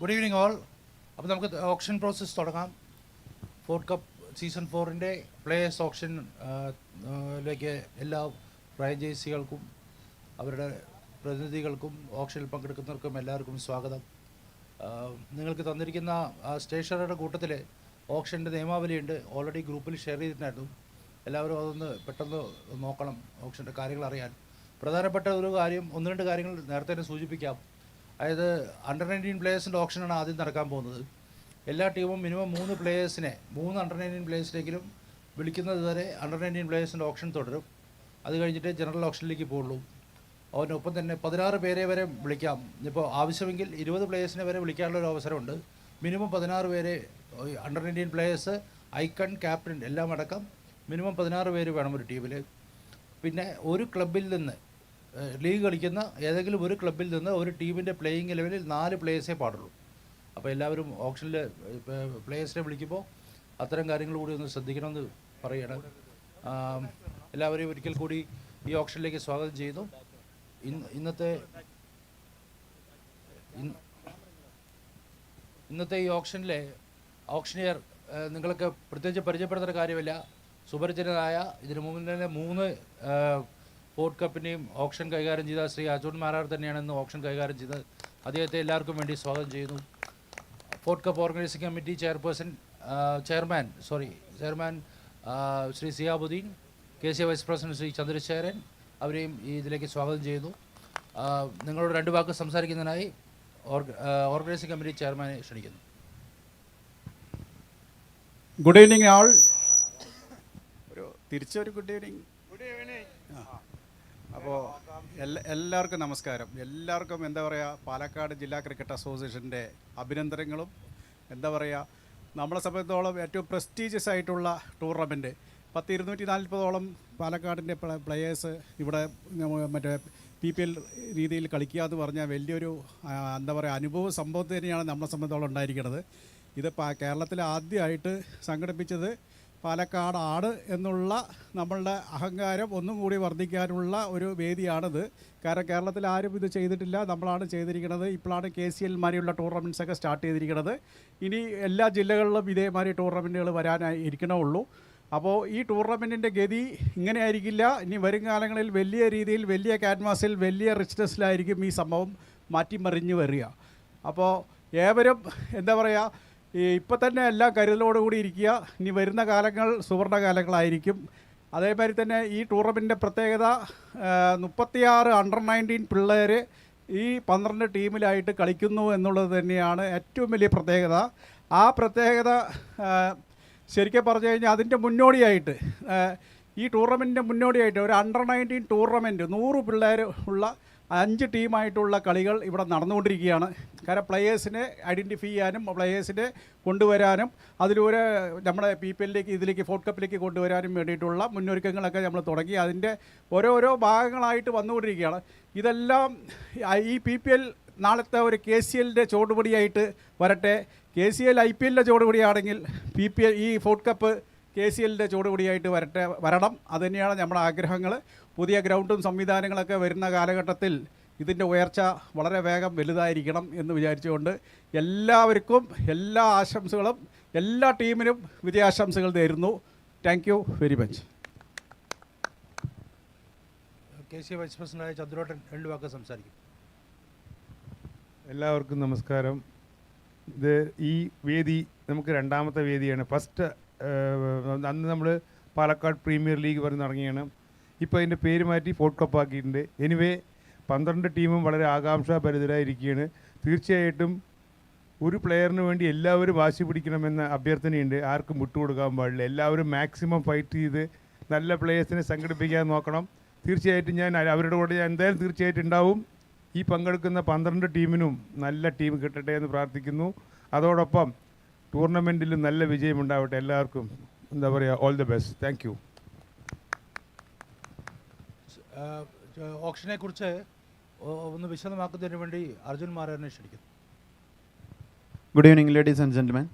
Good evening all. അപ്പോൾ നമുക്ക് option process തുടങ്ങാം. ഫോർഡ് കപ്പ് സീസൺ 4-ൻ്റെ പ്ലേയേഴ്സ് ഓപ്ഷനിലേക്ക് എല്ലാ ഫ്രാഞ്ചൈസികൾക്കും അവരുടെ പ്രതിനിധികൾക്കും ഓപ്ഷനിൽ പങ്കെടുക്കുന്നവർക്കും എല്ലാവർക്കും സ്വാഗതം. നിങ്ങൾക്ക് തന്നിരിക്കുന്ന സ്റ്റേഷനറിയുടെ കൂട്ടത്തിൽ ഓപ്ഷൻ്റെ നിയമാവലിയുണ്ട്. ഓൾറെഡി ഗ്രൂപ്പിൽ ഷെയർ ചെയ്തിട്ടുണ്ടായിരുന്നു. എല്ലാവരും അതൊന്ന് പെട്ടെന്ന് നോക്കണം, ഓപ്ഷൻ്റെ കാര്യങ്ങൾ അറിയാൻ. പ്രധാനപ്പെട്ട ഒരു കാര്യം, ഒന്ന് രണ്ട് കാര്യങ്ങൾ നേരത്തെ തന്നെ സൂചിപ്പിക്കാം. അതായത് അണ്ടർ 19 പ്ലേയേഴ്സിൻ്റെ ഓപ്ഷനാണ് ആദ്യം നടക്കാൻ പോകുന്നത്. എല്ലാ ടീമും മിനിമം 3 പ്ലേയേഴ്സിനെ 3 അണ്ടർ 19 പ്ലേയേഴ്സിലേക്കും വിളിക്കുന്നത് വരെ അണ്ടർ 19 പ്ലേയേഴ്സിൻ്റെ ഓപ്ഷൻ തുടരും. അത് കഴിഞ്ഞിട്ട് ജനറൽ ഓപ്ഷനിലേക്ക് പോകുള്ളൂ. അതിനൊപ്പം തന്നെ 16 പേരെ വരെ വിളിക്കാം. ഇപ്പോൾ ആവശ്യമെങ്കിൽ 20 പ്ലേയേഴ്സിനെ വരെ വിളിക്കാനുള്ളൊരു അവസരമുണ്ട്. മിനിമം 16 പേരെ അണ്ടർ 19 പ്ലേയേഴ്സ്, ഐക്കൺ, ക്യാപ്റ്റൻ എല്ലാം അടക്കം മിനിമം 16 പേര് വേണം ഒരു ടീമിൽ. പിന്നെ ഒരു ക്ലബിൽ നിന്ന് ലീഗ് കളിക്കുന്ന ഏതെങ്കിലും ഒരു ക്ലബിൽ നിന്ന് ഒരു ടീമിൻ്റെ പ്ലേയിങ് ലെവലിൽ 4 പ്ലേയേഴ്സേ പാടുള്ളൂ. അപ്പോൾ എല്ലാവരും ഓപ്ഷനിൽ പ്ലേയേഴ്സിനെ വിളിക്കുമ്പോൾ അത്തരം കാര്യങ്ങൾ കൂടി ഒന്ന് ശ്രദ്ധിക്കണമെന്ന് പറയണം. എല്ലാവരെയും ഒരിക്കൽ കൂടി ഈ ഓപ്ഷനിലേക്ക് സ്വാഗതം ചെയ്യുന്നു. ഇന്നത്തെ ഈ ഓപ്ഷനിലെ ഓപ്ഷനിയർ നിങ്ങൾക്ക് പ്രത്യേകിച്ച് പരിചയപ്പെടുത്തേണ്ട കാര്യമില്ല. സുപരിചിതനായ ഇതിനു മുമ്പ് തന്നെ 3 ഫോർഡ് കപ്പിൻ്റെയും ഓപ്ഷൻ കൈകാര്യം ചെയ്ത ശ്രീ അജുൻ മാരാർ തന്നെയാണ് ഇന്ന് ഓപ്ഷൻ കൈകാര്യം ചെയ്തത്. അദ്ദേഹത്തെ എല്ലാവർക്കും വേണ്ടി സ്വാഗതം ചെയ്യുന്നു. Ford cup organizing committee chairman Shri Siyabuddin, KC vice president Shri Chandrasekharan, അവരെയും ഇതിലേക്ക് സ്വാഗതം ചെയ്യുന്നു. നിങ്ങളോട് 2 വാക്ക് സംസാരിക്കുന്നതിനായി ഓർഗനൈസിംഗ് കമ്മിറ്റി ചെയർമാനെ ക്ഷണിക്കുന്നു. ഗുഡ് ഈവനിങ് ആൾ. തിരിച്ചൊരു ഗുഡ് ഈവനിങ്. അപ്പോൾ എല്ലാവർക്കും നമസ്കാരം. എല്ലാവർക്കും എന്താ പറയുക, പാലക്കാട് ജില്ലാ ക്രിക്കറ്റ് അസോസിയേഷൻ്റെ അഭിനന്ദനങ്ങളും. എന്താ പറയുക, നമ്മളെ സംബന്ധിച്ചോളം ഏറ്റവും പ്രസ്റ്റീജിയസ് ആയിട്ടുള്ള ടൂർണമെൻറ്റ്. 240 പാലക്കാടിൻ്റെ പ്ലെയേഴ്സ് ഇവിടെ മറ്റേ PPL രീതിയിൽ കളിക്കുക എന്ന് പറഞ്ഞാൽ വലിയൊരു എന്താ പറയുക അനുഭവ സംഭവം തന്നെയാണ് നമ്മളെ സംബന്ധിച്ചോളം ഉണ്ടായിരിക്കുന്നത്. ഇത് കേരളത്തിൽ ആദ്യമായിട്ട് സംഘടിപ്പിച്ചത് പാലക്കാടാണ് എന്നുള്ള നമ്മളുടെ അഹങ്കാരം ഒന്നും കൂടി വർദ്ധിക്കാനുള്ള ഒരു വേദിയാണിത്. കാരണം കേരളത്തിൽ ആരും ഇത് ചെയ്തിട്ടില്ല, നമ്മളാണ് ചെയ്തിരിക്കുന്നത്. ഇപ്പോഴാണ് KCL മാതിരിയുള്ള ടൂർണമെൻറ്റ്സൊക്കെ സ്റ്റാർട്ട് ചെയ്തിരിക്കുന്നത്. ഇനി എല്ലാ ജില്ലകളിലും ഇതേമാതിരി ടൂർണമെൻറ്റുകൾ വരാനായി ഇരിക്കണമുള്ളൂ. അപ്പോൾ ഈ ടൂർണമെൻറ്റിൻ്റെ ഗതി ഇങ്ങനെ ആയിരിക്കില്ല. ഇനി വരും കാലങ്ങളിൽ വലിയ രീതിയിൽ വലിയ ക്യാൻവാസിൽ വലിയ റിച്ച്നെസ്സിലായിരിക്കും ഈ സംഭവം മാറ്റിമറിഞ്ഞ് വരിക. അപ്പോൾ ഏവരും എന്താ പറയുക, ഇപ്പം തന്നെ എല്ലാം കരുതലോടുകൂടി ഇരിക്കുക. ഇനി വരുന്ന കാലങ്ങൾ സുവർണ്ണ കാലങ്ങളായിരിക്കും. അതേമാതിരി തന്നെ ഈ ടൂർണമെൻറ്റിൻ്റെ പ്രത്യേകത 36 അണ്ടർ 19 പിള്ളേർ ഈ 12 ടീമിലായിട്ട് കളിക്കുന്നു എന്നുള്ളത് തന്നെയാണ് ഏറ്റവും വലിയ പ്രത്യേകത. ആ പ്രത്യേകത ശരിക്കും പറഞ്ഞു കഴിഞ്ഞാൽ അതിൻ്റെ മുന്നോടിയായിട്ട് ഈ ടൂർണമെൻറ്റിൻ്റെ മുന്നോടിയായിട്ട് ഒരു അണ്ടർ 19 ടൂർണമെൻറ്റ് 100 പിള്ളേർ ഉള്ള 5 ടീമായിട്ടുള്ള കളികൾ ഇവിടെ നടന്നുകൊണ്ടിരിക്കുകയാണ്. കാരണം പ്ലെയേഴ്സിനെ ഐഡൻറ്റിഫൈ ചെയ്യാനും പ്ലെയേഴ്സിനെ കൊണ്ടുവരാനും അതിലൂടെ നമ്മുടെ ഇതിലേക്ക് ഫോർഡ് കപ്പിലേക്ക് കൊണ്ടുവരാനും വേണ്ടിയിട്ടുള്ള മുന്നൊരുക്കങ്ങളൊക്കെ നമ്മൾ തുടങ്ങി. അതിൻ്റെ ഓരോരോ ഭാഗങ്ങളായിട്ട് വന്നുകൊണ്ടിരിക്കുകയാണ്. ഇതെല്ലാം ഈ PPL നാളത്തെ ഒരു KCLൻ്റെ ചുവടുപടിയായിട്ട് വരട്ടെ. KCL IPLൻ്റെ ചുവടുപടിയാണെങ്കിൽ PPL ഈ ഫോർഡ് കപ്പ് KCLൻ്റെ ചുവടുപടിയായിട്ട് വരണം. അതുതന്നെയാണ് നമ്മുടെ ആഗ്രഹങ്ങൾ. പുതിയ ഗ്രൗണ്ടും സംവിധാനങ്ങളൊക്കെ വരുന്ന കാലഘട്ടത്തിൽ ഇതിൻ്റെ ഉയർച്ച വളരെ വേഗം വലുതായിരിക്കണം എന്ന് വിചാരിച്ചുകൊണ്ട് എല്ലാവർക്കും എല്ലാ ആശംസകളും, എല്ലാ ടീമിനും വിജയാശംസകൾ നേരുന്നു. Thank you very much. KC vice പ്രസിഡന്റായ ചന്ദ്രോട്ടൻ 2 വാക്ക് സംസാരിക്കും. എല്ലാവർക്കും നമസ്കാരം. ഈ വേദി നമുക്ക് 2ാമത്തെ വേദിയാണ്. ഫസ്റ്റ് അന്ന് നമ്മൾ പാലക്കാട് പ്രീമിയർ ലീഗ് പറഞ്ഞ് തുടങ്ങിയാണ്. ഇപ്പോൾ അതിൻ്റെ പേര് മാറ്റി ഫോർഡ് കപ്പ് ആക്കിയിട്ടുണ്ട്. എനിവേ 12 ടീമും വളരെ ആകാംക്ഷാഭരിതരായിരിക്കുകയാണ്. തീർച്ചയായിട്ടും ഒരു പ്ലെയറിന് വേണ്ടി എല്ലാവരും വാശി പിടിക്കണമെന്ന അഭ്യർത്ഥനയുണ്ട്. ആർക്കും വിട്ടുകൊടുക്കാൻ പാടില്ല. എല്ലാവരും മാക്സിമം ഫൈറ്റ് ചെയ്ത് നല്ല പ്ലെയേഴ്സിനെ സംഘടിപ്പിക്കാൻ നോക്കണം. തീർച്ചയായിട്ടും ഞാൻ അവരുടെ കൂടെ എന്തായാലും തീർച്ചയായിട്ടും ഉണ്ടാവും. ഈ പങ്കെടുക്കുന്ന 12 ടീമിനും നല്ല ടീം കിട്ടട്ടെ എന്ന് പ്രാർത്ഥിക്കുന്നു. അതോടൊപ്പം ടൂർണമെൻറ്റിലും നല്ല വിജയമുണ്ടാവട്ടെ. എല്ലാവർക്കും എന്താ പറയുക, all the best. Thank you. ഓപ്ഷനെ കുറിച്ച് ഒന്ന് വിശദമാക്കുന്നതിന് വേണ്ടി അർജുൻ മാരാറിനെ ക്ഷണിക്കുന്നു. Good evening ladies and gentlemen.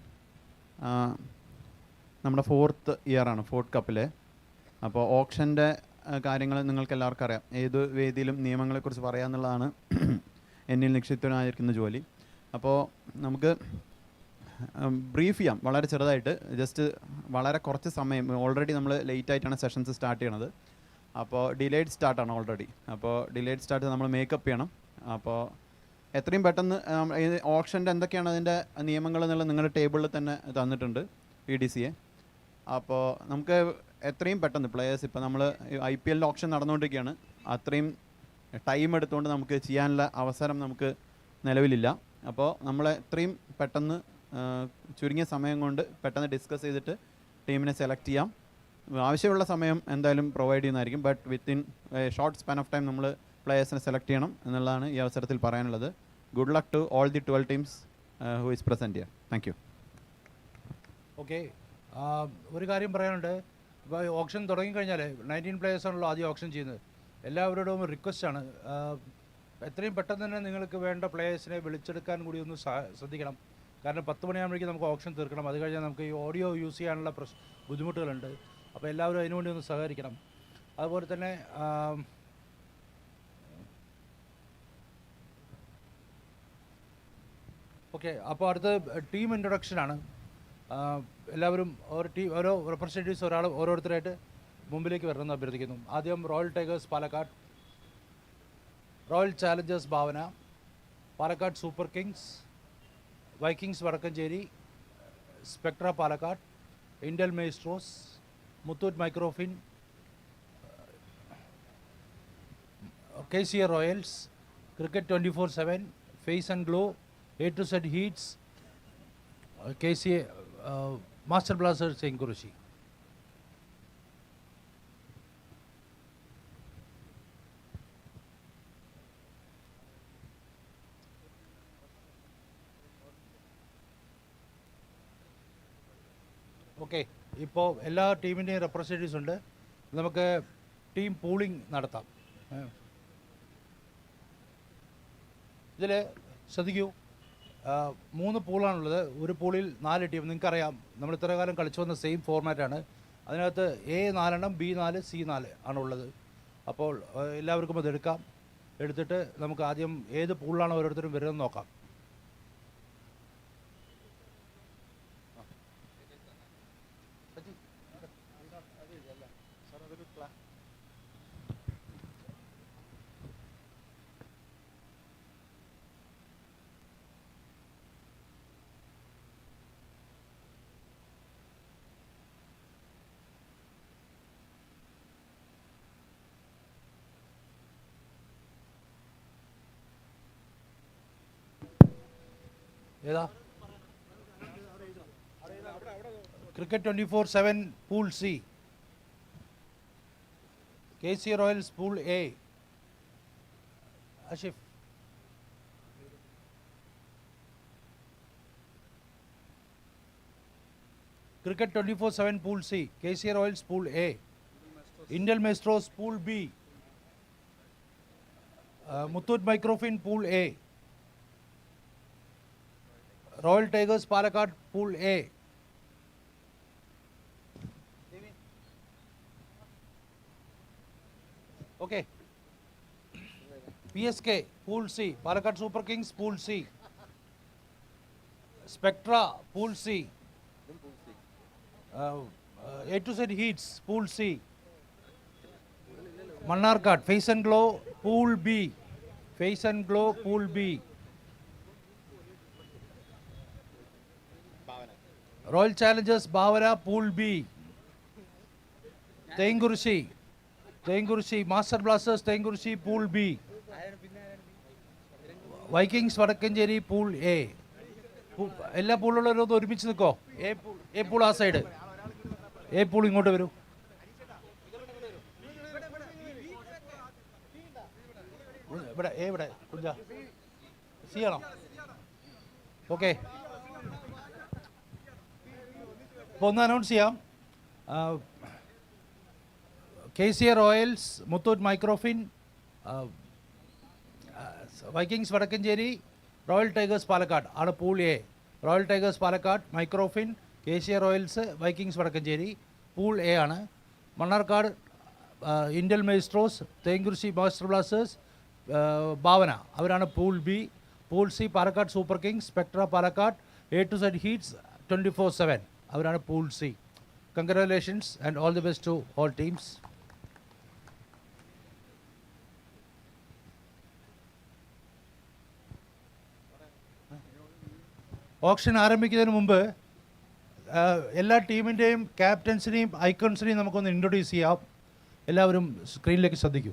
നമ്മുടെ 4th ഇയറാണ് ഫോർഡ് കപ്പിലെ. അപ്പോൾ ഓപ്ഷൻ്റെ കാര്യങ്ങൾ നിങ്ങൾക്ക് എല്ലാവർക്കും അറിയാം. ഏത് വേദിയിലും നിയമങ്ങളെക്കുറിച്ച് പറയാമെന്നുള്ളതാണ് എന്നിൽ നിക്ഷിപ്തമായിരിക്കുന്ന ജോലി. അപ്പോൾ നമുക്ക് ബ്രീഫ് ചെയ്യാം വളരെ ചെറുതായിട്ട്, ജസ്റ്റ് വളരെ കുറച്ച് സമയം. ഓൾറെഡി നമ്മൾ ലേറ്റ് ആയിട്ടാണ് സെഷൻസ് സ്റ്റാർട്ട് ചെയ്യണത്. അപ്പോൾ ഡിലേഡ് സ്റ്റാർട്ടാണ് ഓൾറെഡി. അപ്പോൾ ഡിലേഡ് സ്റ്റാർട്ട് നമ്മൾ മേക്കപ്പ് ചെയ്യണം. അപ്പോൾ എത്രയും പെട്ടെന്ന് ഓപ്ഷൻ്റെ എന്തൊക്കെയാണ് അതിൻ്റെ നിയമങ്ങൾ എന്നുള്ളത് നിങ്ങളുടെ ടേബിളിൽ തന്നെ തന്നിട്ടുണ്ട് PDCA. അപ്പോൾ നമുക്ക് എത്രയും പെട്ടെന്ന് പ്ലെയേഴ്സ്, ഇപ്പോൾ നമ്മൾ IPL ഓപ്ഷൻ നടന്നുകൊണ്ടിരിക്കുകയാണ്, അത്രയും ടൈം എടുത്തുകൊണ്ട് നമുക്ക് ചെയ്യാനുള്ള അവസരം നമുക്ക് നിലവിലില്ല. അപ്പോൾ നമ്മൾ എത്രയും പെട്ടെന്ന് ചുരുങ്ങിയ സമയം കൊണ്ട് പെട്ടെന്ന് ഡിസ്കസ് ചെയ്തിട്ട് ടീമിനെ സെലക്ട് ചെയ്യാം. ആവശ്യമുള്ള സമയം എന്തായാലും പ്രൊവൈഡ് ചെയ്യുന്നതായിരിക്കും, but within short span of time നമ്മൾ പ്ലെയേഴ്സിനെ സെലക്ട് ചെയ്യണം എന്നുള്ളതാണ് ഈ അവസരത്തിൽ പറയാനുള്ളത്. Good luck to all the 12 teams who is present here. Thank you. Okay, ഒരു കാര്യം പറയാനുണ്ട്. ഇപ്പോൾ ഓപ്ഷൻ തുടങ്ങിക്കഴിഞ്ഞാൽ 19 പ്ലേയേഴ്സാണല്ലോ ആദ്യം ഓപ്ഷൻ ചെയ്യുന്നത്. എല്ലാവരോടും റിക്വസ്റ്റാണ്, എത്രയും പെട്ടെന്ന് തന്നെ നിങ്ങൾക്ക് വേണ്ട പ്ലേയേഴ്സിനെ വിളിച്ചെടുക്കാൻ കൂടി ഒന്ന് ശ്രദ്ധിക്കണം. കാരണം 10 മണിയാകുമ്പോഴേക്കും നമുക്ക് ഓപ്ഷൻ തീർക്കണം. അത് കഴിഞ്ഞാൽ നമുക്ക് ഈ ഓഡിയോ യൂസ് ചെയ്യാനുള്ള ബുദ്ധിമുട്ടുകളുണ്ട്. അപ്പോൾ എല്ലാവരും അതിനുവേണ്ടി ഒന്ന് സഹകരിക്കണം. അതുപോലെ തന്നെ ഓക്കെ, അപ്പോൾ അടുത്ത് ടീം ഇൻട്രൊഡക്ഷനാണ്. എല്ലാവരും ഓരോ റെപ്രസെൻറ്റേറ്റീവ്സ് ഓരോരുത്തരായിട്ട് മുമ്പിലേക്ക് വരണമെന്ന് അഭ്യർത്ഥിക്കുന്നു. ആദ്യം Royal tigers Palakkad, Royal challengers Bhavana, Palakkad super Kings, Vikings Vadakkancheri, Spectra Palakkad, Intel Maestros, Muthoot Microfin, KCA Royals, Cricket 24/7, Face and Glow, A to Z Heats, KCA Master Blasters Chenkurissi. Okay, ഇപ്പോൾ എല്ലാ ടീമിൻ്റെയും റെപ്രസെൻറ്റേറ്റീവ്സ് ഉണ്ട്. നമുക്ക് ടീം പൂളിംഗ് നടത്താം. ഇതിൽ ശ്രദ്ധിക്കൂ, 3 പൂളാണുള്ളത്. ഒരു പൂളിൽ 4 ടീം. നിങ്ങൾക്കറിയാം, നമ്മൾ ഇത്ര കാലം കളിച്ചു വന്ന സെയിം ഫോർമാറ്റാണ്. അതിനകത്ത് A 4 B 4 C 4 ആണുള്ളത്. അപ്പോൾ എല്ലാവർക്കും അത് എടുക്കാം. എടുത്തിട്ട് നമുക്ക് ആദ്യം ഏത് പൂളിലാണ് ഓരോരുത്തരും വരുന്നതെന്ന് നോക്കാം. ഏതാ? Cricket 24/7 pool C, KCA Royals pool A. Ashif. Cricket 24/7 pool C, KCA Royals pool A, Intel Maestros pool B, Muthoot Microfin pool A, Royal tigers Palakkad pool A, okay, PSK pool C, Palakkad super Kings pool C, Spectra pool C, A to Z Heats pool C, Mannarkkad Face and Glow pool B, Face and Glow pool B, Royal challengers Bhavana pool B, Thenkurissi Master blasters Thenkurissi pool B, Vikings Vadakkanchery pool A. എല്ലാ പൂളുള്ളവരും ഒരുമിച്ച് നിൽക്കോ. A pool ആ side, A pool ഇങ്ങോട്ട് വരൂ. ഇവിടെ കുഞ്ച C ആണോ? Okay, ഇപ്പോൾ ഒന്ന് അനൗൺസ് ചെയ്യാം. KCA Royals, Muthoot Microfin, Vikings Vadakkancheri, Royal tigers Palakkad ആണ് pool A. Royal tigers Palakkad, Microfin, KCA Royals, Vikings Vadakkanchery pool A ആണ്. Mannarkkad Intel Maestros, Thenkurissi Master Blasters, Bhavana അവരാണ് pool B. Pool C, Palakkad Super Kings, Spectra Palakkad, A to Z Heats 24/7. അവരാണ് Pool C. Congratulations and all the best to all teams. Option ആരംഭിക്കുന്നതിന് മുമ്പ് എല്ലാ ടീമിൻ്റെയും ക്യാപ്റ്റൻസിനെയും ഐക്കൺസിനെയും നമുക്കൊന്ന് introduce ചെയ്യാം. എല്ലാവരും സ്ക്രീനിലേക്ക് ശ്രദ്ധിക്കൂ.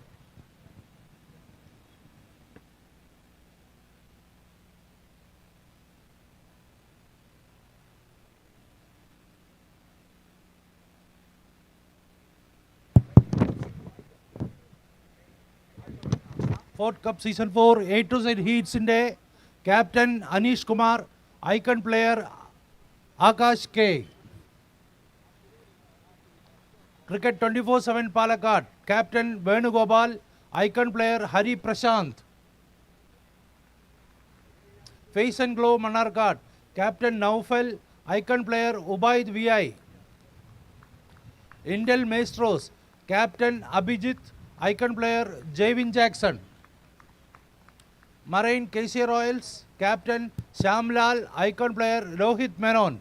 Fourth cup season 4 A to Z ഹീറ്റ്സിൻ്റെ captain Anish Kumar, icon player Akash K. Cricket 24/7 Palakkad captain Venugopal, icon player Hari Prashanth. Face and glow Mannarkkad captain Noufal, icon player Ubaid VI. Intel maestros captain Abhijith, icon player Jaivin Jackson. Marine KC royals captain Shyamlal, icon player Rohit Menon.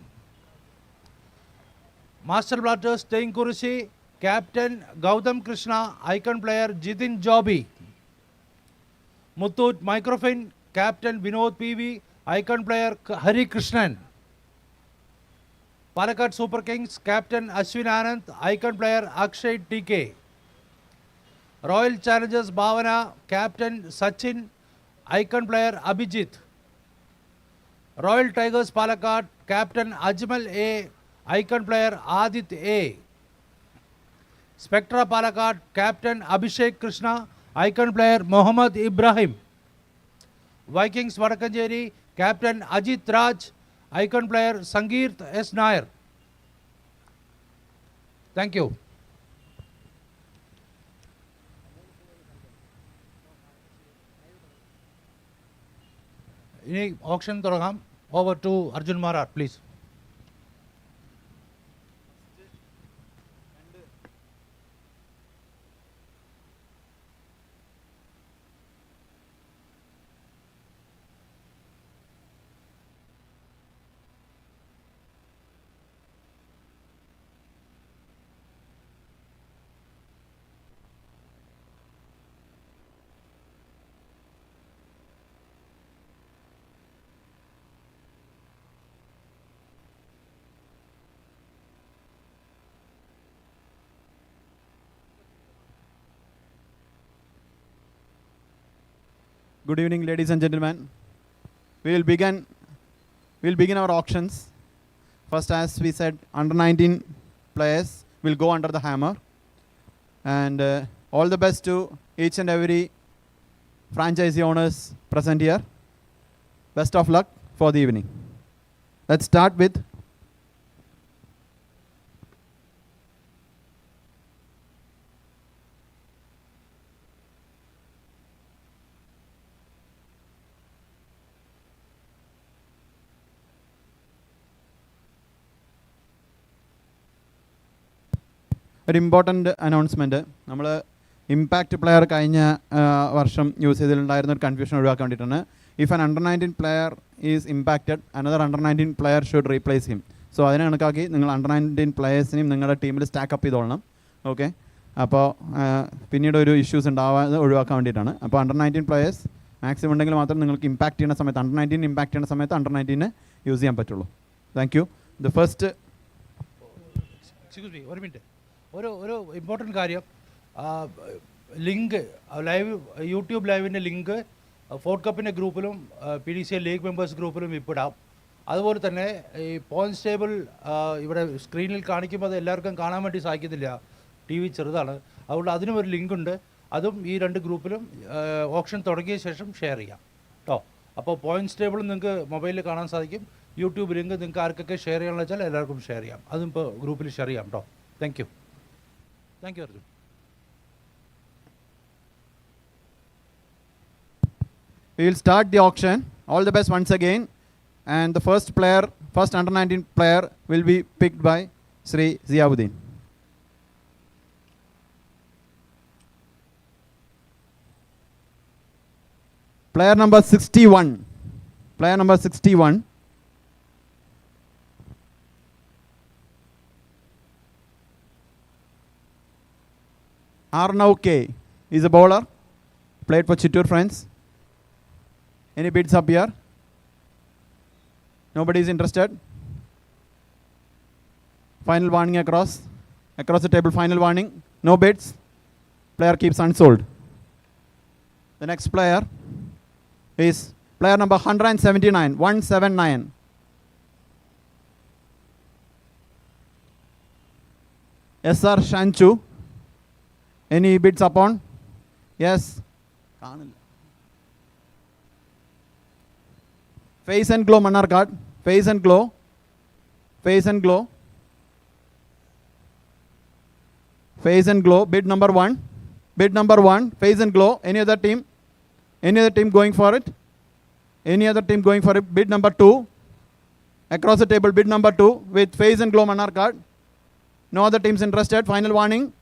Master blasters Thenkurissi captain Gautham Krishna, icon player Jithin Joby. Muthoot microfin captain Vinod PV, icon player Harikrishnan. Palakkad super kings captain Ashwin Anand, icon player Akshay TK. Royal challengers Bhavana captain Sachin, icon player Abhijith. Royal tigers Palakkad captain Ajmal A, icon player Aditya A. Spectra Palakkad captain Abhishek Krishna, icon player Muhammad Ibrahim. Vikings Vadakkanchery captain Ajith Raj, icon player Sangeerth S Nair. Thank you. ഇനി auction തുടങ്ങാം. Over to Arjun Marar please. Good evening, ladies and gentlemen. We'll begin our auctions. First, as we said, under 19 players will go under the hammer. And all the best to each and every franchisee owners present here. Best of luck for the evening. Let's start with ഒരു important announcement. നമ്മൾ impact player കഴിഞ്ഞ വർഷം use ചെയ്തിട്ടുണ്ടായിരുന്ന ഒരു confusion ഒഴിവാക്കാൻ വേണ്ടിയിട്ടാണ്. If an under 19 player is impacted, another under 19 player should replace him. So അതിനെ കണക്കാക്കി നിങ്ങൾ അണ്ടർ 19 പ്ലെയേഴ്സിനെയും നിങ്ങളുടെ ടീമിൽ സ്റ്റാക്കപ്പ് ചെയ്തോളണം. ഓക്കെ, അപ്പോൾ പിന്നീട് ഒരു ഇഷ്യൂസ് ഉണ്ടാവാതെ ഒഴിവാക്കാൻ വേണ്ടിയിട്ടാണ്. അപ്പോൾ അണ്ടർ 19 പ്ലെയേഴ്സ് മാക്സിമം ഉണ്ടെങ്കിൽ മാത്രം നിങ്ങൾക്ക് ഇമ്പാക്റ്റ് ചെയ്യുന്ന സമയത്ത് അണ്ടർ 19 ഇമ്പാക്റ്റ് ചെയ്യുന്ന സമയത്ത് അണ്ടർ 19 യൂസ് ചെയ്യാൻ പറ്റുള്ളൂ. Thank you. The first excuse me, ഒരു മിനിറ്റ്. ഒരു ഇമ്പോർട്ടൻറ്റ് കാര്യം, ലിങ്ക് ലൈവ് യൂട്യൂബ് ലൈവിൻ്റെ ലിങ്ക് ഫോർത്ത് കപ്പിൻ്റെ ഗ്രൂപ്പിലും PDCL ലീഗ് മെമ്പേഴ്സ് ഗ്രൂപ്പിലും ഇപ്പിടാം. അതുപോലെ തന്നെ ഈ പോയിൻറ്റ്സ് ടേബിൾ ഇവിടെ സ്ക്രീനിൽ കാണിക്കുമ്പോൾ അത് എല്ലാവർക്കും കാണാൻ വേണ്ടി സാധിക്കുന്നില്ല, TV ചെറുതാണ്. അതുകൊണ്ട് അതിനും ഒരു ലിങ്ക് ഉണ്ട്, അതും ഈ രണ്ട് ഗ്രൂപ്പിലും ഓപ്ഷൻ തുടങ്ങിയ ശേഷം ഷെയർ ചെയ്യാം കേട്ടോ. അപ്പോൾ പോയിൻറ്റ്സ് ടേബിളും നിങ്ങൾക്ക് മൊബൈലിൽ കാണാൻ സാധിക്കും. യൂട്യൂബ് ലിങ്ക് നിങ്ങൾക്ക് ആർക്കൊക്കെ ഷെയർ ചെയ്യാനുള്ള വെച്ചാൽ എല്ലാവർക്കും ഷെയർ ചെയ്യാം. അതും ഇപ്പോൾ ഗ്രൂപ്പിൽ ഷെയർ ചെയ്യാം കേട്ടോ. Thank you. Thank you Arjun. We will start the auction. All the best once again. And the first under 19 player will be picked by Sri Ziauddin. Player number 61. Player number 61. Arnav K is a bowler. Played for Chittoor Friends. Any bids up here? Nobody is interested. Final warning across the table. Final warning. No bids. Player keeps unsold. The next player is player number 179. 179. SR Shanchu. Any bids upon? Yes. Face and glow Manarkad. Face and glow. Face and glow. Face and glow. Bid number 1. Bid number 1. Face and glow. Any other team? Any other team going for it? Any other team going for it? Bid number 2. Across the table, bid number 2 with face and glow Manarkad. No other teams interested. Final warning.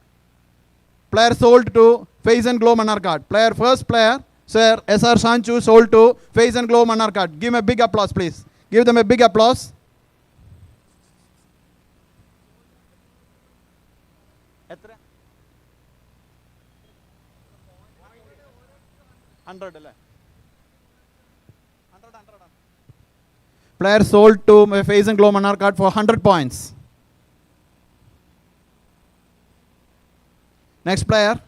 Player sold to face and glow Manarkad. First player, Sir SR Shanchu sold to face and glow Manarkad. Give him a big applause, please. Give them a big applause. Player sold to face and glow Manarkad for 100 points. Next player,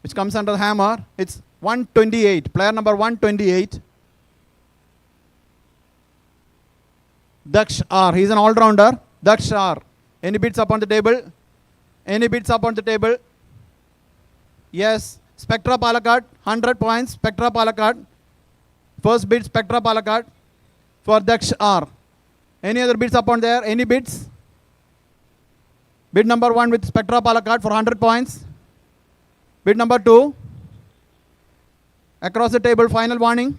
which comes under the hammer, it's 128. Player number 128. Daksh R. He's an all-rounder. Daksh R. Any bids up on the table? Any bids up on the table? Yes. Spectra Palakkad, 100 points. Spectra Palakkad. First bid, Spectra Palakkad for Daksh R. Any other bids up on there? Any bids? Bid number 1 with Spectra Palakkad for 100 points. Bid number 2. Across the table, final warning.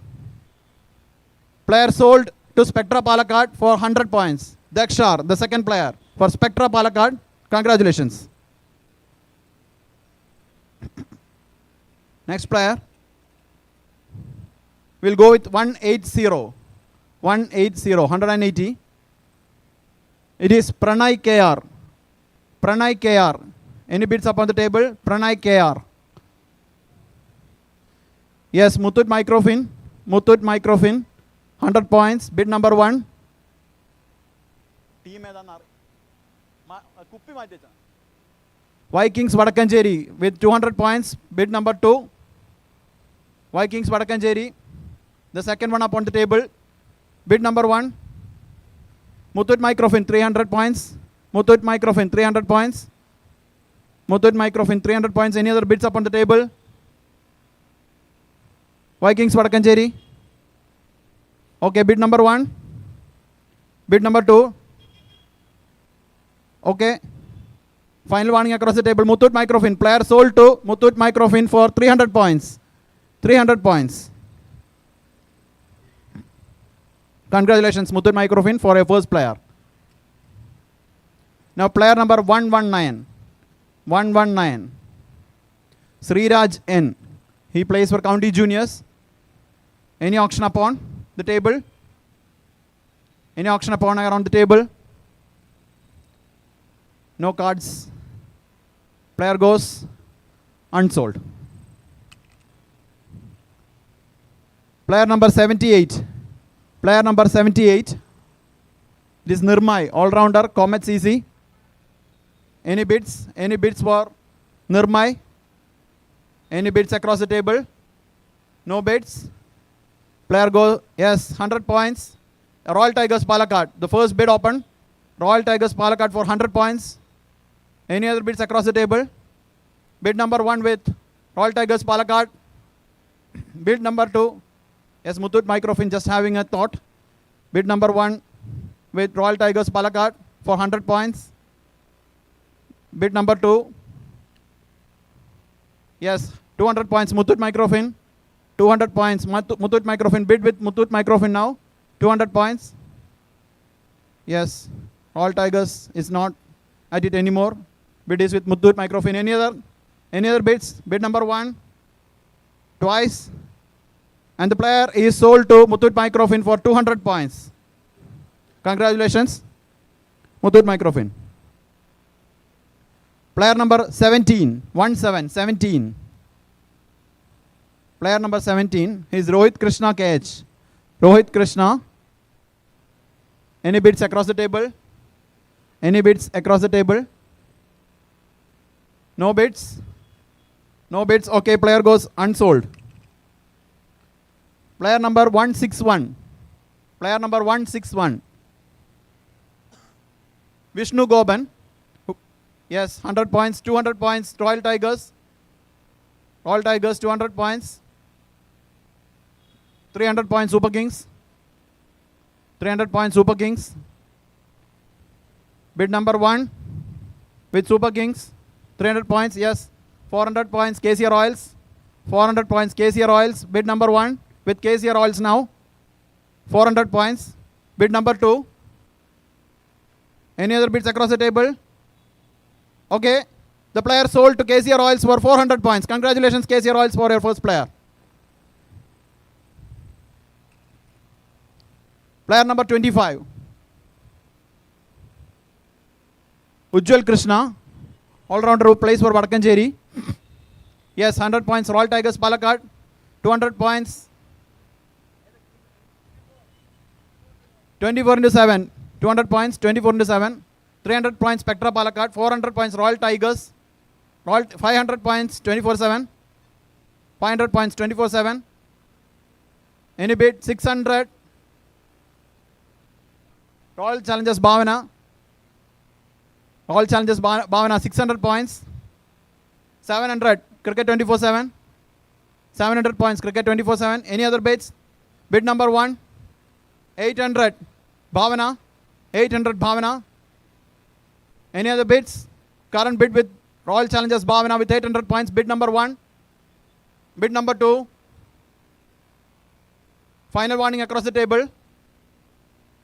Player sold to Spectra Palakkad for 100 points. Dakshar, the second player for Spectra Palakkad. Congratulations. Next player. We'll go with 180. 180, 180. It is Pranay KR. Pranay KR. Any bids up on the table? Pranay KR. Yes, Muthoot Microfin. Muthoot Microfin. 100 points. Bid number 1. Vikings Vadakkancherry with 200 points. Bid number 2. Vikings Vadakkancherry. The second one up on the table. Bid number 1. Muthoot Microfin 300 points. Muthoot Microfin 300 points. Muthoot Microfin 300 points. Any other bids up on the table? Vikings Vadakkancherry. Okay, bid number 1. Bid number 2. Okay. Final warning across the table. Muthoot Microfin. Player sold to Muthoot Microfin for 300 points. 300 points. Congratulations, Muthoot Microfin, for a first player. Now player number 119. 119. Sriraj N. He plays for County Juniors. Any auction upon the table? Any auction upon around the table? No cards. Player goes unsold. Player number 78. Player number 78. It is Nirmay, all-rounder, Comet CC. Any bids? Any bids for Nirmay? Any bids across the table? No bids. Player goes, yes, 100 points. Royal Tigers Palakkad, the first bid open. Royal Tigers Palakkad for 100 points. Any other bids across the table? Bid number 1 with Royal Tigers Palakkad. Bid number 2. Yes, Muthoot Microfin just having a thought. Bid number 1 with Royal Tigers Palakkad for 100 points. Bid number 2. Yes, 200 points, Muthoot Microfin. 200 points, Muthoot Microfin. Bid with Muthoot Microfin now. 200 points. Yes, Royal Tigers is not at it anymore. Bid is with Muthoot Microfin. Any other bids? Bid number 1. Twice. And the player is sold to Muthoot Microfin for 200 points. Congratulations, Muthoot Microfin. Player number 17, 17. Player number 17 is Rohit Krishna KH. Rohit Krishna. Any bids across the table? Any bids across the table? No bids? No bids. Okay, player goes unsold. Player number 161. Player number 161. Vishnu Goban. Yes, 100 points, 200 points. Royal Tigers. Royal Tigers, 200 points. 300 points, Super Kings. 300 points, Super Kings. Bid number 1 with Super Kings. 300 points, yes. 400 points, KCR Oils. 400 points, KCR Oils. Bid number 1 with KCR Oils now. 400 points. Bid number 2. Any other bids across the table? Okay. The player sold to KCR Oils for 400 points. Congratulations, KCR Oils, for your first player. Player number 25. Ujjwal Krishna. All-rounder who plays for Vadakkancherry. Yes, 100 points. Royal Tigers, Palakkad. 200 points. 24 into 7. 200 points. 24 into 7. 300 points, Spectra Palakkad. 400 points, Royal Tigers. 500 points, 24/7. 500 points, 24/7. Any bid? 600. Royal Challengers Bhavana. Royal Challengers Bhavana, 600 points. 700, Cricket 24/7. 700 points, Cricket 24/7. Any other bids? Bid number 1. 800, Bhavana. 800, Bhavana. Any other bids? Current bid with Royal Challengers Bhavana with 800 points. Bid number 1. Bid number 2. Final warning across the table.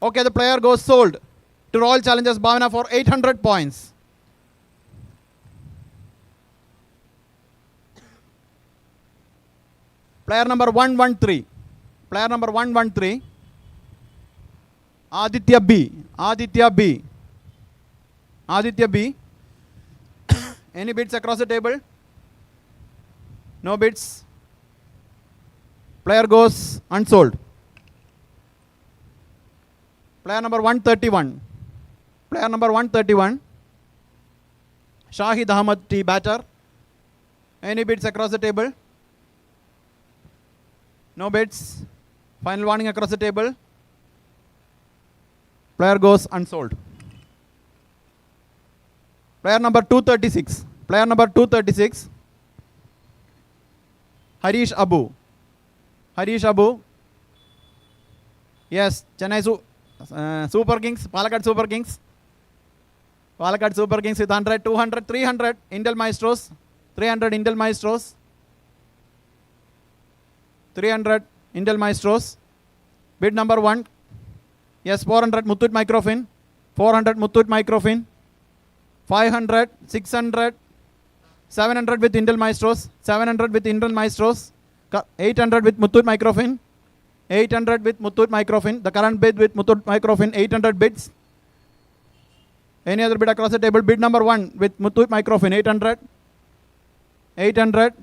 Okay, the player goes sold to Royal Challengers Bhavana for 800 points. Player number 113. Player number 113. Aditya B. Aditya B. Aditya B. Any bids across the table? No bids. Player goes unsold. Player number 131. Player number 131. Shahid Ahmad T. Batter. Any bids across the table? No bids. Final warning across the table. Player goes unsold. Player number 236. Player number 236. Harish Abu. Harish Abu. Yes, Chennai Super Kings, Palakkad Super Kings. Palakkad Super Kings with 100, 200, 300 Indel Maestros. 300 Indel Maestros. 300 Indel Maestros. Bid number 1. Yes, 400 Muthoot Microfin. 400 Muthoot Microfin. 500, 600, 700 with Indel Maestros. 700 with Indel Maestros. 800 with Muthoot Microfin. 800 with Muthoot Microfin. The current bid with Muthoot Microfin, 800 bids. Any other bid across the table? Bid number 1 with Muthoot Microfin, 800. 800.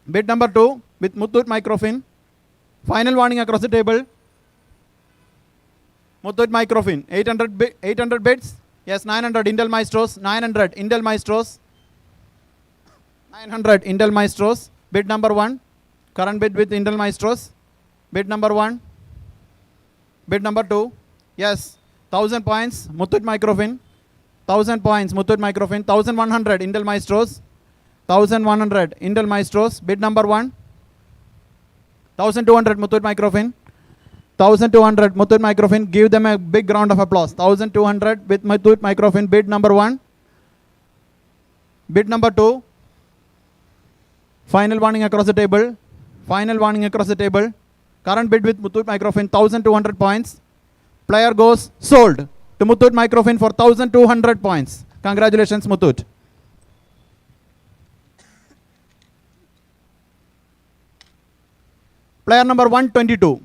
Bid number 2 with Muthoot Microfin. Final warning across the table. Muthoot Microfin, 800 bids. Yes, 900 Indel Maestros. 900 Indel Maestros. 900 Indel Maestros. Bid number 1. Current bid with Indel Maestros. Bid number 1. Bid number 2. Yes, 1000 points, Muthoot Microfin. 1000 points, Muthoot Microfin. 1100 Indel Maestros. 1100 Indel Maestros. Bid number 1. 1200 Muthoot Microfin. 1200 Muthoot Microfin. Give them a big round of applause. 1200 with Muthoot Microfin. Bid number 1. Bid number 2. Final warning across the table. Final warning across the table. Current bid with Muthoot Microfin, 1200 points. Player goes sold to Muthoot Microfin for 1200 points. Congratulations, Muthoot. Player number 122.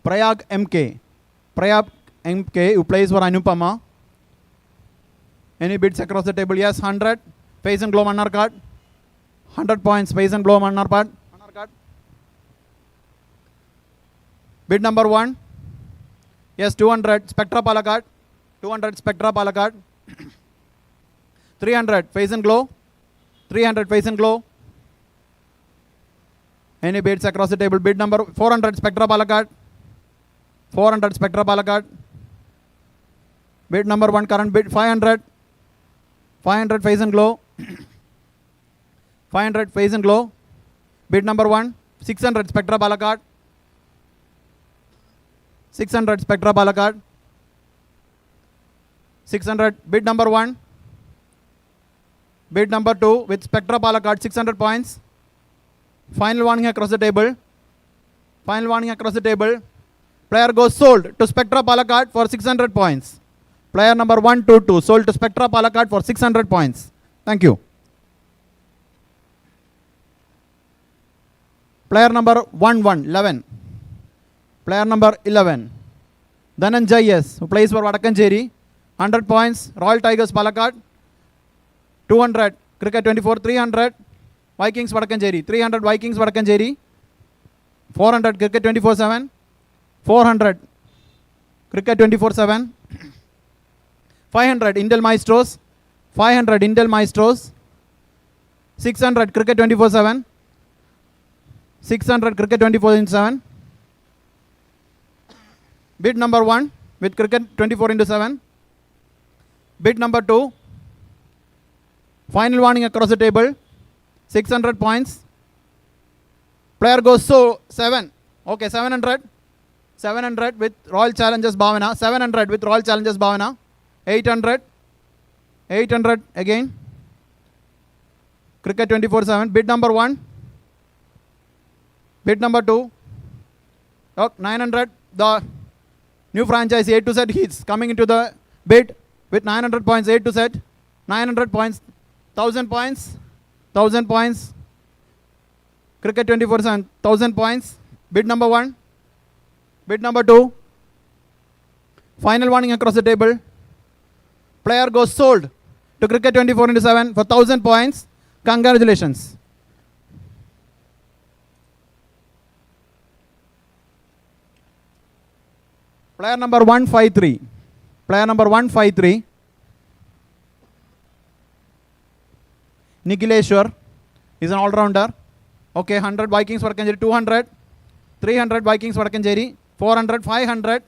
Prayag MK. Prayag MK, who plays for Anupama. Any bids across the table? Yes, 100. Face and glow manner card. 100 points. Face and glow manner card. Bid number 1. Yes, 200. Spectra Palakkad. 200 Spectra Palakkad. 300 Face and Glow. 300 Face and Glow. Any bids across the table? Bid number 400 Spectra Palakkad. 400 Spectra Palakkad. Bid number 1 current bid 500. 500 Face and Glow. 500 Face and Glow. Bid number 1 600 Spectra Palakkad. 600 Spectra Palakkad. 600 bid number 1. Bid number 2 with Spectra Palakkad 600 points. Final warning across the table. Final warning across the table. Player goes sold to Spectra Palakkad for 600 points. Player number 122 sold to Spectra Palakkad for 600 points. Thank you. Player number 11. Player number 11. Dhananjay S, who plays for Vadakkancherry. 100 points. Royal Tigers Palakkad. 200. Cricket 24. 300. Vikings Vadakkancherry. 300 Vikings Vadakkancherry. 400 Cricket 24/7. 400 Cricket 24/7. 500 Intel Maestros. 500 Intel Maestros. 600 Cricket 24/7. 600 Cricket 24/7. Bid number 1 with Cricket 24/7. Bid number 2. Final warning across the table. 600 points. Player goes so 7. Okay, 700. 700 with Royal Challengers Bhavana. 700 with Royal Challengers Bhavana. 800. 800 again. Cricket 24/7. Bid number 1. Bid number 2. Oh, 900. The new franchise A to Z Heats coming into the bid with 900 points. A to Z. 900 points. 1000 points. 1000 points. Cricket 24/7. 1000 points. Bid number 1. Bid number 2. Final warning across the table. Player goes sold to Cricket 24/7 for 1000 points. Congratulations. Player number 153. Player number 153. Nikhileshwar is an all-rounder. Okay, 100 Vikings Vadakkancherry. 200. 300 Vikings Vadakkancherry. 400. 500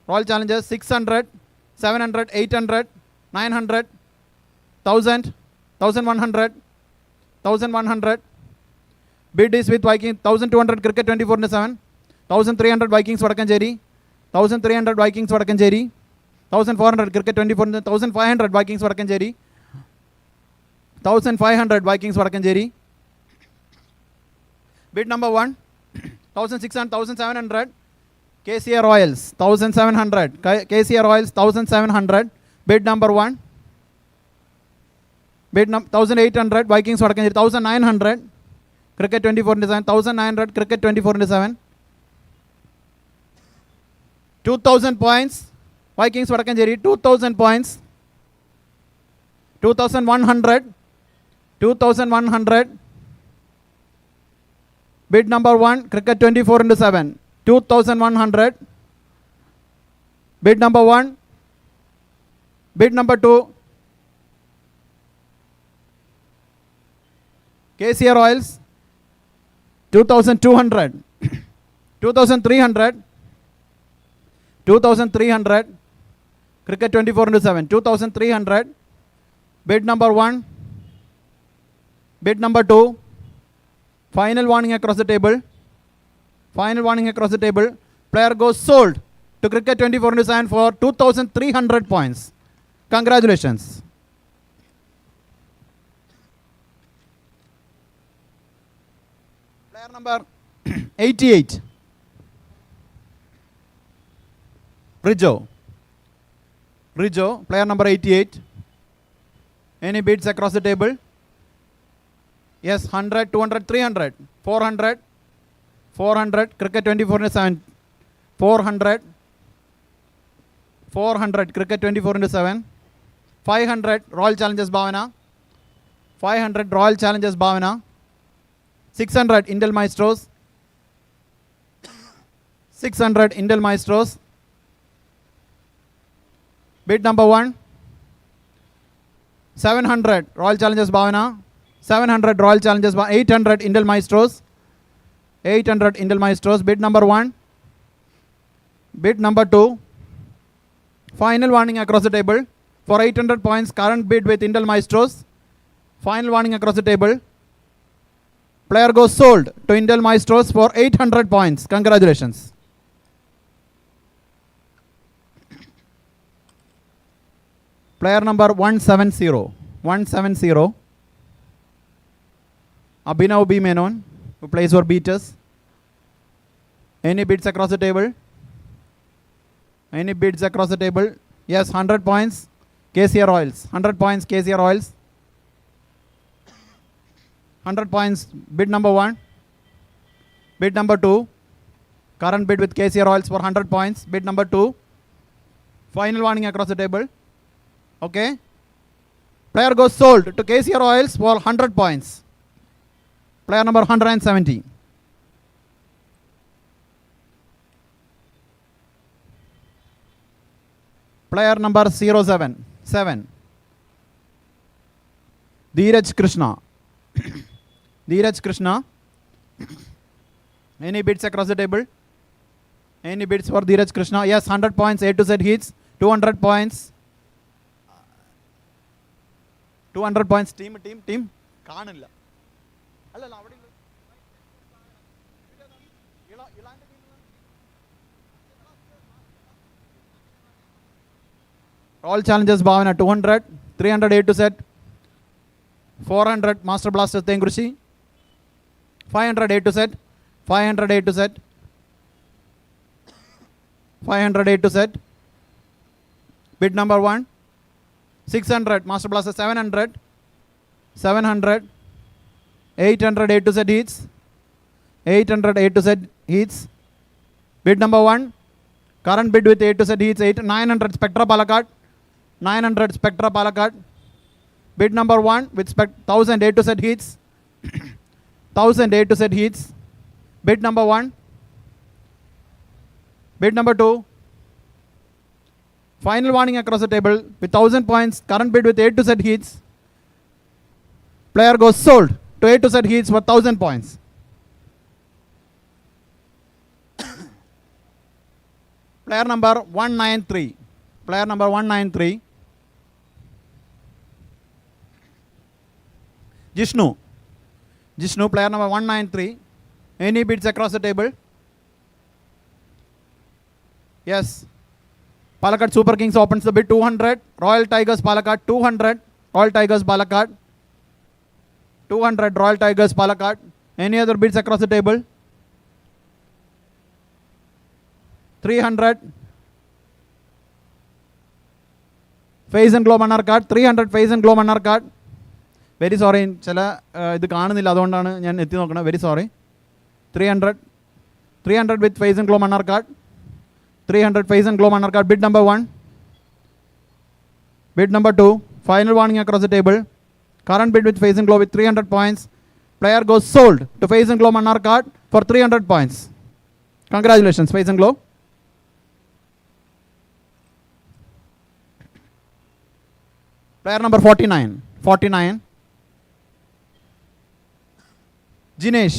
Royal Challengers. 600. 700. 800. 900. 1000. 1100. 1100. Bid is with Vikings. 1200 Cricket 24/7. 1300 Vikings Vadakkancherry. 1300 Vikings Vadakkancherry. 1400 Cricket 24/7. 1500 Vikings Vadakkancherry. 1500 Vikings Vadakkancherry. Bid number 1. 1600. 1700 KCA Royals. 1700 KCA Royals. 1700. Bid number 1. Bid 1800 Vikings Vadakkancherry. 1900 Cricket 24/7. 1900 Cricket 24/7. 2000 points Vikings Vadakkancherry. 2000 points. 2100. 2100. Bid number 1 Cricket 24/7. 2100. Bid number 1. Bid number 2 KCA Royals. 2200. 2300. 2300 Cricket 24/7. 2300. Bid number 1. Bid number 2. Final warning across the table. Final warning across the table. Player goes sold to Cricket 24/7 for 2300 points. Congratulations. Player number 88. Rizzo. Player number 88. Any bids across the table? Yes, 100, 200, 300, 400, 400, cricket 24/7, 400, 400, cricket 24/7, 500, Royal Challengers Bhavana, 500, Royal Challengers Bhavana, 600, Intel Maestros, 600, Intel Maestros, bid number 1, 700, Royal Challengers Bhavana, 700, Royal Challengers, 800, Intel Maestros, 800, Intel Maestros, bid number 1, bid number 2, final warning across the table, for 800 points, current bid with Intel Maestros, final warning across the table, player goes sold to Intel Maestros for 800 points, congratulations. Player number 170, 170, Abhinav B. Menon, who plays for Beaters. Any bids across the table? Any bids across the table? Yes, 100 points, KCR Oils. 100 points, KCR Oils. 100 points, bid number 1. Bid number 2. Current bid with KCR Oils for 100 points. Bid number 2. Final warning across the table. Okay. Player goes sold to KCR Oils for 100 points. Player number 170. Player number 07, 7. Dheeraj Krishna. Dheeraj Krishna. Any bids across the table? Any bids for Dheeraj Krishna? Yes, 100 points, A to Z hits. 200 points. 200 points. Team. Kaanilla. All Challengers Bhavana 200, 300 A to Z, 400 Master Blasters Tengrushi, 500 A to Z, 500 A to Z, 500 A to Z, bid number 1, 600 Master Blasters 700, 700, 800 A to Z hits, 800 A to Z hits, bid number 1, current bid with A to Z hits, 900 Spectra Palakkad, 900 Spectra Palakkad, bid number 1 with 1000 A to Z hits, 1000 A to Z hits, bid number 1, bid number 2, final warning across the table with 1000 points, current bid with A to Z hits, player goes sold to A to Z hits for 1000 points. Player number 193, player number 193, Jishnu, player number 193. Any bids across the table? Yes. Palakkad Super Kings opens the bid 200. Royal Tigers Palakkad 200. Royal Tigers Palakkad 200. Royal Tigers Palakkad. Any other bids across the table? 300. Phase and Glow Manarkad 300. Phase and Glow Manarkad. Very sorry, ചില ഇത് കാണുന്നില്ല അതുകൊണ്ടാണ് ഞാൻ എത്തി നോക്കണം. Very sorry. 300 with Phase and Glow Manarkad. 300 Phase and Glow Manarkad. Bid number 1. Bid number 2. Final warning across the table. Current bid with Phase and Glow with 300 points. Player goes sold to Phase and Glow Manarkad for 300 points. Congratulations, Phase and Glow. Player number 49. Jinesh,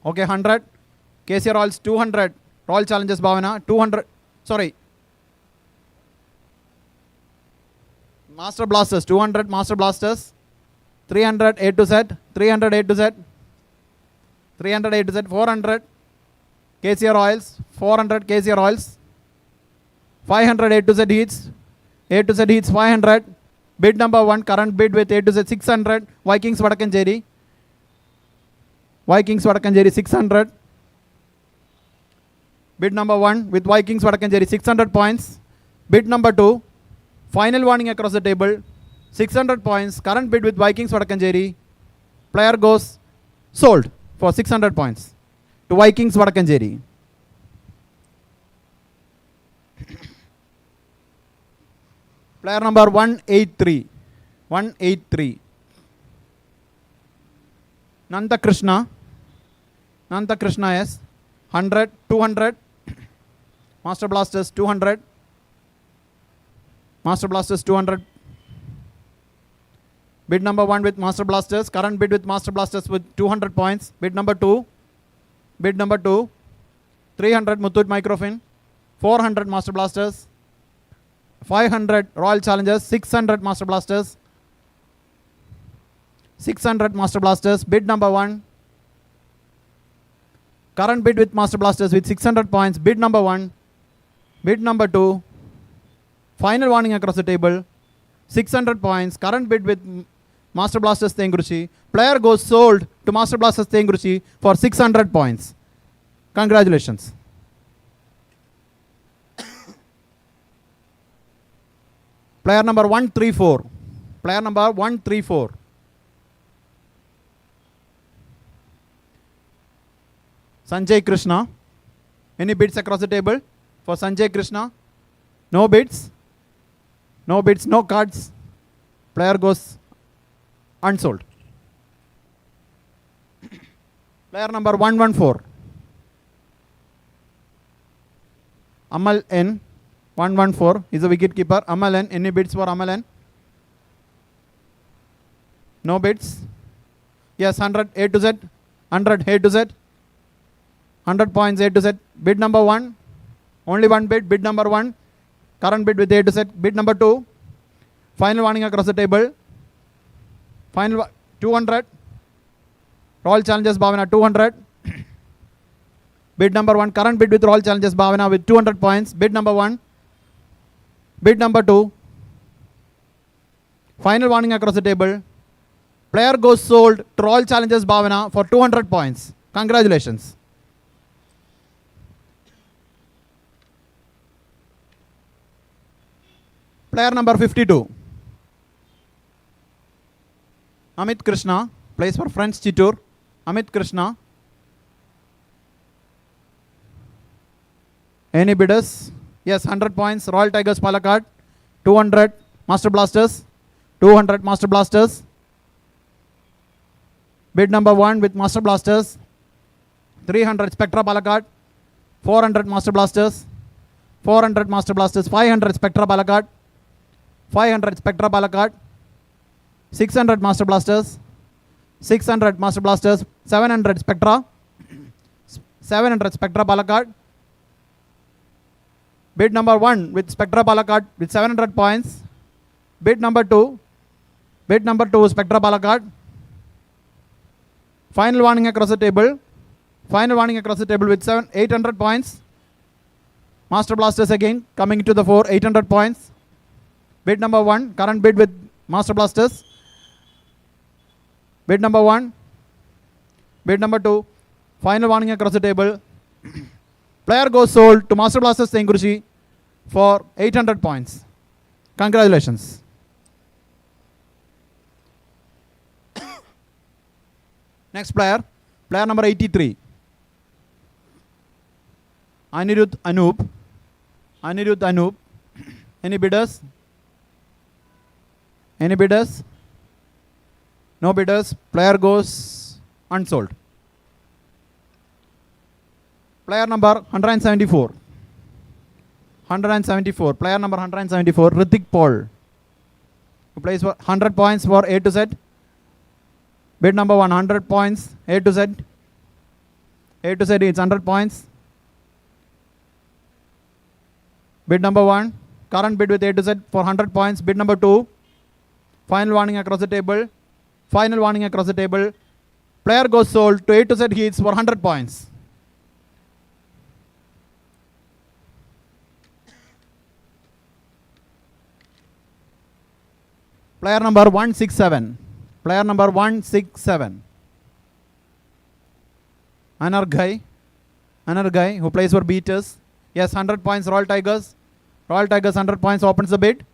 okay, 100, KCR Royals 200, Royal Challengers Bhavana 200, sorry, Master Blasters 200, Master Blasters, 300 A to Z, 300 A to Z, 300 A to Z, 400 KCR Royals, 400 KCR Royals, 500 A to Z hits, 500, bid number 1, current bid with A to Z 600, Vikings Vadakkancherry, 600. Bid number 1 with Vikings Vadakkancherry 600 points. Bid number 2, final warning across the table, 600 points. Current bid with Vikings Vadakkancherry Player goes sold for 600 points to Vikings Vadakkancheri. Player number 183. 183. Nanda Krishna. Nanda Krishna is 100, 200. Master Blasters 200. Master Blasters 200. Bid number 1 with Master Blasters. Current bid with Master Blasters with 200 points. Bid number 2. Bid number 2. 300 Muthoot Microfin. 400 Master Blasters. 500 Royal Challengers. 600 Master Blasters. 600 Master Blasters. Bid number 1. Current bid with Master Blasters with 600 points. Bid number 1. Bid number 2. Final warning across the table. 600 points. Current bid with Master Blasters Tengruchi. Player goes sold to Master Blasters Tengruchi for 600 points. Congratulations. Player number 134. Player number 134. Sanjay Krishna. Any bids across the table for Sanjay Krishna? No bids. No bids, no cards. Player goes unsold. Player number 114. Amal N. 114 is a wicket keeper. Amal N. Any bids for Amal N? No bids. Yes, 100 A to Z. 100 A to Z. 100 points A to Z. Bid number 1. Only one bid. Bid number 1. Current bid with A to Z. Bid number 2. Final warning across the table. Final 200. Royal Challengers Bhavana 200. Bid number 1. Current bid with Royal Challengers Bhavana with 200 points. Bid number 1. Bid number 2. Final warning across the table. Player goes sold to Royal Challengers Bhavana for 200 points. Congratulations. Player number 52. Amit Krishna plays for French Chittoor. Amit Krishna. Any bidders? Yes, 100 points. Royal Tigers Palakkad. 200 Master Blasters. 200 Master Blasters. Bid number 1 with Master Blasters. 300 Spectra Palakkad. 400 Master Blasters. 400 Master Blasters. 500 Spectra Palakkad. 500 Spectra Palakkad. 600 Master Blasters. 600 Master Blasters. 700 Spectra. 700 Spectra Palakkad. Bid number 1 with Spectra Palakkad with 700 points. Bid number 2. Bid number 2 Spectra Palakkad. Final warning across the table. Final warning across the table with 800 points. Master Blasters again coming to the fore. 800 points. Bid number 1. Current bid with Master Blasters. Bid number 1. Bid number 2. Final warning across the table. Player goes sold to Master Blasters Tengruchi for 800 points. Congratulations. Next player. Player number 83. Anirudh Anoop. Anirudh Anoop. Any bidders? Any bidders? No bidders. Player goes unsold. Player number 174. 174. Player number 174. Ritik Paul. Who plays for 100 points for A to Z. Bid number 100 points. A to Z. A to Z is 100 points. Bid number 1. Current bid with A to Z for 100 points. Bid number 2. Final warning across the table. Final warning across the table. Player goes sold to A to Z Heats for 100 points. Player number 167. Player number 167. Anarghai. Anarghai who plays for Beaters. Yes, 100 points Royal Tigers. Royal Tigers 100 points opens the bid.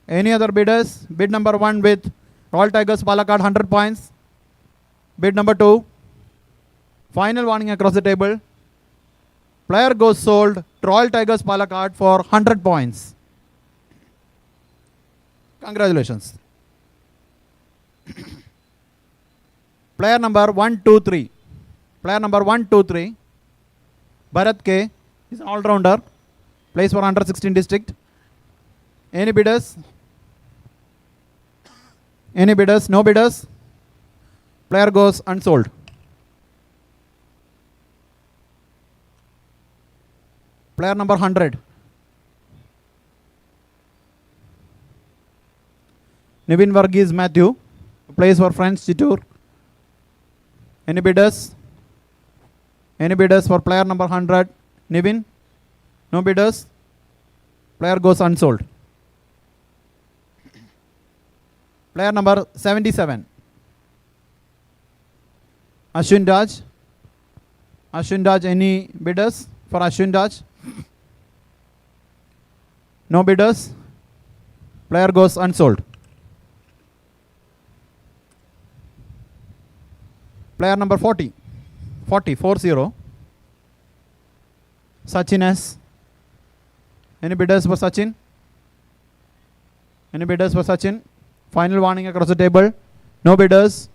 Any other bidders? Bid number 1 with Royal Tigers Palakkad 100 points. Bid number 2. Final warning across the table. Player goes sold to Royal Tigers Palakkad for 100 points. Congratulations. Player number 123. Player number 123. Bharat K. He's an all-rounder. Plays for under 16 district. Any bidders? Any bidders? No bidders. Player goes unsold. Player number 100. Nivin Varghese Matthew. Plays for French Chittoor. Any bidders? Any bidders for player number 100? Nivin? No bidders. Player goes unsold. Player number 77. Ashwin Raj. Ashwin Raj, any bidders for Ashwin Raj? No bidders. Player goes unsold. Player number 40. 40. Sachin S. Any bidders for Sachin? Any bidders for Sachin? Final warning across the table. No bidders.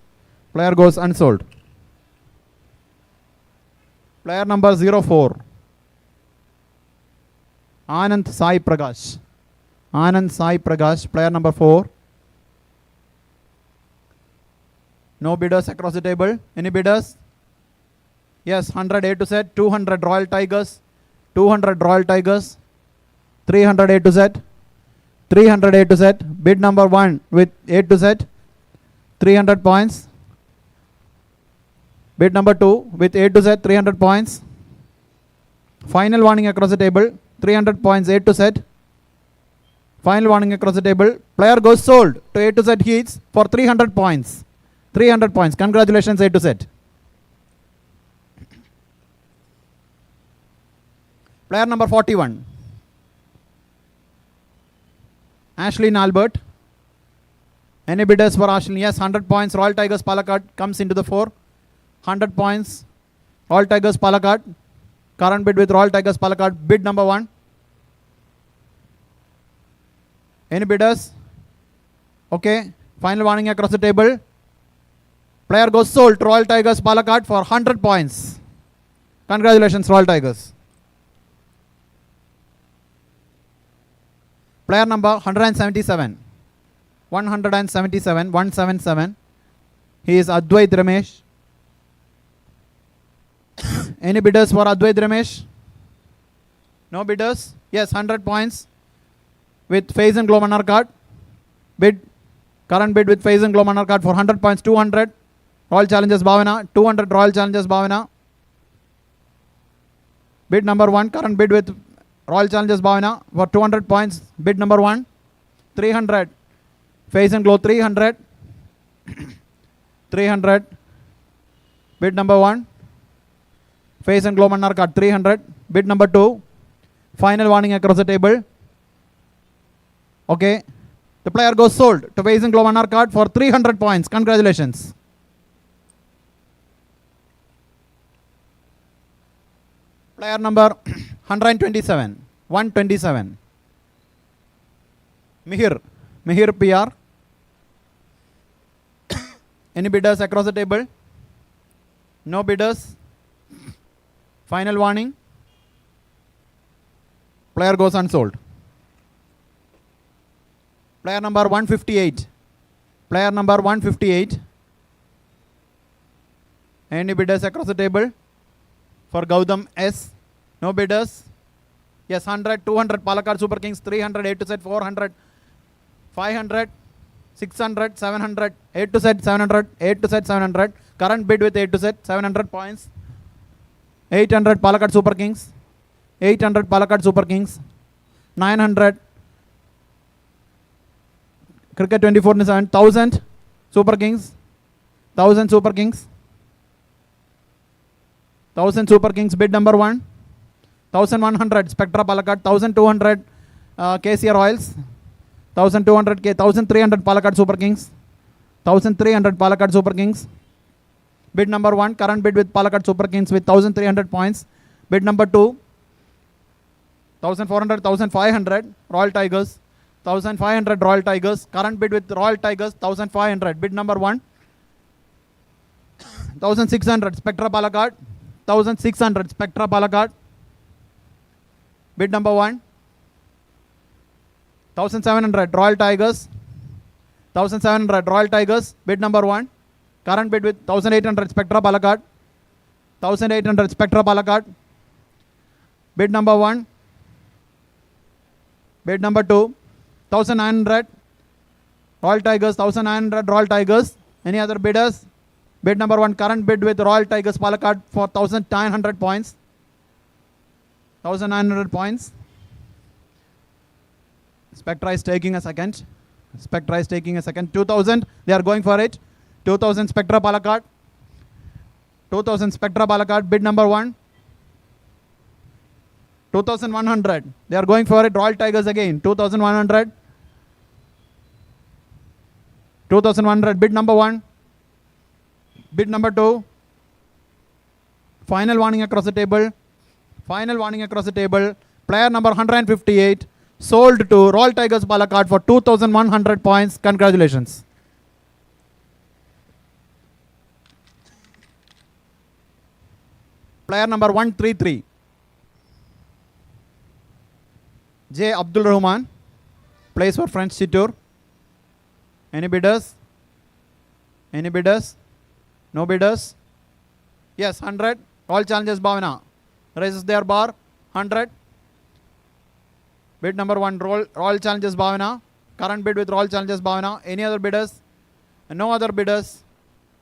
Player goes unsold. Player number 04. Anand Sai Prakash. Anand Sai Prakash. Player number 4. No bidders across the table. Any bidders? Yes, 100 A to Z. 200 Royal Tigers. 200 Royal Tigers. 300 A to Z. 300 A to Z. Bid number 1 with A to Z. 300 points. Bid number 2 with A to Z. 300 points. Final warning across the table. 300 points A to Z. Final warning across the table. Player goes sold to A to Z Heats for 300 points. 300 points. Congratulations A to Z. Player number 41. Ashlyn Albert. Any bidders for Ashlyn? Yes, 100 points. Royal Tigers Palakkad comes into the fore. 100 points. Royal Tigers Palakkad. Current bid with Royal Tigers Palakkad. Bid number 1. Any bidders? Okay. Final warning across the table. Player goes sold to Royal Tigers Palakkad for 100 points. Congratulations, Royal Tigers. Player number 177. 177. He is Advait Ramesh. Any bidders for Advait Ramesh? No bidders? Yes, 100 points with Phase and Glow Manarkad. Bid. Current bid with Phase and Glow Manarkad for 100 points. 200 Royal Challengers Bhavana. 200 Royal Challengers Bhavana. Bid number 1. Current bid with Royal Challengers Bhavana for 200 points. Bid number 1. 300 Phase and Glow. 300. 300. Bid number 1. Phase and Glow Manarkad. 300. Bid number 2. Final warning across the table. Okay. The player goes sold to Phase and Glow Manarkad for 300 points. Congratulations. Player number 127. 127. Mihir PR. Any bidders across the table? No bidders. Final warning. Player goes unsold. Player number 158. Player number 158. Any bidders across the table? For Gautam S. No bidders. Yes, 100, 200 Palakkad Super Kings, 300 A to Z, 400, 500, 600, 700, A to Z, 700, A to Z, 700. Current bid with A to Z, 700 points. 800 Palakkad Super Kings. 800 Palakkad Super Kings. 900 Cricket 24/7. 1000 Super Kings. 1000 Super Kings. 1000 Super Kings. Bid number 1. 1100 Spectra Palakkad. 1200 KCR Royals. 1200 K. 1300 Palakkad Super Kings. 1,300 Palakkad Super Kings. Bid number 1, current bid with Palakkad Super Kings with 1,300 points. Bid number 2, 1,400, 1,500 Royal Tigers. 1,500 Royal Tigers. Current bid with Royal Tigers 1,500. Bid number 1, 1,600 Spectra Palakkad. 1,600 Spectra Palakkad. Bid number 1, 1,700 Royal Tigers. 1,700 Royal Tigers. Bid number 1. Current bid with 1,800 Spectra Palakkad. 1,800 Spectra Palakkad. Bid number 1. Bid number 2. 1,900 Royal Tigers. 1,900 Royal Tigers. Any other bidders? Bid number 1. Current bid with Royal Tigers Palakkad for 1,900 points. 1,900 points. Spectra is taking a second. Spectra is taking a second. 2,000. They are going for it. 2,000 Spectra Palakkad. 2,000 Spectra Palakkad. Bid number 1. 2,100. They are going for it. Royal Tigers again. 2,100. 2,100. Bid number 1. Bid number 2. Final warning across the table. Final warning across the table. Player number 158 sold to Royal Tigers Palakkad for 2,100 points. Congratulations. Player number 133 J. Abdul Rahman plays for French Chittoor. Any bidders? Any bidders? No bidders? Yes, 100. Royal Challengers Bhavana raises their bar. 100. Bid number 1, Royal Challengers Bhavana. Current bid with Royal Challengers Bhavana. Any other bidders? No other bidders.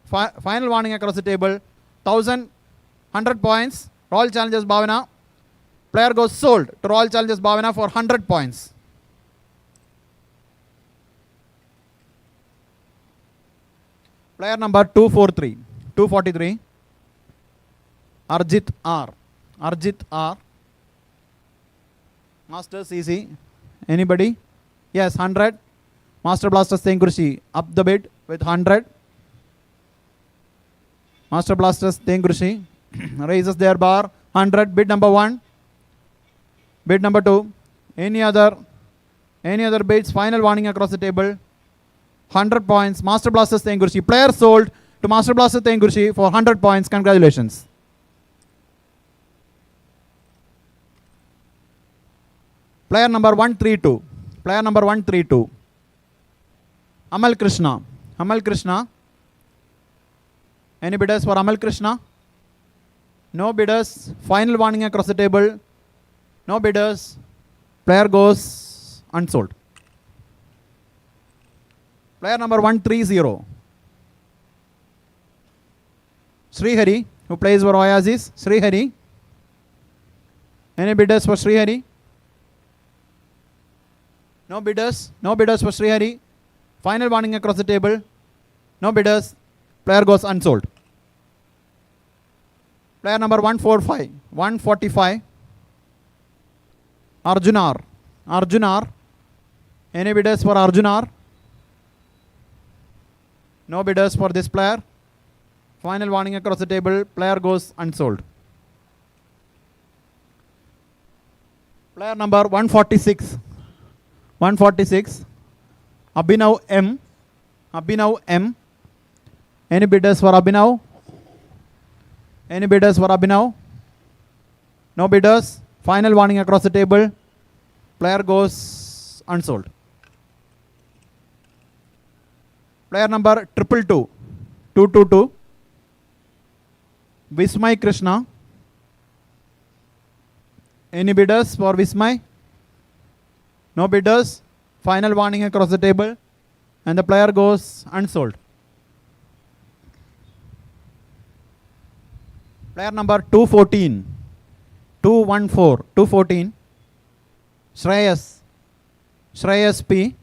Final warning across the table. 1,100 points. Royal Challengers Bhavana. Player goes sold to Royal Challengers Bhavana for 100 points. Player number 243. Arjit R. Arjit R. Master CC. Anybody? Yes, 100. Master Blaster Tengurshi up the bid with 100. Master Blasters Tengurshi raises their bar. 100. Bid number 1. Bid number 2. Any other bids? Final warning across the table. 100 points. Master Blasters Tengurshi. Player sold to Master Blaster Tengurshi for 100 points. Congratulations. Player number 132. Player number 132. Amal Krishna. Amal Krishna. Any bidders for Amal Krishna? No bidders. Final warning across the table. No bidders. Player goes unsold. Player number 130. Srihari, who plays for Oasis. Srihari. Any bidders for Srihari? No bidders. No bidders for Srihari. Final warning across the table. No bidders. Player goes unsold. Player number 145. 145. Arjunar. Arjunar. Any bidders for Arjunar? No bidders for this player. Final warning across the table. Player goes unsold. Player number 146. 146. Abhinav M. Abhinav M. Any bidders for Abhinav? Any bidders for Abhinav? No bidders. Final warning across the table. Player goes unsold. Player number 222. 222. Vismay Krishna. Any bidders for Vismay? No bidders. Final warning across the table. And the player goes unsold. Player number 214. 214. 214. Shreyas. Shreyas P.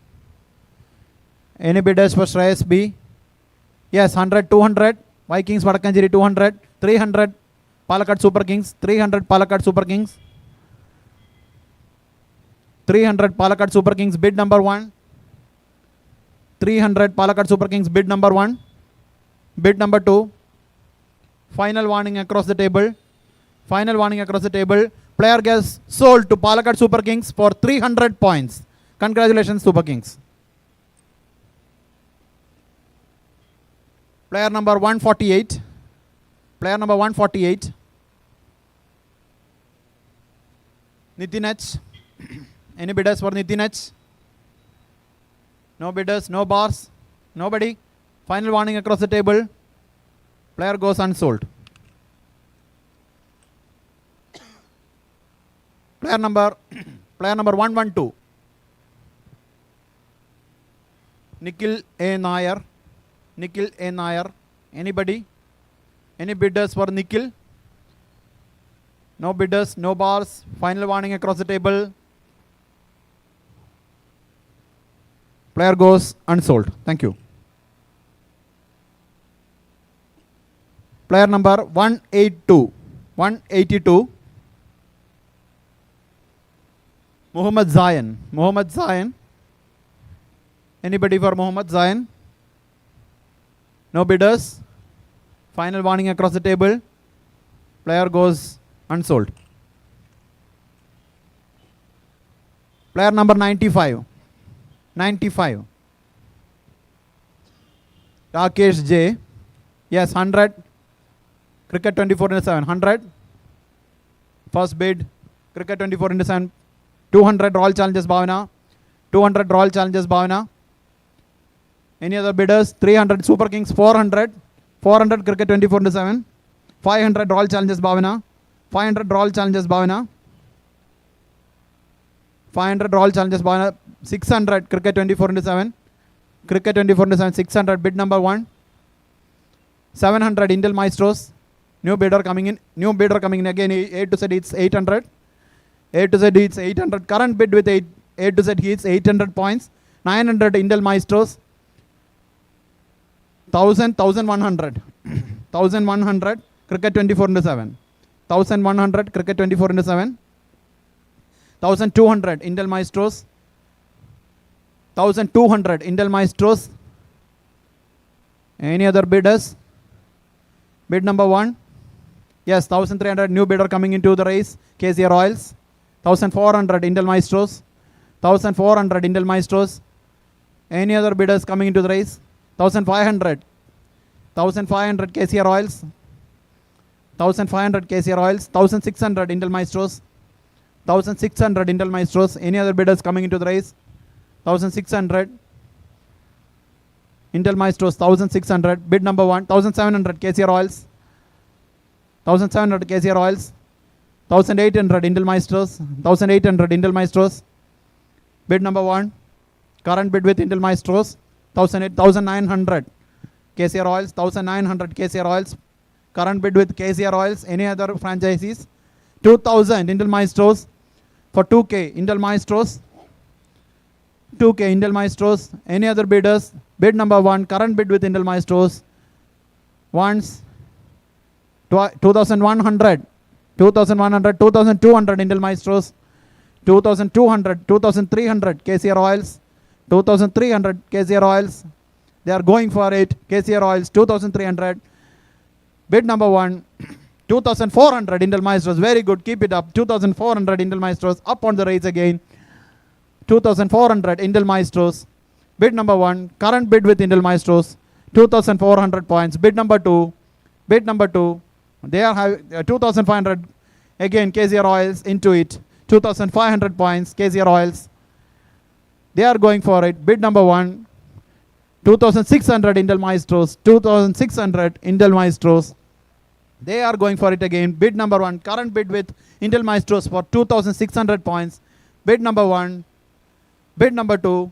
Any bidders for Shreyas B? Yes, 100, 200. Vikings Vadakkancheri 200. 300 Palakkad Super Kings. 300 Palakkad Super Kings. 300 Palakkad Super Kings. Bid number 1. 300 Palakkad Super Kings bid number 1. Bid number 2. Final warning across the table. Final warning across the table. Player gets sold to Palakkad Super Kings for 300 points. Congratulations, Super Kings. Player number 148. Player number 148. Nitinach. Any bidders for Nitinach? No bidders, no bars, nobody. Final warning across the table. Player goes unsold. Player number 112. Nikhil A. Nair. Nikhil A. Nair. Anybody? Any bidders for Nikhil? No bidders, no bars. Final warning across the table. Player goes unsold. Thank you. Player number 182. 182. Muhammad Zayan. Muhammad Zayan. Anybody for Muhammad Zayan? No bidders. Final warning across the table. Player goes unsold. Player number 95. 95. Rakesh J. Yes, 100. Cricket 24/7. 100. First bid. Cricket 24/7. 200 Royal Challengers Bhavana. 200 Royal Challengers Bhavana. Any other bidders? 300 Super Kings. 400. 400 Cricket 24/7. 500 Royal Challengers Bhavana. 500 Royal Challengers Bhavana. 500 Royal Challengers Bhavana. 600 Cricket 24/7. Cricket 24/7. 600 bid number 1. 700 Indel Maestros. New bidder coming in. New bidder coming in again. A to Z it's 800. A to Z it's 800. Current bid with A to Z hits 800 points. 900 Indel Maestros. 1100. 1100 Cricket 24/7. 1100 Cricket 24/7. 1200 Indel Maestros. 1200 Indel Maestros. Any other bidders? Bid number 1. Yes, 1300 new bidder coming into the race. KCR Royals. 1400 Indel Maestros. 1400 Indel Maestros. Any other bidders coming into the race? 1500. 1500 KCR Royals. 1500 KCR Royals. 1600 Indel Maestros. 1600 Indel Maestros. Any other bidders coming into the race? 1600 Indel Maestros. 1600 bid number 1. 1700 KCR Royals. 1700 KCR Royals. 1800 Indel Maestros. 1800 Indel Maestros. Bid number 1. Current bid with Indel Maestros. 1900 KCR Royals. 1900 KCR Royals. Current bid with KCR Royals. Any other franchisees? 2000 Indel Maestros for 2K Indel Maestros. 2K Indel Maestros. Any other bidders? Bid number 1. Current bid with Indel Maestros. Once. 2100. 2100. 2200 Indel Maestros. 2200. 2300 KCR Royals. 2300 KCR Royals. They are going for it. KCR Royals 2300. Bid number 1. 2400 Indel Maestros. Very good. Keep it up. 2400 Indel Maestros. Up on the race again. 2400 Indel Maestros. Bid number 1. Current bid with Indel Maestros. 2400 points. Bid number 2. Bid number 2. They are having 2500. Again KCR Royals into it. 2500 points. KCR Royals. They are going for it. Bid number 1. 2600 Indel Maestros. 2600 Indel Maestros. They are going for it again. Bid number 1. Current bid with Indel Maestros for 2600 points. Bid number 1. Bid number 2.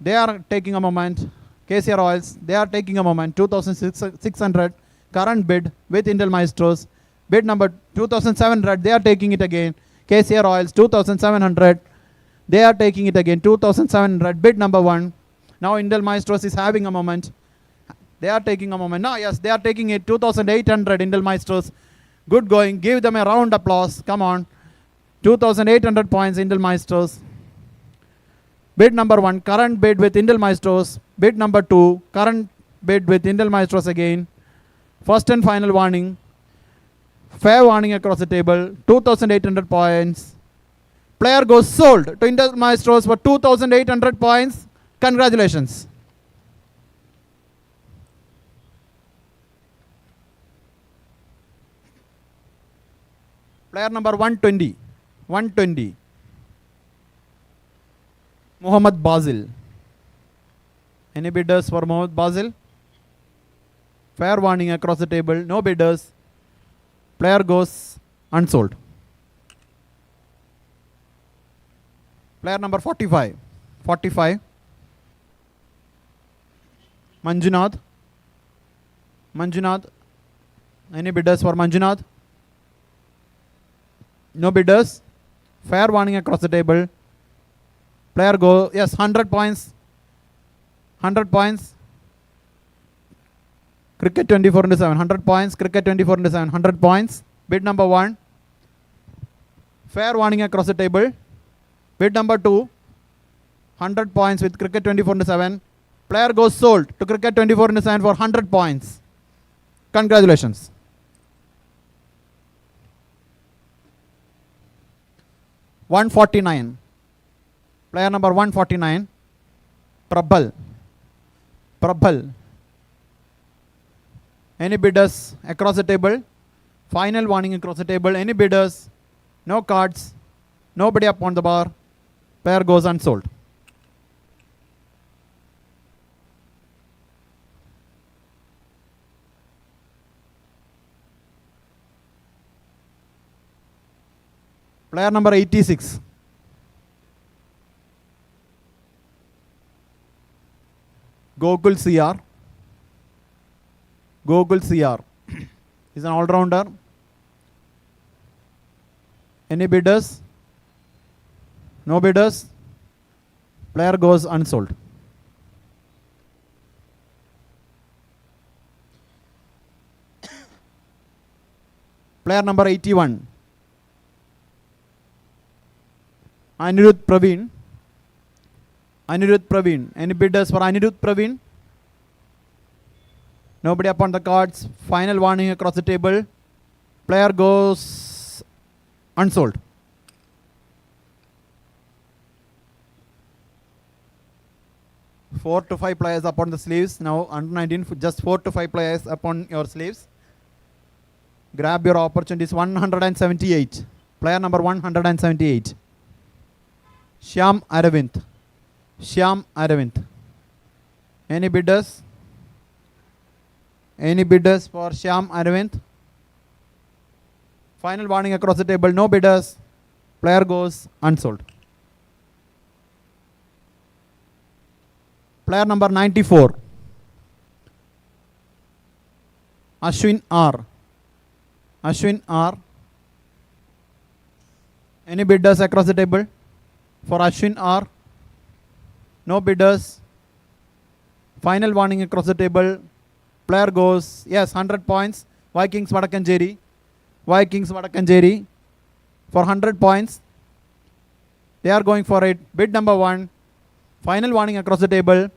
They are taking a moment. KCR Royals. They are taking a moment. 2600. Current bid with Indel Maestros. Bid number 2700. They are taking it again. KCR Royals 2700. They are taking it again. 2700. Bid number 1. Now Indel Maestros is having a moment. They are taking a moment. Now, yes, they are taking it. 2800 Indel Maestros. Good going. Give them a round applause. Come on. 2800 points Indel Maestros. Bid number 1, current bid with Intel Maestros. Bid number 2, current bid with Intel Maestros again. First and final warning. Fair warning across the table. 2,800 points. Player goes sold to Intel Maestros for 2,800 points. Congratulations. Player number 120. 120. Muhammad Basil. Any bidders for Muhammad Basil? Fair warning across the table. No bidders. Player goes unsold. Player number 45. 45. Manjunath. Manjunath. Any bidders for Manjunath? No bidders. Fair warning across the table. Player go, yes, 100 points. 100 points. Cricket 24 into 7. 100 points. Cricket 24 into 7. 100 points. Bid number 1. Fair warning across the table. Bid number 2. 100 points with Cricket 24 into 7. Player goes sold to Cricket 24 into 7 for 100 points. Congratulations. $149. Player number 149. Prabhal. Prabhal. Any bidders across the table? Final warning across the table. Any bidders? No cards. Nobody up on the bar. Player goes unsold. Player number 86. Gokul CR. Gokul CR. He's an all-rounder. Any bidders? No bidders. Player goes unsold. Player number 81. Anirudh Praveen. Anirudh Praveen. Any bidders for Anirudh Praveen? Nobody upon the cards. Final warning across the table. Player goes unsold. Four to five players upon the sleeves. Now under 19, just 4 to 5 players upon your sleeves. Grab your opportunities. 178. Player number 178. Shyam Aravind. Shyam Aravind. Any bidders? Any bidders for Shyam Aravind? Final warning across the table. No bidders. Player goes unsold. Player number 94. Ashwin R. Ashwin R. Any bidders across the table? For Ashwin R. No bidders. Final warning across the table. Player goes, yes, 100 points. Vikings Vadakkancherry. Vikings Vadakkancherry. For 100 points. They are going for it. Bid number 1. Final warning across the table.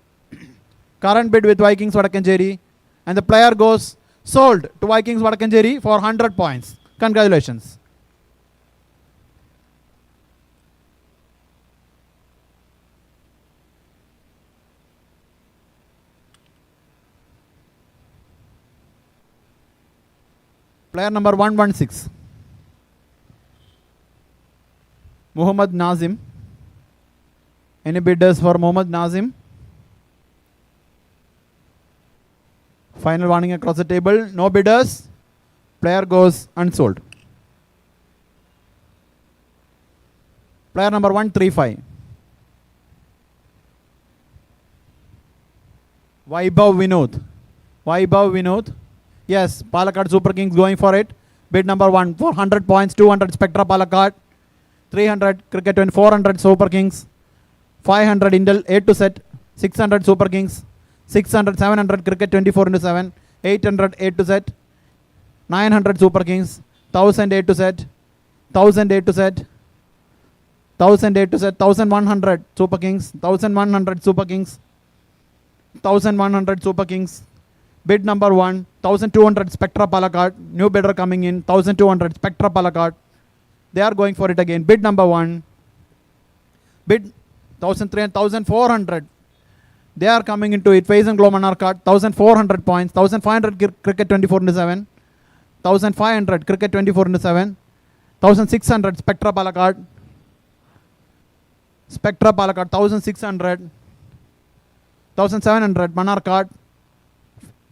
Current bid with Vikings Vadakkancherry. And the player goes sold to Vikings Vadakkancherry for 100 points. Congratulations. Player number 116. Muhammad Nazim. Any bidders for Muhammad Nazim? Final warning across the table. No bidders. Player goes unsold. Player number 135. Vaibhav Vinod. Vaibhav Vinod. Yes, Palakkad Super Kings going for it. Bid number 1 for 100 points, 200 Spectra Palakkad, 300 Cricket 20, 400 Super Kings, 500 Indel 8 to set, 600 Super Kings, 600, 700 Cricket 24 into 7, 800 8 to set, 900 Super Kings, 1000 8 to set, 1000 8 to set, 1000 A to Z, 1100 Super Kings, 1100 Super Kings, 1100 Super Kings. Bid number 1, 1200 Spectra Palakkad, new bidder coming in, 1200 Spectra Palakkad. They are going for it again. Bid number 1, bid 1300, 1400. They are coming into it. Phase and Glow Monarchad, 1400 points, 1500 Cricket 24/7, 1500 Cricket 24/7, 1600 Spectra Palakkad, Spectra Palakkad, 1600, 1700 Monarchad,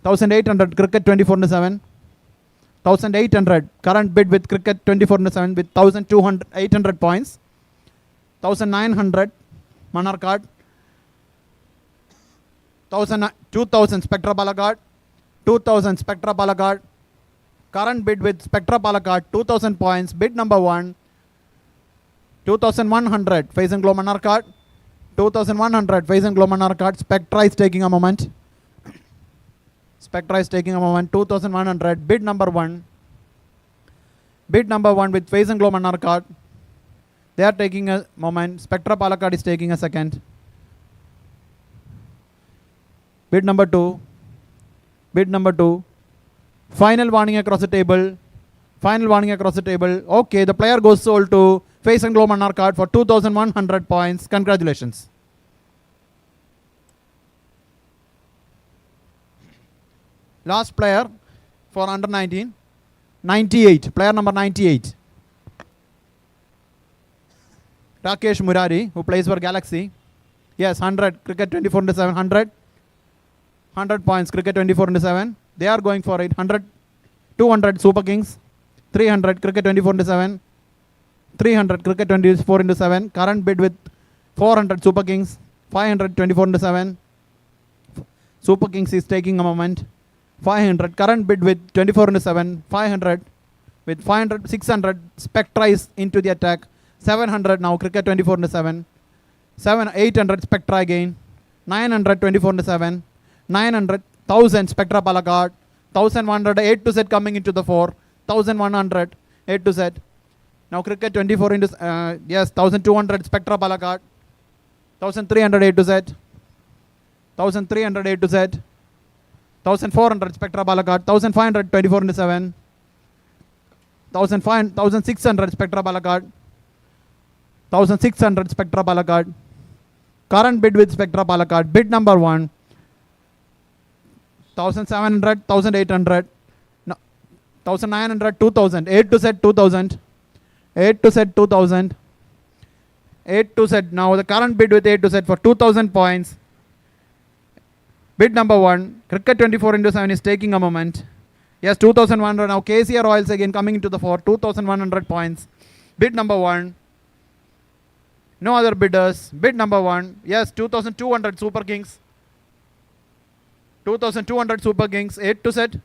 1800 Cricket 24/7, 1800 current bid with Cricket 24/7 with 1200 800 points, 1900 Monarchad, 2000 Spectra Palakkad, 2000 Spectra Palakkad, current bid with Spectra Palakkad 2000 points. Bid number 1, 2100 Phase and Glow Monarchad, 2100 Phase and Glow Monarchad. Spectra is taking a moment. Spectra is taking a moment. 2100. Bid number 1. Bid number 1 with Phase and Glow Monarchad. They are taking a moment. Spectra Palakkad is taking a second. Bid number 2. Bid number 2. Final warning across the table. Final warning across the table. Okay, the player goes sold to Phase and Glow Monarchad for 2100 points. Congratulations. Last player for under 19, 98, player number 98. Rakesh Murari, who plays for Galaxy. Yes, 100, Cricket 24/7, 100 points, Cricket 24/7. They are going for it. 100, 200 Super Kings, 300 Cricket 24/7, 300 Cricket 24/7. Current bid with 400 Super Kings, 500 24/7. Super Kings is taking a moment. 500 current bid with 24/7, 500 with 500, 600 Spectra is into the attack, 700 now Cricket 24/7, 800 Spectra again, 900 24/7, 900, 1000 Spectra Palakkad, 1100 8 to Z coming into the 4, 1100 8 to Z. Now Cricket 24 into yes, 1200 Spectra Palakkad, 1300 8 to Z, 1300 8 to Z. 1400 Spectra Palakkad, 1500 24/7, 1600 Spectra Palakkad, 1600 Spectra Palakkad. Current bid with Spectra Palakkad. Bid number 1, 1700, 1800, 1900, 2000, 8 to Z 2000, 8 to Z 2000, 8 to Z. Now the current bid with 8 to Z for 2000 points. Bid number 1, Cricket 24/7 is taking a moment. Yes, 2100. Now KCR Royals again coming into the 4, 2100 points. Bid number 1. No other bidders. Bid number 1. Yes, 2200 Super Kings. 2200 Super Kings, 8 to Z.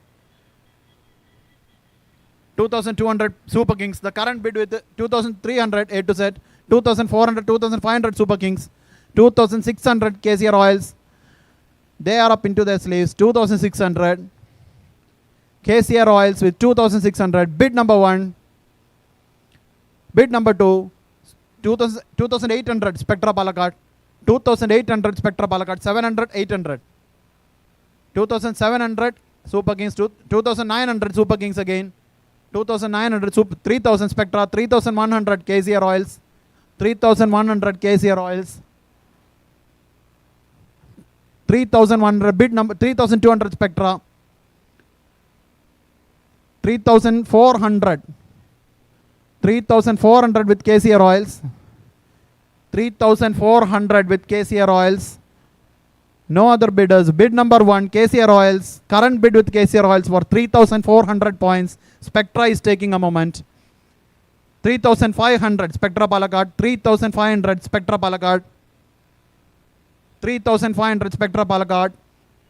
2200 Super Kings. The current bid with 2300 8 to Z. 2400, 2500 Super Kings. 2600 KCR Royals. They are up into their sleeves. 2600 KCR Royals with 2600. Bid number 1. Bid number 2. 2800 Spectra Palakkad. 2800 Spectra Palakkad. 700 800. 2700 Super Kings. 2900 Super Kings again. 2900 3000 Spectra. 3100 KCR Royals. 3100 KCR Royals. 3100 bid number 3200 Spectra, 3400 with KCR Royals, 3400 with KCR Royals. No other bidders. Bid number 1 KCR Royals. Current bid with KCR Royals for 3400 points. Spectra is taking a moment. 3500 Spectra Palakkad, 3500 Spectra Palakkad, 3500 Spectra Palakkad.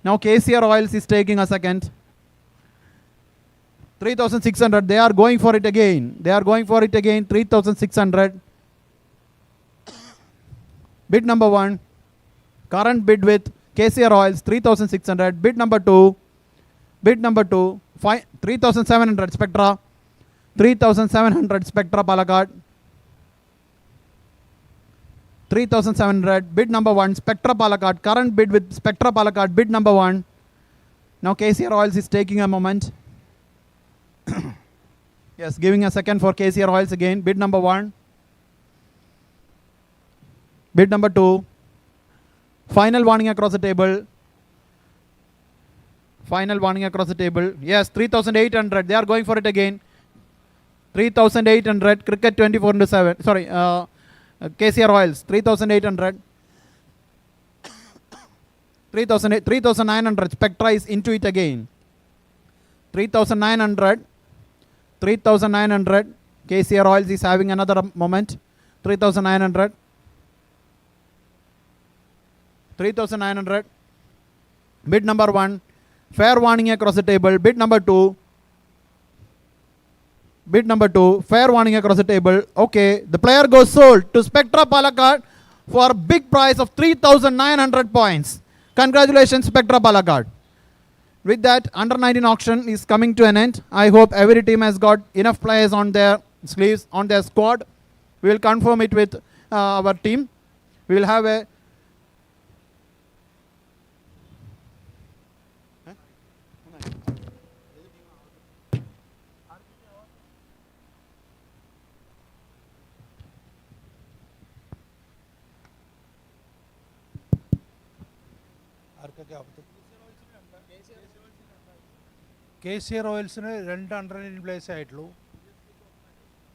Now KCR Royals is taking a second. 3600. They are going for it again. They are going for it again. 3600. Bid number 1. Current bid with KCR Royals 3600. Bid number 2. Bid number 2. 3700 Spectra. 3700 Spectra Palakkad. 3,700. Bid number 1, Spectra Palakkad. Current bid with Spectra Palakkad. Bid number 1. Now KCR Oils is taking a moment. Yes, giving a second for KCR Oils again. Bid number 1. Bid number 2. Final warning across the table. Final warning across the table. Yes, 3,800. They are going for it again. 3,800. Cricket 24/7. Sorry, KCR Oils. 3,800. 3,900. Spectra is into it again. 3,900. 3,900. KCR Oils is having another moment. 3,900. 3,900. Bid number 1. Fair warning across the table. Bid number 2. Bid number 2. Fair warning across the table. Okay. The player goes sold to Spectra Palakkad for a big price of 3,900 points. Congratulations, Spectra Palakkad. With that, under 19 auction is coming to an end. I hope every team has got enough players on their sleeves, on their squad. We will confirm it with our team. We will have a KCR ഓയിൽസിന് 2 under 19 പ്ലേയേഴ്സേ ആയിട്ടുള്ളൂ.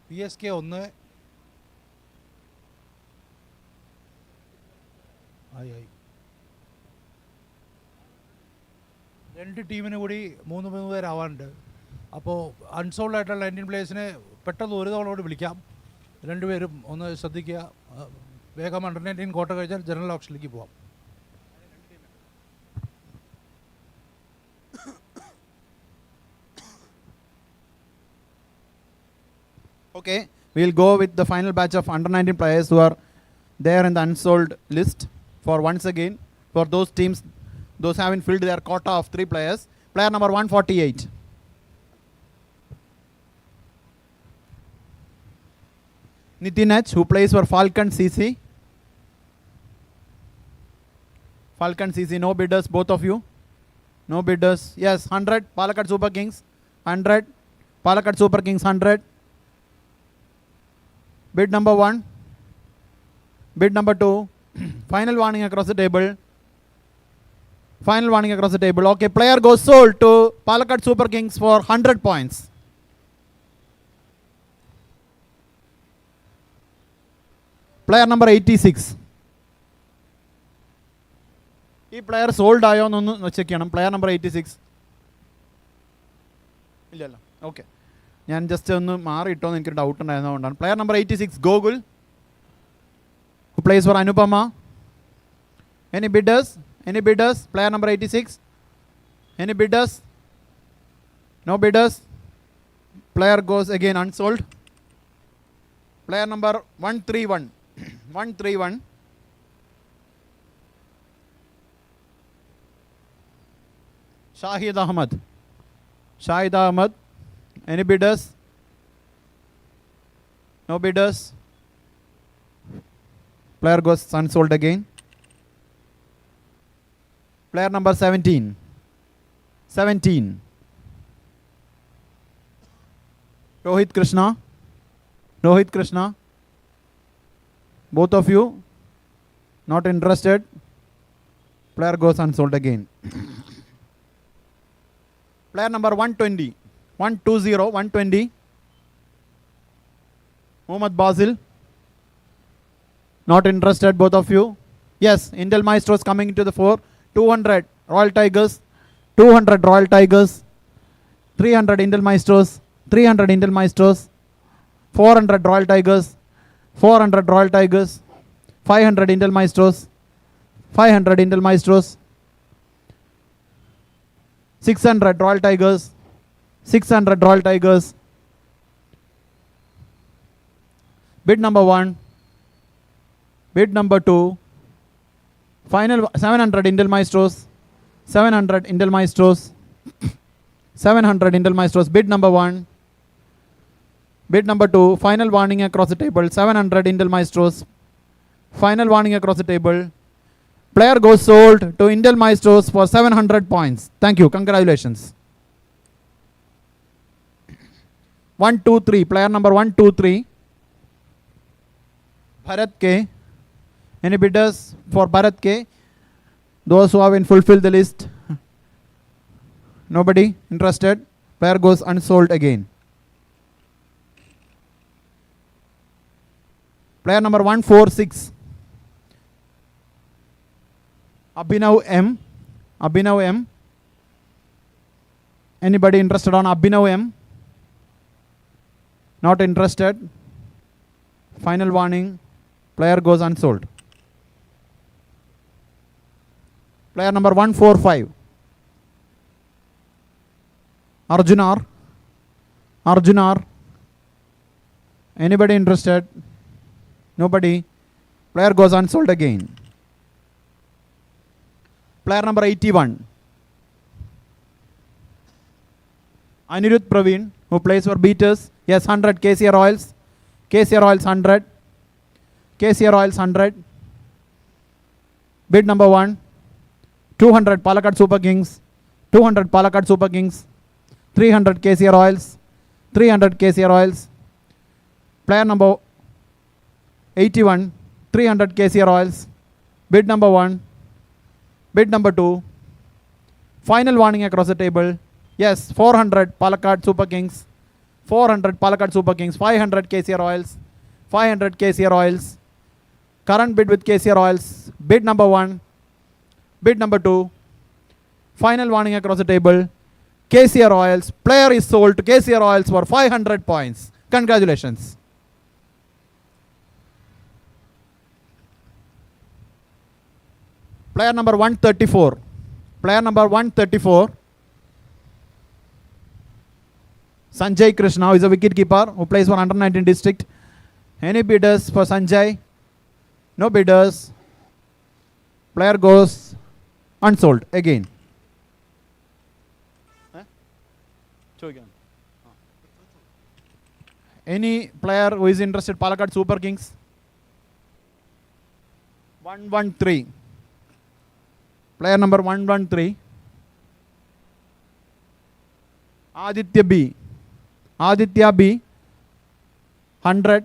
PSK 1 ആയി 2 ടീമിന് കൂടി 3 പേരാവാനുണ്ട്. അപ്പോൾ unsold ആയിട്ടുള്ള 19 പ്ലേയേഴ്സിനെ പെട്ടെന്ന് ഒരു തവണ കൂടി വിളിക്കാം. 2 പേരും ഒന്ന് ശ്രദ്ധിക്കുക. വേഗം അണ്ടർ 19 കോട്ട കഴിഞ്ഞാൽ ജനറൽ ഓപ്ഷനിലേക്ക് പോവാം. Okay, we'll go with the final batch of under 19 players who are there in the unsold list for once again for those teams, those haven't filled their quota of 3 players. Player number 148. Nitin H, who plays for Falcon CC. Falcon CC, no bidders, both of you. No bidders. Yes, 100 Palakkad Super Kings. 100 Palakkad Super Kings. 100. Bid number 1. Bid number 2. Final warning across the table. Final warning across the table. Okay, player goes sold to Palakkad Super Kings for 100 points. Player number 86. ഈ player sold ആയോ എന്നൊന്ന് check ചെയ്യണം. Player number 86 ഇല്ലല്ലോ. Okay, ഞാൻ just ഒന്ന് മാറിയിട്ടോന്ന് എനിക്കൊരു doubt ഉണ്ടായിരുന്നതുകൊണ്ടാണ്. Player number 86 Gokul, who plays for Anupama. Any bidders? Any bidders? Player number 86. Any bidders? No bidders. Player goes again unsold. Player number 131. 131. Shahid Ahmad. Shahid Ahmad. Any bidders? No bidders. Player goes unsold again. Player number 17. 17. Rohit Krishna. Rohit Krishna. Both of you not interested. Player goes unsold again. Player number 120. 120. 120. Mohammad Basil. Not interested, both of you. Yes, Intel Maestros coming into the fore. 200 Royal Tigers. 200 Royal Tigers. 300 Intel Maestros. 300 Intel Maestros. 400 Royal Tigers. 400 Royal Tigers. 500 Intel Maestros. 500 Intel Maestros. 600 Royal Tigers. 600 Royal Tigers. Bid number 1. Bid number 2. Final 700 Intel Maestros. 700 Intel Maestros. 700 Intel Maestros. Bid number 1. Bid number 2. Final warning across the table. 700 Intel Maestros. Final warning across the table. Player goes sold to Intel Maestros for 700 points. Thank you. Congratulations. 1, 2, 3. Player number 1, 2, 3. Bharat K. Any bidders for Bharat K? Those who haven't fulfilled the list. Nobody interested. Player goes unsold again. Player number 146. Abhinav M. Abhinav M. Anybody interested on Abhinav M? Not interested. Final warning. Player goes unsold. Player number 145. Arjunar. Arjunar. Anybody interested? Nobody. Player goes unsold again. Player number 81. Anirudh Praveen, who plays for Beaters. Yes, 100 KCR Oils. KCR Oils 100. KCR Oils 100. Bid number 1. 200 Palakkad Super Kings. 200 Palakkad Super Kings. 300 KCR Oils. 300 KCR Oils. Player number 81. 300 KCR Oils. Bid number 1. Bid number 2. Final warning across the table. Yes, 400 Palakkad Super Kings. 400 Palakkad Super Kings. 500 KCR Oils. 500 KCR Oils. Current bid with KCR Oils. Bid number 1. Bid number 2. Final warning across the table. KCR Oils. Player is sold to KCR Oils for 500 points. Congratulations. Player number 134. Player number 134. Sanjay Krishna is a wicket keeper who plays for under 19 district. Any bidders for Sanjay? No bidders. Player goes unsold again. Any player who is interested Palakkad Super Kings? 113. Player number 113. Aditya B. Aditya B. 100.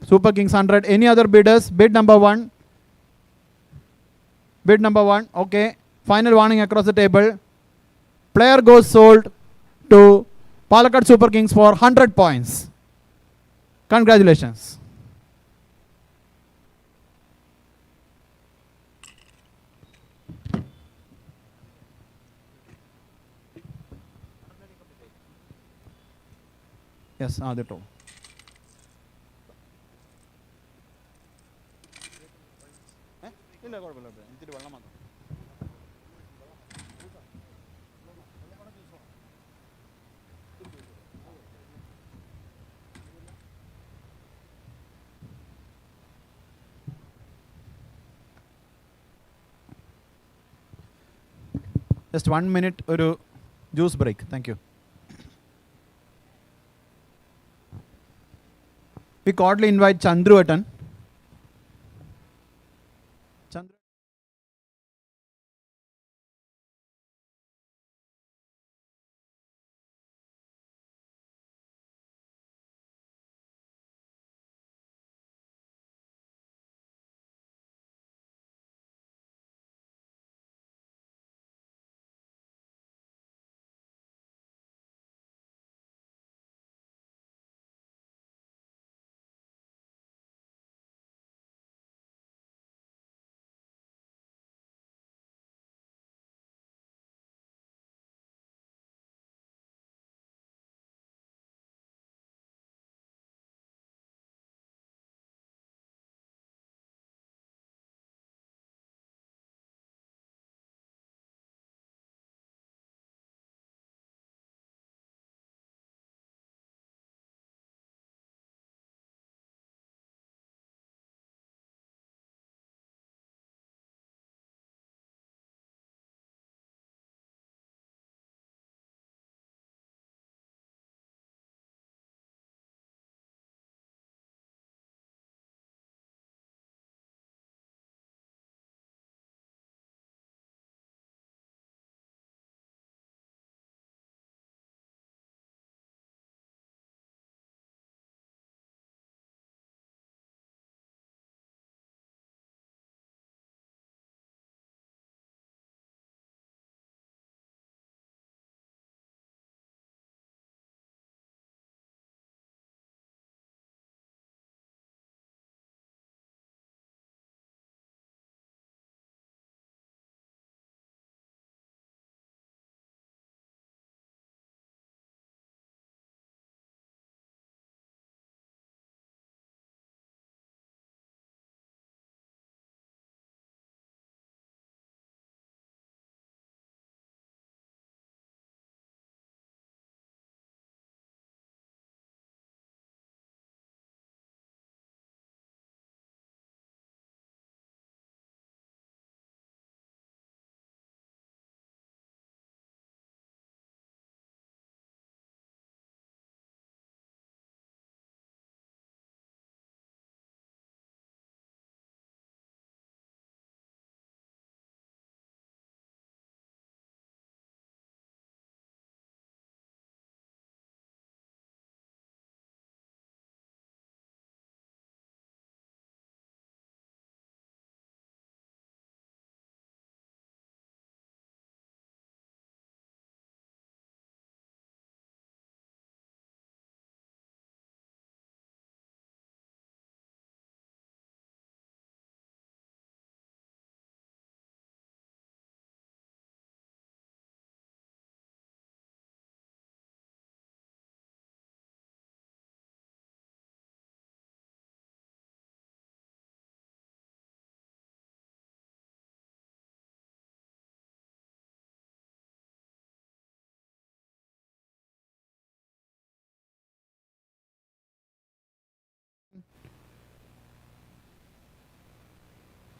Super Kings 100. Any other bidders? Bid number 1. Bid number 1. Okay. Final warning across the table. Player goes sold to Palakkad Super Kings for 100 points. Congratulations. Yes, Aditya. Just 1 minute or juice break. Thank you. We cordially invite Chandru Atan.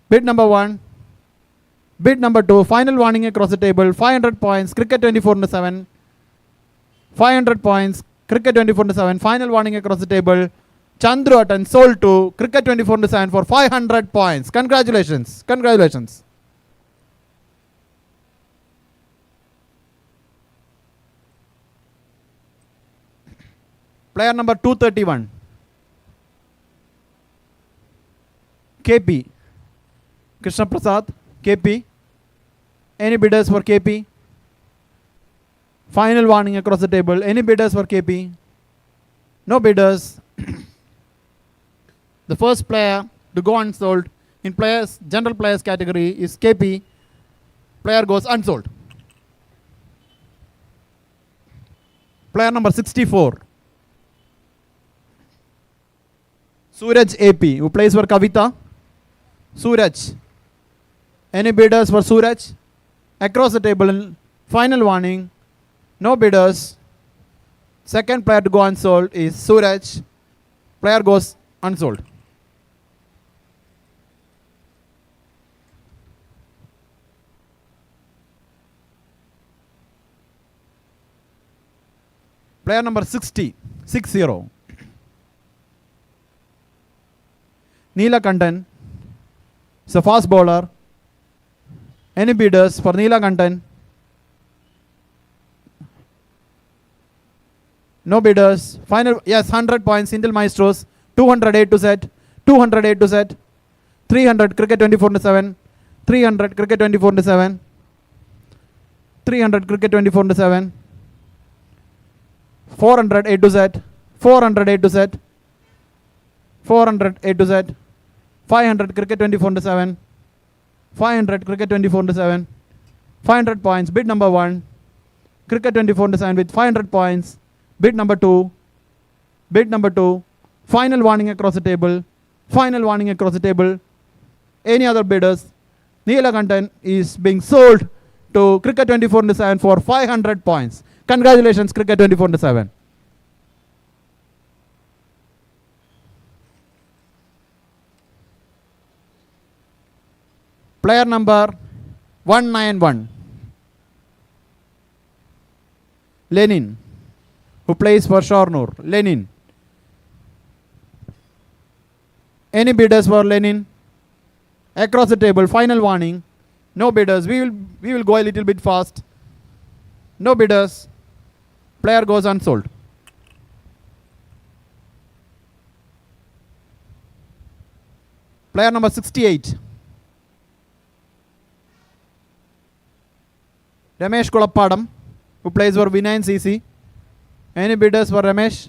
Bid number 1. Bid number 2. Final warning across the table. 500 points. Cricket 24/7. 500 points. Cricket 24/7. Final warning across the table. Chandru Attan sold to Cricket 24/7 for 500 points. Congratulations. Congratulations. Player number 231. KP. Krishna Prasad. KP. Any bidders for KP? Final warning across the table. Any bidders for KP? No bidders. The first player to go unsold in players general players category is KP. Player goes unsold. Player number 64. Suraj AP, who plays for Kavita. Suraj. Any bidders for Suraj? Across the table, final warning. No bidders. Second player to go unsold is Suraj. Player goes unsold. Player number 60. Neelakantan is a fast bowler. Any bidders for Neelakantan? No bidders. Final, yes, 100 points. Indil Maestros. 208 to set. 208 to set. 300 Cricket 24/7. 300 Cricket 24/7. 300 Cricket 24/7. 408 to set. 408 to set. 408 to set. 500 Cricket 24/7. 500 Cricket 24/7. 500 points. Bid number 1. Cricket 24/7 with 500 points. Bid number 2. Bid number 2. Final warning across the table. Final warning across the table. Any other bidders? Neelakantan is being sold to Cricket 24/7 for 500 points. Congratulations, Cricket 24/7. Player number 191. Lenin, who plays for Shornur. Lenin. Any bidders for Lenin? Across the table, final warning. No bidders. We will go a little bit fast. No bidders. Player goes unsold. Player number 68. Ramesh Kulappadam, who plays for Vinay CC. Any bidders for Ramesh?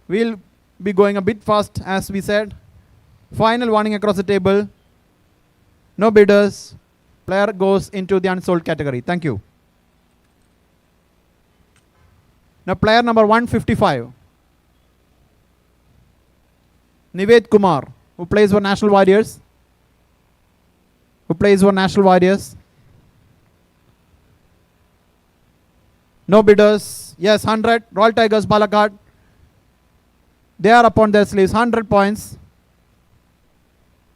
We'll be going a bit fast, as we said. Final warning across the table. No bidders. Player goes into the unsold category. Thank you. Now player number 155. Nived Kumar, who plays for National Warriors. Who plays for National Warriors. No bidders. Yes, 100. Royal Tigers, Palakkad. They are upon their sleeves. 100 points.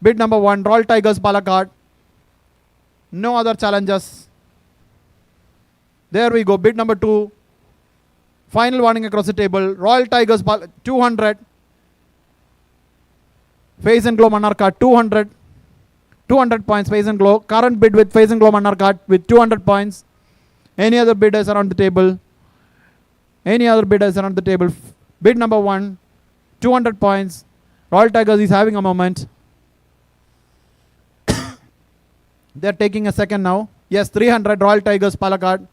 Bid number 1. Royal Tigers, Palakkad. No other challengers. There we go. Bid number 2. Final warning across the table. Royal Tigers, 200. Face and Glow Manarkat, 200. 200 points, Face and Glow. Current bid with Face and Glow Manarkat with 200 points. Any other bidders around the table? Any other bidders around the table? Bid number 1, 200 points. Royal Tigers is having a moment. They are taking a second now. Yes, 300 Royal Tigers, Palakkad.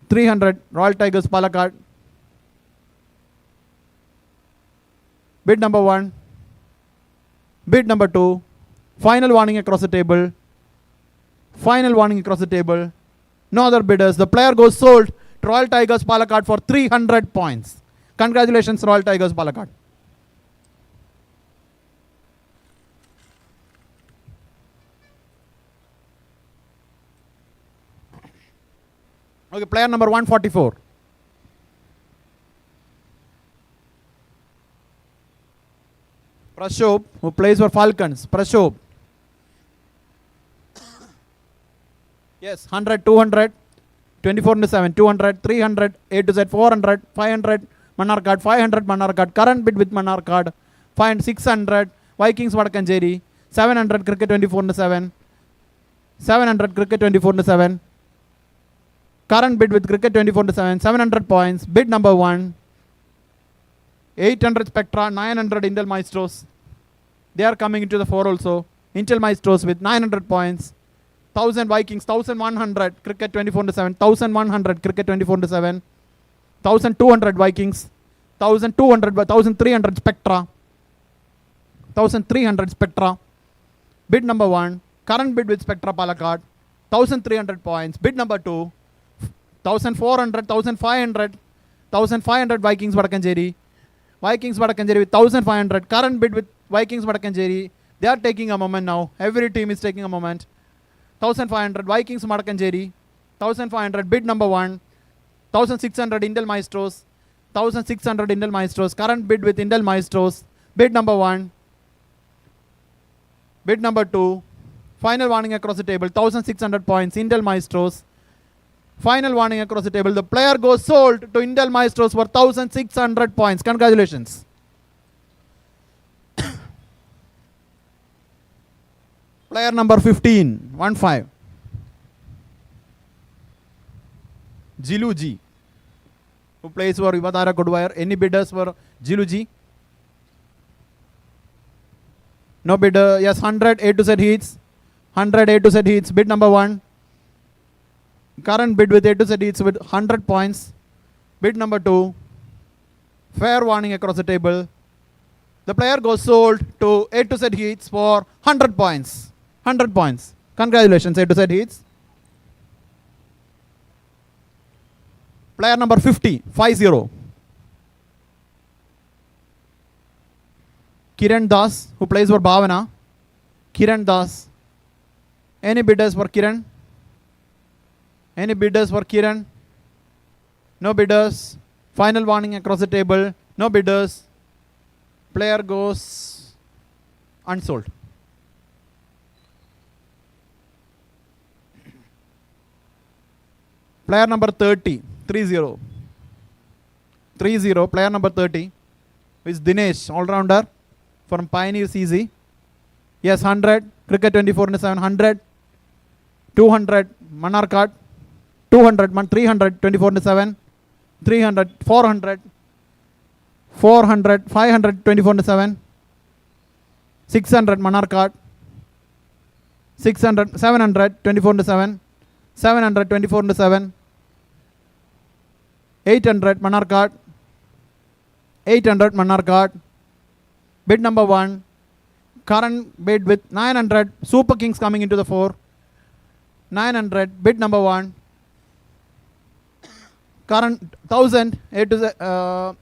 300 Royal Tigers, Palakkad. Bid number 1. Bid number 2. Final warning across the table. Final warning across the table. No other bidders. The player goes sold to Royal Tigers, Palakkad for 300 points. Congratulations, Royal Tigers, Palakkad. Okay, player number 144. Prashop, who plays for Falcons. Prashop. Yes, 100, 200, 24 into 7, 200, 300, A to Z, 400, 500, Manarkad, 500 Manarkad, current bid with Manarkad, find 600, Vikings Vadakanjeri, 700 cricket 24 into 7, 700 cricket 24 into 7, current bid with cricket 24 into 7, 700 points, bid number 1, 800 Spectra, 900 Intel Maestros, they are coming into the 4 also, Intel Maestros with 900 points, 1000 Vikings, 1100 cricket 24 into 7, 1100 cricket 24 into 7, 1200 Vikings, 1200, 1300 Spectra, 1300 Spectra, bid number 1, current bid with Spectra Palakkad, 1300 points, bid number 2, 1400, 1500, 1500 Vikings Vadakanjeri, Vikings Vadakanjeri with 1500, current bid with Vikings Vadakanjeri, they are taking a moment now, every team is taking a moment, 1500 Vikings Vadakanjeri, 1500 bid number 1, 1600 Intel Maestros, 1600 Intel Maestros, current bid with Intel Maestros, bid number 1, bid number 2, final warning across the table, 1600 points, Intel Maestros, final warning across the table, the player goes sold to Intel Maestros for 1600 points, congratulations. Player number 15, 1-5. Jilu G, who plays for Ivadara Kodwire. Any bidders for Jilu G? No bidder. Yes, 100 A to Z heats. 100 A to Z heats. Bid number 1. Current bid with A to Z heats with 100 points. Bid number 2. Fair warning across the table. The player goes sold to A to Z heats for 100 points. 100 points. Congratulations, A to Z heats. Player number 50, 50. Kiran Das, who plays for Bhavana. Kiran Das. Any bidders for Kiran? Any bidders for Kiran? No bidders. Final warning across the table. No bidders. Player goes unsold. Player number 30, 30. 30, player number 30 is Dinesh, all-rounder from Pioneer CZ. Yes, 100, cricket 24 into 7, 100, 200, Manarkad, 200, 300, 24 into 7, 300, 400, 400, 500, 24 into 7, 600, Manarkad, 600, 700, 24 into 7, 700, 24 into 7, 800 Manarkad, 800 Manarkad, bid number 1, current bid with 900, Super Kings coming into the 4, 900, bid number 1, current 1000, A to the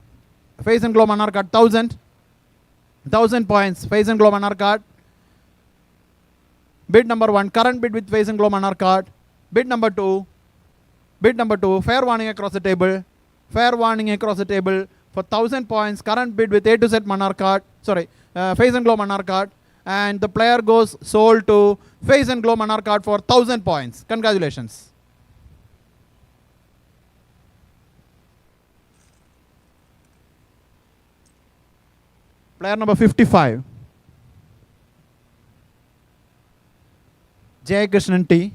Face and Glow Manarkad, 1000 points, Face and Glow Manarkad, bid number 1, current bid with Face and Glow Manarkad, bid number 2, fair warning across the table, fair warning across the table for 1000 points, current bid with A to Z Manarkad, Face and Glow Manarkad, and the player goes sold to Face and Glow Manarkad for 1000 points. Congratulations. Player number 55, Jay Krishnan T.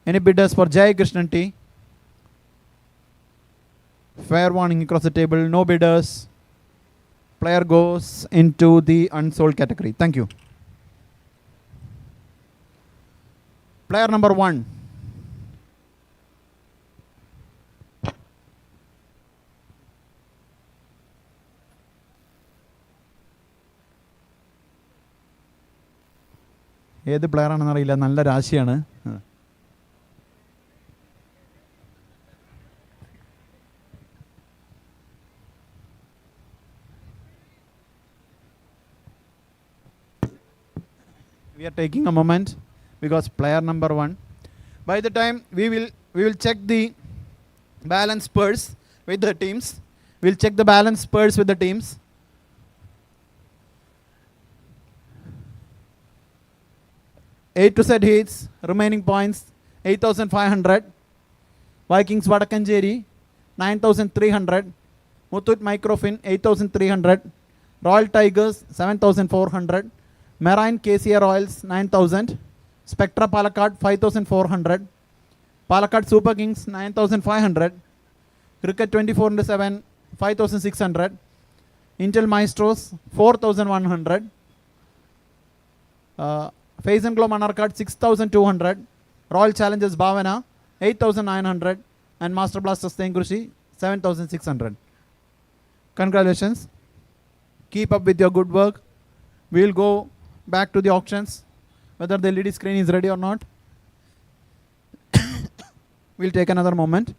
Any bidders for Jay Krishnan T? Fair warning across the table, no bidders. Player goes into the unsold category. Thank you. Player number 1. ഏത് player ആണെന്ന് അറിയില്ല, നല്ല രാശിയാണ്. We are taking a moment because player number 1. By the time we will check the balance purse with the teams. We'll check the balance purse with the teams. A to Z hits, remaining points 8,500. Vikings Vadakanjeri 9,300. Muthoot Microfin 8,300. Royal Tigers 7,400. Marine KCR Royals 9,000. Spectra Palakkad 5,400. Palakkad Super Kings 9,500. Cricket 24/7 5,600. Intel Maestros 4,100. Phase and Glow Manarkad 6,200. Royal Challengers Bhavana 8,900. And Master Blasters Tengrushi 7,600. Congratulations. Keep up with your good work. We will go back to the auctions, whether the LED screen is ready or not. We'll take another moment.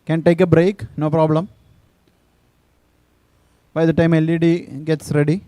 Can take a break, no problem. By the time LED gets ready.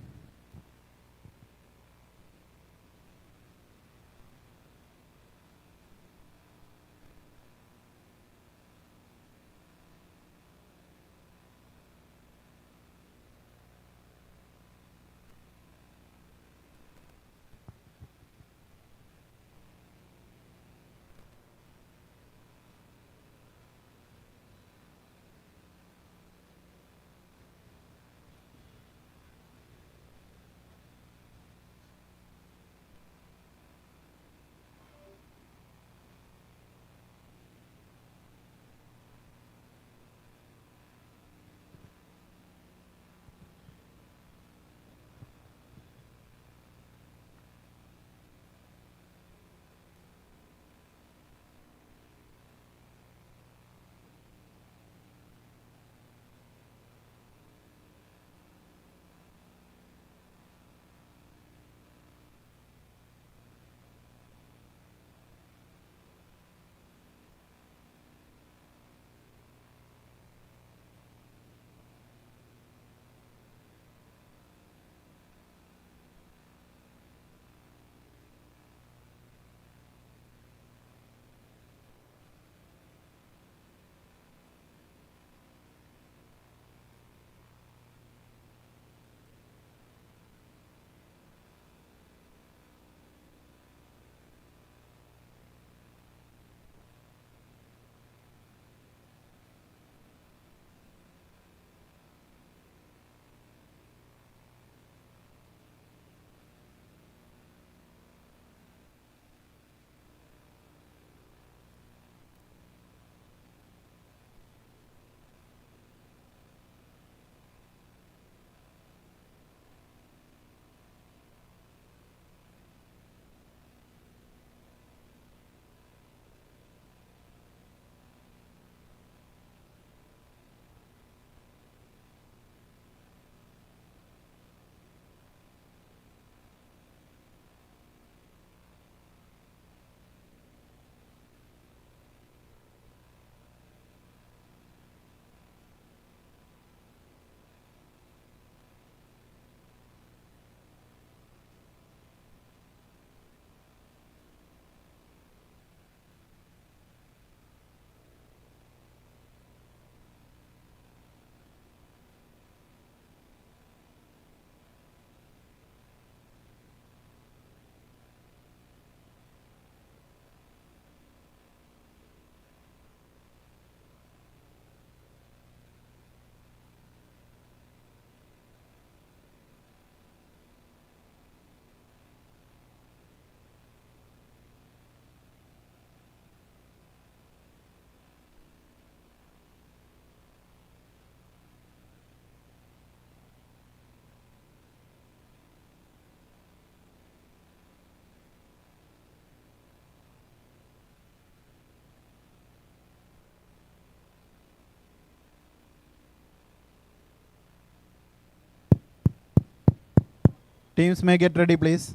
Teams may get ready, please.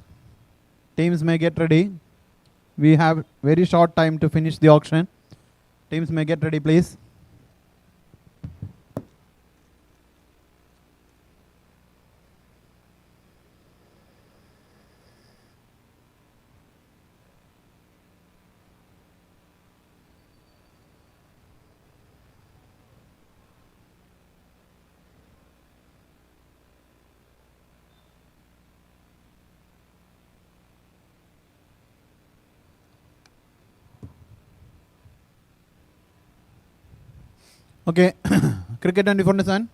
Teams may get ready. We have very short time to finish the auction. Teams may get ready, please. Okay, cricket 24/7.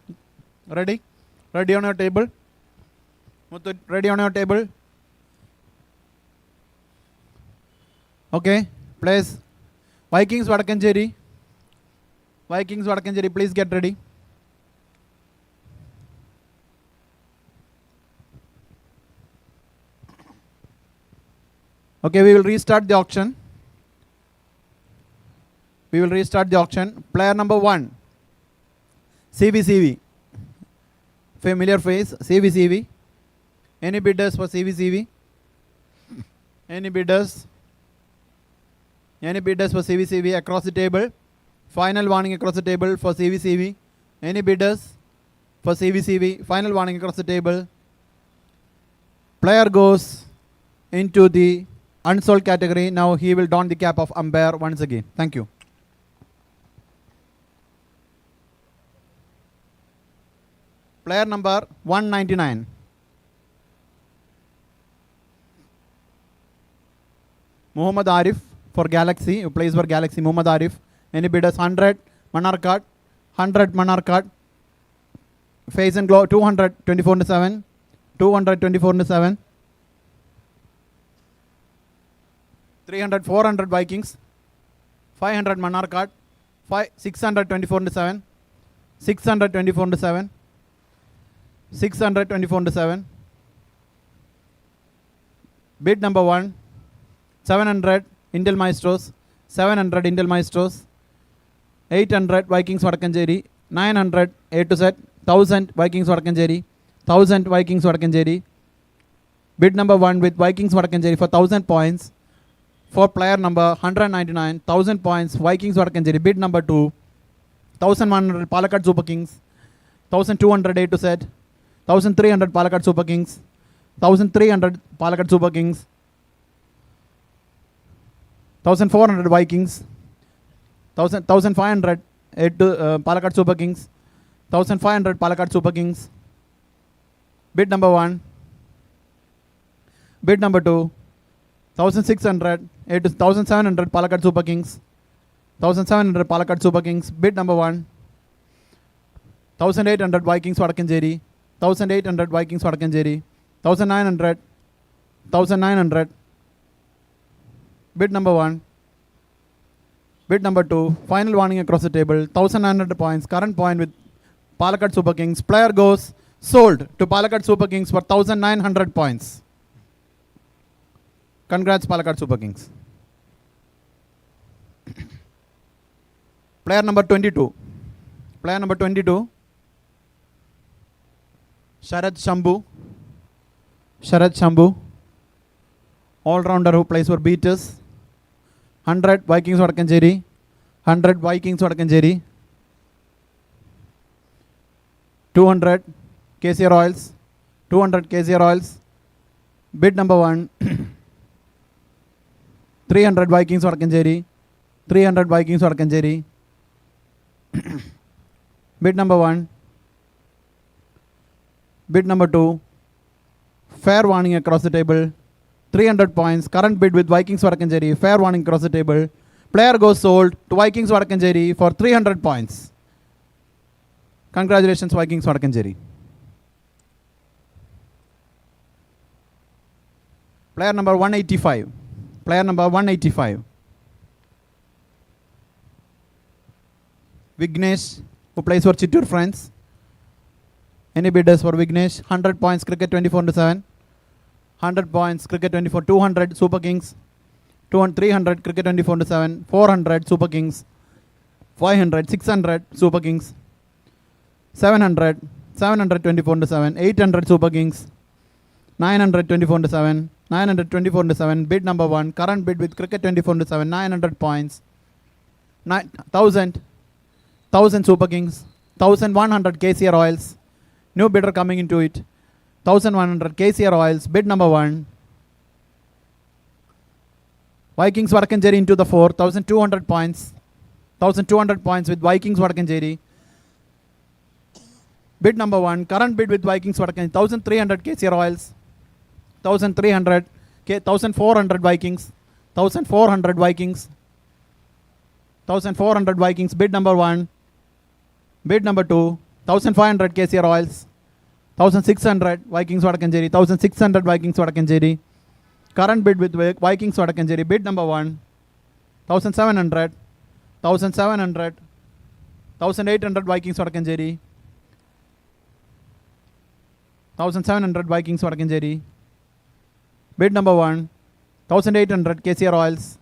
Ready? Ready on your table? Muthu, ready on your table? Okay, players. Vikings Vadakkancherry. Vikings Vadakkancherry, please get ready. Okay, we will restart the auction. We will restart the auction. Player number 1. CVCV. Familiar face, CVCV. Any bidders for CVCV? Any bidders? Any bidders for CVCV across the table? Final warning across the table for CVCV. Any bidders for CVCV? Final warning across the table. Player goes into the unsold category. Now he will don the cap of umpire once again. Thank you. Player number 199. Muhammad Arif for Galaxy, who plays for Galaxy. Muhammad Arif. Any bidders? 100 Manarkat. 100 Manarkat. Face and glow 200 24/7. 200 24/7. 300 400 Vikings. 500 Manarkat. 600 24/7. 600 24/7. 600 24/7. Bid number 1. 700 Intel Maestros. 700 Intel Maestros. 800 Vikings Vadakkancherry. 900 A to Z. 1000 Vikings Vadakkancherry. 1000 Vikings Vadakkancherry. Bid number 1 with Vikings Vadakkancherry for 1000 points. For player number 199, 1000 points Vikings Vadakkancherry. Bid number 2. 1100 Palakkad Super Kings. 1200 A to Z. 1300 Palakkad Super Kings. 1300 Palakkad Super Kings. 1400 Vikings. 1500 Palakkad Super Kings. 1500 Palakkad Super Kings. Bid number 1. Bid number 2. 1600 1700 Palakkad Super Kings. 1700 Palakkad Super Kings. Bid number 1. 1800 Vikings Vadakkancherry. 1800 Vikings Vadakkancherry. 1900. 1900. Bid number 1. Bid number 2. Final warning across the table. 1900 points. Current point with Palakkad Super Kings. Player goes sold to Palakkad Super Kings for 1900 points. Congrats Palakkad Super Kings. Player number 22. Player number 22. Sharad Shambhu. Sharad Shambhu. All-rounder who plays for Beaters. 100 Vikings Vadakkancherry. 100 Vikings Vadakkancherry. 200 KCR Royals. 200 KCR Royals. Bid number 1. 300 Vikings Vadakkancherry. 300 Vikings Vadakkancherry. Bid number 1. Bid number 2. Fair warning across the table. 300 points. Current bid with Vikings Vadakkancherry. Fair warning across the table. Player goes sold to Vikings Vadakkancherry for 300 points. Congratulations Vikings Vadakkancherry. Player number 185. Player number 185. Vignesh, who plays for Chittoor Friends. Any bidders for Vignesh? 100 points cricket 24/7. 100 points cricket 24. 200 Super Kings. 300 cricket 24/7. 400 Super Kings. 500 600 Super Kings. 700 700 24/7. 800 Super Kings. 924 into 7. 924 into 7. Bid number 1. Current bid with cricket 24 into 7. 900 points. 1000 Super Kings. 1100 KCR Oils. New bidder coming into it. 1100 KCR Oils. Bid number 1. Vikings Vadakanjeri into the 4. 1200 points. 1200 points with Vikings Vadakanjeri. Bid number 1. Current bid with Vikings Vadakanjeri. 1300 KCR Oils. 1300. 1400 Vikings. 1400 Vikings. 1400 Vikings. Bid number 1. Bid number 2. 1500 KCR Oils. 1600 Vikings Vadakanjeri. 1600 Vikings Vadakanjeri. Current bid with Vikings Vadakanjeri. Bid number 1. 1700. 1700. 1800 Vikings Vadakanjeri. 1700 Vikings Vadakanjeri. Bid number 1. 1800 KCR Oils.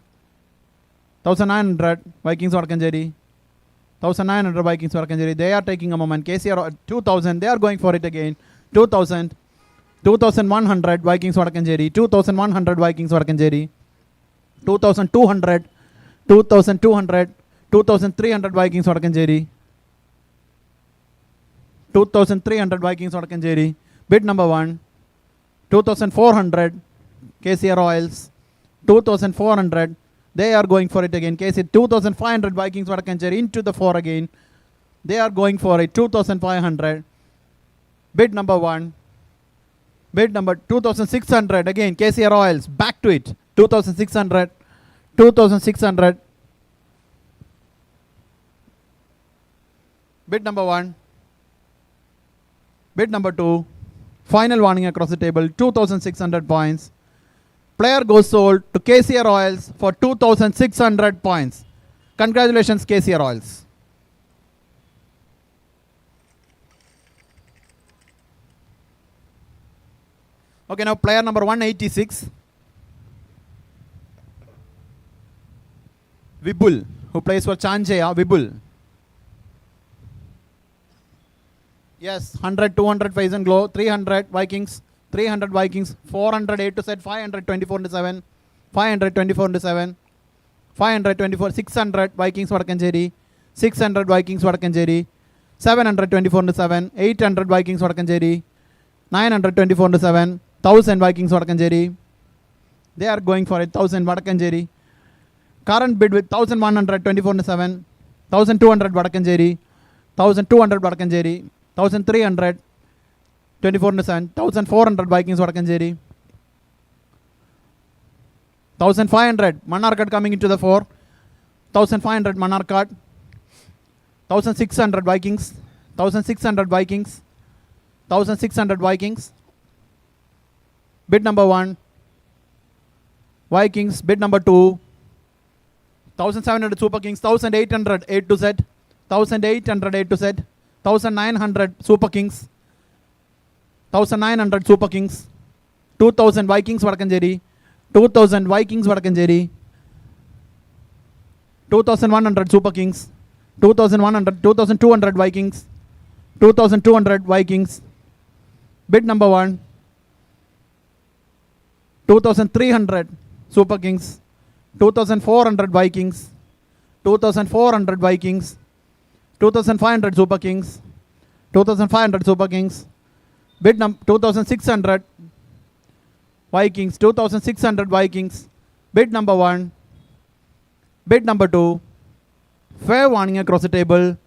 1900 Vikings Vadakanjeri. 1900 Vikings Vadakanjeri. They are taking a moment. KCR 2000. They are going for it again. 2000. 2100 Vikings Vadakanjeri. 2100 Vikings Vadakanjeri. 2200. 2200. 2300 Vikings Vadakanjeri. 2300 Vikings Vadakanjeri. Bid number 1. 2400 KCR Oils. 2400. They are going for it again. KC 2500 Vikings Vadakanjeri into the 4 again. They are going for it. 2500. Bid number 1. Bid number 2600 again. KCR Oils. Back to it. 2600. 2600. Bid number 1. Bid number 2. Final warning across the table. 2600 points. Player goes sold to KCR Oils for 2600 points. Congratulations, KCR Oils. Okay, now player number 186. Vibul, who plays for Chanjaya. Vibul. Yes, 100, 200 Phase and Glow, 300 Vikings, 300 Vikings, 400 8 to set, 524 into 7, 524 into 7, 524, 600 Vikings Vadakanjeri, 600 Vikings Vadakanjeri, 724 into 7, 800 Vikings Vadakanjeri, 924 into 7, 1000 Vikings Vadakanjeri. They are going for it, 1000 Vadakanjeri. Current bid with 1124 into 7, 1200 Vadakanjeri, 1200 Vadakanjeri, 1300 24 into 7, 1400 Vikings Vadakanjeri, 1500 Manarkad coming into the 4, 1500 Manarkad, 1600 Vikings, 1600 Vikings, 1600 Vikings. Bid number 1 Vikings. Bid number 2 1700 Super Kings, 1800 8 to set, 1800 8 to set, 1900 Super Kings, 1900 Super Kings, 2000 Vikings Vadakanjeri, 2000 Vikings Vadakanjeri, 2100 Super Kings, 2100, 2200 Vikings, 2200 Vikings. Bid number 1 2300 Super Kings, 2400 Vikings, 2400 Vikings, 2500 Super Kings, 2500 Super Kings. Bid number 2600 Vikings, 2600 Vikings. Bid number 1. Bid number 2. Fair warning across the table.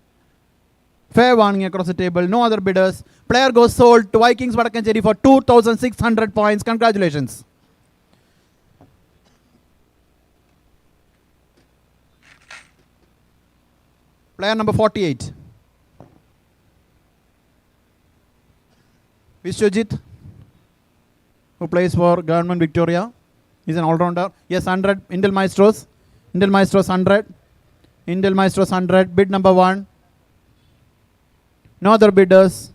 Fair warning across the table. No other bidders. Player goes sold to Vikings Vadakanjeri for 2600 points. Congratulations. Player number 48. Vishwajit, who plays for Government Victoria. He's an all-rounder. Yes, 100. Indel Maestros. Indel Maestros 100. Indel Maestros 100. Bid number 1. No other bidders.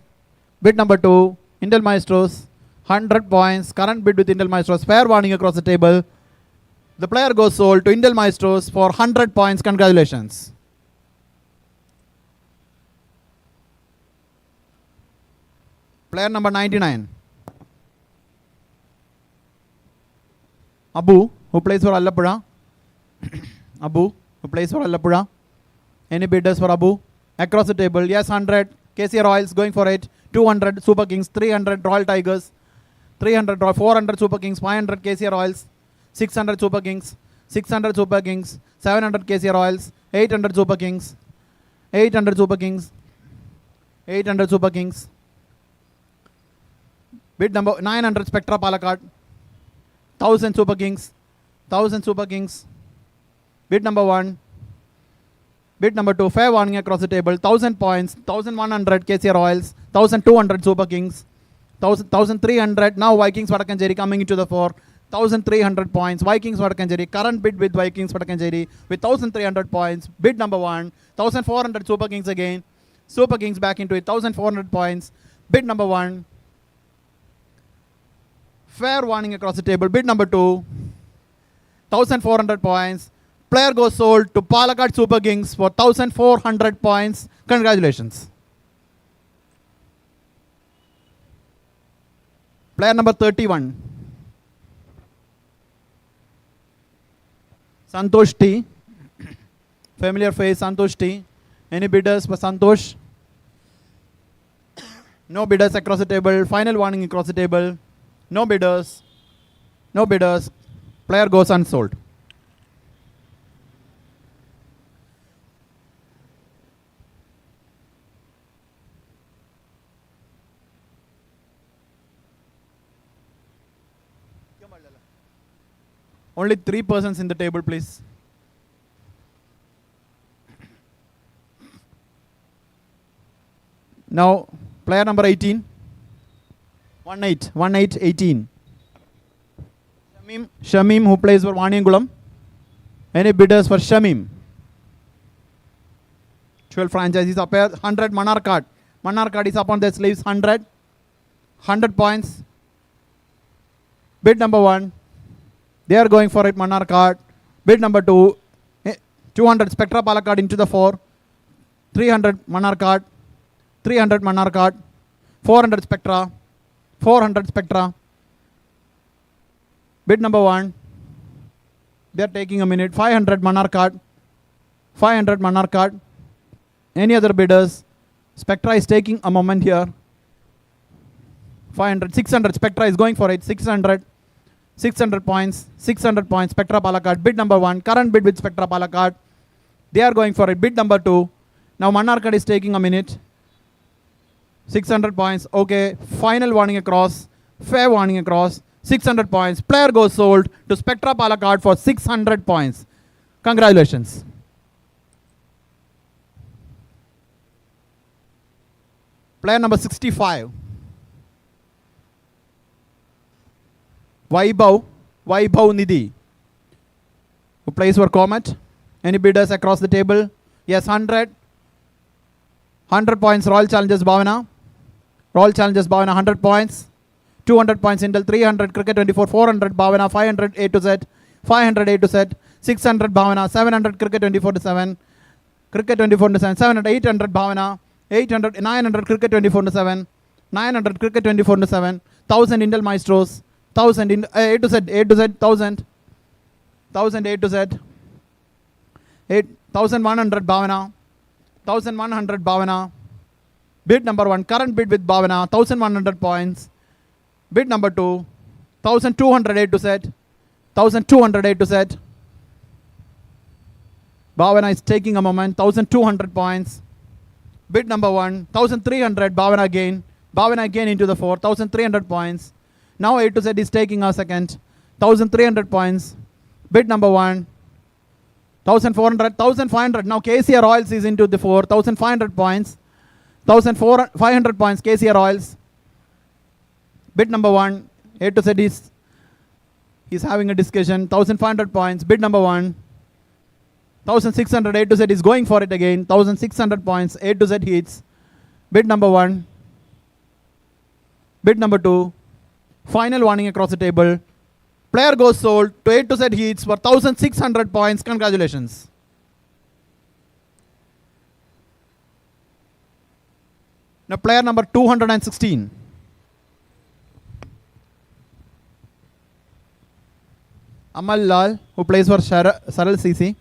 Bid number 2. Indel Maestros 100 points. Current bid with Indel Maestros. Fair warning across the table. The player goes sold to Indel Maestros for 100 points. Congratulations. Player number 99. Abu, who plays for Allappuzha. Abu, who plays for Allappuzha. Any bidders for Abu? Across the table, yes, 100. KCR Royals going for it. 200 Super Kings, 300 Royal Tigers, 300 400 Super Kings, 500 KCR Royals, 600 Super Kings, 600 Super Kings, 700 KCR Royals, 800 Super Kings, 800 Super Kings, 800 Super Kings. Bid number 900 Spectra Palakkad, 1000 Super Kings, 1000 Super Kings. Bid number 1. Bid number 2, fair warning across the table, 1000 points, 1100 KCR Royals, 1200 Super Kings, 1300. Now Vikings Vadakanjeri coming into the fore, 1300 points. Vikings Vadakanjeri, current bid with Vikings Vadakanjeri with 1300 points. Bid number 1, 1400 Super Kings again. Super Kings back into it, 1400 points. Bid number 1, fair warning across the table. Bid number 2, 1400 points. Player goes sold to Palakkad Super Kings for 1400 points. Congratulations. Player number 31. Santosh T. Familiar face, Santosh T. Any bidders for Santosh? No bidders across the table. Final warning across the table. No bidders. No bidders. Player goes unsold. Only 3 persons in the table, please. Now, player number 18. 18. Shamim, who plays for Vaniyangulam. Any bidders for Shamim? 12 franchises up here. 100 Manarkad. Manarkad is up on their sleeves. 100. 100 points. Bid number 1. They are going for it, Manarkad. Bid number 2, 200 Spectra Palakkad into the 4. 300 Manarkad. 300 Manarkad. 400 Spectra. 400 Spectra. Bid number 1. They are taking a minute. 500 Manarkad. 500 Manarkad. Any other bidders? Spectra is taking a moment here. 500. 600 Spectra is going for it. 600. 600 points, 600 points, Spectra Palakkad. Bid number 1, current bid with Spectra Palakkad. They are going for it. Bid number 2. Now Manarkad is taking a minute. 600 points. Okay, final warning across, fair warning across, 600 points. Player goes sold to Spectra Palakkad for 600 points. Congratulations. Player number 65. Vaibhav Nidhi, who plays for Comet. Any bidders across the table? Yes, 100. 100 points, Royal Challengers Bhavana. Royal Challengers Bhavana, 100 points. 200 points, Indal, 300, Cricket 24, 400, Bhavana, 500, A to Z. 500, A to Z. 600, Bhavana, 700, Cricket 24 to 7. Cricket 24 to 7, 700, 800, Bhavana. 800, 900, Cricket 24 to 7. 900, Cricket 24 to 7. 1000, Indal Maestros. 1000 in A to Z, 1000, 1000 A to Z, 1100 Bhavana, 1100 Bhavana. Bid number 1, current bid with Bhavana, 1100 points. Bid number 2, 1200 A to Z, 1200 A to Z. Bhavana is taking a moment, 1200 points. Bid number 1, 1300 Bhavana again into the 4, 1300 points. Now A to Z is taking a second. 1300 points. Bid number 1. 1400, 1500. Now KCR Royals is into the 4. 1500 points. 1500 points KCR Royals. Bid number 1. A to Z is having a discussion. 1500 points. Bid number 1. 1600. A to Z is going for it again. 1600 points. A to Z hits. Bid number 1. Bid number 2. Final warning across the table. Player goes sold to A to Z Heats for 1600 points. Congratulations. Now player number 216. Amal Lal, who plays for Saral CC.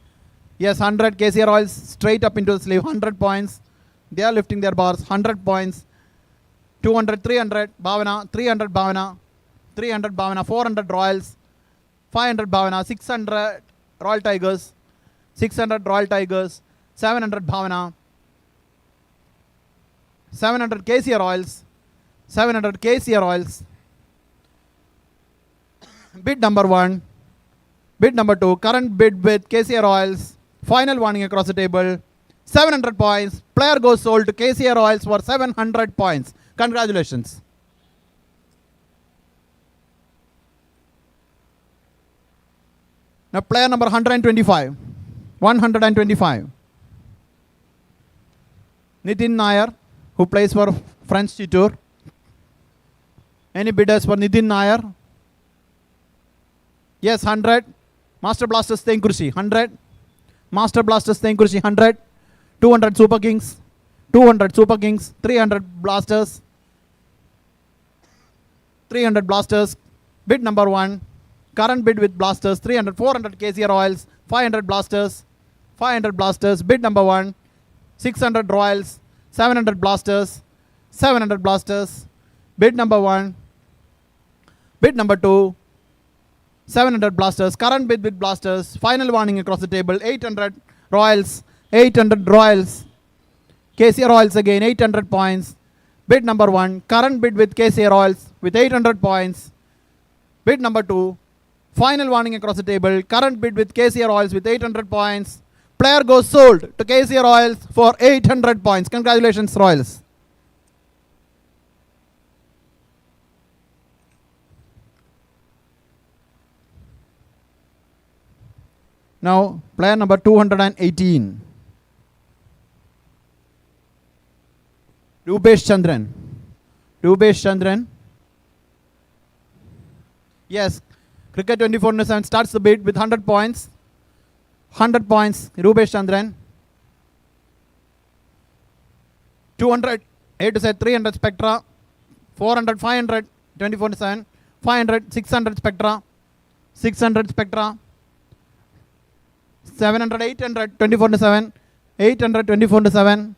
Yes, 100 KCR Oils straight up into the sleeve, 100 points. They are lifting their bars, 100 points. 200, 300, Bhavana, 300 Bhavana, 300 Bhavana, 400 Royals, 500 Bhavana, 600 Royal Tigers, 600 Royal Tigers, 700 Bhavana, 700 KCR Oils, 700 KCR Oils. Bid number 1, bid number 2, current bid with KCR Oils, final warning across the table, 700 points, player goes sold to KCR Oils for 700 points. Congratulations. Now player number 125, 125, Nitin Nair, who plays for French Tour. Any bidders for Nitin Nair? Yes, 100. Master Blasters Tenkurshi, 100. Master Blasters Tenkurshi, 100. 200 Super Kings. 200 Super Kings. 300 Blasters. 300 Blasters. Bid number 1. Current bid with Blasters, 300. 400 KCR Oils. 500 Blasters. 500 Blasters. Bid number 1. 600 Royals. 700 Blasters. 700 Blasters. Bid number 1. Bid number 2. 700 Blasters. Current bid with Blasters. Final warning across the table. 800 Royals. 800 Royals. KCR Oils again, 800 points. Bid number 1. Current bid with KCR Oils with 800 points. Bid number 2. Final warning across the table. Current bid with KCR Oils with 800 points. Player goes sold to KCR Oils for 800 points. Congratulations, Royals. Now, player number 218. Rupesh Chandran. Rupesh Chandran. Yes, Cricket 24/7 starts the bid with 100 points. 100 points, Rupesh Chandran. 200, A to Z, 300 Spectra. 400, 500, 24/7. 500, 600 Spectra. 600 Spectra. 700, 800, 24/7. 800, 24/7.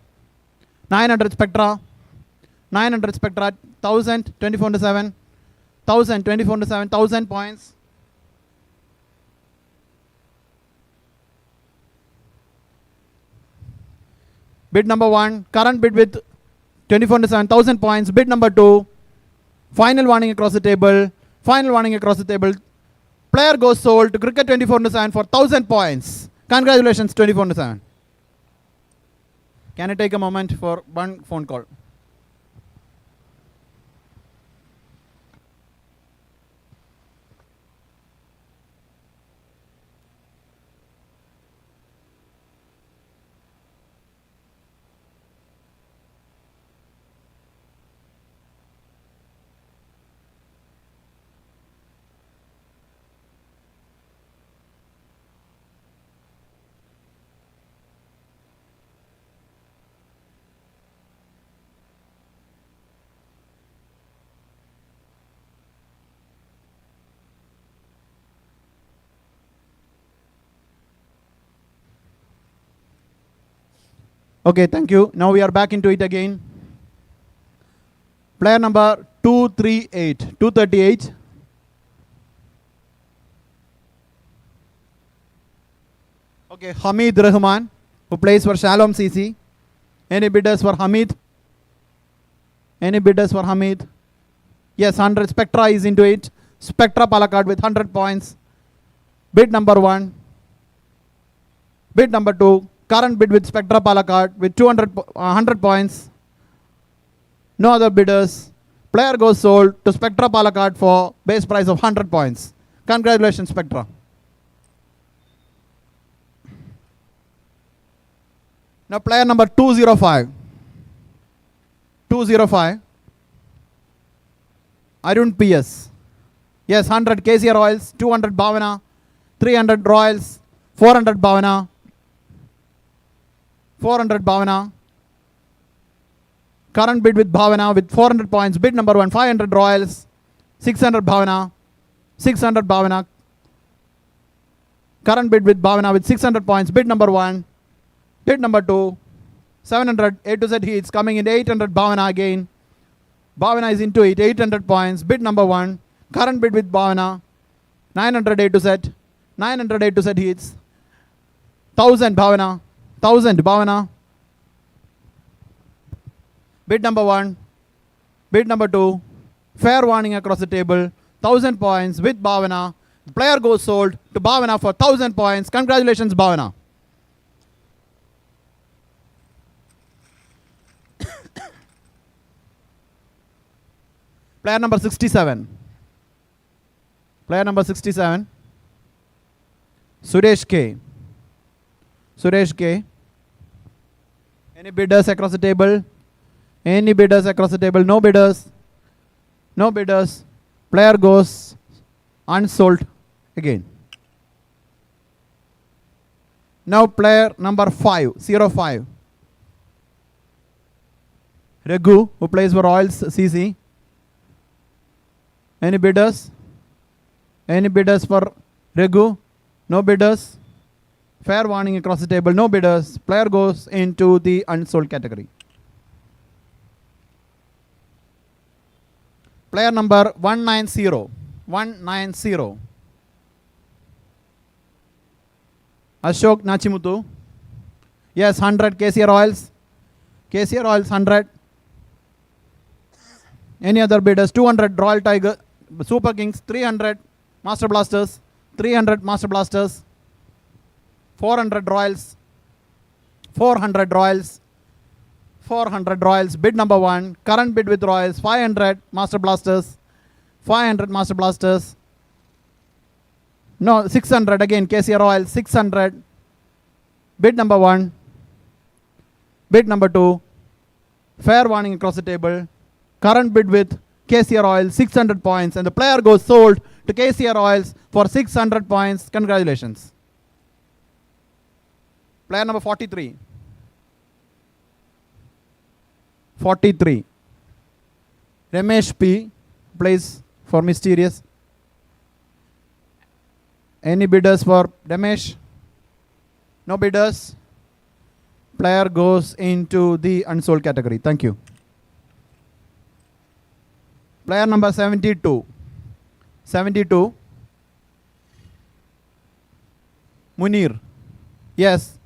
900 Spectra. 900 Spectra. 1000, 24/7. 1000, 24/7. 1000 points. Bid number 1, current bid with 24/7, 1000 points. Bid number 2, final warning across the table. Final warning across the table. Player goes sold to Cricket 24/7 for 1000 points. Congratulations, 24/7. Can I take a moment for one phone call? Okay, thank you. Now we are back into it again. Player number 238. Okay, Hamid Rahman, who plays for Shalom CC. Any bidders for Hamid? Any bidders for Hamid? Yes, 100. Spectra is into it. Spectra Palakkad with 100 points. Bid number 1. Bid number 2. Current bid with Spectra Palakkad with 100 points. No other bidders. Player goes sold to Spectra Palakkad for base price of 100 points. Congratulations, Spectra. Now player number 205. 205. Arun PS. Yes, 100 KCR Oils, 200 Bhavana, 300 Royals, 400 Bhavana. 400 Bhavana. Current bid with Bhavana with 400 points. Bid number 1, 500 Royals, 600 Bhavana, 600 Bhavana. Current bid with Bhavana with 600 points. Bid number 1. Bid number 2. 700 A to Z heats coming in 800 Bhavana again. Bhavana is into it. 800 points. Bid number 1. Current bid with Bhavana. 900 A to Z. 900 A to Z heats. 1000 Bhavana. 1000 Bhavana. Bid number 1. Bid number 2. Fair warning across the table. 1000 points with Bhavana. Player goes sold to Bhavana for 1000 points. Congratulations, Bhavana. Player number 67. Player number 67. Suresh K. Suresh K. Any bidders across the table? Any bidders across the table? No bidders. No bidders. Player goes unsold again. Now player number 5, 05. Raghu, who plays for Royals CC. Any bidders? Any bidders for Raghu? No bidders. Fair warning across the table. No bidders. Player goes into the unsold category. Player number 190. 190. Ashok Nachimutu. Yes, 100 KCR Oils. KCR Oils 100. Any other bidders? 200 Royal Tiger. Super Kings 300. Master Blasters 300 Master Blasters. 400 Royals. 400 Royals. 400 Royals. Bid number 1. Current bid with Royals 500 Master Blasters. 500 Master Blasters. No, 600 again. KCR Oil 600. Bid number 1. Bid number 2. Fair warning across the table. Current bid with KCR Oil 600 points, and the player goes sold to KCR Oils for 600 points. Congratulations. Player number 43. 43. Ramesh P. plays for Mysterious. Any bidders for Ramesh? No bidders. Player goes into the unsold category. Thank you. Player number 72. 72. Munir. Yes.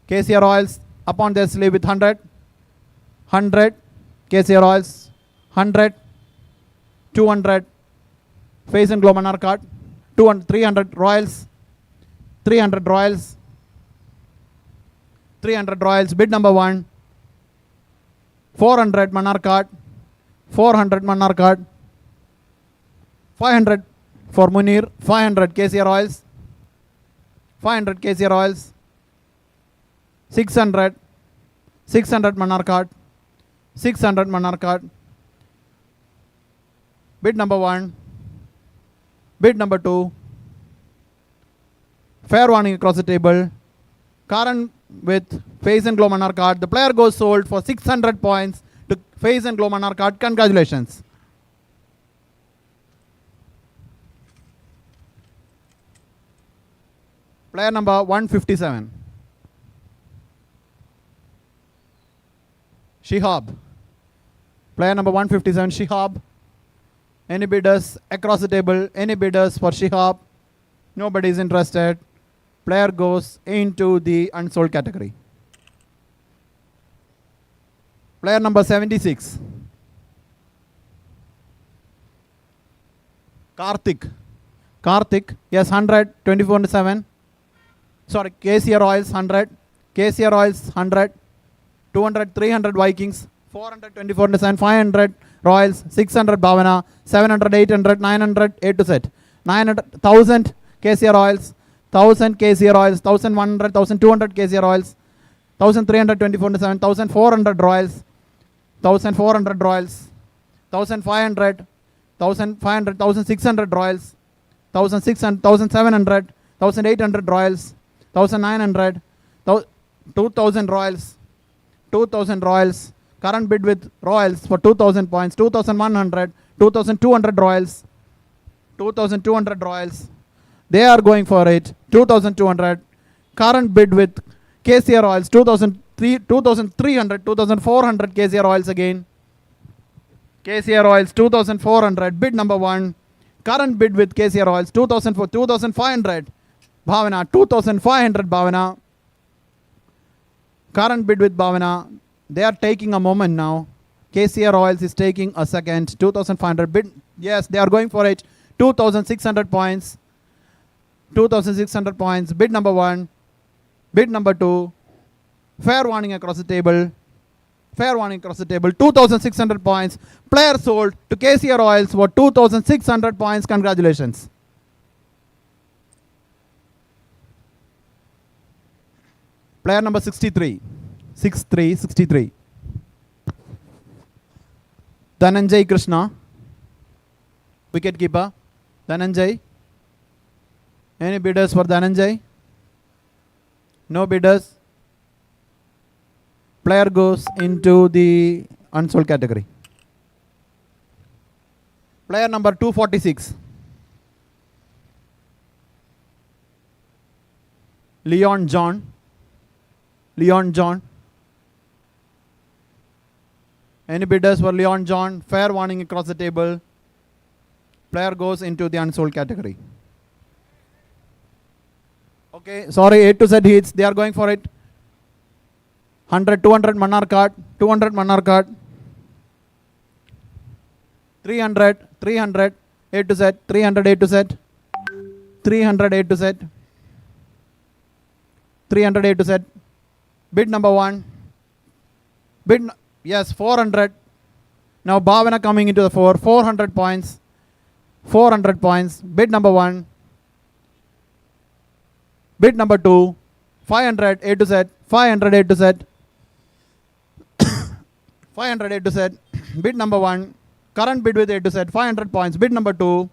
KCR Oils upon their sleeve with 100. 100. KCR Oils 100. 200. Face and Glow Monarch card. 200, 300 Royals. 300 Royals. 300 Royals. Bid number 1. 400 Monarch card. 400 Monarch card. 500 for Munir. 500 KCR Oils. 500 KCR Oils. 600. 600 Monarch card. 600 Monarch card. Bid number 1. Bid number 2. Fair warning across the table. Current with Face and Glow Monarch card. The player goes sold for 600 points to Face and Glow Monarch card. Congratulations. Player number 157. Shihab. Player number 157, Shihab. Any bidders across the table? Any bidders for Shihab? Nobody is interested. Player goes into the unsold category. Player number 76. Karthik. Karthik. Yes, 100, 24/7. Sorry, KCR Oils 100. KCR Oils 100. 200, 300 Vikings. 400, 24/7. 500 Royals. 600 Bhavana. 700, 800, 900 A to Z. 900, 1000 KCR Oils. 1000 KCR Oils. 1100, 1200 KCR Oils. 1300, 24/7. 1400 Royals. 1400 Royals. 1500. 1500, 1600 Royals. 1600, 1700. 1800 Royals. 1900. 2000 Royals. 2000 Royals. Current bid with Royals for 2000 points. 2100. 2200 Royals. 2200 Royals. They are going for it. 2,200. Current bid with KCR Oils, 2,300, 2,400 KCR Oils again. KCR Oils, 2,400. Bid number 1. Current bid with KCR Oils, 2,500. Bhavana, 2,500 Bhavana. Current bid with Bhavana. They are taking a moment now. KCR Oils is taking a second. 2,500 bid. Yes, they are going for it. 2,600 points. 2,600 points. Bid number 1. Bid number 2. Fair warning across the table. Fair warning across the table. 2,600 points. Player sold to KCR Oils for 2,600 points. Congratulations. Player number 63. 63. Dhananjay Krishna. Wicket keeper. Dhananjay. Any bidders for Dhananjay? No bidders. Player goes into the unsold category. Player number 246. Leon John. Any bidders for Leon John? Fair warning across the table. Player goes into the unsold category. Okay, sorry, A to Z hits. They are going for it. 100, 200 Manar card. 200 Manar card. 300, A to Z. 300 A to Z. 300 A to Z. 300 A to Z. Bid number 1. Yes, 400. Now Bhavana coming into the 4. 400 points. 400 points. Bid number 1. Bid number 2. 500 A to Z. 500 A to Z. 500 A to Z. Bid number 1. Current bid with A to Z. 500 points. Bid number 2.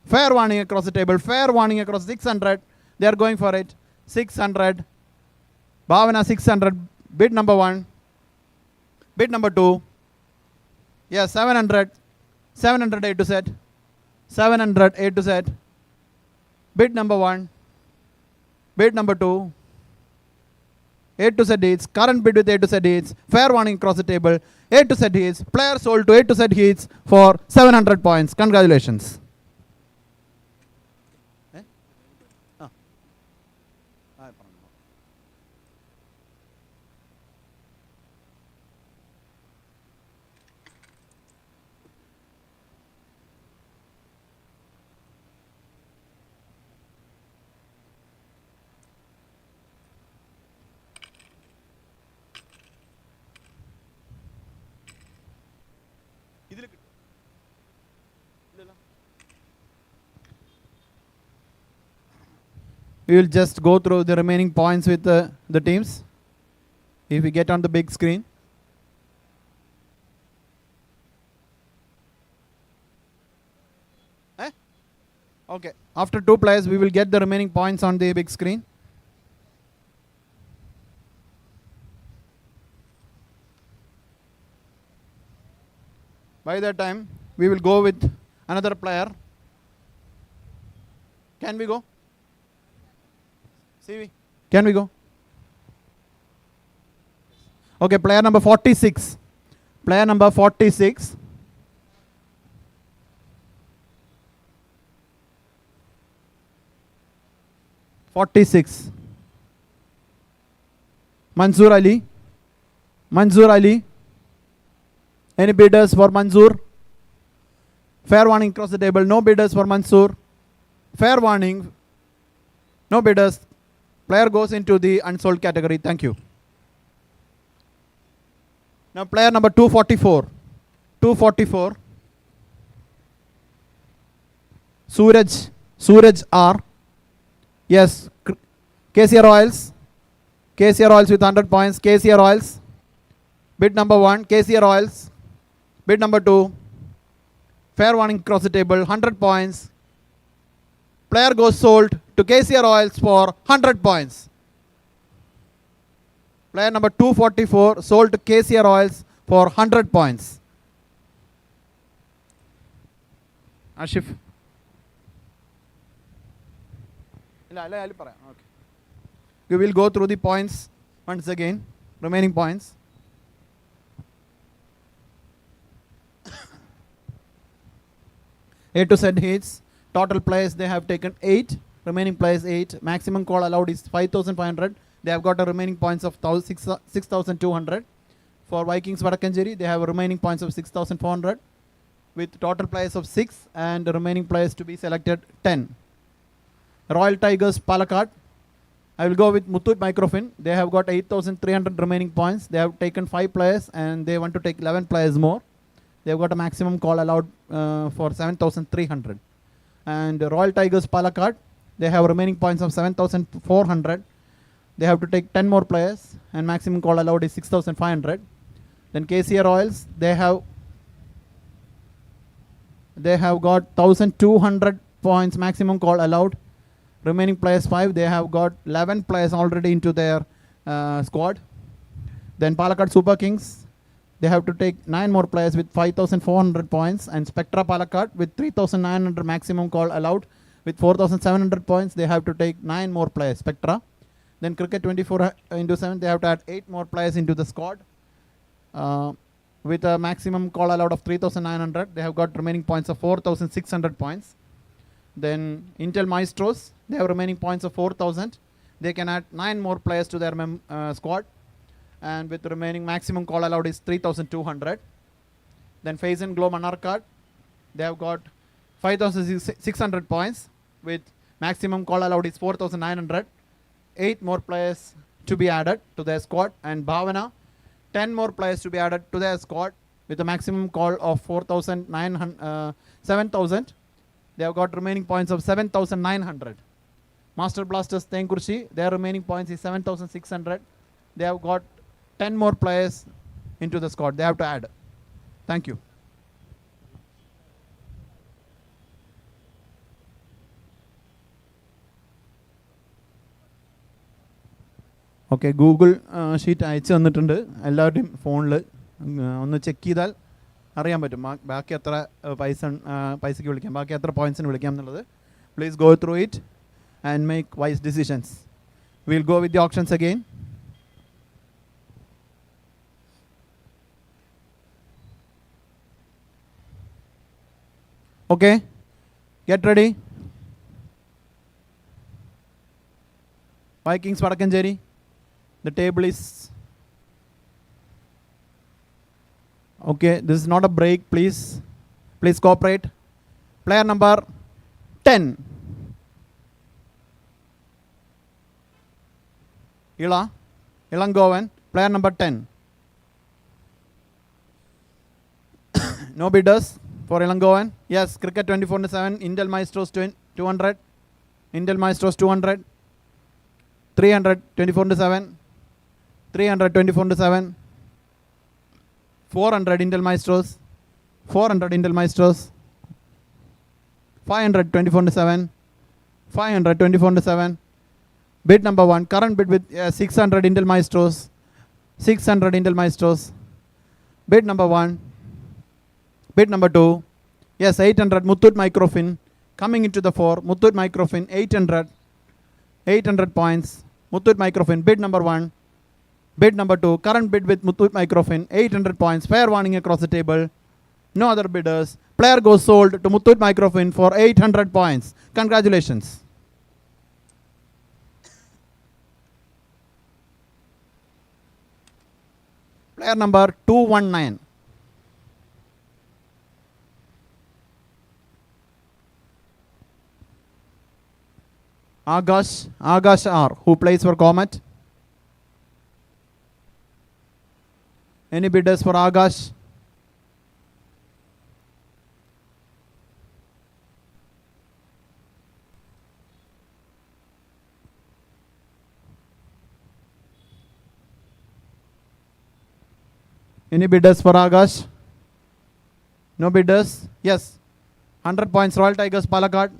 Fair warning across the table. Fair warning across 600. They are going for it. 600. Bhavana 600. Bid number 1. Bid number 2. Yes, 700. 700 A to Z. 700 A to Z. Bid number 1. Bid number 2. A to Z hits. Current bid with A to Z hits. Fair warning across the table. A to Z hits. Player sold to A to Z hits for 700 points. Congratulations. We will just go through the remaining points with the teams. If we get on the big screen. Okay. After 2 players, we will get the remaining points on the big screen. By that time, we will go with another player. Can we go? CV, can we go? Okay, player number 46. Player number 46. Mansoor Ali. Any bidders for Mansoor? Fair warning across the table. No bidders for Mansoor. Fair warning. No bidders. Player goes into the unsold category. Thank you. Now player number 244. 244. Suraj R. Yes. KCR Oils. KCR Oils with 100 points. KCR Oils. Bid number 1. KCR Oils. Bid number 2. Fair warning across the table. 100 points. Player goes sold to KCR Oils for 100 points. Player number 244 sold to KCR Oils for 100 points. Ashif. Okay. We will go through the points once again. Remaining points. A to Z hits. Total players they have taken 8. Remaining players 8. Maximum call allowed is 5,500. They have got a remaining points of 6,200. For Vikings Vadakkanjeri, they have a remaining points of 6,400. With total players of 6 and the remaining players to be selected 10. Royal Tigers Palakkad. I will go with Muthoot Microfin. They have got 8,300 remaining points. They have taken 5 players and they want to take 11 players more. They have got a maximum call allowed for 7,300. And Royal Tigers Palakkad, they have remaining points of 7,400. They have to take 10 more players and maximum call allowed is 6,500. Then KCA Royals, they have got 1,200 points maximum call allowed. Remaining players 5. They have got 11 players already into their squad. Then Palakkad Super Kings, they have to take 9 more players with 5,400 points. And Spectra Palakkad with 3,900 maximum call allowed. With 4,700 points, they have to take 9 more players. Spectra. Then Cricket 24/7, they have to add 8 more players into the squad. With a maximum call allowed of 3,900, they have got remaining points of 4,600 points. Then Intel Maestros, they have remaining points of 4,000. They can add 9 more players to their squad. And with the remaining maximum call allowed is 3,200. Then Phase and Glow Manarkad, they have got 5,600 points. With maximum call allowed is 4,900. 8 more players to be added to their squad. And Bhavana, 10 more players to be added to their squad with a maximum call of 7,000. They have got remaining points of 7,900. Master Blasters Tenkurshi, their remaining points is 7,600. They have got 10 more players into the squad. They have to add. Thank you. Okay Google sheet അയച്ചു തന്നിട്ടുണ്ട് എല്ലാവരുടെയും ഫോണിൽ ഒന്ന് check ചെയ്താൽ അറിയാൻ പറ്റും ബാക്കി എത്ര പൈസയ്ക്ക് വിളിക്കാം, ബാക്കി എത്ര പോയിൻറ്റ്സിന് വിളിക്കാം എന്നുള്ളത്. Please go through it and make wise decisions. Will go with the options again. Okay, get ready. Vikings Vadakkanjeri. The table is okay. This is not a break, please. Please cooperate. Player number 10. Ilangovan. Player number 10. No bidders for Ilangovan. Yes, Cricket 24/7. Intel Maestros 200. Intel Maestros 200. 300 24/7. 300 24/7. 400 Intel Maestros. 400 Intel Maestros. 500 24/7. 500 24/7. Bid number 1. Current bid with 600 Intel Maestros. 600 Intel Maestros. Bid number 1. Bid number 2. Yes, 800 Muthoot Microfin. Coming into the 4. Muthoot Microfin 800. 800 points. Muthoot Microfin. Bid number 1. Bid number 2. Current bid with Muthoot Microfin 800 points. Fair warning across the table. No other bidders. Player goes sold to Muthoot Microfin for 800 points. Congratulations. Player number 219. Agash R, who plays for Comet. Any bidders for Agash? Any bidders for Agash? No bidders? Yes. 100 points, Royal Tigers Palakkad.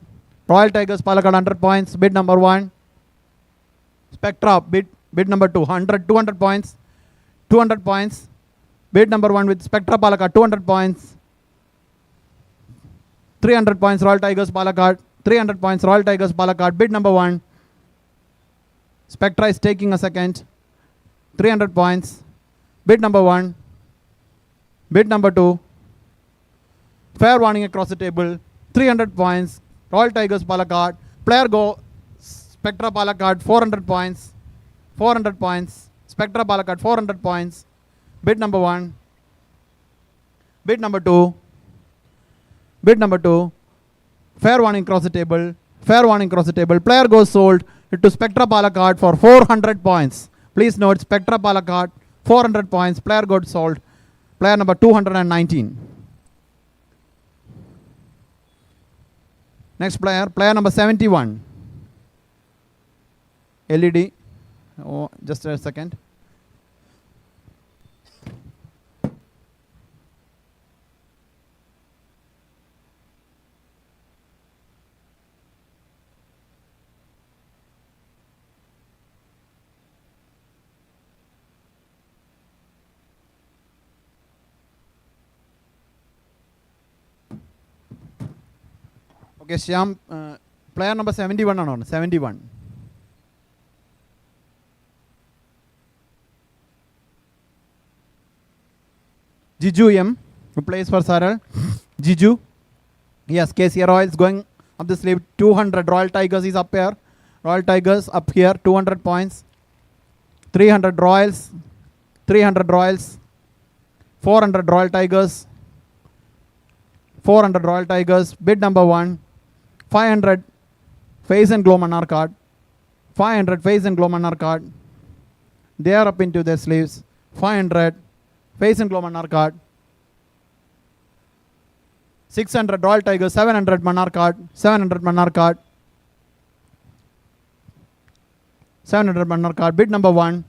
Royal Tigers Palakkad 100 points. Bid number 1. Spectra bid number 2. 200 points. 200 points. Bid number 1 with Spectra Palakkad 200 points. 300 points Royal Tigers Palakkad. 300 points Royal Tigers Palakkad. Bid number 1. Spectra is taking a second. 300 points. Bid number 1. Bid number 2. Fair warning across the table. 300 points. Royal Tigers Palakkad. Player go. Spectra Palakkad 400 points. 400 points. Spectra Palakkad 400 points. Bid number 1. Bid number 2. Bid number 2. Fair warning across the table. Fair warning across the table. Player goes sold to Spectra Palakkad for 400 points. Please note Spectra Palakkad 400 points. Player got sold. Player number 219. Next player, player number 71. LED. Oh, just a second. Okay, Shyam, player number 71 or not? 71. Jiju M, who plays for Saral. Jiju. Yes, KCR Royals going up the sleeve. 200. Royal Tigers is up here. Royal Tigers up here. 200 points. 300 Royals. 300 Royals. 400 Royal Tigers. 400 Royal Tigers. Bid number 1. 500 Face and Glow Manar card. 500 Face and Glow Manar card. They are up into their sleeves. 500 Face and Glow Manar card. 600 Royal Tigers. 700 Manar card. 700 Manar card. 700 Manar card. Bid number 1.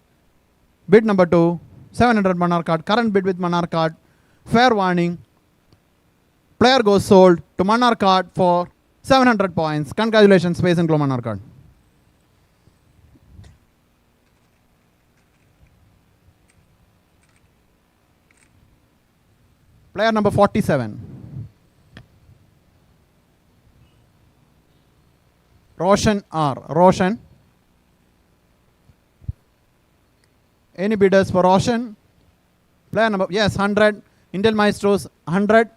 Bid number 2. 700 Manar card. Current bid with Manar card. Fair warning. Player goes sold to Manar card for 700 points. Congratulations, Space and Glow Manar card. Player number 47. Roshan R. Roshan. Any bidders for Roshan? Player number, yes, 100. Intel Maestros, 100.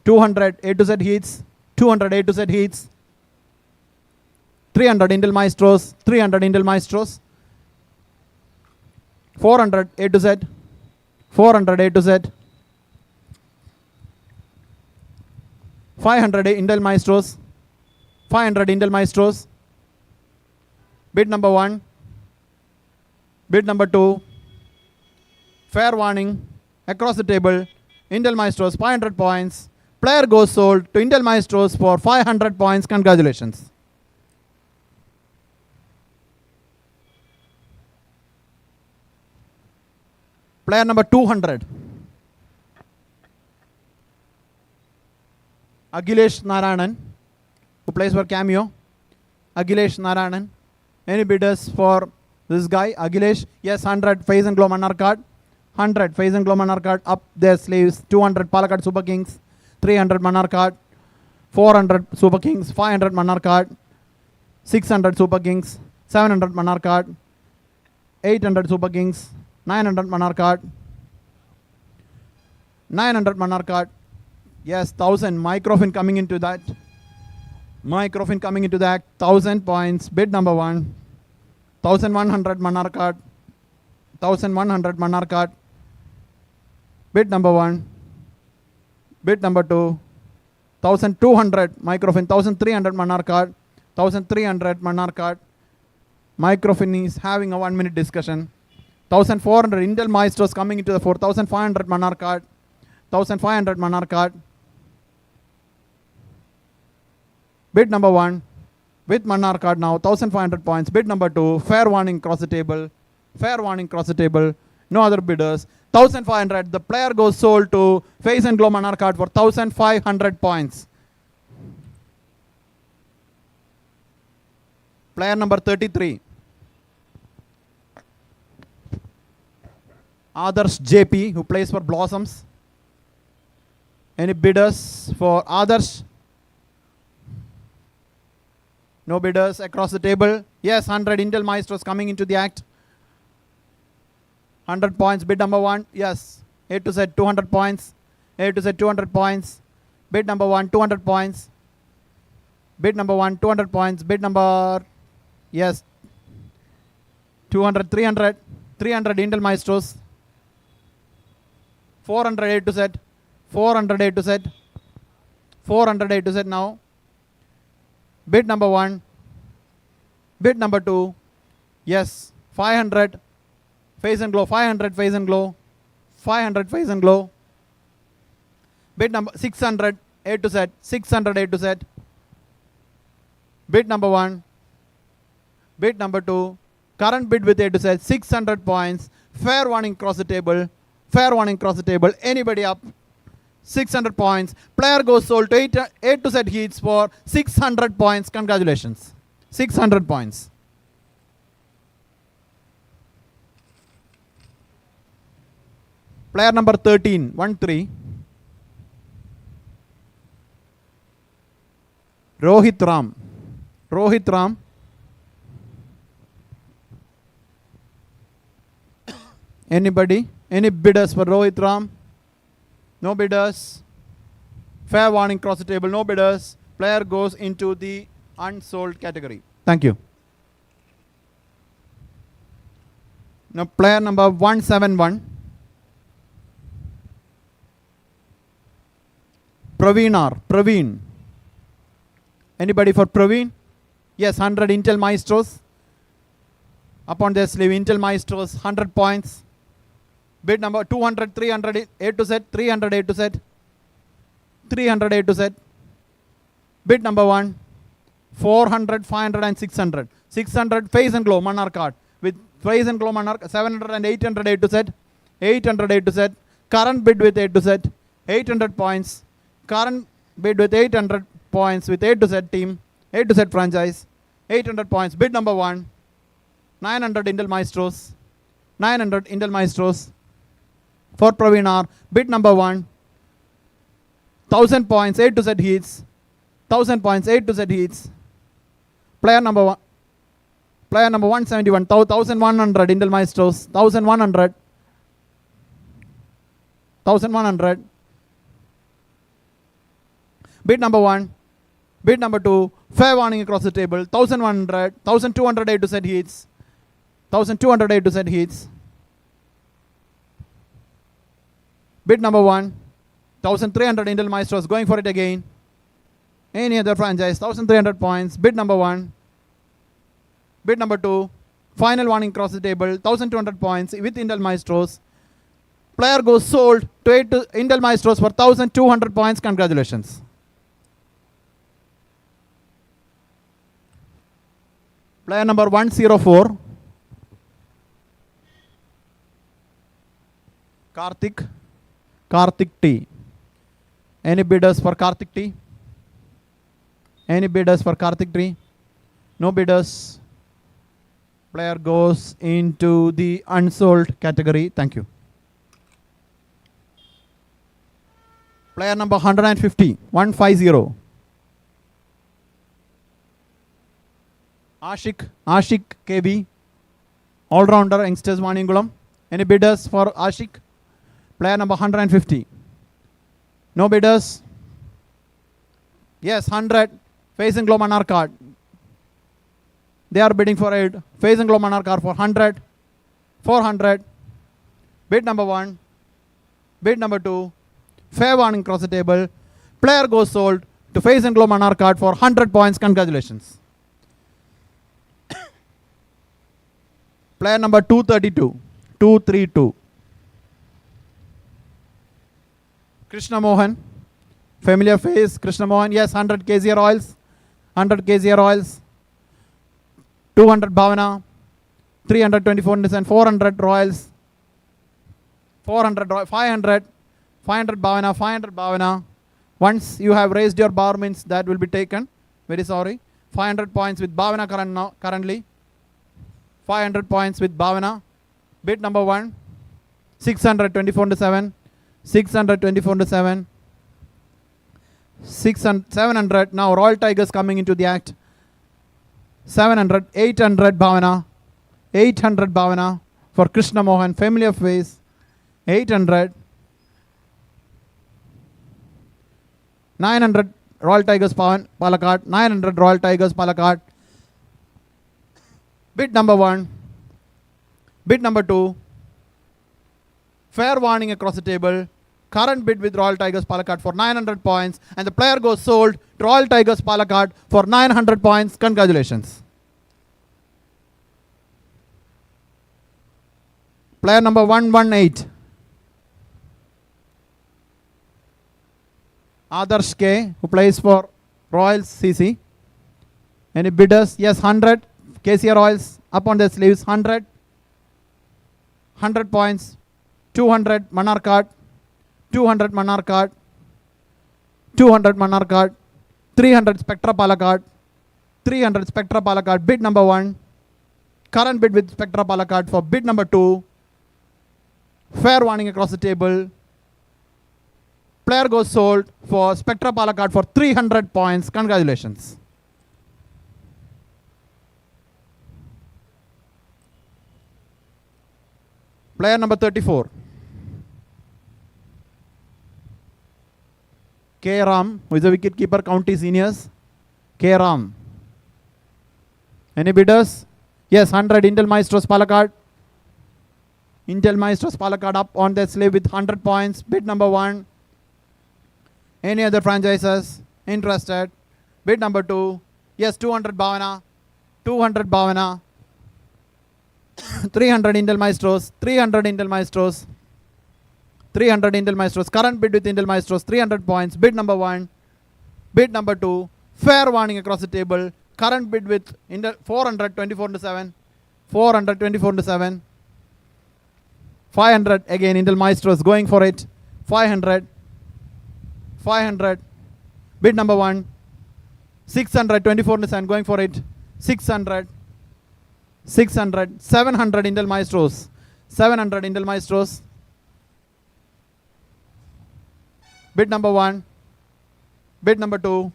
200 A to Z heats. 200 A to Z heats. 300 Intel Maestros. 300 Intel Maestros. 400 A to Z. 400 A to Z. 500 Intel Maestros. 500 Intel Maestros. Bid number 1. Bid number 2. Fair warning. Across the table. Intel Maestros 500 points. Player goes sold to Intel Maestros for 500 points. Congratulations. Player number 200. Agilesh Narayanan, who plays for Cameo. Agilesh Narayanan. Any bidders for this guy? Agilesh. Yes, 100 Face and Glow Manar card. 100 Face and Glow Manar card up their sleeves. 200 Palakkad Super Kings. 300 Manar card. 400 Super Kings. 500 Manar card. 600 Super Kings. 700 Manar card. 800 Super Kings. 900 Manar card. 900 Manar card. Yes, 1000. Microfin coming into that. Microfin coming into that. 1000 points. Bid number 1. 1100 Manar card. 1100 Manar card. Bid number 1. Bid number 2. 1200 Microfin. 1300 Manar card. 1300 Manar card. Microfin is having a 1 minute discussion. 1400 Intel Maestros coming into the 4500 Manar card. 1500 Manar card. Bid number 1 with Manar card now 1500 points. Bid number 2. Fair warning cross the table. Fair warning cross the table. No other bidders. 1500. The player goes sold to Face and Glow Manar card for 1500 points. Player number 33. Adarsh JP, who plays for Blossoms. Any bidders for Adarsh? No bidders across the table. Yes, 100 Intel Maestros coming into the act. 100 points. Bid number 1. Yes. A to Z 200 points. A to Z 200 points. Bid number 1 200 points. Bid number 1 200 points. Bid number, yes, 200 300 300 Intel Maestros. 400 A to Z. 400 A to Z. 400 A to Z now. Bid number 1. Bid number 2. Yes. 500. Phase and glow. 500 phase and glow. 500 phase and glow. Bid number 600 A to Z. 600 A to Z. Bid number 1. Bid number 2. Current bid with A to Z. 600 points. Fair warning cross the table. Fair warning cross the table. Anybody up? 600 points. Player goes sold to A to Z heats for 600 points. Congratulations. 600 points. Player number 13. 1-3. Rohit Ram. Rohit Ram. Anybody? Any bidders for Rohit Ram? No bidders. Fair warning cross the table. No bidders. Player goes into the unsold category. Thank you. Now player number 171. Praveen R. Praveen. Anybody for Praveen? Yes, 100 Intel Maestros. Upon their sleeve, Intel Maestros, 100 points. Bid number 200, 300 A to Z, 300 A to Z, 300 A to Z. Bid number 1, 400, 500 and 600. 600 phase and glow monarch card. With phase and glow monarch, 700 and 800 A to Z, 800 A to Z. Current bid with A to Z, 800 points. Current bid with 800 points with A to Z team, A to Z franchise, 800 points. Bid number 1, 900 Intel Maestros, 900 Intel Maestros. For Praveen R. Bid number 1, 1000 points, A to Z heats, 1000 points, A to Z heats. Player number 1, player number 171, 1100 Intel Maestros, 1100, 1100. Bid number 1, bid number 2, fair warning across the table, 1100, 1200 A to Z heats, 1200 A to Z heats. Bid number 1, 1300 Intel Maestros, going for it again. Any other franchise, 1300 points. Bid number 1. Bid number 2, final warning across the table, 1200 points with Intel Maestros. Player goes sold to Intel Maestros for 1200 points. Congratulations. Player number 104, Karthik T. Any bidders for Karthik T? Any bidders for Karthik T? No bidders. Player goes into the unsold category. Thank you. Player number 150, 150. Ashik KB. All-rounder, youngsters, Maniyamkulam. Any bidders for Ashik? Player number 150. No bidders. Yes, 100. Phase and glow monarch card. They are bidding for it. Phase and glow monarch card for 100. 400. Bid number 1. Bid number 2. Fair warning cross the table. Player goes sold to phase and glow monarch card for 100 points. Congratulations. Player number 232. 232. Krishna Mohan. Familiar face. Krishna Mohan. Yes, 100 KZR oils. 100 KZR oils. 200 Bhavana. 324 and 400 royals. 500. 500 Bhavana. 500 Bhavana. Once you have raised your bar means that will be taken. Very sorry. 500 points with Bhavana currently. 500 points with Bhavana. Bid number 1. 624 to 7. 624 to 7. 700. Now Royal Tigers coming into the act. 700, 800 Bhavana, 800 Bhavana for Krishna Mohan, familiar face, 800, 900 Royal Tigers Palakkad, 900 Royal Tigers Palakkad. Bid number 1, bid number 2, fair warning across the table, current bid with Royal Tigers Palakkad for 900 points, and the player goes sold to Royal Tigers Palakkad for 900 points. Congratulations. Player number 118, Adarsh K, who plays for Royals CC. Any bidders? Yes, 100. KCR Royals up on their sleeves, 100. 100 points. 200 Manarkad. 200 Manarkad. 200 Manarkad. 300 Spectra Palakkad. 300 Spectra Palakkad. Bid number 1. Current bid with Spectra Palakkad for bid number 2. Fair warning across the table. Player goes sold for Spectra Palakkad for 300 points. Congratulations. Player number 34. K. Ram, who is a wicketkeeper, County Seniors. K. Ram. Any bidders? Yes, 100 Intel Maestros Palakkad. Intel Maestros Palakkad up on their slave with 100 points. Bid number 1. Any other franchises interested? Bid number 2. Yes, 200 Bhavana. 200 Bhavana. 300 Intel Maestros. 300 Intel Maestros. 300 Intel Maestros. Current bid with Intel Maestros. 300 points. Bid number 1. Bid number 2. Fair warning across the table. Current bid with Intel 400. 24/7. 400. 24/7. 500 again. Intel Maestros going for it. 500. 500. Bid number 1. 600. 24/7 going for it. 600. 600. 700 Intel Maestros. 700 Intel Maestros. Bid number 1. Bid number 2.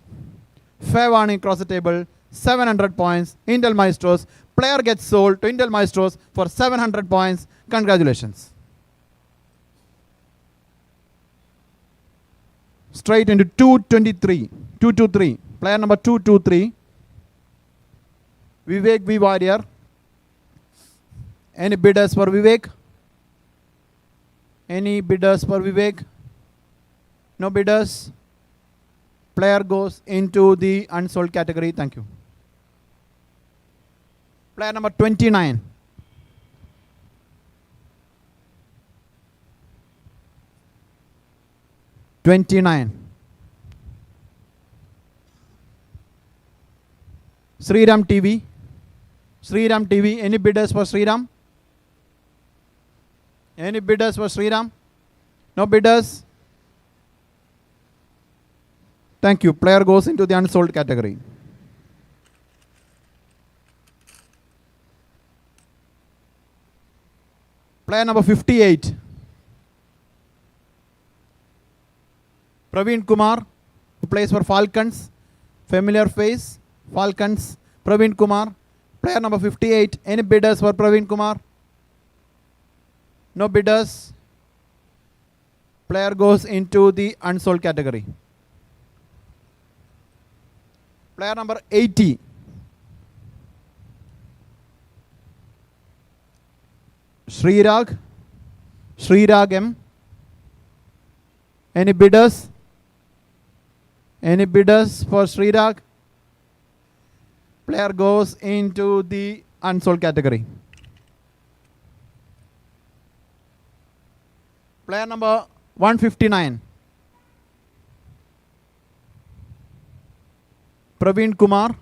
Fair warning across the table. 700 points. Intel Maestros. Player gets sold to Intel Maestros for 700 points. Congratulations. Straight into 223. 223. Player number 223. Vivek V. Warrior. Any bidders for Vivek? Any bidders for Vivek? No bidders. Player goes into the unsold category. Thank you. Player number 29. Sriram TV. Sriram TV. Any bidders for Sriram? Any bidders for Sriram? No bidders. Thank you. Player goes into the unsold category. Player number 58. Praveen Kumar, who plays for Falcons. Familiar face. Falcons. Praveen Kumar. Player number 58. Any bidders for Praveen Kumar? No bidders. Player goes into the unsold category. Player number 80. Srirag. Srirag M. Any bidders? Any bidders for Srirag? Player goes into the unsold category. Player number 159. Praveen Kumar.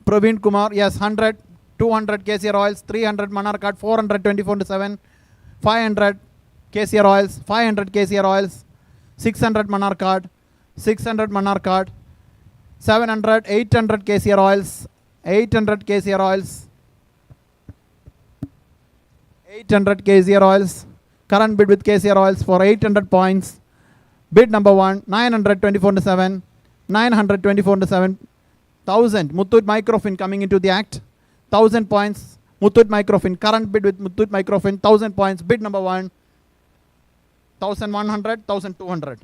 Praveen Kumar, yes, 100, 200 KCR Royals, 300 Manarkad, 400 24/7, 500 KCR Royals, 500 KCR Royals, 600 Manarkad, 600 Manarkad, 700, 800 KCR Royals, 800 KCR Royals, 800 KCR Royals. Current bid with KCR Royals for 800 points. Bid number 1, 900 24/7, 900 24/7. 1,000. Muthoot Microfin coming into the act. 1,000 points. Muthoot Microfin. Current bid with Muthoot Microfin. 1,000 points. Bid number 1. 1,100. 1,200.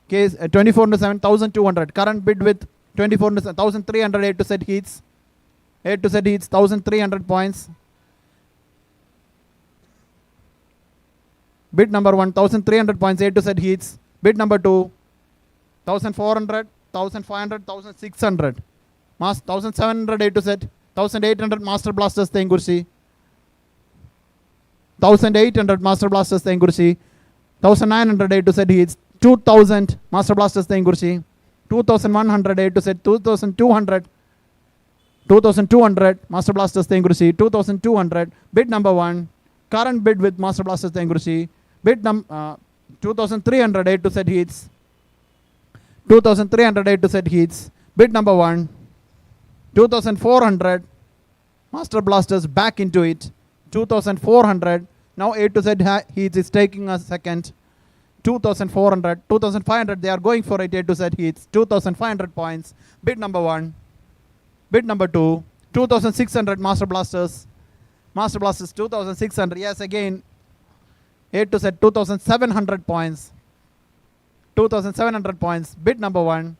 Case 24/7. 1,200. Current bid with 24/7. 1,300. A to Z heats. A to Z heats. 1,300 points. Bid number 1. 1,300 points. A to Z heats. Bid number 2. 1,400. 1,500, 1,600. 1,700 A to Z. 1,800 Master Blasters Tengursi. 1,800 Master Blasters Tengursi. 1,900 A to Z heats. 2,000 Master Blasters Tengursi. 2,100 A to Z. 2,200. 2,200 Master Blasters Tengursi. 2,200. Bid number 1. Current bid with Master Blasters Tengursi. Bid 2,300 A to Z heats. 2,300 A to Z heats. Bid number 1. 2,400 Master Blasters back into it. 2,400. Now A to Z heats is taking a second. 2,400. 2,500. They are going for it. A to Z heats. 2,500 points. Bid number 1. Bid number 2. 2,600 Master Blasters. Master Blasters 2,600. Yes, again. A to Z 2,700 points. 2,700 points. Bid number 1.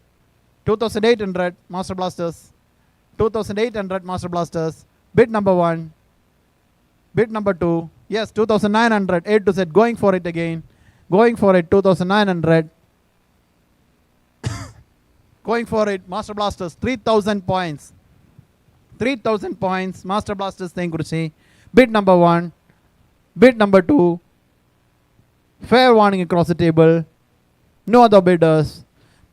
2,800 Master Blasters. 2,800 Master Blasters. Bid number 1. Bid number 2. Yes, 2,900. A to Z going for it again. Going for it. 2,900. Going for it. Master Blasters 3,000 points. 3,000 points. Master Blasters Tengursi. Bid number 1. Bid number 2. Fair warning across the table. No other bidders.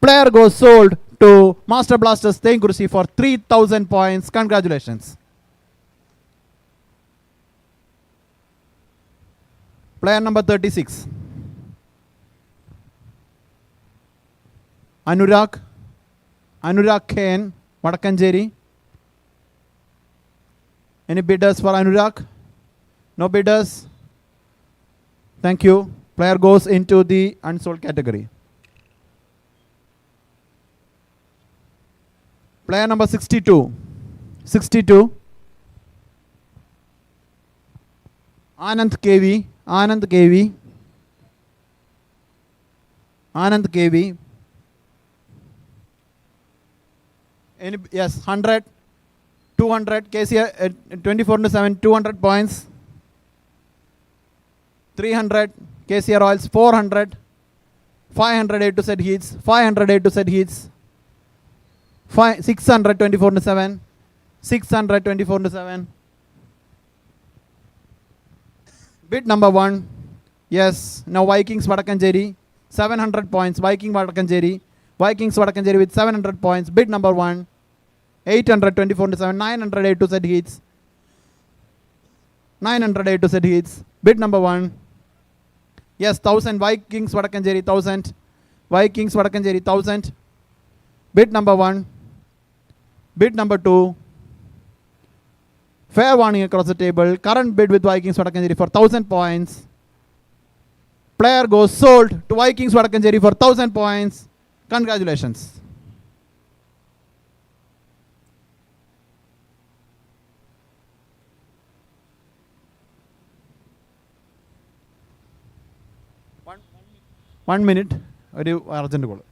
Player goes sold to Master Blasters Tengursi for 3,000 points. Congratulations. Player number 36. Anurag Kane, Vadakanjeri. Any bidders for Anurag? No bidders? Thank you. Player goes into the unsold category. Player number 62. 62. Anand KV. Anand KV. Anand KV. Any, yes, 100. 200. KCR 24/7. 200 points. 300. KCR Oils 400. 500 A to Z heats. 500 A to Z heats. 600 24/7. 600 24/7. Bid number 1. Yes. Now Vikings Vadakanjeri. 700 points. Vikings Vadakanjeri with 700 points. Bid number 1. 800 24/7. 900 A to Z heats. 900 A to Z heats. Bid number 1. Yes, 1,000 Vikings Vadakanjeri 1,000. Vikings Vadakanjeri 1,000. Bid number 1. Bid number 2. Fair warning across the table. Current bid with Vikings Vadakanjeri for 1,000 points. Player goes sold to Vikings Vadakanjeri for 1,000 points. Congratulations. One minute. ഒരു urgent call.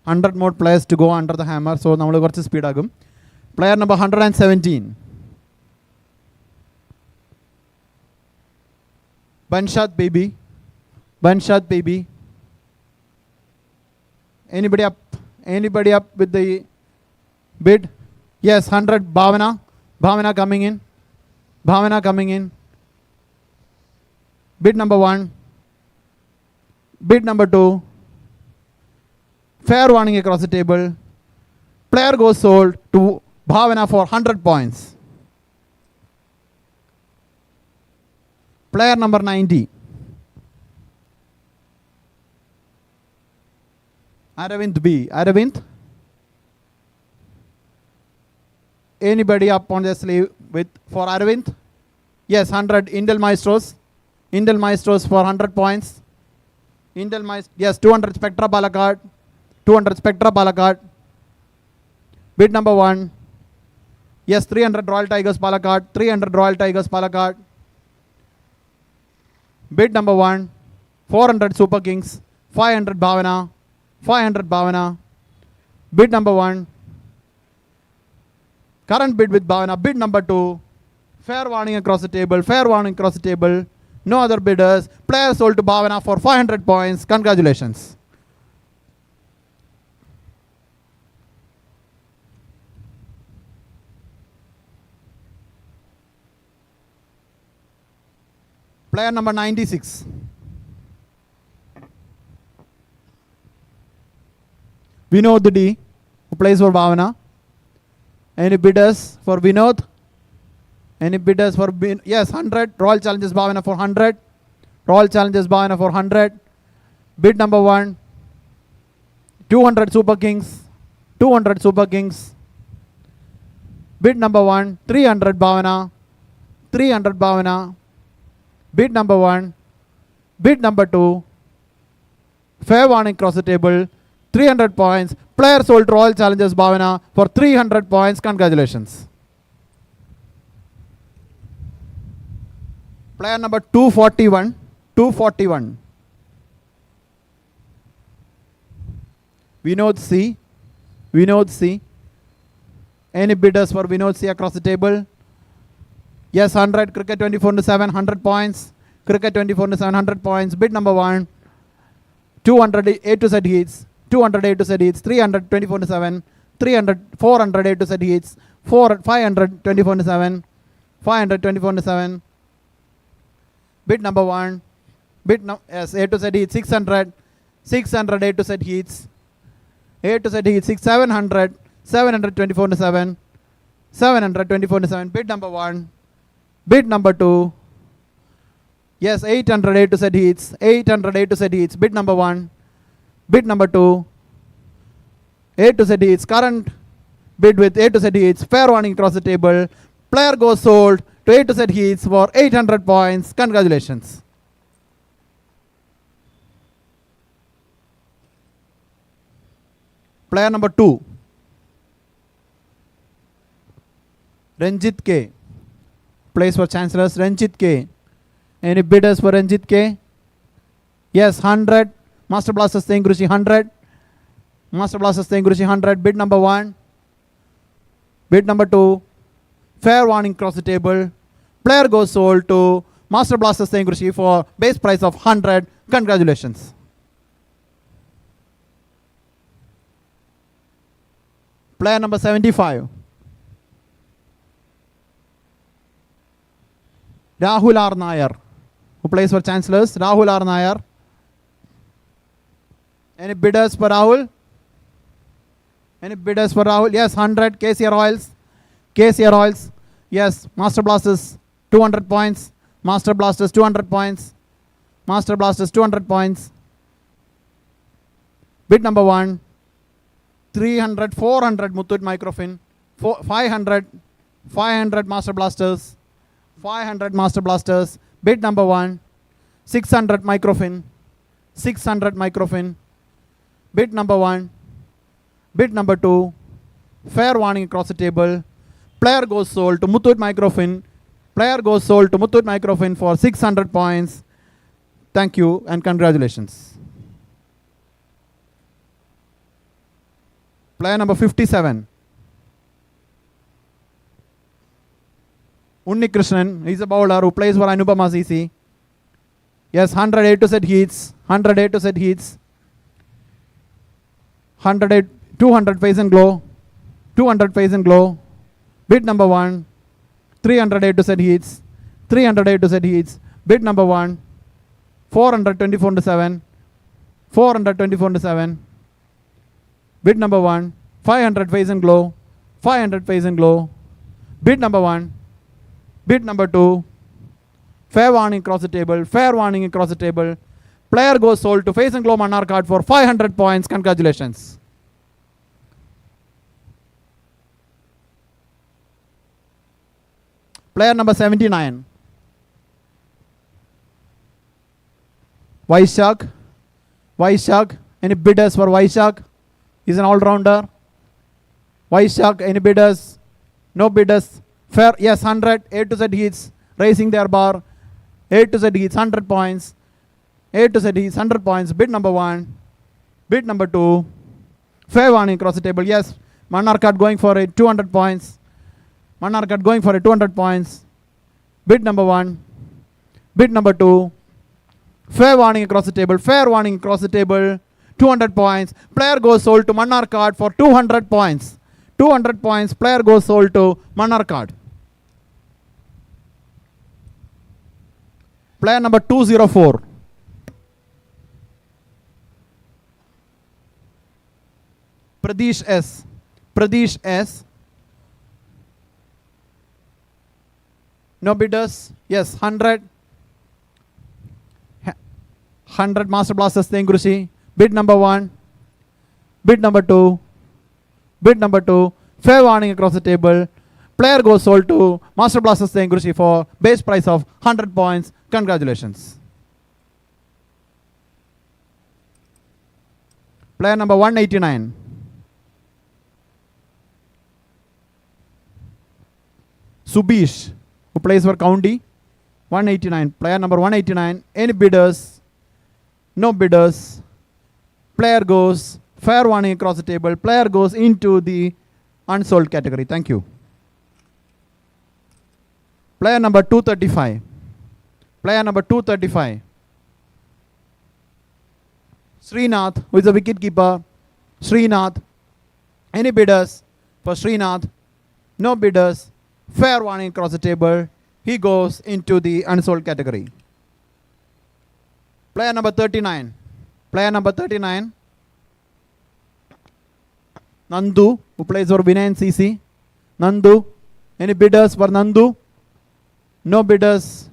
Hundred more players to go under the hammer. So നമ്മൾ കുറച്ച് speed ആകും. Player number 117. Banshad baby. Banshad baby. Anybody up? Anybody up with the bid? Yes, 100. Bhavana. Bhavana coming in. Bhavana coming in. Bid number 1. Bid number 2. Fair warning across the table. Player goes sold to Bhavana for 100 points. Player number 90. Aravind B. Aravind? Anybody up on the sleeve with for Aravind? Yes, 100. Indel Maestros. Indel Maestros for 100 points. Indel Maestros. Yes, 200 Spectra Palakkad. 200 Spectra Palakkad. Bid number 1. Yes, 300 Royal Tigers Palakkad. 300 Royal Tigers Palakkad. Bid number 1. 400 Super Kings. 500 Bhavana. 500 Bhavana. Bid number 1. Current bid with Bhavana. Bid number 2. Fair warning across the table. Fair warning across the table. No other bidders. Player sold to Bhavana for 500 points. Congratulations. Player number 96. Vinod D, who plays for Bhavana. Any bidders for Vinod? Any bidders for yes, 100. Royal Challengers Bhavana for 100. Royal Challengers Bhavana for 100. Bid number 1. 200 Super Kings. 200 Super Kings. Bid number 1. 300 Bhavana. 300 Bhavana. Bid number 1. Bid number 2. Fair warning across the table. 300 points. Player sold Royal Challengers Bhavana for 300 points. Congratulations. Player number 241. 241. Vinod C. Vinod C. Any bidders for Vinod C across the table? Yes, 100. Cricket 24/7, 100 points. Cricket 24/7, 100 points. Bid number 1. 200 A to Z heats. 200 A to Z heats. 300 24/7. 300 400 A to Z heats. 500 24/7. 500 24/7. Bid number 1. Yes, A to Z heats. 600. 600 A to Z heats. A to Z heats. 700. 700 24/7. 700 24/7. Bid number 1. Bid number 2. Yes, 800 A to Z heats. 800 A to Z heats. Bid number 1. Bid number 2. A to Z heats. Current bid with A to Z heats. Fair warning across the table. Player goes sold to A to Z heats for 800 points. Congratulations. Player number 2. Ranjit K. Plays for Chancellors. Ranjit K. Any bidders for Ranjit K? Yes, 100. Master Blasters Tengrushi 100. Master Blasters Tengrushi 100. Bid number 1. Bid number 2. Fair warning across the table. Player goes sold to Master Blasters Tengrushi for base price of 100. Congratulations. Player number 75. Rahul R. Nair, who plays for Chancellors. Rahul R. Nair. Any bidders for Rahul? Any bidders for Rahul? Yes, 100. KCR Royals. KCR Royals. Yes, Master Blasters 200 points. Master Blasters 200 points. Master Blasters 200 points. Bid number 1. 300, 400 Muthoot Microfin. 500 Master Blasters. 500 Master Blasters. Bid number 1. 600 Microfin. 600 Microfin. Bid number 1. Bid number 2. Fair warning across the table. Player goes sold to Muthoot Microfin. Player goes sold to Muthoot Microfin for 600 points. Thank you and congratulations. Player number 57. Unni Krishnan, he's a bowler who plays for Anupama CC. Yes, 100 A to Z heats. 100 A to Z heats. 200 Face and Glow. 200 Face and Glow. Bid number 1. 300 A to Z heats. 300 A to Z heats. Bid number 1. 400 24/7. 424 into 7. Bid number 1, 500 Face and Glow, 500 Face and Glow. Bid number 1, bid number 2, fair warning across the table, fair warning across the table. Player goes sold to Face and Glow Monarch card for 500 points. Congratulations. Player number 79. Vaishak. Vaishak. Any bidders for Vaishak? He's an all-rounder. Vaishak. Any bidders? No bidders. Fair. Yes, 100. A to Z hits. Raising their bar. A to Z hits. 100 points. A to Z hits. 100 points. Bid number 1. Bid number 2. Fair warning across the table. Yes. Monarch card going for it. 200 points. Monarch card going for it. 200 points. Bid number 1. Bid number 2. Fair warning across the table. Fair warning across the table. 200 points. Player goes sold to Monarch card for 200 points. 200 points. Player goes sold to Monarch card. Player number 204. Pradesh S. Pradesh S. No bidders? Yes, 100. 100 Master Blasters Tengrushi. Bid number 1. Bid number 2. Bid number 2. Fair warning across the table. Player goes sold to Master Blasters Tengrushi for base price of 100 points. Congratulations. Player number 189. Subish, who plays for County. 189. Player number 189. Any bidders? No bidders. Player goes. Fair warning across the table. Player goes into the unsold category. Thank you. Player number 235. Player number 235. Srinath, who is a wicket keeper. Srinath. Any bidders for Srinath? No bidders. Fair warning across the table. He goes into the unsold category. Player number 39. Player number 39. Nandu, who plays for Vinay and CC. Nandu. Any bidders for Nandu? No bidders.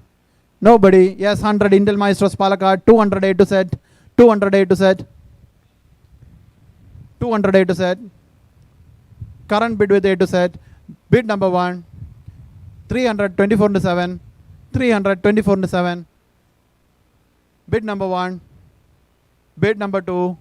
Nobody. Yes, 100 Intel Maestros Palakkad. 200 A to Z. 200 A to Z. 200 A to Z. Current bid with A to Z. Bid number 1. 324 into 7. 324 into 7. Bid number 1. Bid number 2.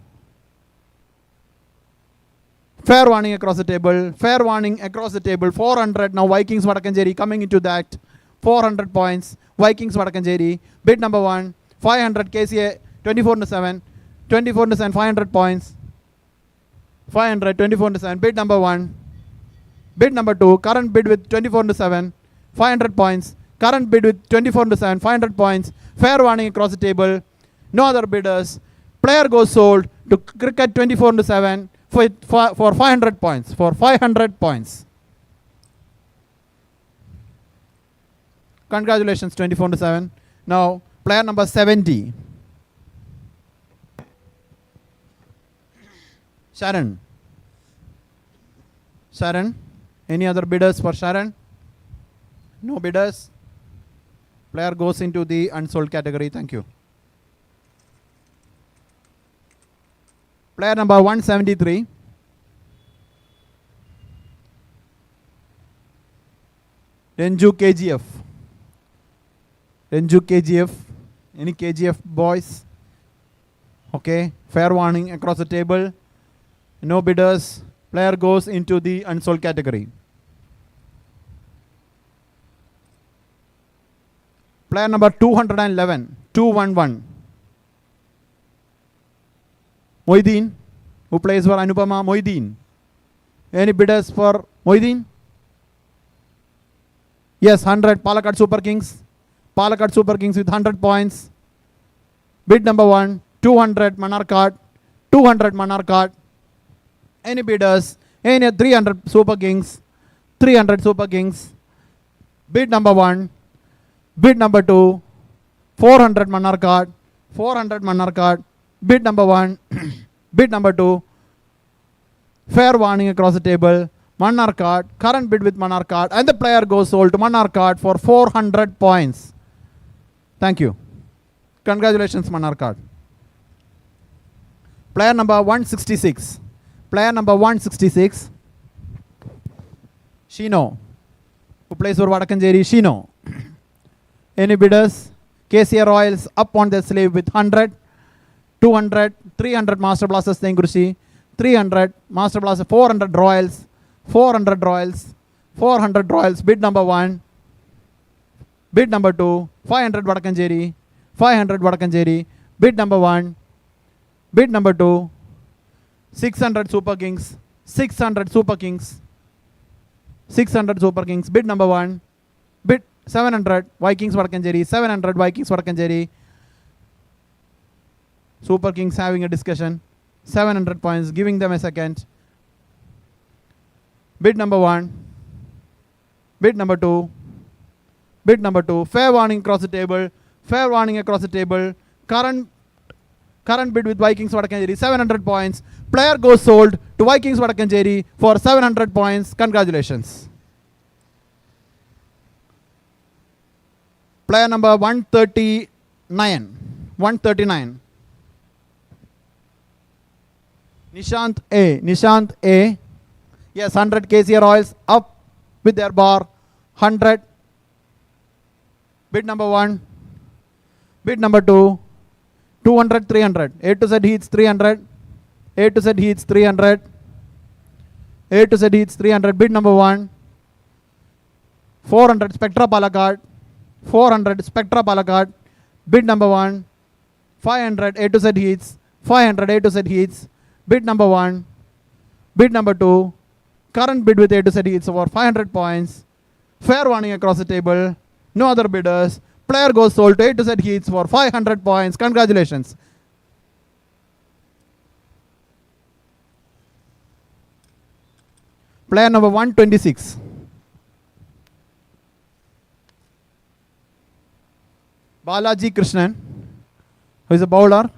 Fair warning across the table. Fair warning across the table. 400. Now Vikings Vadakkancherry coming into that. 400 points. Vikings Vadakkancherry. Bid number 1. 500 KCA. 24 into 7. 24 into 7. 500 points. 500. 24 into 7. Bid number 1. Bid number 2. Current bid with 24 into 7. 500 points. Current bid with 24 into 7. 500 points. Fair warning across the table. No other bidders. Player goes sold to Cricket 24 into 7 for 500 points. For 500 points. Congratulations, 24 into 7. Now, player number 70. Sharon. Sharon. Any other bidders for Sharon? No bidders. Player goes into the unsold category. Thank you. Player number 173. Renju KGF. Renju KGF. Any KGF boys? Okay. Fair warning across the table. No bidders. Player goes into the unsold category. Player number 211. 211. Moideen, who plays for Anupama. Moideen. Any bidders for Moideen? Yes, 100. Palakkad Super Kings. Palakkad Super Kings with 100 points. Bid number 1. 200 Monarch card. 200 Monarch card. Any bidders? Any 300 Super Kings. 300 Super Kings. Bid number 1. Bid number 2. 400 Monarch card. 400 Monarch card. Bid number 1. Bid number 2. Fair warning across the table. Manar card. Current bid with Manar card. And the player goes sold to Manar card for 400 points. Thank you. Congratulations, Manar card. Player number 166. Player number 166. Shino. Who plays for Vadakanjeri? Shino. Any bidders? KCR Royals up on their slave with 100, 200, 300 Master Blasters Tengurshi, 300 Master Blaster, 400 Royals, 400 Royals, 400 Royals. Bid number 1. Bid number 2. 500 Vadakanjeri, 500 Vadakanjeri. Bid number 1. Bid number 2. 600 Super Kings, 600 Super Kings, 600 Super Kings. Bid number 1. Bid 700 Vikings Vadakanjeri, 700 Vikings Vadakanjeri. Super Kings having a discussion. 700 points, giving them a second. Bid number 1. Bid number 2. Bid number 2. Fair warning across the table. Fair warning across the table. Current bid with Vikings Vadakanjeri, 700 points. Player goes sold to Vikings Vadakanjeri for 700 points. Congratulations. Player number 139. 139. Nishant A. Nishant A. Yes, 100 KCR Royals up with their bar. 100. Bid number 1. Bid number 2. 200, 300. A to Z Heats 300. A to Z Heats 300. A to Z Heats 300. Bid number 1. 400 Spectra Palakkad. 400 Spectra Palakkad. Bid number 1. 500 A to Z Heats. 500 A to Z Heats. Bid number 1. Bid number 2. Current bid with A to Z Heats for 500 points. Fair warning across the table. No other bidders. Player goes sold to A to Z Heats for 500 points. Congratulations. Player number 126. Balaji Krishnan, who is a bowler.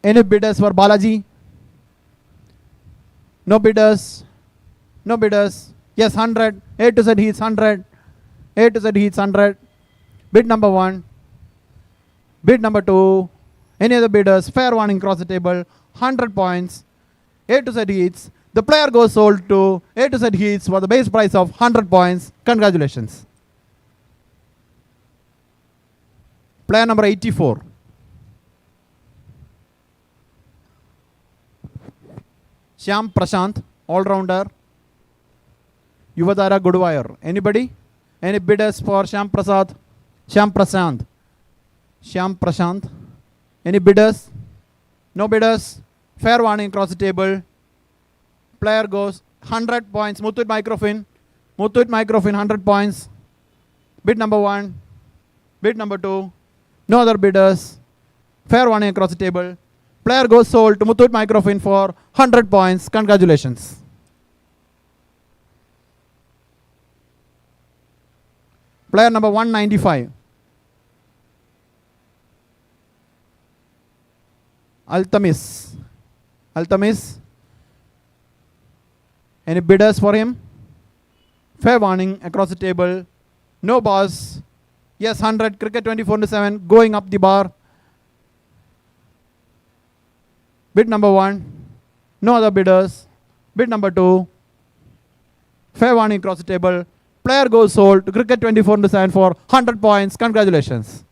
Any bidders for Balaji? No bidders. No bidders. Yes, 100. A to Z Heats 100. A to Z Heats 100. Bid number 1. Bid number 2. Any other bidders? Fair warning across the table. 100 points. A to Z Heats. The player goes sold to A to Z Heats for the base price of 100 points. Congratulations. Player number 84. Shyam Prashant, all-rounder. Yuvadara Guduvayur. Anybody? Any bidders for Shyam Prasad? Shyam Prashant. Shyam Prashant. Any bidders? No bidders. Fair warning across the table. Player goes 100 points. Muthoot Microfin. Muthoot Microfin 100 points. Bid number 1. Bid number 2. No other bidders. Fair warning across the table. Player goes sold to Muthoot Microfin for 100 points. Congratulations. Player number 195. Altamis. Altamis. Any bidders for him? Fair warning across the table. No bars. Yes, 100. Cricket 24/7. Going up the bar. Bid number 1. No other bidders. Bid number 2. Fair warning across the table. Player goes sold to Cricket 24/7 for 100 points. Congratulations.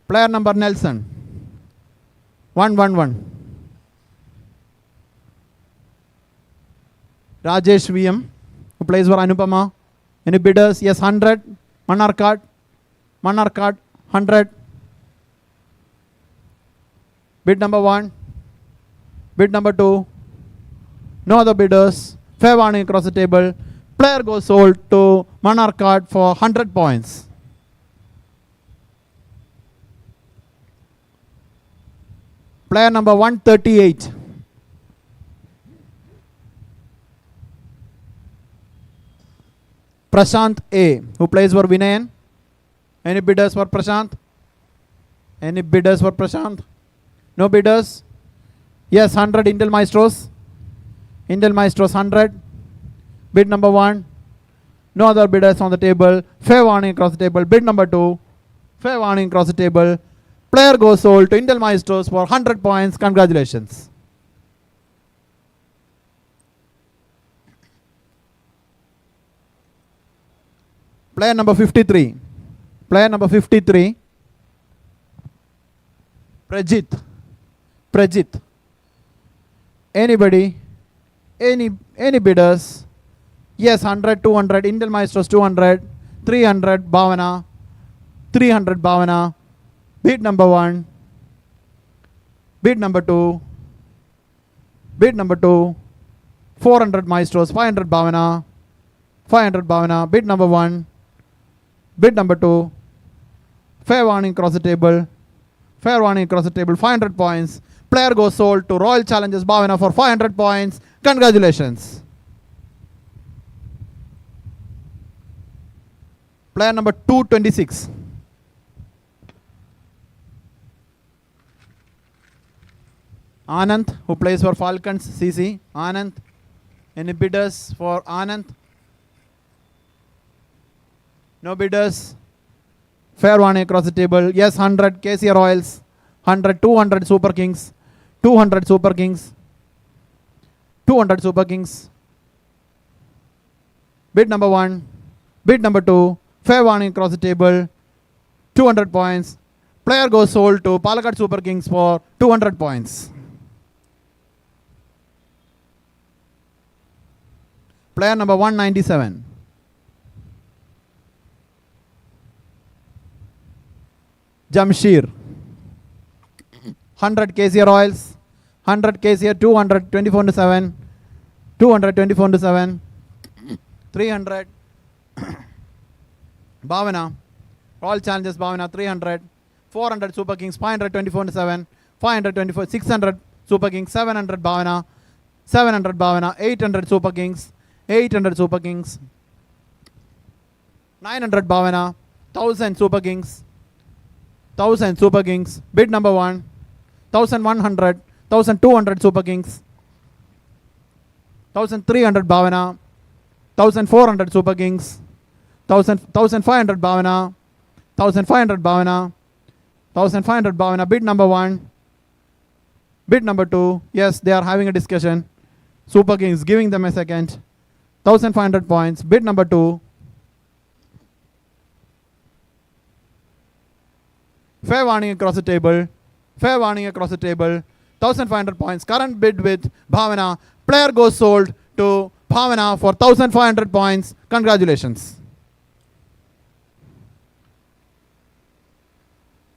Player number Nelson. 111. Rajesh VM, who plays for Anupama. Any bidders? Yes, 100. Manar card. Manar card, 100. Bid number 1. Bid number 2. No other bidders. Fair warning across the table. Player goes sold to Manar card for 100 points. Player number 138. Prashant A, who plays for Vinayan. Any bidders for Prashant? Any bidders for Prashant? No bidders? Yes, 100 Intel Maestros. Intel Maestros 100. Bid number 1. No other bidders on the table. Fair warning across the table. Bid number 2. Fair warning across the table. Player goes sold to Intel Maestros for 100 points. Congratulations. Player number 53. Player number 53. Prajit. Anybody? Any bidders? Yes, 100, 200. Intel Maestros 200. 300 Bhavana. 300 Bhavana. Bid number 1. Bid number 2. Bid number 2. 400 Maestros. 500 Bhavana. 500 Bhavana. Bid number 1. Bid number 2. Fair warning across the table. Fair warning across the table. 500 points. Player goes sold to Royal Challengers Bhavana for 500 points. Congratulations. Player number 226. Anand, who plays for Falcons CC. Anand. Any bidders for Anand? No bidders. Fair warning across the table. Yes, 100 KCR Royals. 100, 200 Super Kings. 200 Super Kings. 200 Super Kings. Bid number 1. Bid number 2. Fair warning across the table. 200 points. Player goes sold to Palakkad Super Kings for 200 points. Player number 197. Jamshir. 100 KCR Royals. 100 KCR, 200, 24/7. 200, 24/7. 300. Bhavana. Royal Challengers Bhavana, 300. 400 Super Kings, 500, 24/7. 500, 24, 600 Super Kings, 700 Bhavana. 700 Bhavana. 800 Super Kings. 800 Super Kings. 900 Bhavana. 1000 Super Kings. 1000 Super Kings. Bid number 1. 1100. 1200 Super Kings. 1300 Bhavana. 1400 Super Kings. 1500 Bhavana. 1500 Bhavana. 1500 Bhavana. Bid number 1. Bid number 2. Yes, they are having a discussion. Super Kings giving them a second. 1500 points. Bid number 2. Fair warning across the table. Fair warning across the table. 1500 points. Current bid with Bhavana. Player goes sold to Bhavana for 1500 points. Congratulations.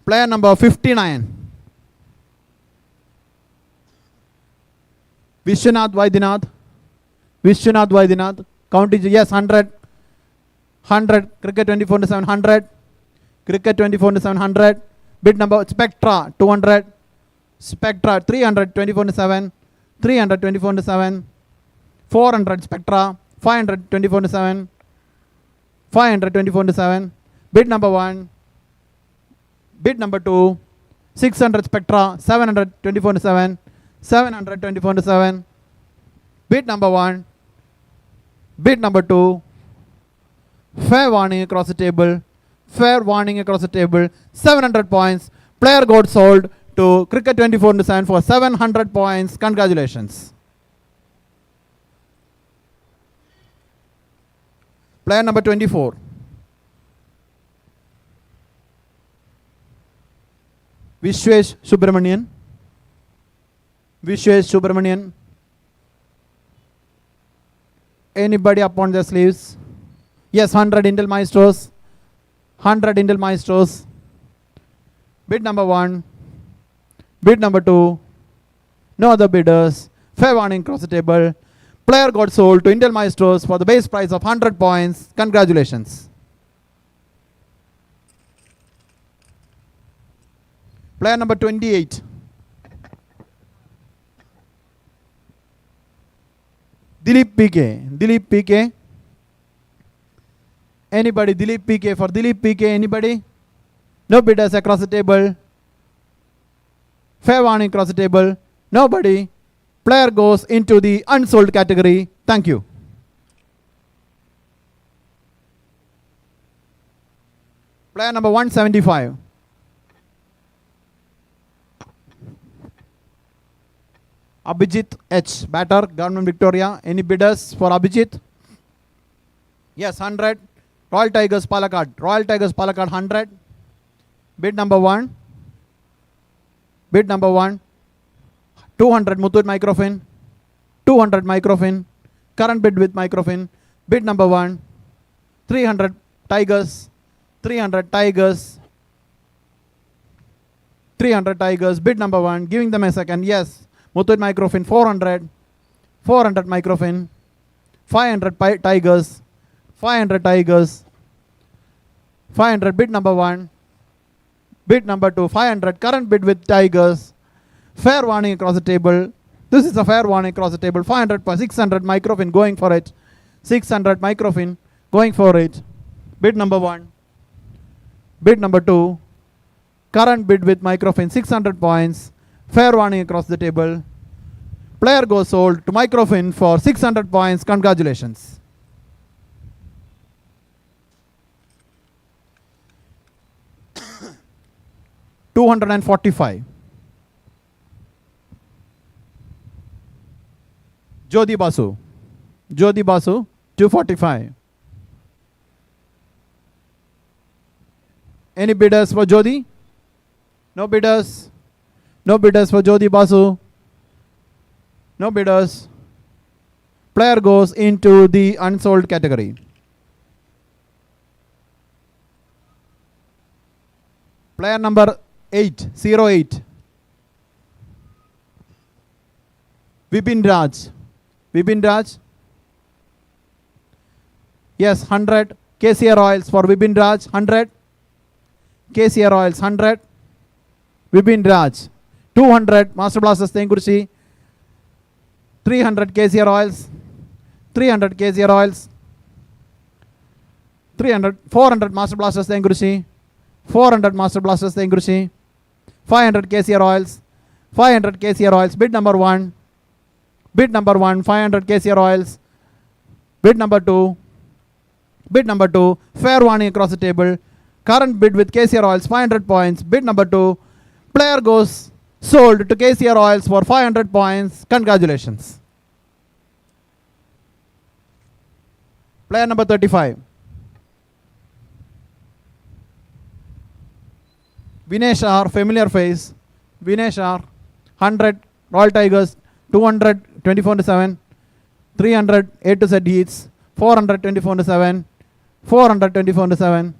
Player number 59. Vishwanath Vaidinath. Vishwanath Vaidinath. Counting, yes, 100. 100. Cricket 24/7, 100. Cricket 24/7, 100. Bid number Spectra, 200. Spectra, 300, 24/7. 300, 24/7. 400 Spectra, 500, 24/7. 500, 24/7. Bid number 1. Bid number 2. 600 Spectra, 700, 24/7. 700, 24/7. Bid number 1. Bid number 2. Fair warning across the table. Fair warning across the table. 700 points. Player got sold to Cricket 24/7 for 700 points. Congratulations. Player number 24. Vishwesh Subramanian. Vishwesh Subramanian. Anybody upon their sleeves? Yes, 100 Intel Maestros. 100 Intel Maestros. Bid number 1. Bid number 2. No other bidders. Fair warning across the table. Player got sold to Intel Maestros for the base price of 100 points. Congratulations. Player number 28. Dilip PK. Dilip PK. Anybody? Dilip PK. For Dilip PK, anybody? No bidders across the table. Fair warning across the table. Nobody. Player goes into the unsold category. Thank you. Player number 175. Abhijit H. Batter, Government Victoria. Any bidders for Abhijit? Yes, 100. Royal Tigers Palakkad. Royal Tigers Palakkad 100. Bid number 1. Bid number 1. 200 Muthoot Microfin. 200 Microfin. Current bid with Microfin. Bid number 1. 300 Tigers. 300 Tigers. 300 Tigers. Bid number 1. Giving them a second. Yes. Muthoot Microfin 400. 400 Microfin. 500 Tigers. 500 Tigers. 500 bid number 1. Bid number 2. 500 current bid with Tigers. Fair warning across the table. This is a fair warning across the table. 500 per 600 Microfin going for it. 600 Microfin going for it. Bid number 1. Bid number 2. Current bid with Microfin 600 points. Fair warning across the table. Player goes sold to Microfin for 600 points. Congratulations. $245. Jyoti Basu. Jyoti Basu, 245. Any bidders for Jyoti? No bidders. No bidders for Jyoti Basu. No bidders. Player goes into the unsold category. Player number 808. Vipin Raj. Vipin Raj. Yes, 100. KCR Oils for Vipin Raj, 100. KCR Oils, 100. Vipin Raj. 200 Master Blasters Tengkurchi. 300 KCR Oils. 300 KCR Oils. 400 Master Blasters Tengkurchi. 400 Master Blasters Tengkurchi. 500 KCR Oils. 500 KCR Oils. Bid number 1. Bid number 1. 500 KCR Oils. Bid number 2. Bid number 2. Fair warning across the table. Current bid with KCR Oils 500 points. Bid number 2. Player goes sold to KCR Oils for 500 points. Congratulations. Player number 35. Vinesh R, familiar face. Vinesh R, 100 Royal Tigers, 200 24/7, 300 A to Z heats, 400 24/7, 400 24/7,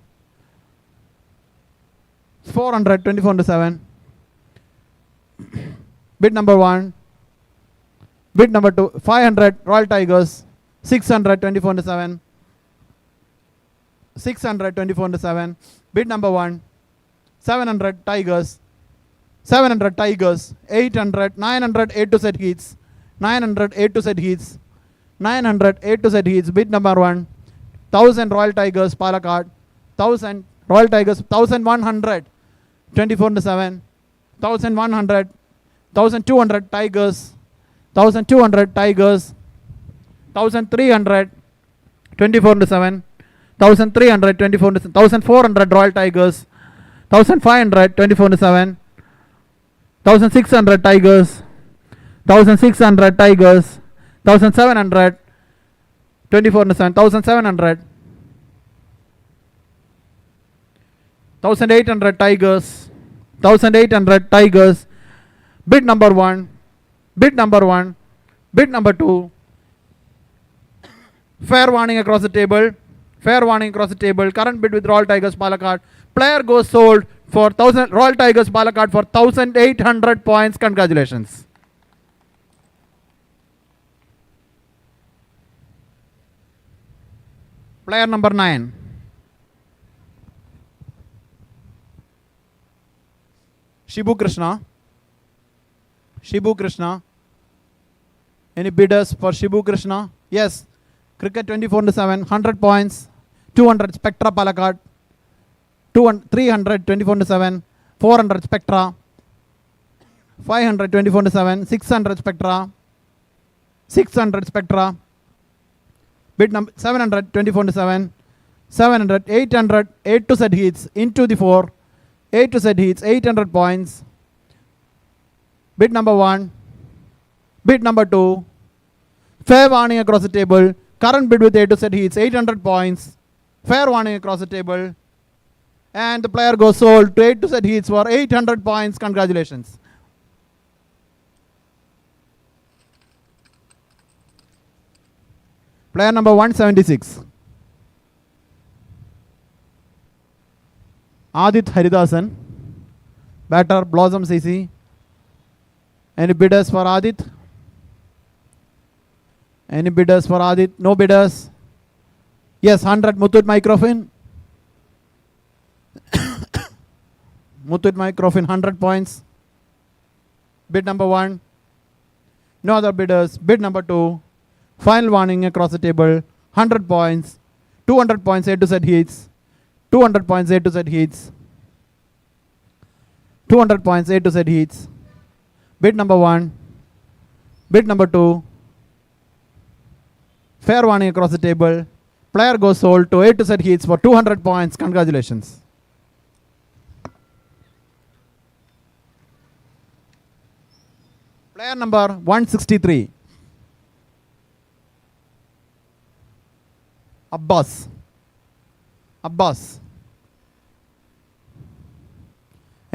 400 24/7. Bid number 1. Bid number 2. 500 Royal Tigers, 600 24/7, 600 24/7. Bid number 1. 700 Tigers, 700 Tigers, 800, 900 A to Z heats, 900 A to Z heats, 900 A to Z heats. Bid number 1. 1000 Royal Tigers Palakkad, 1000 Royal Tigers, 1100 24/7, 1100, 1200 Tigers, 1200 Tigers, 1300 24/7, 1300 24/7, 1400 Royal Tigers, 1500 24/7, 1600 Tigers, 1600 Tigers, 1700 24/7, 1700, 1800 Tigers, 1800 Tigers. Bid number 1. Bid number 1. Bid number 2. Fair warning across the table. Fair warning across the table. Current bid with Royal Tigers Palakkad. Player goes sold for 1000 Royal Tigers Palakkad for 1800 points. Congratulations. Player number 9. Shibu Krishna. Shibu Krishna. Any bidders for Shibu Krishna? Yes. Cricket 24/7, 100 points. 200 Spectra Palakkad. 300 24/7, 400 Spectra, 500 24/7, 600 Spectra, 600 Spectra, bid number 700 24/7, 700, 800, 8 to Z heats into the 4, 8 to Z heats, 800 points. Bid number 1, bid number 2, fair warning across the table, current bid with 8 to Z heats, 800 points, fair warning across the table, and the player goes sold to 8 to Z heats for 800 points. Congratulations. Player number 176. Adit Haridasan, batter Blossom CC. Any bidders for Adit? Any bidders for Adit? No bidders. Yes, 100 Muthoot Microfin. Muthoot Microfin, 100 points. Bid number 1. No other bidders. Bid number 2. Final warning across the table. 100 points. 200 points A to Z heats. 200 points A to Z heats. 200 points A to Z heats. Bid number 1. Bid number 2. Fair warning across the table. Player goes sold to A to Z heats for 200 points. Congratulations. Player number 163. Abbas. Abbas.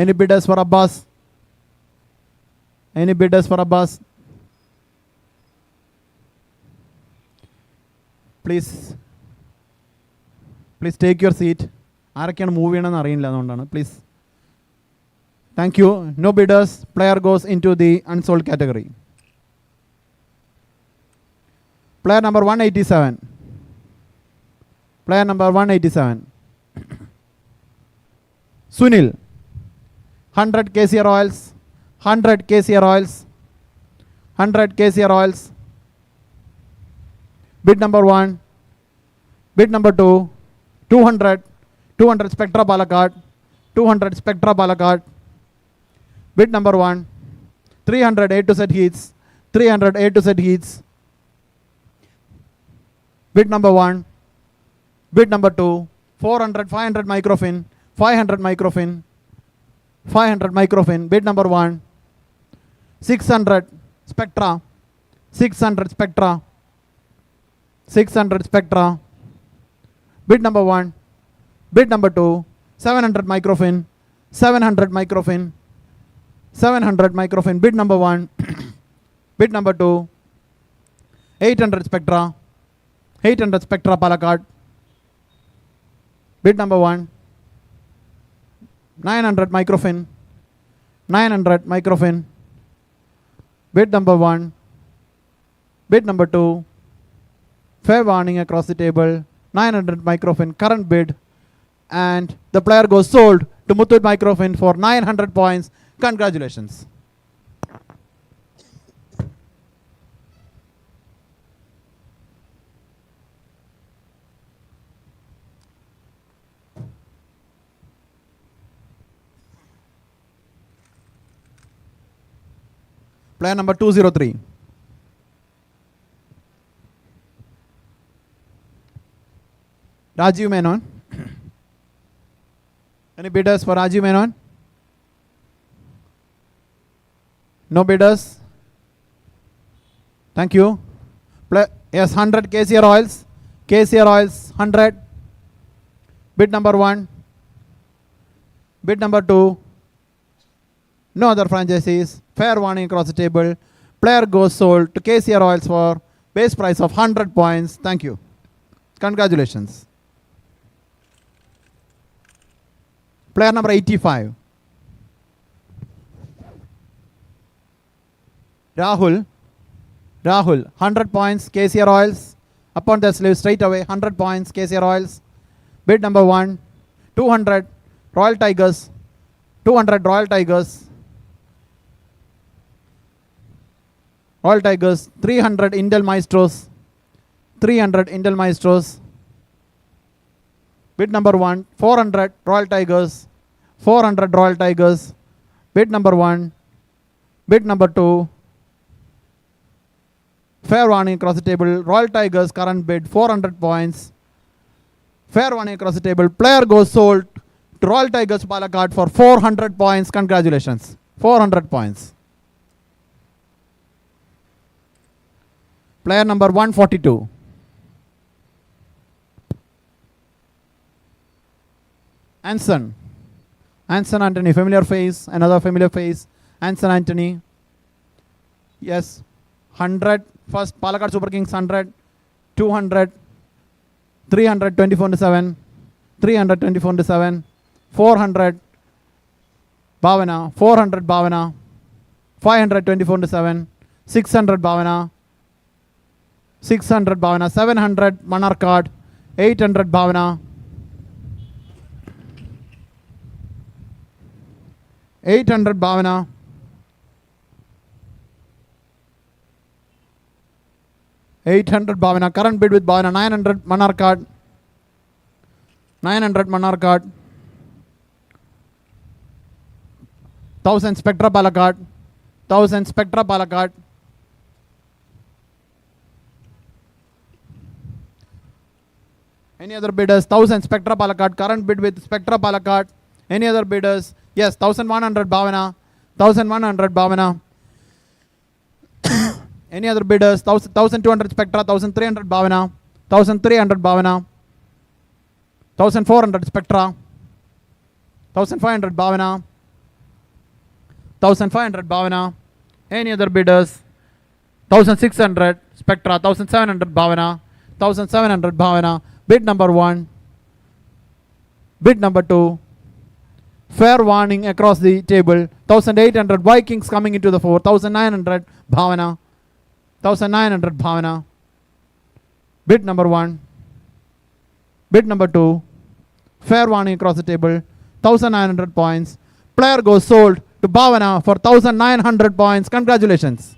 Any bidders for Abbas? Any bidders for Abbas? Please take your seat. ആരൊക്കെയാണ് move ചെയ്യണമെന്ന് അറിയില്ല, അതുകൊണ്ടാണ്. Please. Thank you. No bidders. Player goes into the unsold category. Player number 187. Player number 187. Sunil. 100 KCR oils. 100 KCR oils. 100 KCR oils. Bid number 1. Bid number 2. 200. 200 Spectra Palakkad. 200 Spectra Palakkad. Bid number 1. 300 A to Z heats. 300 A to Z heats. Bid number 1. Bid number 2. 400 500 microfin. 500 microfin. 500 microfin. Bid number 1. 600 Spectra. 600 Spectra. 600 Spectra. Bid number 1. Bid number 2. 700 microfin. 700 microfin. 700 microfin. Bid number 1. Bid number 2. 800 Spectra. 800 Spectra Palakkad. Bid number 1. 900 microfin. 900 microfin. Bid number 1. Bid number 2. Fair warning across the table. 900 microfin. Current bid. And the player goes sold to Muthoot Microfin for 900 points. Congratulations. Player number 203. Rajiv Menon. Any bidders for Rajiv Menon? No bidders. Thank you. Yes, 100 KCR oils. KCR oils 100. Bid number 1. Bid number 2. No other franchises. Fair warning across the table. Player goes sold to KCR oils for base price of 100 points. Thank you. Congratulations. Player number 85. Rahul. 100 points, KCR oils. Upon the sleeve straight away, 100 points, KCR oils. Bid number 1. 200 Royal Tigers. 200 Royal Tigers. Royal Tigers. 300 Indel Maestros. 300 Indel Maestros. Bid number 1, 400 Royal Tigers. 400 Royal Tigers. Bid number 1. Bid number 2. Fair warning across the table. Royal Tigers current bid 400 points. Fair warning across the table. Player goes sold to Royal Tigers Palakkad for 400 points. Congratulations. 400 points. Player number 142. Anson. Anson Anthony, familiar face, another familiar face. Anson Anthony. Yes. 100. First Palakkad Super Kings 100. 200. 300, 24-7. 300, 24-7. 400. Bhavana. 400 Bhavana. 500, 24-7. 600 Bhavana. 600 Bhavana. 700 Manarkad. 800 Bhavana. 800 Bhavana. 800 Bhavana. Current bid with Bhavana. 900 Manarkad. 900 Manarkad. 1000 Spectra Palakkad. 1000 Spectra Palakkad. Any other bidders? 1000 Spectra Palakkad. Current bid with Spectra Palakkad. Any other bidders? Yes, 1100 Bhavana. 1100 Bhavana. Any other bidders? 1200 Spectra. 1300 Bhavana. 1300 Bhavana. 1400 Spectra. 1500 Bhavana. 1500 Bhavana. Any other bidders? 1600 Spectra. 1700 Bhavana. 1700 Bhavana. Bid number 1. Bid number 2. Fair warning across the table. 1800 Vikings coming into the fore. 1900 Bhavana. 1900 Bhavana. Bid number 1. Bid number 2. Fair warning across the table. 1900 points. Player goes sold to Bhavana for 1900 points. Congratulations.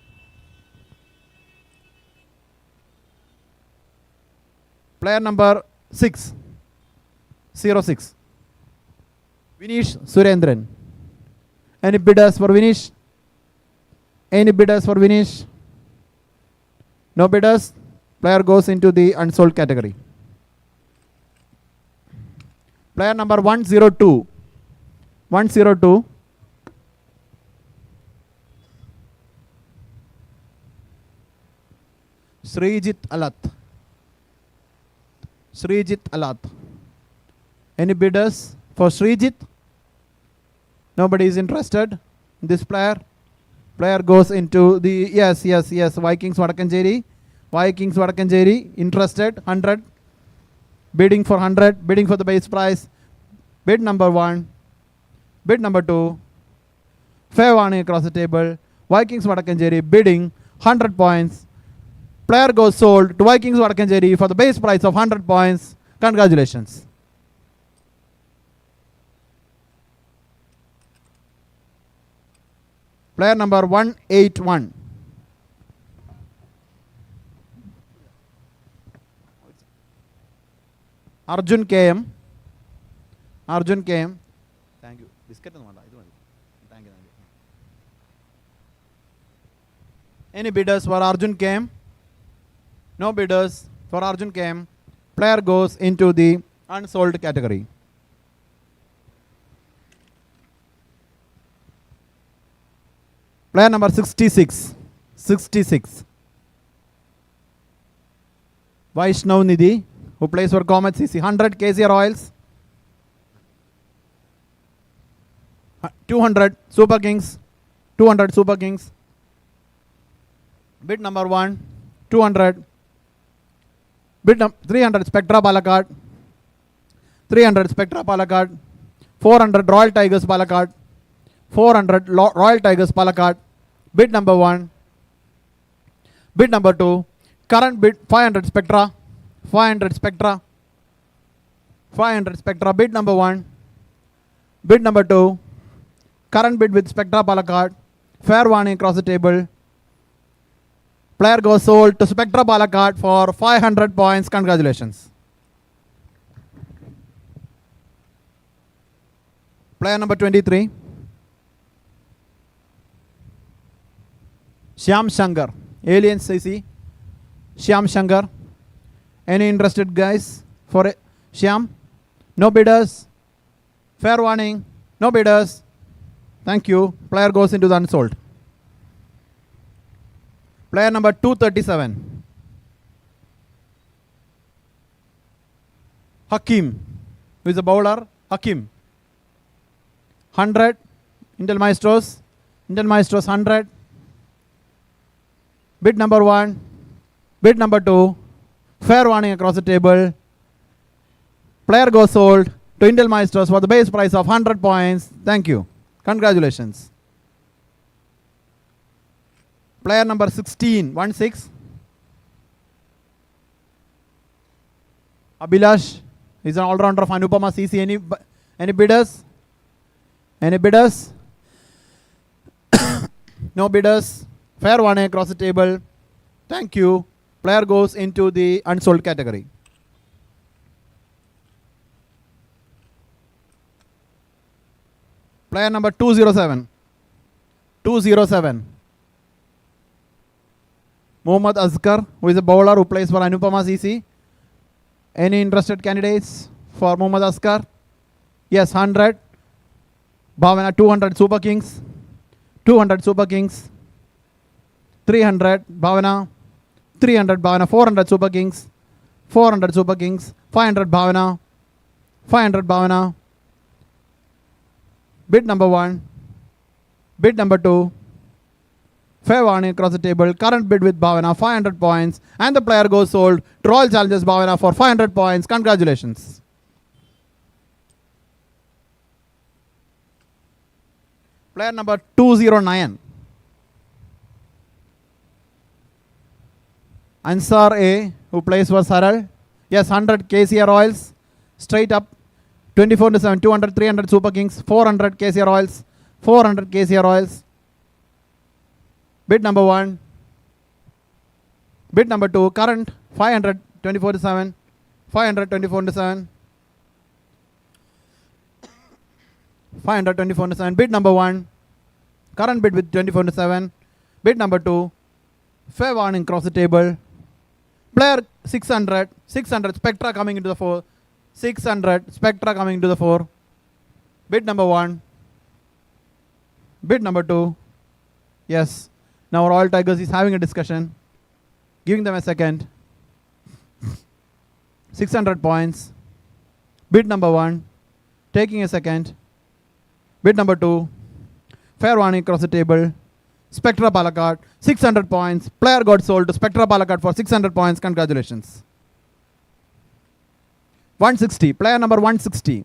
Player number 6. 06. Vinish Surendran. Any bidders for Vinish? Any bidders for Vinish? No bidders? Player goes into the unsold category. Player number 102. 102. Srijit Alat. Srijit Alat. Any bidders for Srijit? Nobody is interested in this player. Player goes into the yes. Vikings Vadakkancherry. Vikings Vadakkancherry. Interested. 100. Bidding for 100. Bidding for the base price. Bid number 1. Bid number 2. Fair warning across the table. Vikings Vadakkancherry bidding 100 points. Player goes sold to Vikings Vadakkancherry for the base price of 100 points. Congratulations. Player number 181. Arjun KM. Arjun KM. Thank you. Biscuit. Thank you. Any bidders for Arjun KM? No bidders for Arjun KM. Player goes into the unsold category. Player number 66. 66. Vaishnav Nidhi, who plays for Comet CC. 100 KCR Oils. 200 Super Kings. 200 Super Kings. Bid number 1. 200. Bid 300 Spectra Palakkad. 300 Spectra Palakkad. 400 Royal Tigers Palakkad. 400 Royal Tigers Palakkad. Bid number 1. Bid number 2. Current bid 500 Spectra. 500 Spectra. 500 Spectra. Bid number 1. Bid number 2. Current bid with Spectra Palakkad. Fair warning across the table. Player goes sold to Spectra Palakkad for 500 points. Congratulations. Player number 23. Shyam Shankar. Alien CC. Shyam Shankar. Any interested guys for it? Shyam? No bidders? Fair warning. No bidders. Thank you. Player goes into the unsold. Player number 237. Hakim. Who is a bowler? Hakim. 100. Intel Maestros. Intel Maestros 100. Bid number 1. Bid number 2. Fair warning across the table. Player goes sold to Intel Maestros for the base price of 100 points. Thank you. Congratulations. Player number 16. 1-6. Abhilash is an all-rounder of Anupama CC. Any bidders? Any bidders? No bidders. Fair warning across the table. Thank you. Player goes into the unsold category. Player number 207. 207. Mohammad Azkar, who is a bowler who plays for Anupama CC. Any interested candidates for Mohammad Azkar? Yes, 100. Bhavana 200 Super Kings. 200 Super Kings. 300 Bhavana. 300 Bhavana. 400 Super Kings. 400 Super Kings. 500 Bhavana. 500 Bhavana. Bid number 1. Bid number 2. Fair warning across the table. Current bid with Bhavana 500 points. And the player goes sold to Royal Challengers Bhavana for 500 points. Congratulations. Player number 209. Ansar A, who plays for Saral. Yes, 100 KCR Royals. Straight up. 24-7. 200, 300 Super Kings. 400 KCR Royals. 400 KCR Royals. Bid number 1. Bid number 2. Current 500 24-7. 500 24-7. 500 24-7. Bid number 1. Current bid with 24-7. Bid number 2. Fair warning across the table. Player 600. 600 Spectra coming into the 4. 600 Spectra coming into the 4. Bid number 1. Bid number 2. Yes. Now Royal Tigers is having a discussion. Giving them a second. 600 points. Bid number 1. Taking a second. Bid number 2. Fair warning across the table. Spectra Palakkad. 600 points. Player got sold to Spectra Palakkad for 600 points. Congratulations. 160. Player number 160.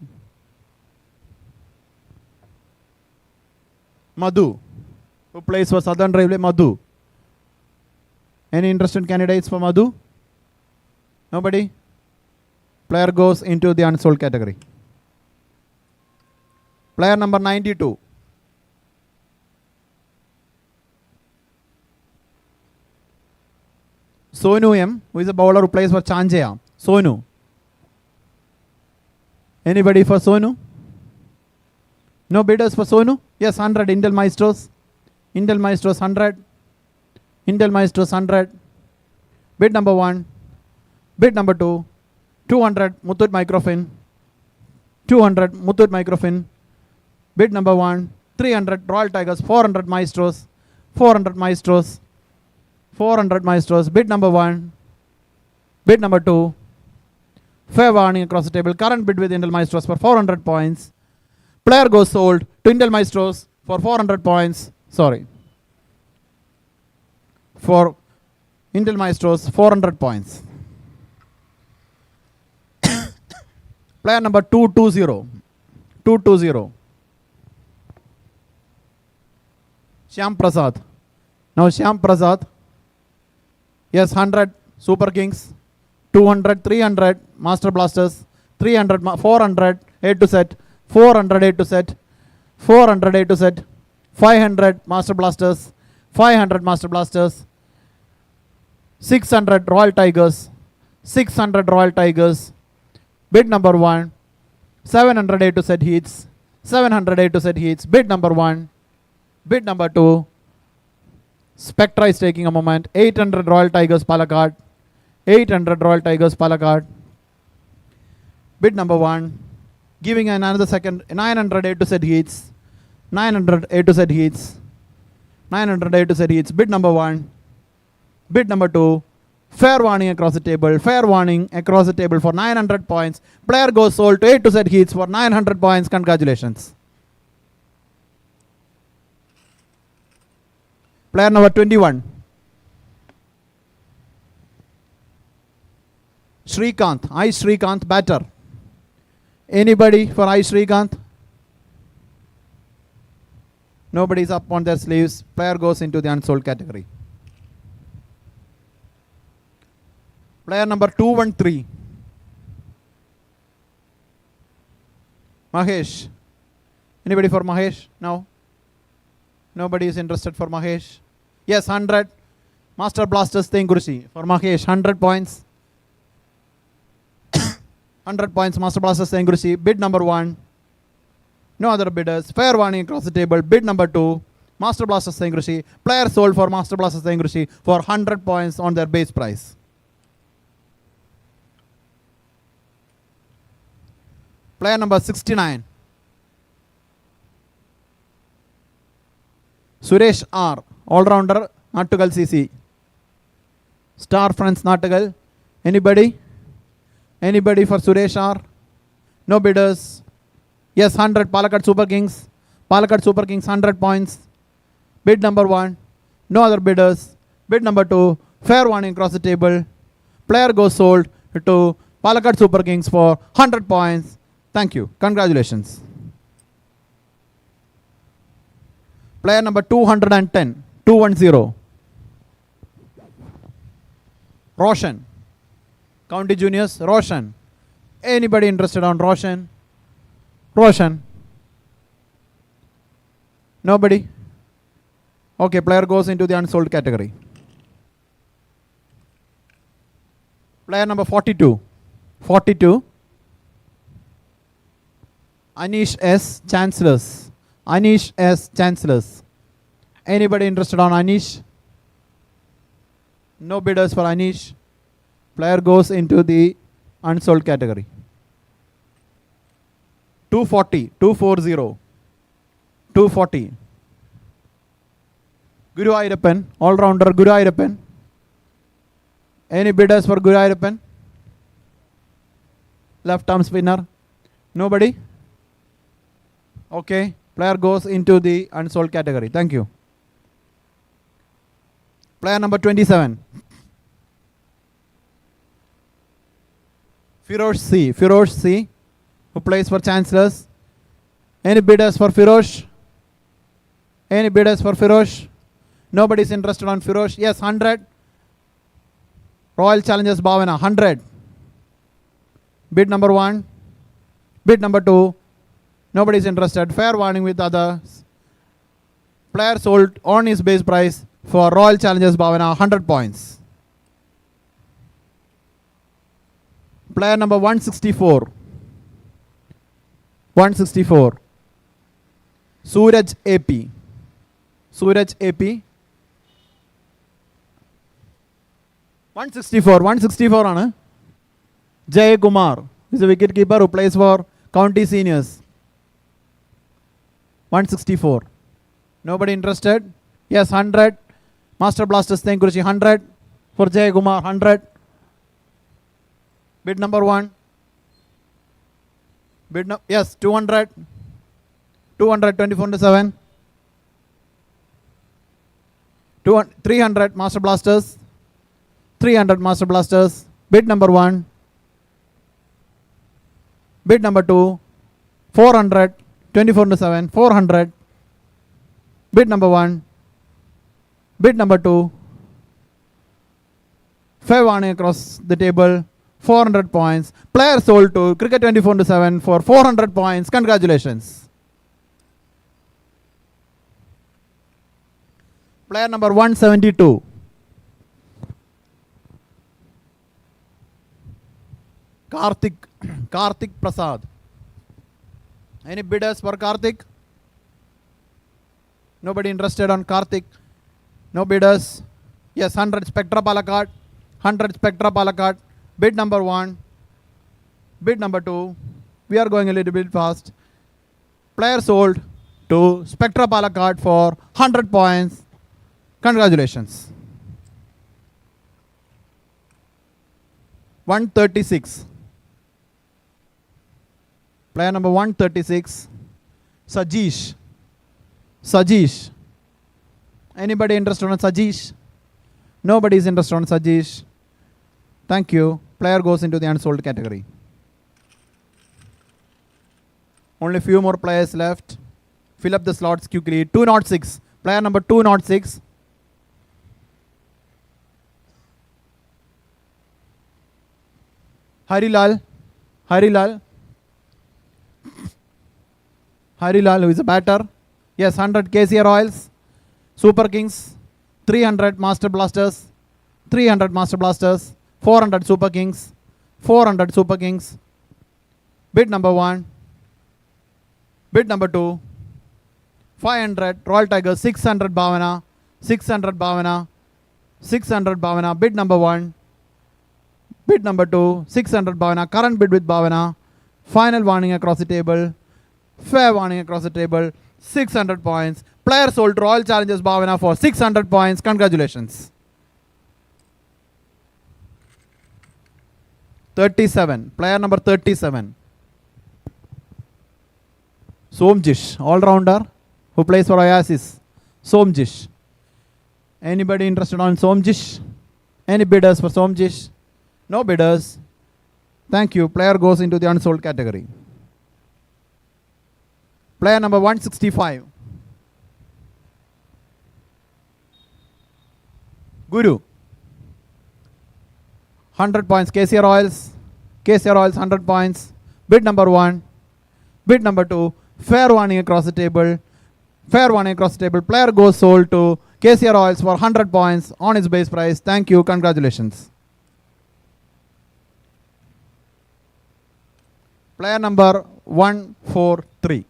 Madhu, who plays for Southern Railway. Madhu. Any interested candidates for Madhu? Nobody? Player goes into the unsold category. Player number 92. Sonu M, who is a bowler who plays for Chanjaya. Sonu. Anybody for Sonu? No bidders for Sonu? Yes, 100 Intel Maestros. Intel Maestros 100. Intel Maestros 100. Bid number 1. Bid number 2. 200 Muthoot Microfin. 200 Muthoot Microfin. Bid number 1. 300 Royal Tigers. 400 Maestros. 400 Maestros. 400 Maestros. Bid number 1. Bid number 2. Fair warning across the table. Current bid with Intel Maestros for 400 points. Player goes sold to Intel Maestros for 400 points. Sorry. For Intel Maestros, 400 points. Player number 220. 220. Shyam Prasad. Now Shyam Prasad. Yes, 100 Super Kings. 200, 300 Master Blasters. 300, 400 A to set. 400 A to set. 400 A to set. 500 Master Blasters. 500 Master Blasters. 600 Royal Tigers. 600 Royal Tigers. Bid number 1. 700 A to set heats. 700 A to Z heats. Bid number 1. Bid number 2. Spectra is taking a moment. 800 Royal Tigers Palakkad. 800 Royal Tigers Palakkad. Bid number 1. Giving another second. 900 A to Z heats. 900 A to Z heats. 900 A to Z heats. Bid number 1. Bid number 2. Fair warning across the table. Fair warning across the table for 900 points. Player goes sold to A to Z heats for 900 points. Congratulations. Player number 21. Srikanth. I Srikanth, batter. Anybody for I Srikanth? Nobody's up on their sleeves. Player goes into the unsold category. Player number 213. Mahesh. Anybody for Mahesh? No? Nobody is interested for Mahesh. Yes, 100. Master Blasters Tengurshi for Mahesh. 100 points. 100 points. Master Blasters Tengurshi. Bid number 1. No other bidders. Fair warning across the table. Bid number 2. Master Blasters Tengurshi. Player sold for Master Blasters Tengurshi for 100 points on their base price. Player number 69. Suresh R. All-rounder, Nattugal CC. Star Friends Nattugal. Anybody? Anybody for Suresh R? No bidders. Yes, 100 Palakkad Super Kings. Palakkad Super Kings 100 points. Bid number 1. No other bidders. Bid number 2. Fair warning across the table. Player goes sold to Palakkad Super Kings for 100 points. Thank you. Congratulations. Player number 210. 210. Roshan. County Juniors. Roshan. Anybody interested on Roshan? Roshan. Nobody? Okay, player goes into the unsold category. Player number 42. 42. Anish S. Chancellors. Anish S. Chancellors. Anybody interested on Anish? No bidders for Anish. Player goes into the unsold category. 240. 240. 240. Guru Ayyappan. All-rounder Guru Ayyappan. Any bidders for Guru Ayyappan? Left arm spinner. Nobody? Okay. Player goes into the unsold category. Thank you. Player number 27. Firoz C. Firoz C. Who plays for Chancellors. Any bidders for Firoz? Any bidders for Firoz? Nobody is interested on Firoz. Yes, 100. Royal Challengers Bhavana, 100. Bid number 1. Bid number 2. Nobody is interested. Fair warning with others. Player sold on his base price for Royal Challengers Bhavana, 100 points. Player number 164. 164. Suraj AP. Suraj AP. 164. 164 ആണ്. Jay Kumar is a wicket keeper who plays for County Seniors. 164. Nobody interested? Yes, 100. Master Blasters Tengurshi 100. For Jay Kumar 100. Bid number 1. Yes, 200. 200, 24/7. 300 Master Blasters. 300 Master Blasters. Bid number 1. Bid number 2. 400, 24/7. 400. Bid number 1. Bid number 2. Fair warning across the table. 400 points. Player sold to Cricket 24/7 for 400 points. Congratulations. Player number 172. Karthik Prasad. Any bidders for Karthik? Nobody interested on Karthik? No bidders? Yes, 100 Spectra Palakkad. 100 Spectra Palakkad. Bid number 1. Bid number 2. We are going a little bit fast. Player sold to Spectra Palakkad for 100 points. Congratulations. 136. Player number 136. Sajesh. Sajesh. Anybody interested on Sajesh? Nobody is interested on Sajesh. Thank you. Player goes into the unsold category. Only few more players left. Fill up the slots quickly. 206. Player number 206. Harilal. Harilal. Harilal, who is a batter. Yes, 100 KCR Oils. Super Kings. 300 Master Blasters. 300 Master Blasters. 400 Super Kings. 400 Super Kings. Bid number 1. Bid number 2. 500 Royal Tigers. 600 Bhavana. 600 Bhavana. 600 Bhavana. Bid number 1. Bid number 2. 600 Bhavana. Current bid with Bhavana. Final warning across the table. Fair warning across the table. 600 points. Player sold to Royal Challengers Bhavana for 600 points. Congratulations. 37. Player number 37. Somjish, all-rounder who plays for Oasis. Somjish. Anybody interested on Somjish? Any bidders for Somjish? No bidders. Thank you. Player goes into the unsold category. Player number 165. Guru. 100 points. KCR Oils. KCR Oils 100 points. Bid number 1. Bid number 2. Fair warning across the table. Fair warning across the table. Player goes sold to KCR Oils for 100 points on his base price. Thank you. Congratulations. Player number 143.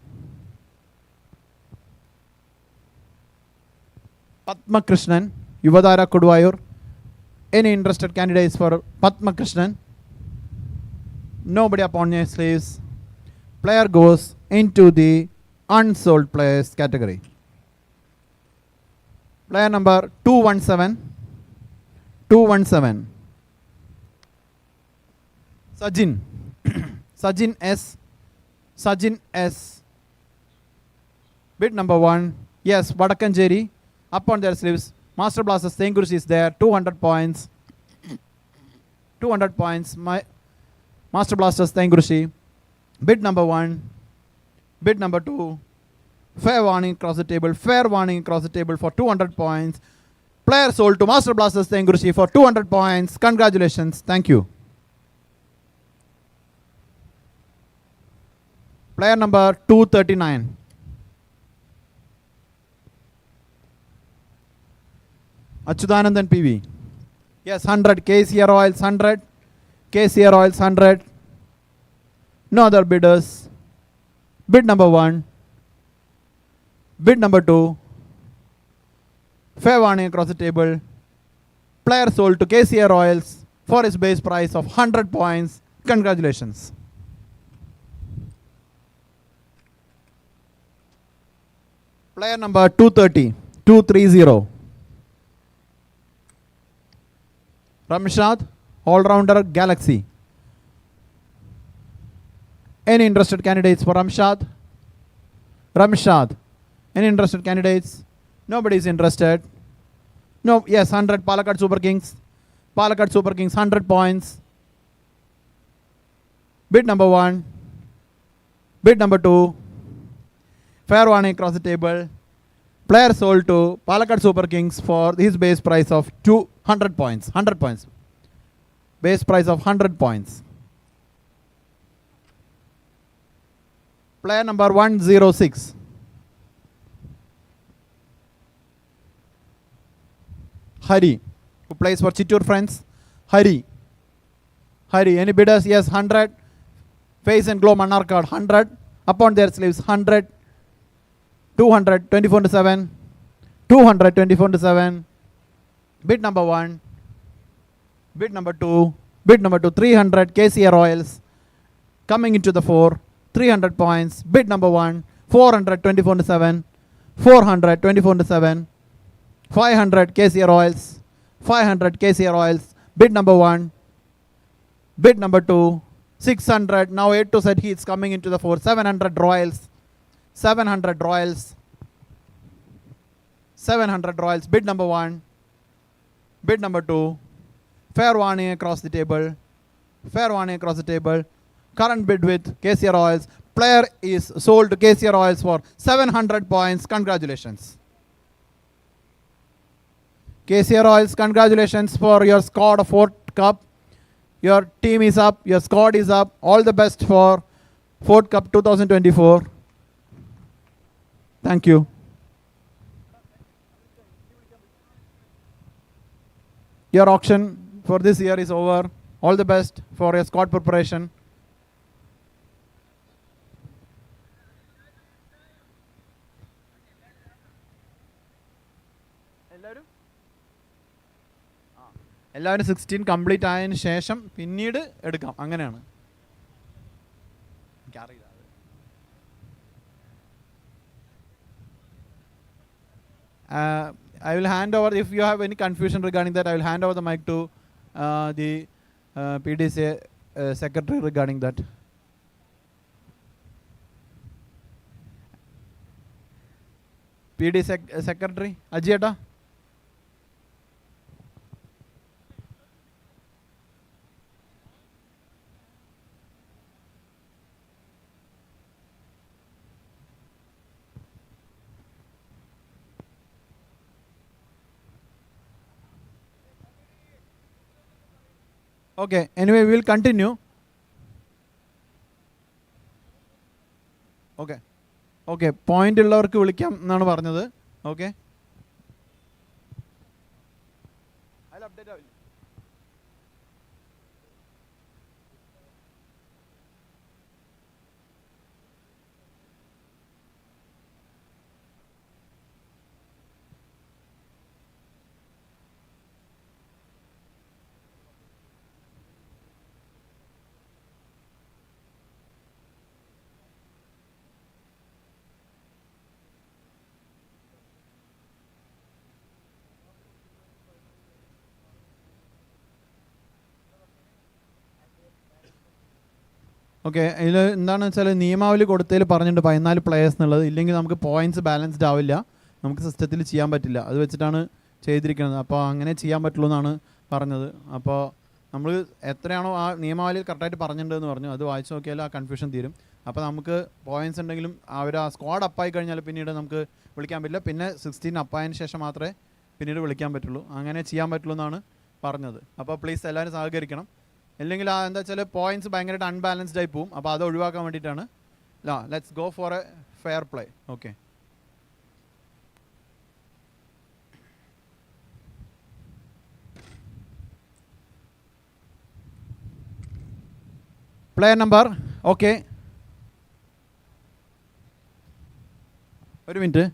Padma Krishnan, Yuvadhara Koduvayur. Any interested candidates for Padma Krishnan? Nobody upon your sleeves. Player goes into the unsold players category. Player number 217. 217. Sajin. Sajin S. Sajin S. Bid number 1. Yes, Vadakanjeri. Up on their sleeves. Master Blaster Stengurush is there. 200 points. 200 points. My Master Blaster Stengurushi. Bid number 1. Bid number 2. Fair warning across the table. Fair warning across the table for 200 points. Player sold to Master Blaster Stengurushi for 200 points. Congratulations. Thank you. Player number 239. Achudanandan PV. Yes, 100. KCR Oils 100. KCR Oils 100. No other bidders. Bid number 1. Bid number 2. Fair warning across the table. Player sold to KCR Oils for his base price of 100 points. Congratulations. Player number 230. 230. Ramshad, all-rounder Galaxy. Any interested candidates for Ramshad? Ramshad. Any interested candidates? Nobody is interested. No, yes, 100 Palakkad Super Kings. Palakkad Super Kings, 100 points. Bid number 1. Bid number 2. Fair warning across the table. Player sold to Palakkad Super Kings for his base price of 200 points. 100 points. Base price of 100 points. Player number 106. Hari, who plays for Chittoor Friends. Hari. Hari, any bidders? Yes, 100. Face and Glow Manarkad, 100. upon their sleeves. 100, 200, 24/7, 200, 24/7. Bid number 1, bid number 2, bid number 2, 300 KCA Royals coming into the 4, 300 points. Bid number 1, 400, 24/7, 400, 24/7, 500 KCA Royals, 500 KCA Royals. Bid number 1, bid number 2, 600. Now 8 to set heats coming into the 4, 700 Royals, 700 Royals, 700 Royals. Bid number 1, bid number 2. Fair warning across the table, fair warning across the table. Current bid with KCA Royals. Player is sold to KCA Royals for 700 points. Congratulations. KCA Royals, congratulations for your squad of Ford Cup. Your team is up, your squad is up. All the best for Ford Cup 2024. Thank you. Your auction for this year is over. All the best for your squad preparation. എല്ലാവരും 16 complete ആയതിനു ശേഷം പിന്നീട് എടുക്കാം, അങ്ങനെയാണ്. എനിക്കറിയില്ല. I will hand over, if you have any confusion regarding that, I will hand over the mic to the PDCA secretary regarding that. PD secretary, Ajiyata. Okay, anyway, we will continue. Okay, okay, point ഉള്ളവർക്ക് വിളിക്കാം എന്നാണ് പറഞ്ഞത്. Okay, I'll update. Okay, ഇതിൽ എന്താണെന്ന് വെച്ചാൽ നിയമാവലി കൊടുത്തതിൽ പറഞ്ഞിട്ടുണ്ട് 14 players എന്നുള്ളത്. ഇല്ലെങ്കിൽ നമുക്ക് പോയിൻറ്റ്സ് ബാലൻസ്ഡ് ആവില്ല, നമുക്ക് സിസ്റ്റത്തിൽ ചെയ്യാൻ പറ്റില്ല. അത് വെച്ചിട്ടാണ് ചെയ്തിരിക്കുന്നത്. അപ്പോൾ അങ്ങനെ ചെയ്യാൻ പറ്റുള്ളൂ എന്നാണ് പറഞ്ഞത്. അപ്പോൾ നമ്മൾ എത്രയാണോ ആ നിയമാവലിയിൽ കറക്റ്റായിട്ട് പറഞ്ഞിട്ടുണ്ടെന്ന് പറഞ്ഞു, അത് വായിച്ച് നോക്കിയാൽ ആ കൺഫ്യൂഷൻ തീരും. അപ്പോൾ നമുക്ക് പോയിൻറ്റ്സ് ഉണ്ടെങ്കിലും അവർ ആ സ്ക്വാഡ് അപ്പായി കഴിഞ്ഞാൽ പിന്നീട് നമുക്ക് വിളിക്കാൻ പറ്റില്ല. പിന്നെ 16 അപ്പായതിന് ശേഷം മാത്രമേ പിന്നീട് വിളിക്കാൻ പറ്റുള്ളൂ. അങ്ങനെ ചെയ്യാൻ പറ്റുള്ളൂ എന്നാണ് പറഞ്ഞത്. അപ്പോൾ പ്ലീസ് എല്ലാവരും സഹകരിക്കണം. ഇല്ലെങ്കിൽ എന്താ വെച്ചാൽ പോയിൻറ്റ്സ് ഭയങ്കരമായിട്ട് അൺബാലൻസ്ഡ് ആയി പോവും. അപ്പോൾ അത് ഒഴിവാക്കാൻ വേണ്ടിയിട്ടാണ്. Let's go for A fair play. Okay, player number, okay, ഒരു മിനിറ്റ്.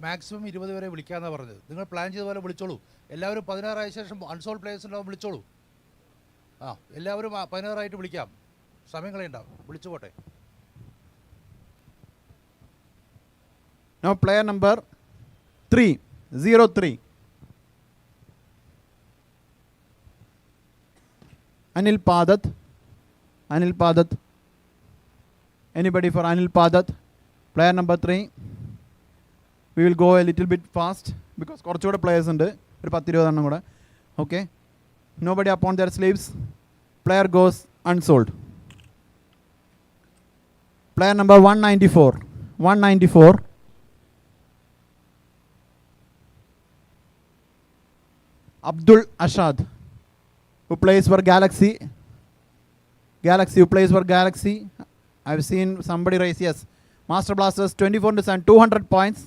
മാക്സിമം 20 വരെ വിളിക്കാമെന്നാണ് പറഞ്ഞത്. നിങ്ങൾ പ്ലാൻ ചെയ്ത പോലെ വിളിച്ചോളൂ. എല്ലാവരും 16 ആയ ശേഷം അൺസോൾഡ് പ്ലേയേഴ്സ് ഉണ്ടാവും, വിളിച്ചോളൂ. എല്ലാവരും 16 ആയിട്ട് വിളിക്കാം, സമയം കളയുണ്ടാവും, വിളിച്ചു പോട്ടെ. Now player number 303, Anil Padat. Anil Padat. Anybody for Anil Padat? Player number 3. We will go a little bit fast because കുറച്ചുകൂടെ players ഉണ്ട്, ഒരു 10-20 എണ്ണം കൂടെ. Okay, nobody upon their sleeves. Player goes unsold. Player number 194. Abdul Ashad, who plays for Galaxy. Who plays for Galaxy. I've seen somebody raise, yes. Master Blasters 24/7, 200 points.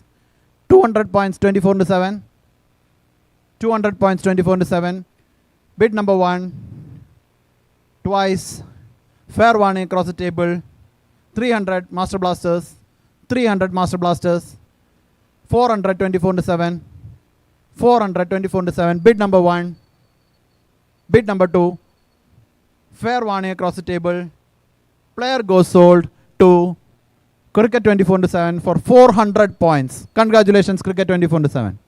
200 points, 24 into 7. 200 points, 24 into 7. Bid number 1. Twice. Fair warning across the table. 300 Master Blasters. 300 Master Blasters. 400, 24 into 7. 400, 24 into 7. Bid number 1. Bid number 2. Fair warning across the table. Player goes sold to Cricket 24 into 7 for 400 points. Congratulations, Cricket 24 into 7.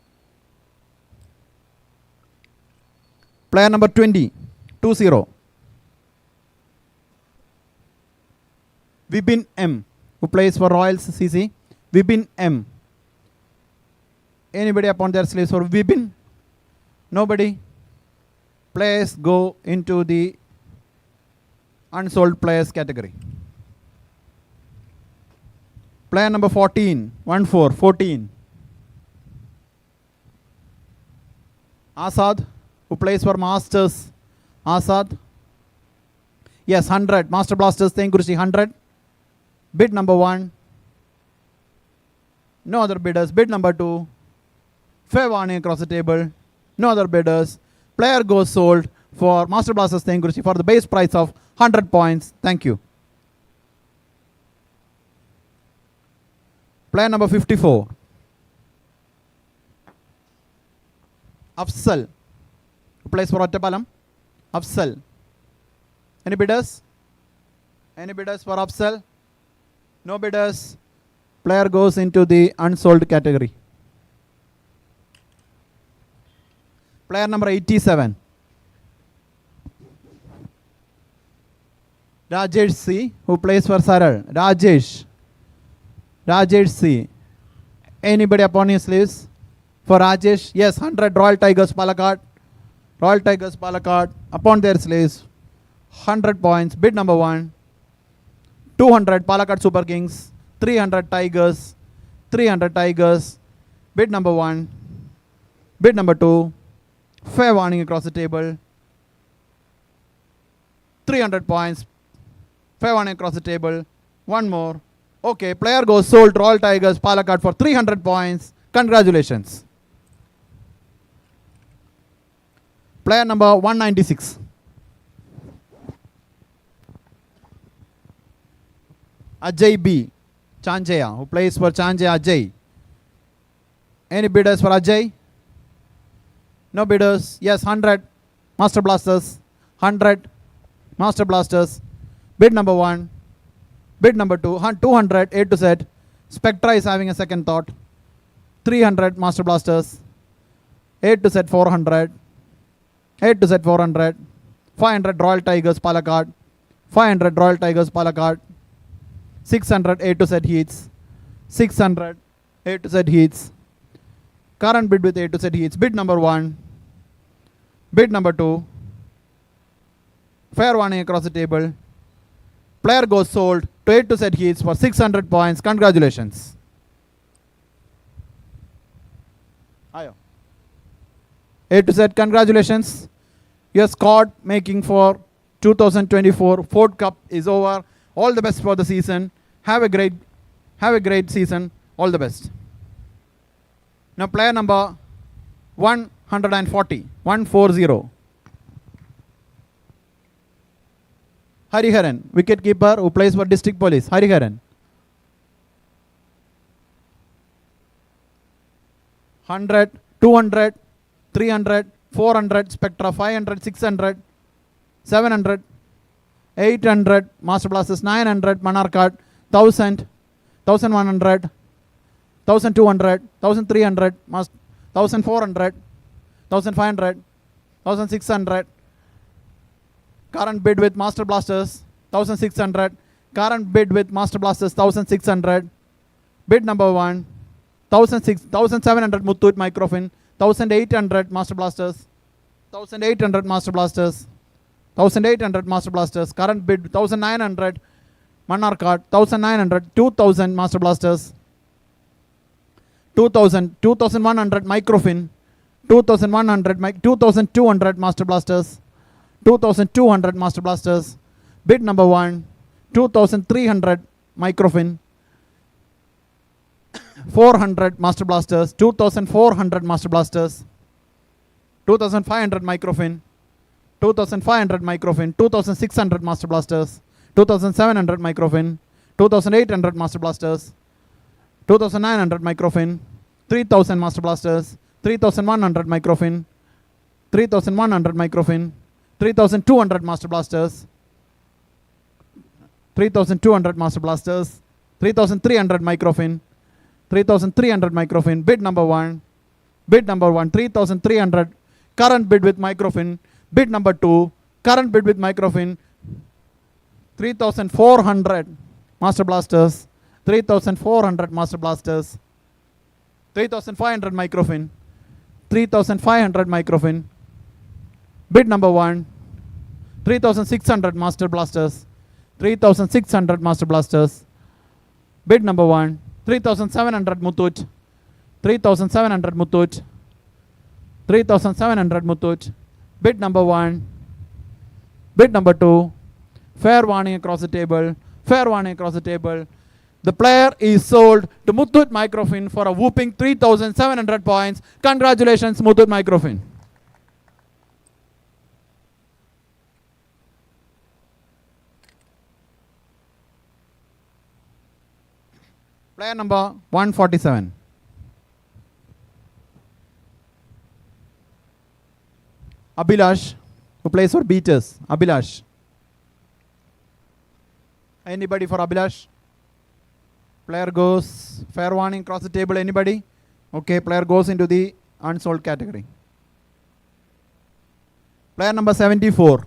Player number 20, 2-0. Vibin M, who plays for Royals CC. Vibin M. Anybody upon their sleeves for Vibin? Nobody. Players go into the unsold players category. Player number 14, 1-4, 14. Asad, who plays for Masters. Asad. Yes, 100. Master Blasters, Tengkurushi, 100. Bid number 1. No other bidders. Bid number 2. Fair warning across the table. No other bidders. Player goes sold for Master Blasters, Tengkurushi for the base price of 100 points. Thank you. Player number 54. Afzal, who plays for Ottapalam. Afzal. Any bidders? Any bidders for Afzal? No bidders. Player goes into the unsold category. Player number 87. Rajesh C, who plays for Saral. Rajesh C. Anybody upon his sleeves? For Rajesh, yes, 100 Royal Tigers Palakkad. Royal Tigers Palakkad upon their sleeves. 100 points. Bid number 1. 200 Palakkad Super Kings. 300 Tigers. 300 Tigers. Bid number 1. Bid number 2. Fair warning across the table. 300 points. Fair warning across the table. One more. Okay, player goes sold to Royal Tigers Palakkad for 300 points. Congratulations. Player number 196. Ajay B, Chanjaya, who plays for Chanjaya Ajay. Any bidders for Ajay? No bidders. Yes, 100 Master Blasters. 100 Master Blasters. Bid number 1. Bid number 2. 200 A to Z. Spectra is having a second thought. 300 Master Blasters. A to Z 400. A to Z 400. 500 Royal Tigers Palakkad. 500 Royal Tigers Palakkad. 600 A to Z Heats. 600 A to Z Heats. Current bid with A to Z Heats. Bid number 1. Bid number 2. Fair warning across the table. Player goes sold to A to Z Heats for 600 points. Congratulations. Ayo. A to Z, congratulations. Your squad making for 2024 Ford Cup is over. All the best for the season. Have a great season. All the best. Now player number 140. 140. Hariharan, wicket keeper who plays for District Police. Hariharan. 100, 200, 300, 400, Spectra, 500, 600, 700, 800, Master Blasters, 900, Manarkad, 1000, 1100, 1200, 1300, 1400, 1500, 1600. Current bid with Master Blasters 1600. Current bid with Master Blasters 1600. Bid number 1. 1700 Muthoot Microfin. 1800 Master Blasters. 1800 Master Blasters. 1800 Master Blasters. Current bid 1900 Manarkad. 1900. 2000 Master Blasters. 2100 Microfin. 2200 Master Blasters. 2200 Master Blasters. Bid number 1. 2300 Microfin. 400 Master Blasters, 2400 Master Blasters, 2500 Microfin, 2500 Microfin, 2600 Master Blasters, 2700 Microfin, 2800 Master Blasters, 2900 Microfin, 3000 Master Blasters, 3100 Microfin, 3100 Microfin, 3200 Master Blasters, 3200 Master Blasters, 3300 Microfin, 3300 Microfin, bid number 1, 3300, current bid with Microfin, bid number 2, current bid with Microfin, 3400 Master Blasters, 3400 Master Blasters, 3500 Microfin, 3500 Microfin, bid number 1, 3600 Master Blasters, 3600 Master Blasters, bid number 1, 3700 Muthoot, 3700 Muthoot, 3700 Muthoot, bid number 1, bid number 2, fair warning across the table, fair warning across the table. The player is sold to Muthoot Microfin for a whooping 3,700 points. Congratulations, Muthoot Microfin. Player number 147. Abhilash, who plays for Beaters. Abhilash. Anybody for Abhilash? Player goes, fair warning, cross the table. Anybody? Okay, player goes into the unsold category. Player number 74.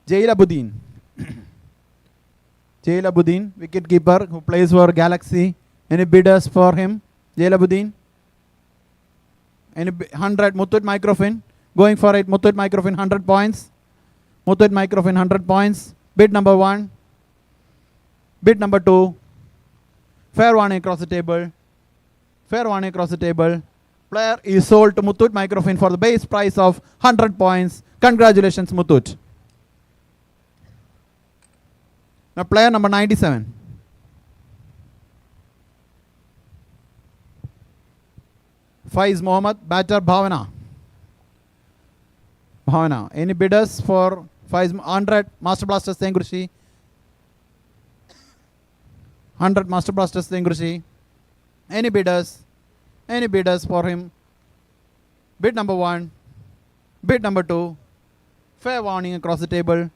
Jailabuddin. Jailabuddin, wicket keeper who plays for Galaxy. Any bidders for him? Jailabuddin? Any 100 Muthoot Microfin? Going for it, Muthoot Microfin 100 points. Muthoot Microfin 100 points. Bid number 1. Bid number 2. Fair warning across the table. Fair warning across the table. Player is sold to Muthoot Microfin for the base price of 100 points. Congratulations, Muthoot. Now player number 97. Faiz Mohammed, batter Bhavana. Bhavana. Any bidders for Faiz 100 Master Blasters Tengrushi? 100 Master Blasters Tengrushi. Any bidders? Any bidders for him? Bid number 1. Bid number 2. Fair warning across the table.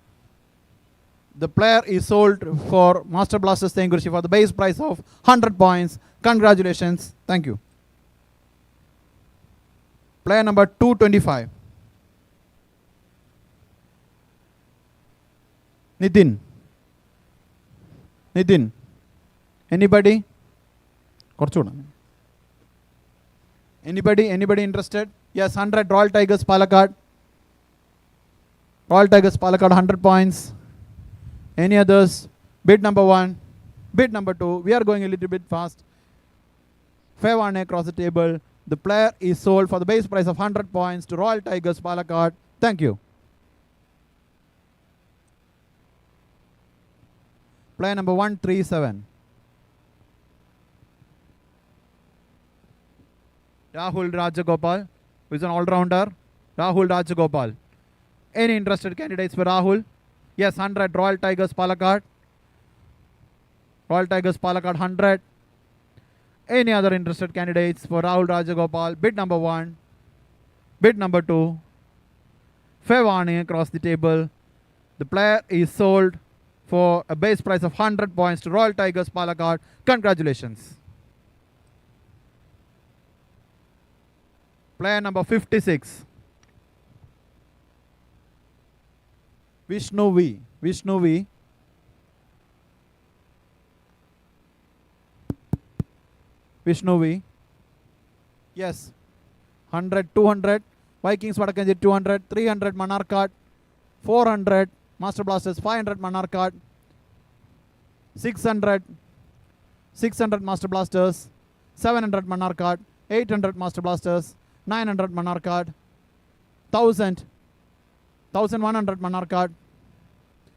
The player is sold for Master Blasters Tengrushi for the base price of 100 points. Congratulations. Thank you. Player number 225. Nitin. Nitin. Anybody? Anybody interested? Yes, 100 Royal Tigers Palakkad. Royal Tigers Palakkad 100 points. Any others? Bid number 1. Bid number 2. We are going a little bit fast. Fair warning across the table. The player is sold for the base price of 100 points to Royal Tigers Palakkad. Thank you. Player number 137. Rahul Rajagopal, who is an all-rounder. Rahul Rajagopal. Any interested candidates for Rahul? Yes, 100 Royal Tigers Palakkad. Royal Tigers Palakkad 100. Any other interested candidates for Rahul Rajagopal? Bid number 1. Bid number 2. Fair warning across the table. The player is sold for a base price of 100 points to Royal Tigers Palakkad. Congratulations. Player number 56. Vishnu V. Vishnu V. Vishnu V. Yes. 100, 200. Vikings Vadakanji 200, 300 Manarkad, 400 Master Blasters, 500 Manarkad, 600 Master Blasters, 700 Manarkad, 800 Master Blasters, 900 Manarkad, 1000, 1100 Manarkad,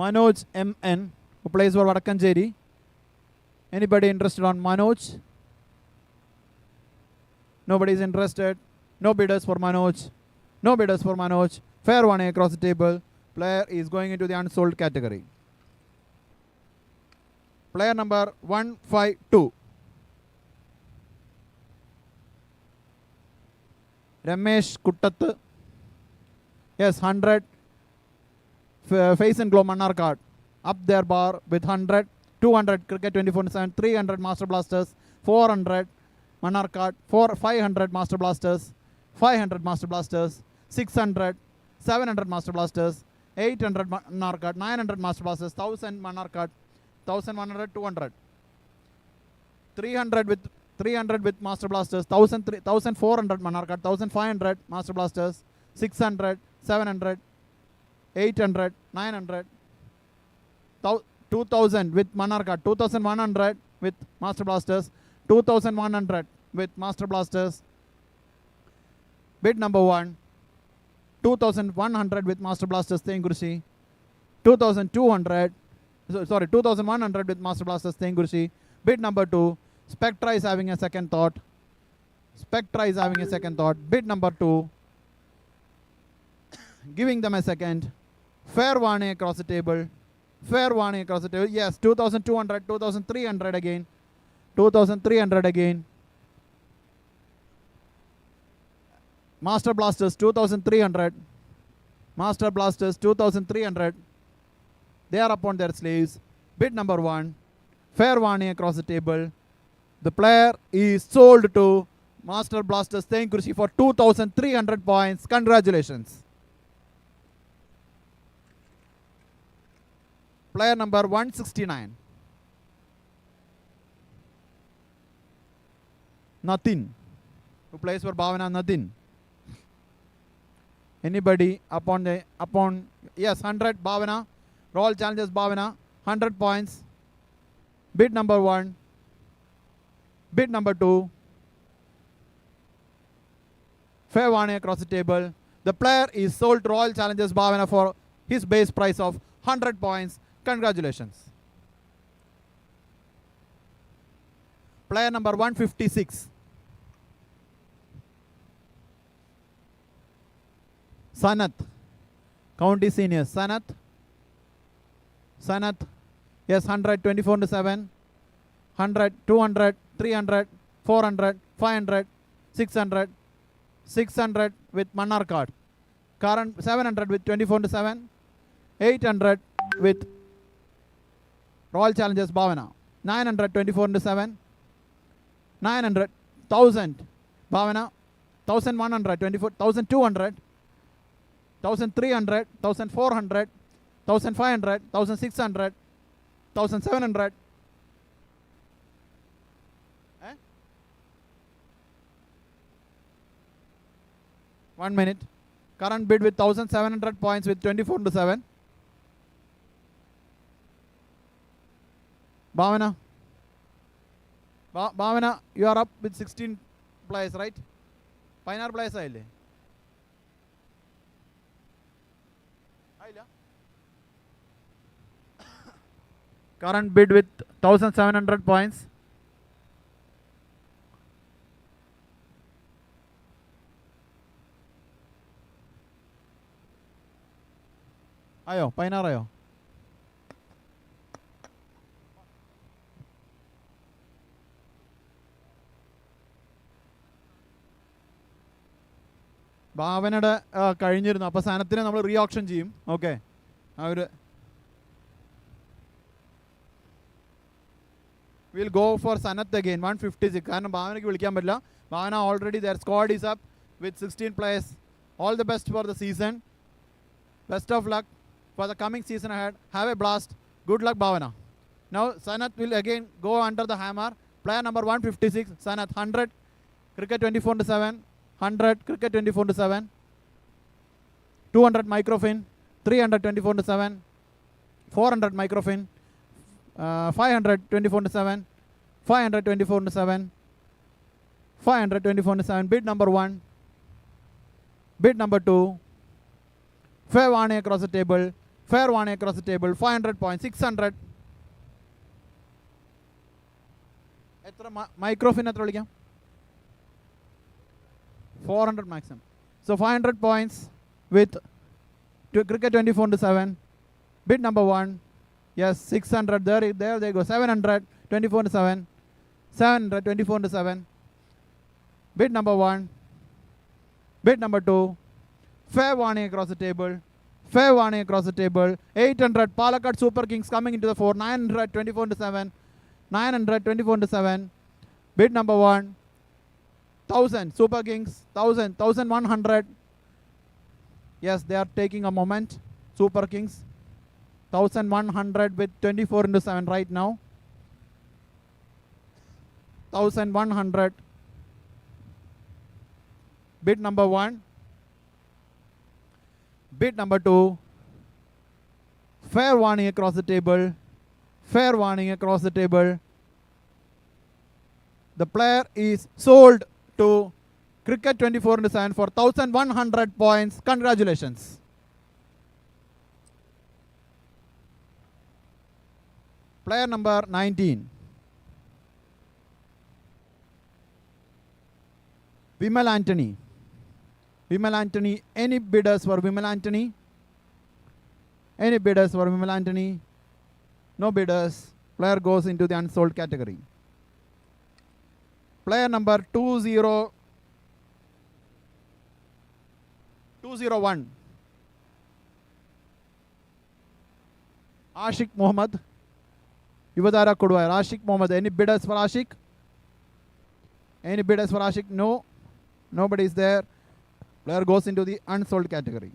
Manoj MN, who plays for Vadakkancherry. Anybody interested on Manoj? Nobody is interested. No bidders for Manoj. No bidders for Manoj. Fair one across the table. Player is going into the unsold category. Player number 152. Ramesh Kuttathu. Yes, 100. Face and glow Manarkad. Up their bar with 100. 200 cricket 24/7. 300 Master Blasters. 400 Manarkad. 500 Master Blasters. 500 Master Blasters. 600. 700 Master Blasters. 800 Manarkad. 900 Master Blasters. 1000 Manarkad. 1100. 200. 300 with Master Blasters. 1400 Manarkad. 1500 Master Blasters. 600. 700. 800. 900. 2000 with Manarkad. 2100 with Master Blasters. 2100 with Master Blasters. Bid number 1. 2100 with Master Blasters Tengurshi. 2200. Sorry, 2100 with Master Blasters Tengurshi. Bid number 2. Spectra is having a second thought. Spectra is having a second thought. Bid number 2. Giving them a second. Fair warning across the table. Fair warning across the table. Yes, 2200, 2300 again. 2300 again. Master Blasters 2300. Master Blasters 2300. They are upon their sleeves. Bid number 1. Fair warning across the table. The player is sold to Master Blasters Tengurshi for 2300 points. Congratulations. Player number 169. Nathin. Who plays for Bhavana? Nathin. Anybody upon yes, 100 Bhavana. Royal Challengers Bhavana. 100 points. Bid number 1. Bid number 2. Fair warning across the table. The player is sold to Royal Challengers Bhavana for his base price of 100 points. Congratulations. Player number 156. Sanath. County Seniors. Sanath. Yes, 100, 24/7. 100, 200, 300, 400, 500, 600. 600 with Manarkad. Current 700 with 24/7. 800 with Royal Challengers Bhavana. 900 24/7. 900 1000 Bhavana. 1100 24 1200. 1300 1400 1500 1600 1700. 1 minute. Current bid with 1700 points with 24/7. Bhavana. Bhavana, you are up with 16 players, right? 16 players aile. Current bid with 1700 points. Ayo, 16 ayo. ഭാവനയുടെ കഴിഞ്ഞിരുന്നു. അപ്പോൾ സാധനത്തിനെ നമ്മൾ re auction ചെയ്യും. Okay, അവർ will go for Sanath again 156. കാരണം ഭാവനയ്ക്ക് വിളിക്കാൻ പറ്റില്ല. Bhavana already their squad is up with 16 players. All the best for the season. Best of luck for the coming season ahead. Have a blast. Good luck, Bhavana. Now Sanath will again go under the hammer. Player number 156. Sanath 100 cricket 24/7. 100 cricket 24/7. 200 microfin. 300 24/7. 400 microfin. 500 24/7. 500 24/7. 500 24/7. Bid number 1. Bid number 2. Fair warning across the table. Fair warning across the table. 500 points. 600. Microfin എത്ര വിളിക്കാം? 400 maximum. So 500 points with cricket 24/7. Bid number 1. Yes, 600. There they go. 700. 24/7. 700. 24/7. Bid number 1. Bid number 2. Fair warning across the table. Fair warning across the table. 800. Palakkad Super Kings coming into the 4. 900. 24/7. 900. 24/7. Bid number 1. 1000. Super Kings. 1000. 1100. Yes, they are taking a moment. Super Kings. 1100 with 24/7 right now. 1100. Bid number 1. Bid number 2. Fair warning across the table. Fair warning across the table. The player is sold to Cricket 24/7 for 1100 points. Congratulations. Player number 19. Vimal Anthony. Vimal Anthony. Any bidders for Vimal Anthony? Any bidders for Vimal Anthony? No bidders. Player goes into the unsold category. Player number 201. Ashik Mohammed. Yuvadara Kodwai. Ashik Mohammed. Any bidders for Ashik? Any bidders for Ashik? No. Nobody is there. Player goes into the unsold category.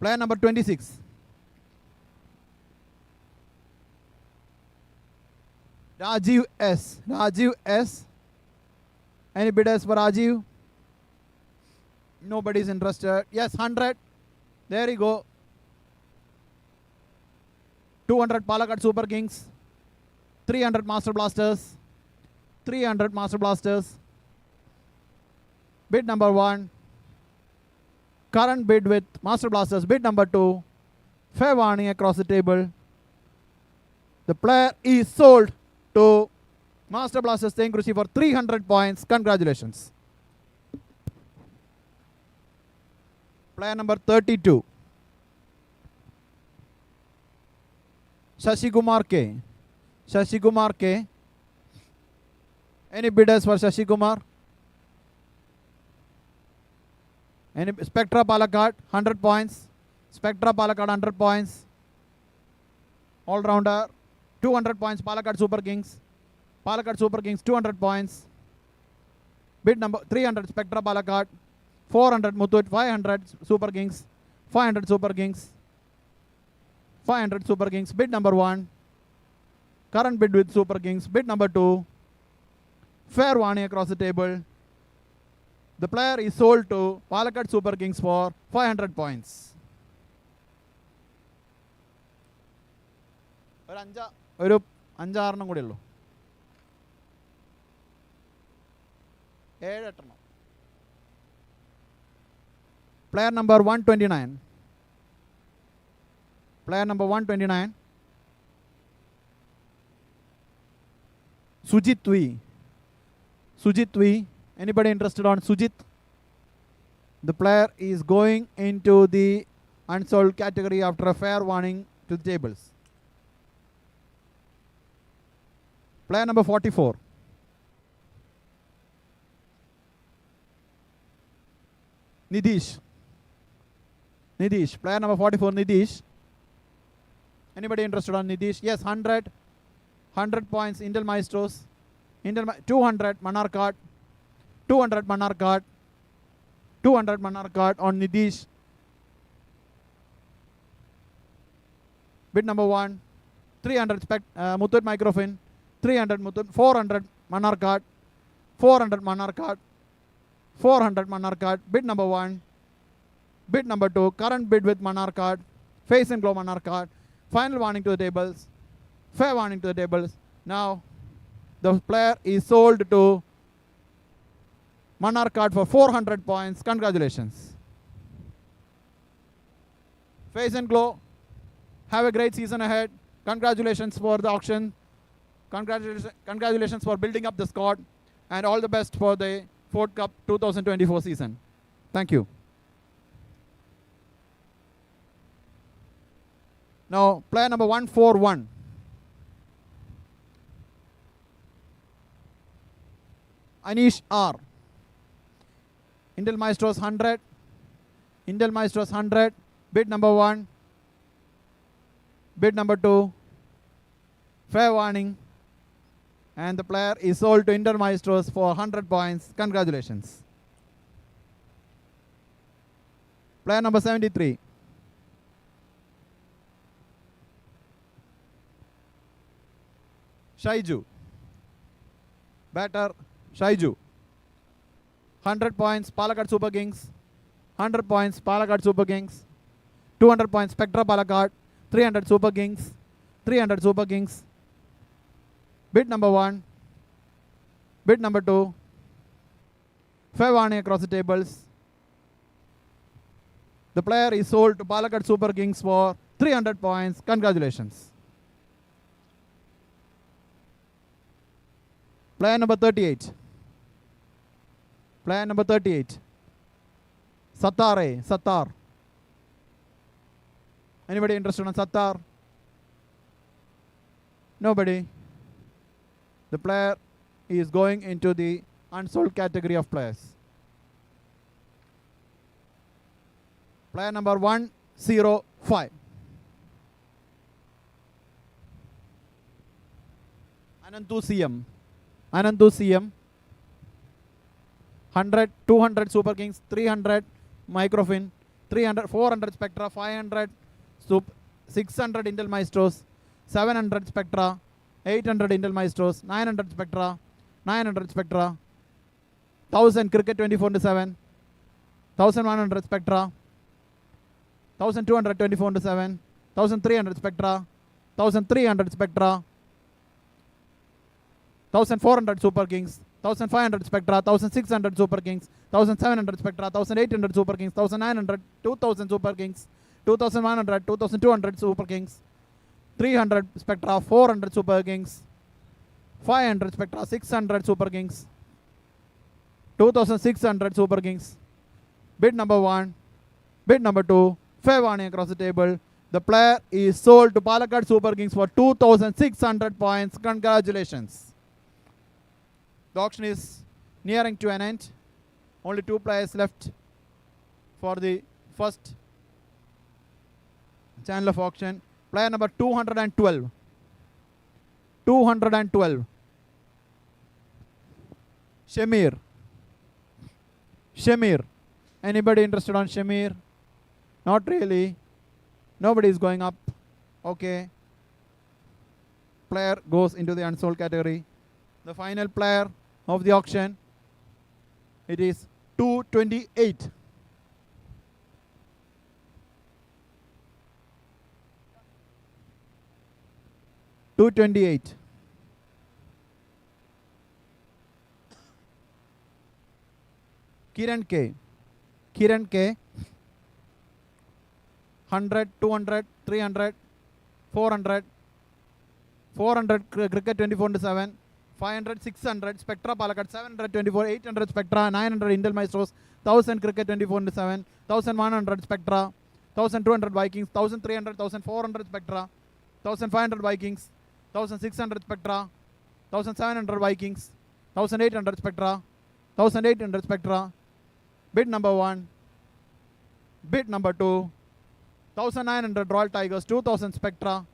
Player number 26. Rajiv S. Rajiv S. Any bidders for Rajiv? Nobody is interested. Yes, 100. There you go. 200 Palakkad Super Kings. 300 Master Blasters. 300 Master Blasters. Bid number 1. Current bid with Master Blasters. Bid number 2. Fair warning across the table. The player is sold to Master Blasters Tengrushi for 300 points. Congratulations. Player number 32. Shashi Kumar K. Shashi Kumar K. Any bidders for Shashi Kumar? Any Spectra Palakkad 100 points. Spectra Palakkad 100 points. All rounder 200 points. Palakkad Super Kings. Palakkad Super Kings 200 points. Bid number 300 Spectra Palakkad. 400 Muthoot. 500 Super Kings. 500 Super Kings. 500 Super Kings. Bid number 1. Current bid with Super Kings. Bid number 2. Fair warning across the table. The player is sold to Palakkad Super Kings for 500 points. ഒരു അഞ്ചാറെണ്ണം കൂടെ ഉള്ളൂ. 7-8 എണ്ണം. Player number 129. Player number 129. Sujit V. Sujit V. Anybody interested on Sujit? The player is going into the unsold category after a fair warning to the tables. Player number 44. Nidish. Nidish. Player number 44, Nidish. Anybody interested on Nidish? Yes, 100. 100 points, Intel Maestros. 200 Manarkad. 200 Manarkad. 200 Manarkad on Nidish. Bid number 1. 300 Muthoot Microfin. 300 Muthoot. 400 Manarkad. 400 Manarkad. 400 Manarkad. Bid number 1. Bid number 2. Current bid with Manarkad. Face and glow Manarkad. Final warning to the tables. Fair warning to the tables. Now the player is sold to Manarkad for 400 points. Congratulations. face and glow. Have a great season ahead. Congratulations for the auction. Congratulations for building up the squad. And all the best for the Ford Cup 2024 season. Thank you. Now, player number 141. Anish R. Intel Maestros 100. Intel Maestros 100. Bid number 1. Bid number 2. Fair warning. And the player is sold to Intel Maestros for 100 points. Congratulations. Player number 73. Shaiju. Batter Shaiju. 100 points Palakkad Super Kings. 100 points Palakkad Super Kings. 200 points Spectra Palakkad. 300 Super Kings. 300 Super Kings. Bid number 1. Bid number 2. Fair warning across the tables. The player is sold to Palakkad Super Kings for 300 points. Congratulations. Player number 38. Player number 38. Sattar. Anybody interested in Sattar? Nobody. The player is going into the unsold category of players. Player number 105. Anantu CM. 100, 200 Super Kings, 300 Microfin, 300, 400 Spectra, 500 600 Intel Maestros, 700 Spectra, 800 Intel Maestros, 900 Spectra, 900 Spectra, 1000 Cricket 24/7, 1100 Spectra, 1200 24/7, 1300 Spectra, 1300 Spectra, 1400 Super Kings, 1500 Spectra, 1600 Super Kings, 1700 Spectra, 1800 Super Kings, 1900, 2000 Super Kings, 2100, 2200 Super Kings, 300 Spectra, 400 Super Kings, 500 Spectra, 600 Super Kings, 2600 Super Kings. Bid number 1, bid number 2, fair warning across the table. The player is sold to Palakkad Super Kings for 2600 points. Congratulations. The auction is nearing to an end. Only 2 players left for the first channel of auction. Player number 212. 212. Shamir. Anybody interested on Shamir? Not really. Nobody is going up. Okay. Player goes into the unsold category. The final player of the auction, it is 228. Kiran K. 100, 200, 300, 400, 400 Cricket 24/7, 500, 600 Spectra Palakkad, 724, 800 Spectra, 900 Intel Maestros, 1000 Cricket 24/7, 1100 Spectra, 1200 Vikings, 1300, 1400 Spectra, 1500 Vikings, 1600 Spectra, 1700 Vikings, 1800 Spectra, 1800 Spectra. Bid number 1, bid number 2, 1900 Royal Tigers, 2000 Spectra,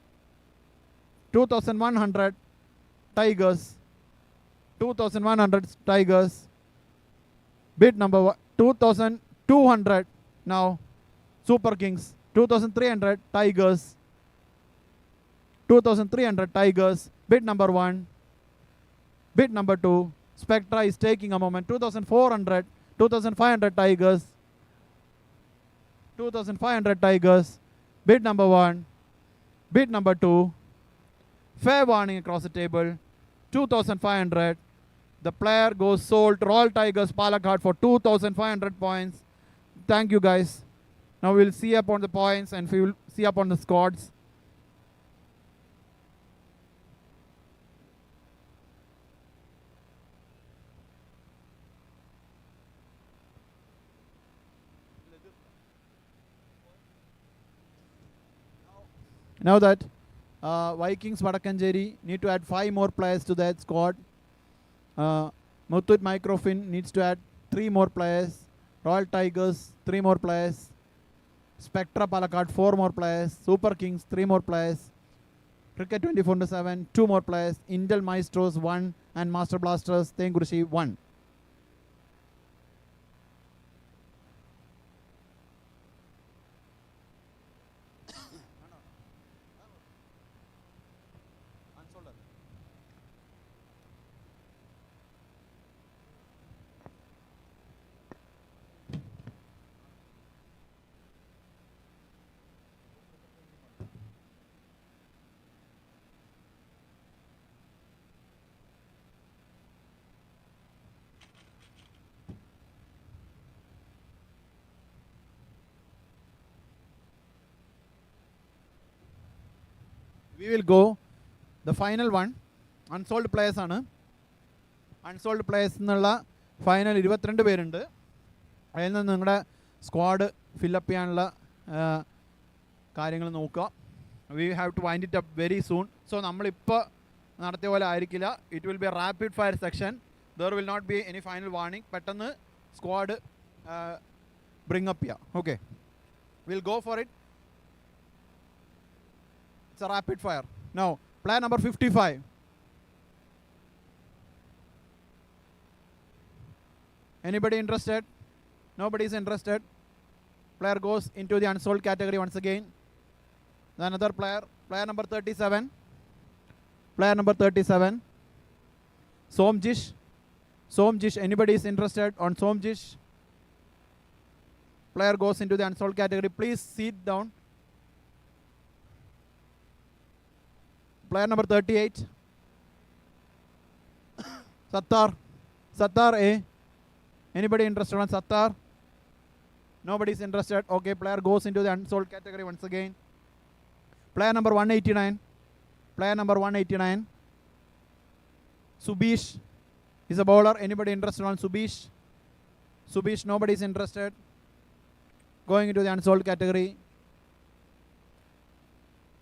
2100 Tigers, 2100 Tigers. Bid number 1, 2200 now Super Kings, 2300 Tigers, 2300 Tigers. Bid number 1, bid number 2, Spectra is taking a moment, 2400, 2500 Tigers, 2500 Tigers. Bid number 1, bid number 2, fair warning across the table, 2500. The player goes sold to Royal Tigers Palakkad for 2500 points. Thank you guys. Now we will see upon the points and we will see upon the squads. Now that Vikings Vadakkanjeri need to add 5 more players to that squad. Muthoot Microfin needs to add 3 more players. Royal Tigers 3 more players. Spectra Palakkad 4 more players. Super Kings 3 more players. Cricket 24/7 2 more players. Intel Maestros 1 and Master Blasters Tengkurushi 1. We will go the final one. Unsold players ആണ്. Unsold players എന്നുള്ള final 22 പേരുണ്ട്. അതിൽ നിന്ന് നിങ്ങളുടെ squad fill up ചെയ്യാനുള്ള കാര്യങ്ങൾ നോക്കുക. We have to wind it up very soon. So നമ്മളിപ്പോൾ നടത്തിയ പോലെ ആയിരിക്കില്ല. It will be a rapid fire section. There will not be any final warning. പെട്ടെന്ന് സ്ക്വാഡ് bring up ചെയ്യുക. Okay. We'll go for it. It's a rapid fire. Now, player number 55. Anybody interested? Nobody is interested. Player goes into the unsold category once again. Then another player, player number 37. Player number 37. Somjish. Somjish. Anybody is interested on Somjish? Player goes into the unsold category. Please sit down. Player number 38. Sattar. Sattar A. Anybody interested on Sattar? Nobody is interested. Okay, player goes into the unsold category once again. Player number 189. Player number 189. Subish is a bowler. Anybody interested on Subish? Subish, nobody is interested. Going into the unsold category.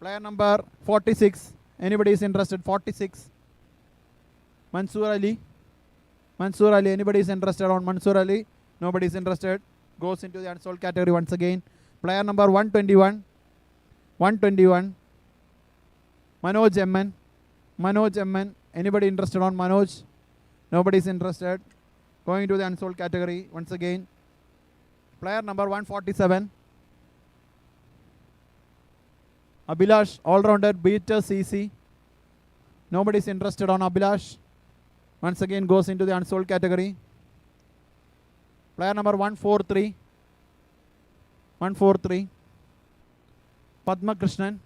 Player number 46. Anybody is interested? 46. Mansoor Ali. Mansoor Ali. Anybody is interested on Mansoor Ali? Nobody is interested. Goes into the unsold category once again. Player number 121. 121. Manoj MN. Manoj MN. Anybody interested on Manoj? Nobody is interested. Going into the unsold category once again. Player number 147. Abhilash, all-rounder, beater CC. Nobody is interested on Abhilash. Once again goes into the unsold category. Player number 143. 143. Padma Krishnan.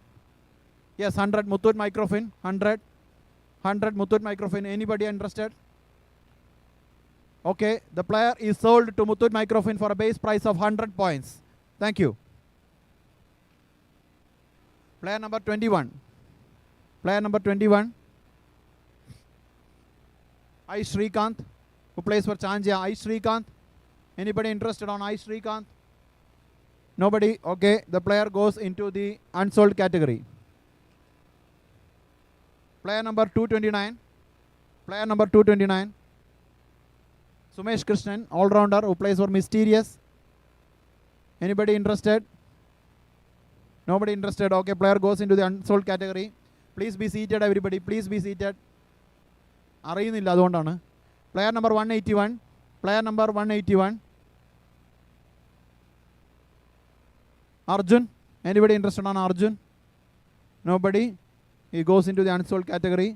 Yes, 100 Muthoot Microfin. 100. 100 Muthoot Microfin. Anybody interested? Okay, the player is sold to Muthoot Microfin for a base price of 100 points. Thank you. Player number 21. Player number 21. I Srikanth, who plays for Chanjia. I Srikanth. Anybody interested on I Srikanth? Nobody. Okay, the player goes into the unsold category. Player number 229. Player number 229. Sumesh Krishnan, all-rounder, who plays for Mysterious. Anybody interested? Nobody interested. Okay, player goes into the unsold category. Please be seated, everybody. Please be seated. അറിയുന്നില്ല അതുകൊണ്ടാണ്. Player number 181. Player number 181. Arjun. Anybody interested on Arjun? Nobody. He goes into the unsold category.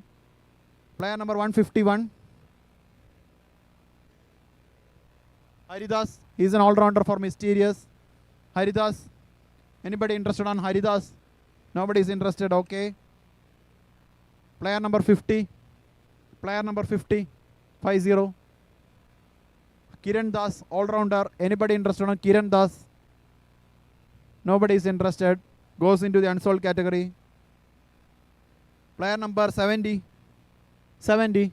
Player number 151. Haridas. He is an all-rounder for Mysterious. Haridas. Anybody interested on Haridas? Nobody is interested. Okay. Player number 50. Player number 50. 50. Kiran Das, all-rounder. Anybody interested on Kiran Das? Nobody is interested. Goes into the unsold category. Player number 70. 70.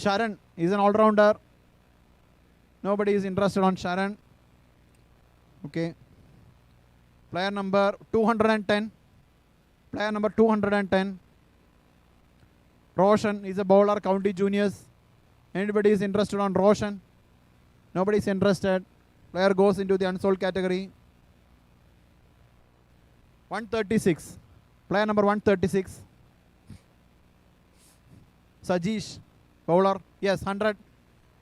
Sharan is an all-rounder. Nobody is interested on Sharan. Okay. Player number 210. Player number 210. Roshan is a bowler, County Juniors. Anybody is interested on Roshan? Nobody is interested. Player goes into the unsold category. 136. Player number 136. Sajish, bowler. Yes, 100.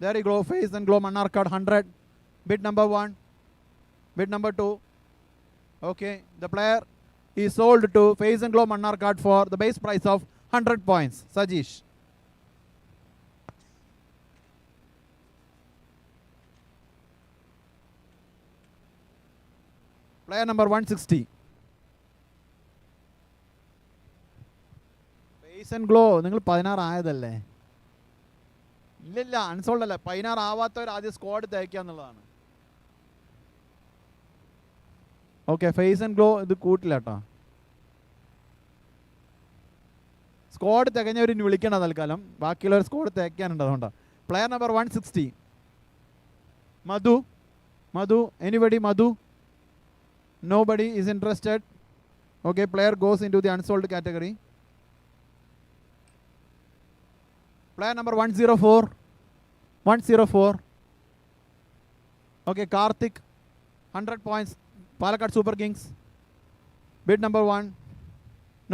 There you go. Face and glow Manarkad 100. Bid number 1. Bid number 2. Okay. The player is sold to Face and glow Manarkad for the base price of 100 points. Sajish. Player number 160. Face and glow. നിങ്ങൾ 16 ആയതല്ലേ? ഇല്ലില്ല, unsold അല്ല. 16 ആവാത്തവർ ആദ്യം squad തയ്ക്കുക എന്നുള്ളതാണ്. Okay, face and glow ഇത് കൂട്ടില്ല കേട്ടോ. Squad തികഞ്ഞവർ ഇനി വിളിക്കണം തൽക്കാലം. ബാക്കിയുള്ളവർ സ്ക്വാഡ് തയ്ക്കാനുണ്ട്, അതുകൊണ്ടാണ്. Player number 160. Madhu. Madhu. Anybody? Madhu? Nobody is interested. Okay, player goes into the unsold category. Player number 104. 104. Okay, Karthik. 100 points. Palakkad Super Kings. Bid number 1.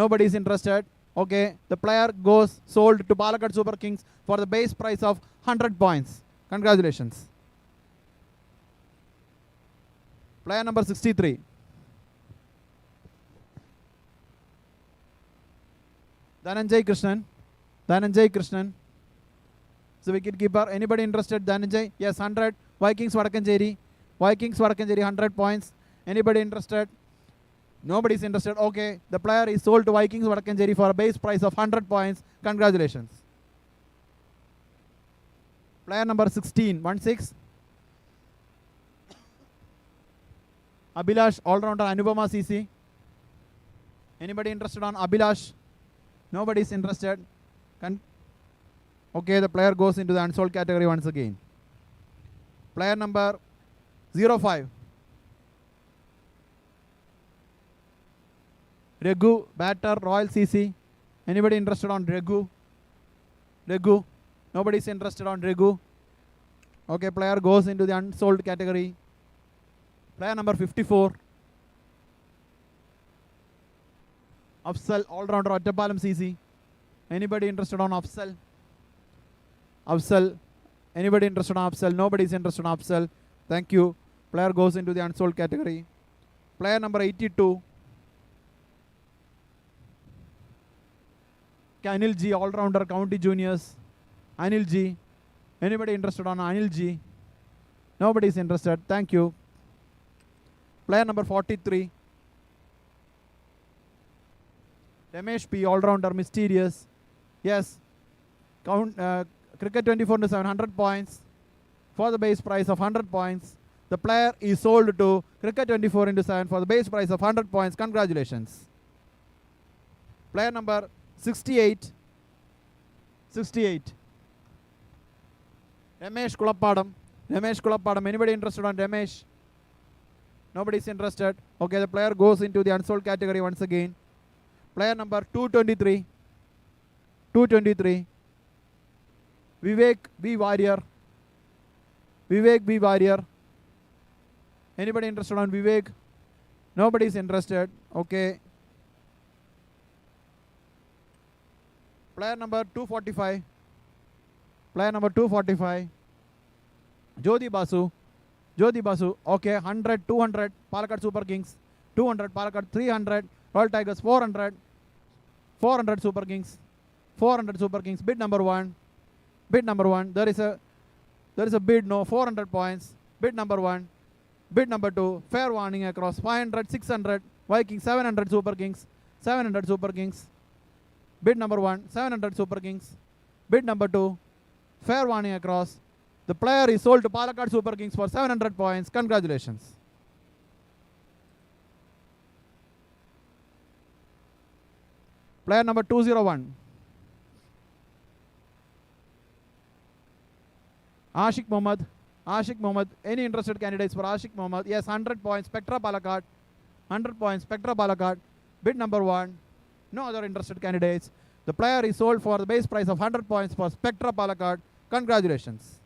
Nobody is interested. Okay, the player goes sold to Palakkad Super Kings for the base price of 100 points. Congratulations. Player number 63. Dhananjay Krishnan. Dhananjay Krishnan. So wicket keeper. Anybody interested? Dhananjay? Yes, 100. Vikings Vadakkancherry. Vikings Vadakkancherry 100 points. Anybody interested? Nobody is interested. Okay, the player is sold to Vikings Vadakkancherry for a base price of 100 points. Congratulations. Player number 16. 16. Abhilash, all-rounder, Anupama CC. Anybody interested on Abhilash? Nobody is interested. Okay, the player goes into the unsold category once again. Player number 05. Regu, batter, Royal CC. Anybody interested on Regu? Regu. Nobody is interested on Regu. Okay, player goes into the unsold category. Player number 54. Afsal, all-rounder, Ottapalam CC. Anybody interested on Afsal? Afsal. Anybody interested on Afsal? Nobody is interested on Afsal. Thank you. Player goes into the unsold category. Player number 82. Anil G, all-rounder, County Juniors. Anil G. Anybody interested on Anil G? Nobody is interested. Thank you. Player number 43. Ramesh P, all-rounder, Mysterious. Yes. Cricket 24/7, 100 points. For the base price of 100 points. The player is sold to Cricket 24/7 for the base price of 100 points. Congratulations. Player number 68. 68. Ramesh Kulappadam. Ramesh Kulappadam. Anybody interested on Ramesh? Nobody is interested. Okay, the player goes into the unsold category once again. Player number 223. 223. Vivek B. Warrior. Vivek B. Warrior. Anybody interested on Vivek? Nobody is interested. Okay. Player number 245. Player number 245. Jyoti Basu. Jyoti Basu. Okay, 100, 200. Palakkad Super Kings. 200. Palakkad 300. Royal Tigers 400. 400 Super Kings. 400 Super Kings. Bid number 1. Bid number 1. There is a bid, no, 400 points. Bid number 1. Bid number 2. Fair warning across 500, 600. Vikings 700 Super Kings. 700 Super Kings. Bid number 1. 700 Super Kings. Bid number 2. Fair warning across. The player is sold to Palakkad Super Kings for 700 points. Congratulations. Player number 201. Ashik Mohammed. Ashik Mohammed. Any interested candidates for Ashik Mohammed? Yes, 100 points. Spectra Palakkad. 100 points. Spectra Palakkad. Bid number 1. No other interested candidates. The player is sold for the base price of 100 points for Spectra Palakkad. Congratulations.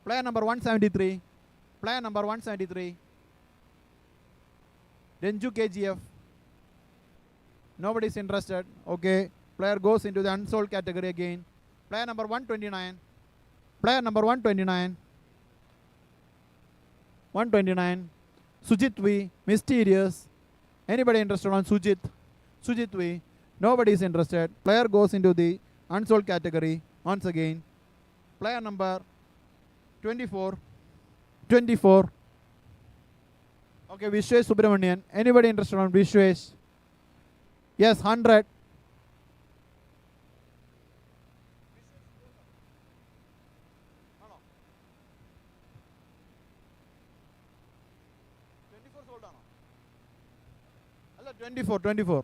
Player number 173. Player number 173. Renju KGF. Nobody is interested. Okay. Player goes into the unsold category again. Player number 129. Player number 129. 129. Sujit V. Mysterious. Anybody interested on Sujit? Sujit V. Nobody is interested. Player goes into the unsold category once again. Player number 24. 24. Okay, Vishwesh Subramanian. Anybody interested on Vishwesh? Yes, 100. Hello, 24.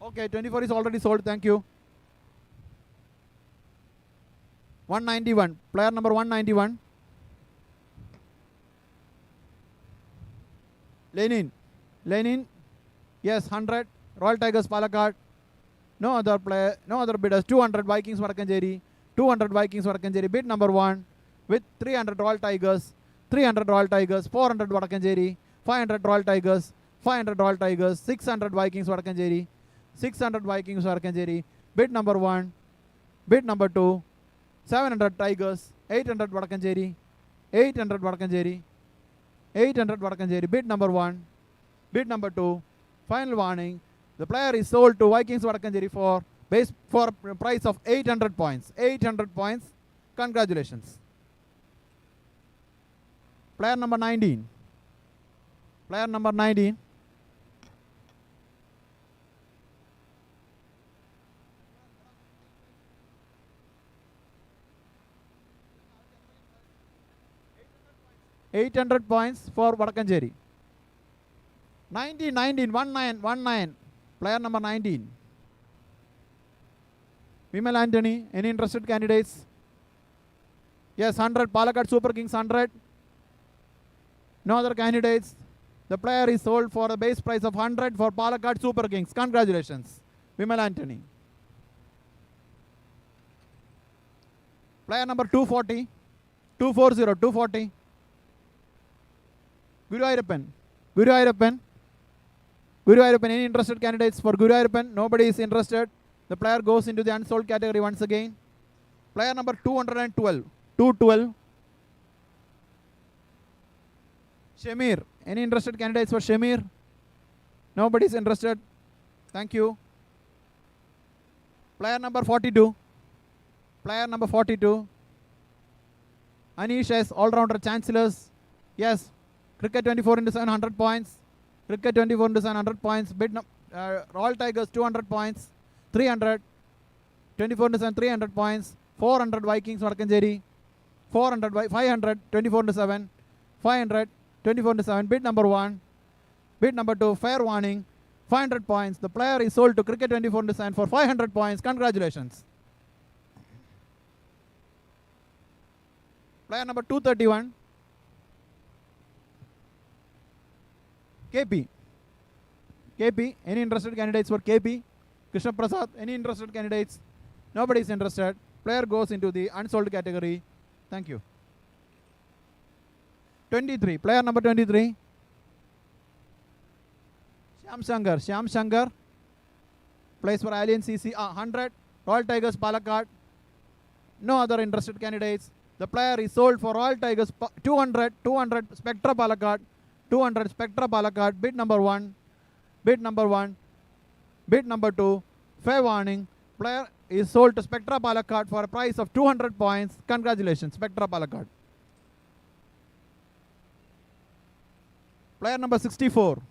Okay, 24 is already sold. Thank you. 191. Player number 191. Lenin. Yes, 100. Royal Tigers Palakkad. No other player, no other bidders. 200 Vikings Vadakanjeri. 200 Vikings Vadakanjeri. Bid number 1 with 300 Royal Tigers. 300 Royal Tigers. 400 Vadakanjeri. 500 Royal Tigers. 500 Royal Tigers. 600 Vikings Vadakanjeri. 600 Vikings Vadakanjeri. Bid number 1. Bid number 2. 700 Tigers. 800 Vadakanjeri. 800 Vadakanjeri. 800 Vadakanjeri. Bid number 1. Bid number 2. Final warning. The player is sold to Vikings Vadakanjeri for price of 800 points. 800 points. Congratulations. Player number 19. Player number 19. $800 points for Vadakanjeri. 19. Player number 19. Vimal Anthony. Any interested candidates? Yes, 100. Palakkad Super Kings 100. No other candidates. The player is sold for a base price of 100 for Palakkad Super Kings. Congratulations, Vimal Anthony. Player number 240. 240. Guru Ayappan. Any interested candidates for Guru Ayappan? Nobody is interested. The player goes into the unsold category once again. Player number 212. 212. Shamir. Any interested candidates for Shamir? Nobody is interested. Thank you. Player number 42. Player number 42. Anish S. All-rounder Chancellors. Yes. Cricket 24 into 700 points. Cricket 24 into 700 points. Bid Royal Tigers 200 points. 300. 24 into 7 300 points. 400 Vikings Vadakanjeri. 500 24 into 7. 500 24 into 7. Bid number 1. Bid number 2. Fair warning. 500 points. The player is sold to Cricket 24 into 7 for 500 points. Congratulations. Player number 231. KP. Any interested candidates for KP? Krishna Prasad. Any interested candidates? Nobody is interested. Player goes into the unsold category. Thank you. 23. Player number 23. Shyam Shankar. Plays for Alliance CC. 100. Royal Tigers Palakkad. No other interested candidates. The player is sold for Royal Tigers 200 Spectra Palakkad. 200 Spectra Palakkad. Bid number 1. Bid number 2. Fair warning. Player is sold to Spectra Palakkad for a price of 200 points. Congratulations, Spectra Palakkad. Player number 64.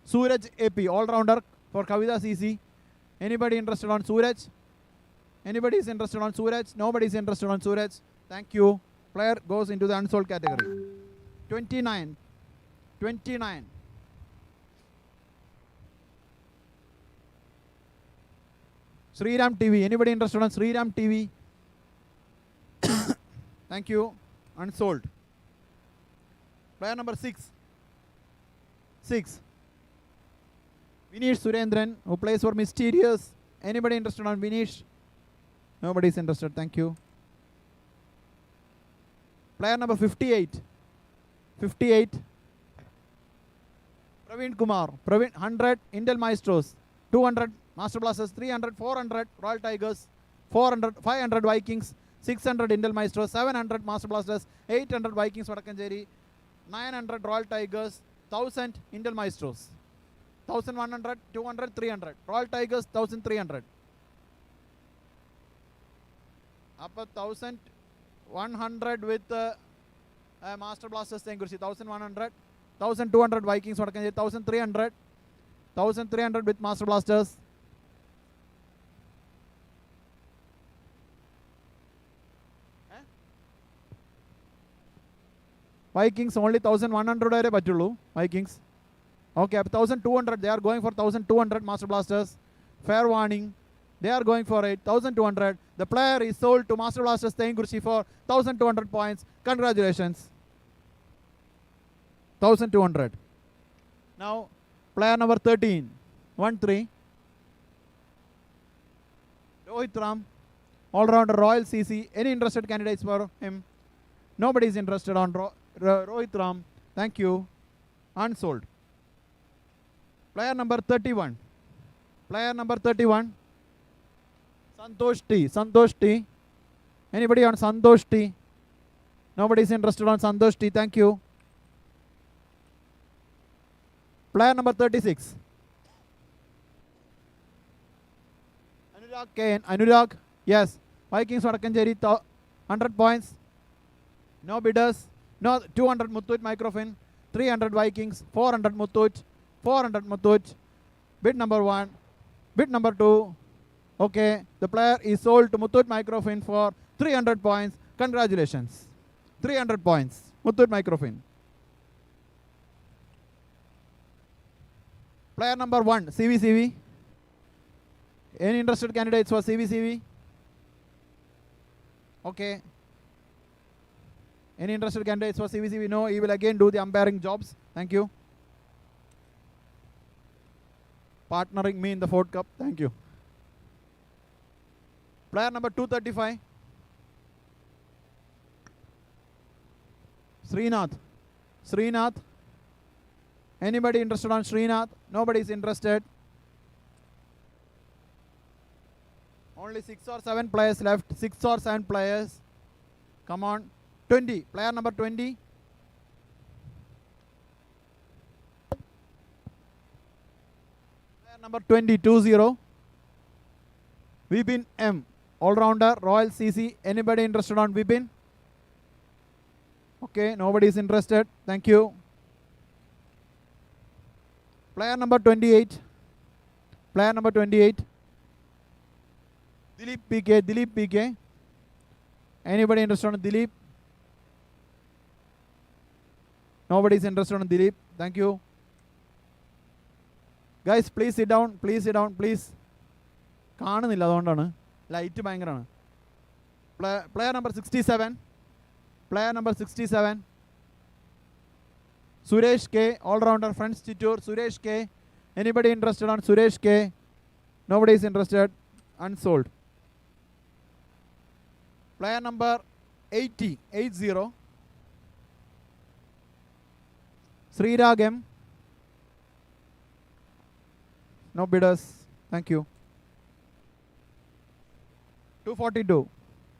Suraj AP, all-rounder for Kavita CC. Anybody interested on Suraj? Anybody is interested on Suraj? Nobody is interested on Suraj. Thank you. Player goes into the unsold category. 29. 29. Sriram TV. Anybody interested on Sriram TV? Thank you. Unsold. Player number 6. 6. Vinesh Surendran, who plays for Mysterious. Anybody interested on Vinesh? Nobody is interested. Thank you. Player number 58. 58. Praveen Kumar. Praveen 100 Intel Maestros. 200 Master Blasters. 300 400 Royal Tigers. 400 500 Vikings. 600 Intel Maestros. 700 Master Blasters. 800 Vikings Vadakkancherry. 900 Royal Tigers. 1000 Intel Maestros. 1100 200 300 Royal Tigers. 1300. Up 1100 with Master Blasters Tengurshi. 1100. 1200 Vikings Vadakkancherry. 1300. 1300 with Master Blasters. Vikings only 1100 vare patullu. Vikings. Okay, 1200. They are going for 1200 Master Blasters. Fair warning. They are going for it. 1200. The player is sold to Master Blasters Tengurshi for 1200 points. Congratulations. 1200. Now, player number 13. 1-3. Rohit Ram. All-rounder Royal CC. Any interested candidates for him? Nobody is interested on Rohit Ram. Thank you. Unsold. Player number 31. Player number 31. Santosh T. Santosh T. Anybody on Santosh T? Nobody is interested on Santosh T. Thank you. Player number 36. Anurag Kane. Anurag. Yes. Vikings Vadakkancherry. 100 points. No bidders. No 200 Muthoot Microfin. 300 Vikings. 400 Muthoot. 400 Muthoot. Bid number 1. Bid number 2. Okay. The player is sold to Muthoot Microfin for 300 points. Congratulations. 300 points. Muthoot Microfin. Player number 1. CVCV. Any interested candidates for CVCV? Okay. Any interested candidates for CVCV? No, he will again do the umpiring jobs. Thank you. Partnering me in the Ford Cup. Thank you. Player number 235. Srinath. Srinath. Anybody interested on Srinath? Nobody is interested. Only 6 or 7 players left. 6 or 7 players. Come on. 20. Player number 20. Player number 20. 2-0. Vipin M. All-rounder. Royal CC. Anybody interested on Vipin? Okay. Nobody is interested. Thank you. Player number 28. Player number 28. Dilip PK. Dilip PK. Anybody interested on Dilip? Nobody is interested on Dilip. Thank you. Guys, please sit down. Please sit down. Please. കാണുന്നില്ല അതുകൊണ്ടാണ് light ഭയങ്കരമാണ്. Player number 67. Player number 67. Suresh K. All-rounder Friends Chittoor. Suresh K. Anybody interested on Suresh K? Nobody is interested. Unsold. Player number 80. 80. Srirag M. No bidders. Thank you. 242.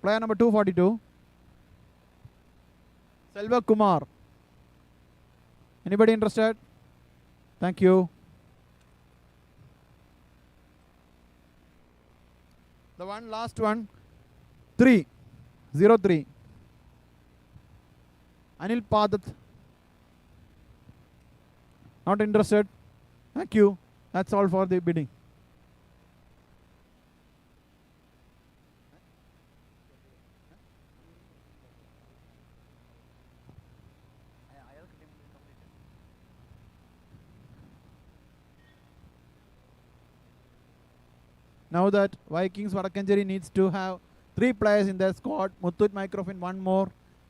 Player number 242. Selva Kumar. Anybody interested? Thank you. The one last one. 3-0-3. Anil Padat. Not interested. Thank you. That's all for the bidding. Now that Vikings Vadakkancherry needs to have 3 players in their squad. Muthoot Microfin 1 more,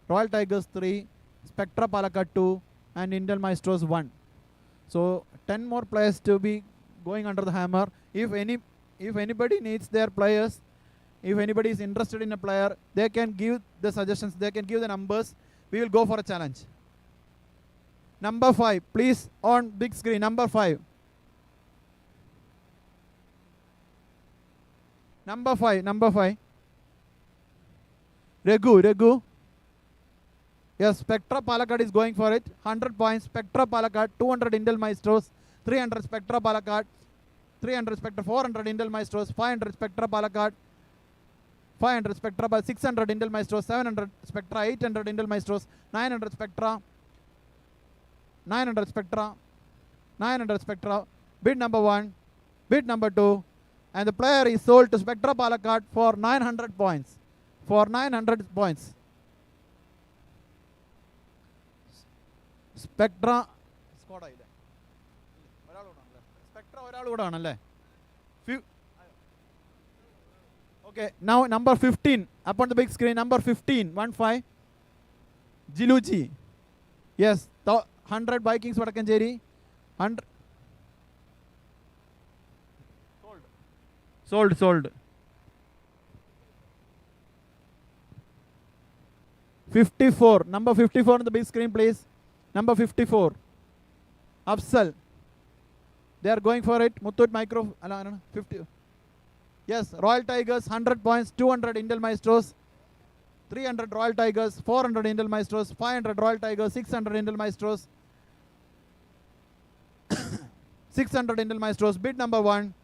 Royal Tigers 3, Spectra Palakkad 2, and Intel Maestros 1. So 10 more players to be going under the hammer. If anybody needs their players, if anybody is interested in a player, they can give the suggestions, they can give the numbers. We will go for a challenge. Number 5, please, on big screen. Number 5. Number 5. Raghu. Yes, Spectra Palakkad is going for it. 100 points. Spectra Palakkad, 200 Intel Maestros, 300 Spectra Palakkad, 300 Spectra, 400 Intel Maestros, 500 Spectra Palakkad, 500 Spectra, 600 Intel Maestros, 700 Spectra, 800 Intel Maestros, 900 Spectra, 900 Spectra, 900 Spectra. Bid number 1, bid number 2, and the player is sold to Spectra Palakkad for 900 points. For 900 points. Spectra. Spectra. Okay, now number 15 up on the big screen. Number 15, 1-5. Jiluji. Yes, 100 Vikings Vadakkancherry. 100. Sold. 54. Number 54 on the big screen, please. Number 54. Afsal. They are going for it. Muthoot Micro. 50. Yes, Royal Tigers, 100 points, 200 Intel Maestros, 300 Royal Tigers, 400 Intel Maestros, 500 Royal Tigers, 600 Intel Maestros, 600 Intel Maestros. Bid number 1.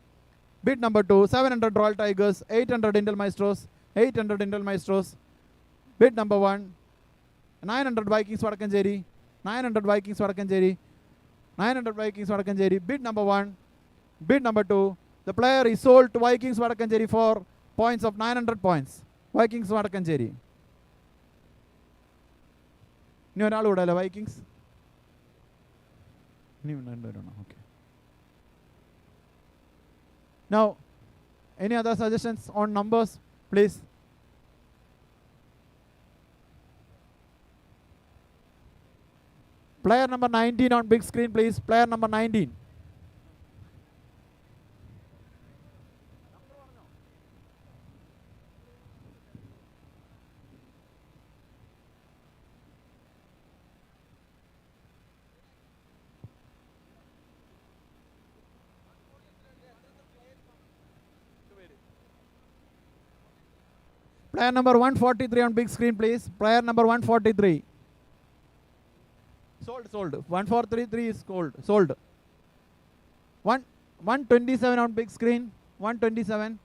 Bid number 2, 700 Royal Tigers, 800 Intel Maestros, 800 Intel Maestros. Bid number 1, 900 Vikings Vadakkancherry, 900 Vikings Vadakkancherry, 900 Vikings Vadakkancherry. Bid number 1, bid number 2. The player is sold to Vikings Vadakkancherry for points of 900 points. Vikings Vadakkancherry. ഇനി ഒരാൾ കൂടെ അല്ലേ Vikings? Okay. Now, any other suggestions on numbers, please? Player number 19 on big screen, please. Player number 19. Player number 143 on big screen, please. Player number 143. Sold. 143 is sold. 127 on big screen. 127.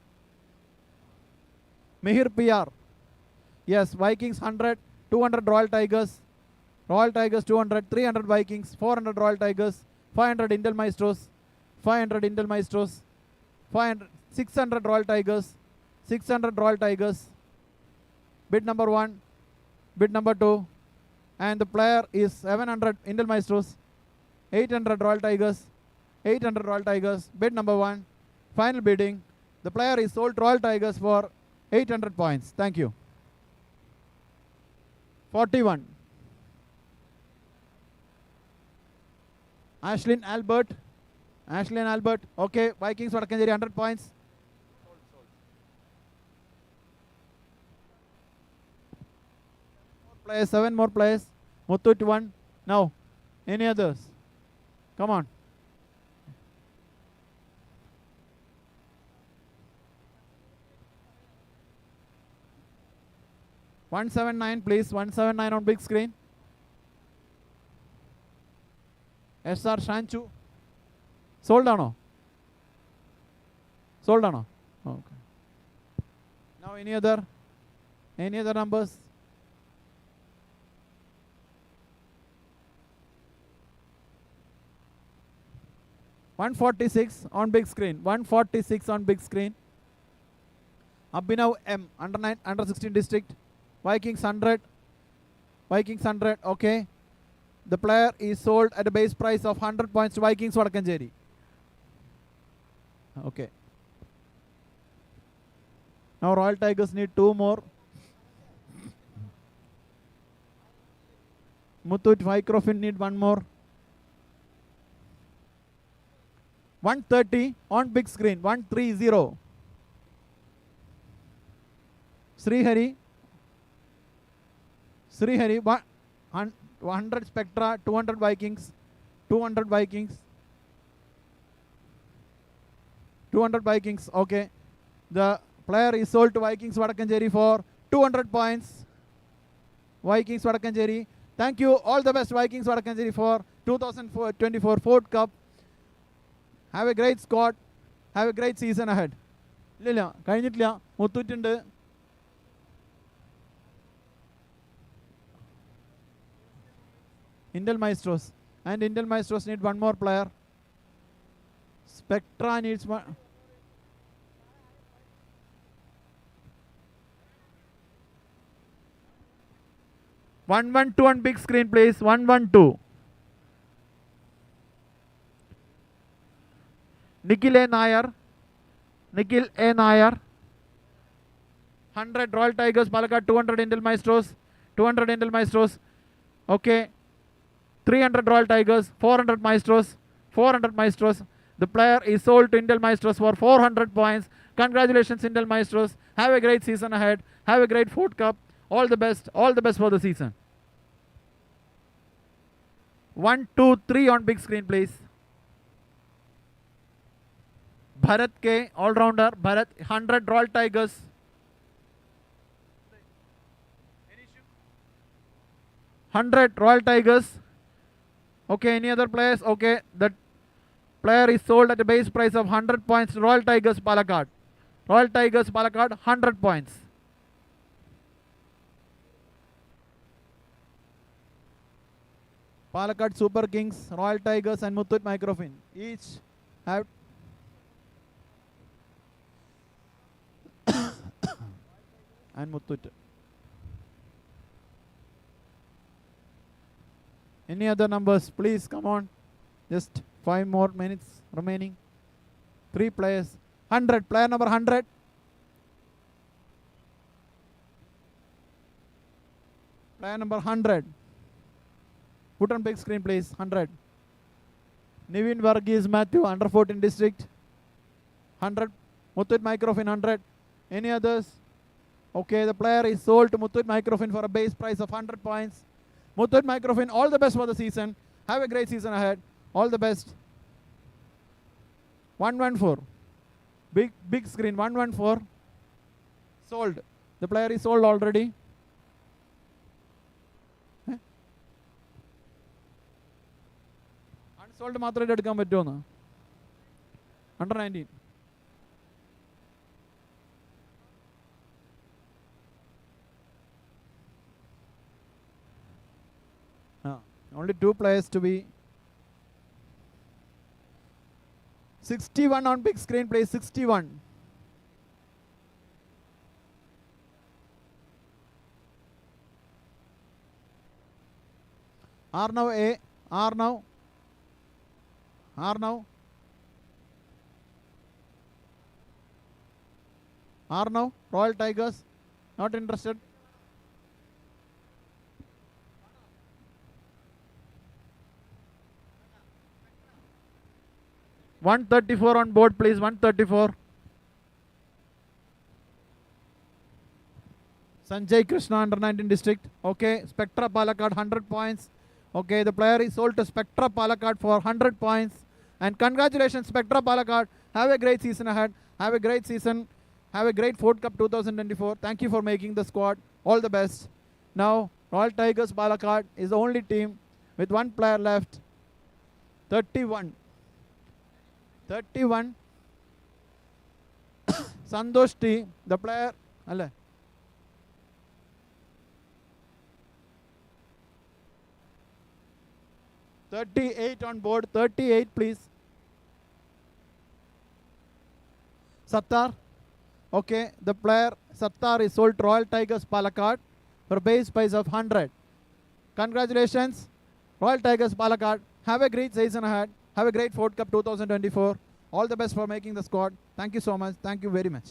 Mihir PR. Yes, Vikings 100, 200 Royal Tigers. Royal Tigers 200, 300 Vikings, 400 Royal Tigers, 500 Intel Maestros, 500 Intel Maestros, 500, 600 Royal Tigers, 600 Royal Tigers. Bid number 1, bid number 2, and the player is 700 Intel Maestros, 800 Royal Tigers, 800 Royal Tigers. Bid number 1, final bidding. The player is sold to Royal Tigers for 800 points. Thank you. 41. Ashlyn Albert. Okay, Vikings Vadakkancherry 100 points. Players, 7 more players. Muthoot 1. Now, any others? Come on. $179, please. 179 on big screen. SR Shanchu. Sold or no? Okay. Now, any other numbers? $146 on big screen. 146 on big screen. Abhinav M. Under 16 district. Vikings 100. Okay. The player is sold at a base price of 100 points to Vikings Vadakkancherry. Okay. Now Royal Tigers need 2 more. Muthoot Microfin need 1 more. 130 on big screen. 130. Srihari. 100 Spectra. 200 Vikings. 200 Vikings. 200 Vikings. Okay. The player is sold to Vikings Vadakkancherry for 200 points. Vikings Vadakkancherry. Thank you. All the best, Vikings Vadakkancherry, for 2024 Ford Cup. Have a great squad. Have a great season ahead. ഇല്ലില്ല കഴിഞ്ഞിട്ടില്ല. മുത്തൂറ്റുണ്ട്. Intel Maestros. And Intel Maestros need 1 more player. Spectra needs 1. One 1-2 on big screen, please. 1-1-2. Nikhil A. Nair. 100 Royal Tigers, Palakkad. 200 Intel Maestros. 200 Intel Maestros. Okay. 300 Royal Tigers. 400 Maestros. 400 Maestros. The player is sold to Intel Maestros for 400 points. Congratulations, Intel Maestros. Have a great season ahead. Have a great Ford Cup. All the best. All the best for the season. 1, 2, 3 on big screen, please. Bharat K, all-rounder. Bharat, 100 Royal Tigers. 100 Royal Tigers. Okay, any other players? Okay, that player is sold at a base price of 100 points. Royal Tigers, Palakkad. Royal Tigers, Palakkad, 100 points. Palakkad Super Kings, Royal Tigers and Muthoot Microfin each have and Muthoot. Any other numbers? Please come on. Just 5 more minutes remaining. 3 players. 100. Player number 100. Player number 100. Put on big screen, please. 100. Nivin Varghese Matthew, under 14 district. 100. Muthoot Microfin, 100. Any others? Okay, the player is sold to Muthoot Microfin for a base price of 100 points. Muthoot Microfin, all the best for the season. Have a great season ahead. All the best. 114. Big screen, 114. Sold. The player is sold already. Unsold മാത്രമേ എടുക്കാൻ പറ്റുമോ? Under 19. Only 2 players to be. 61 on big screen, please. 61. Arnav A. Arnav. Royal Tigers. Not interested. $134 on board, please. 134. Sanjay Krishna, under 19 district. Okay, Spectra Palakkad, 100 points. Okay, the player is sold to Spectra Palakkad for 100 points. And congratulations, Spectra Palakkad. Have a great season ahead. Have a great season. Have a great Ford Cup 2024. Thank you for making the squad. All the best. Now, Royal Tigers Palakkad is the only team with 1 player left. 31. Santosh T, the player. 38 on board. 38, please. Sattar. Okay, the player Sattar is sold to Royal Tigers Palakkad for base price of 100. Congratulations, Royal Tigers Palakkad. Have a great season ahead. Have a great Ford Cup 2024. All the best for making the squad. Thank you so much. Thank you very much.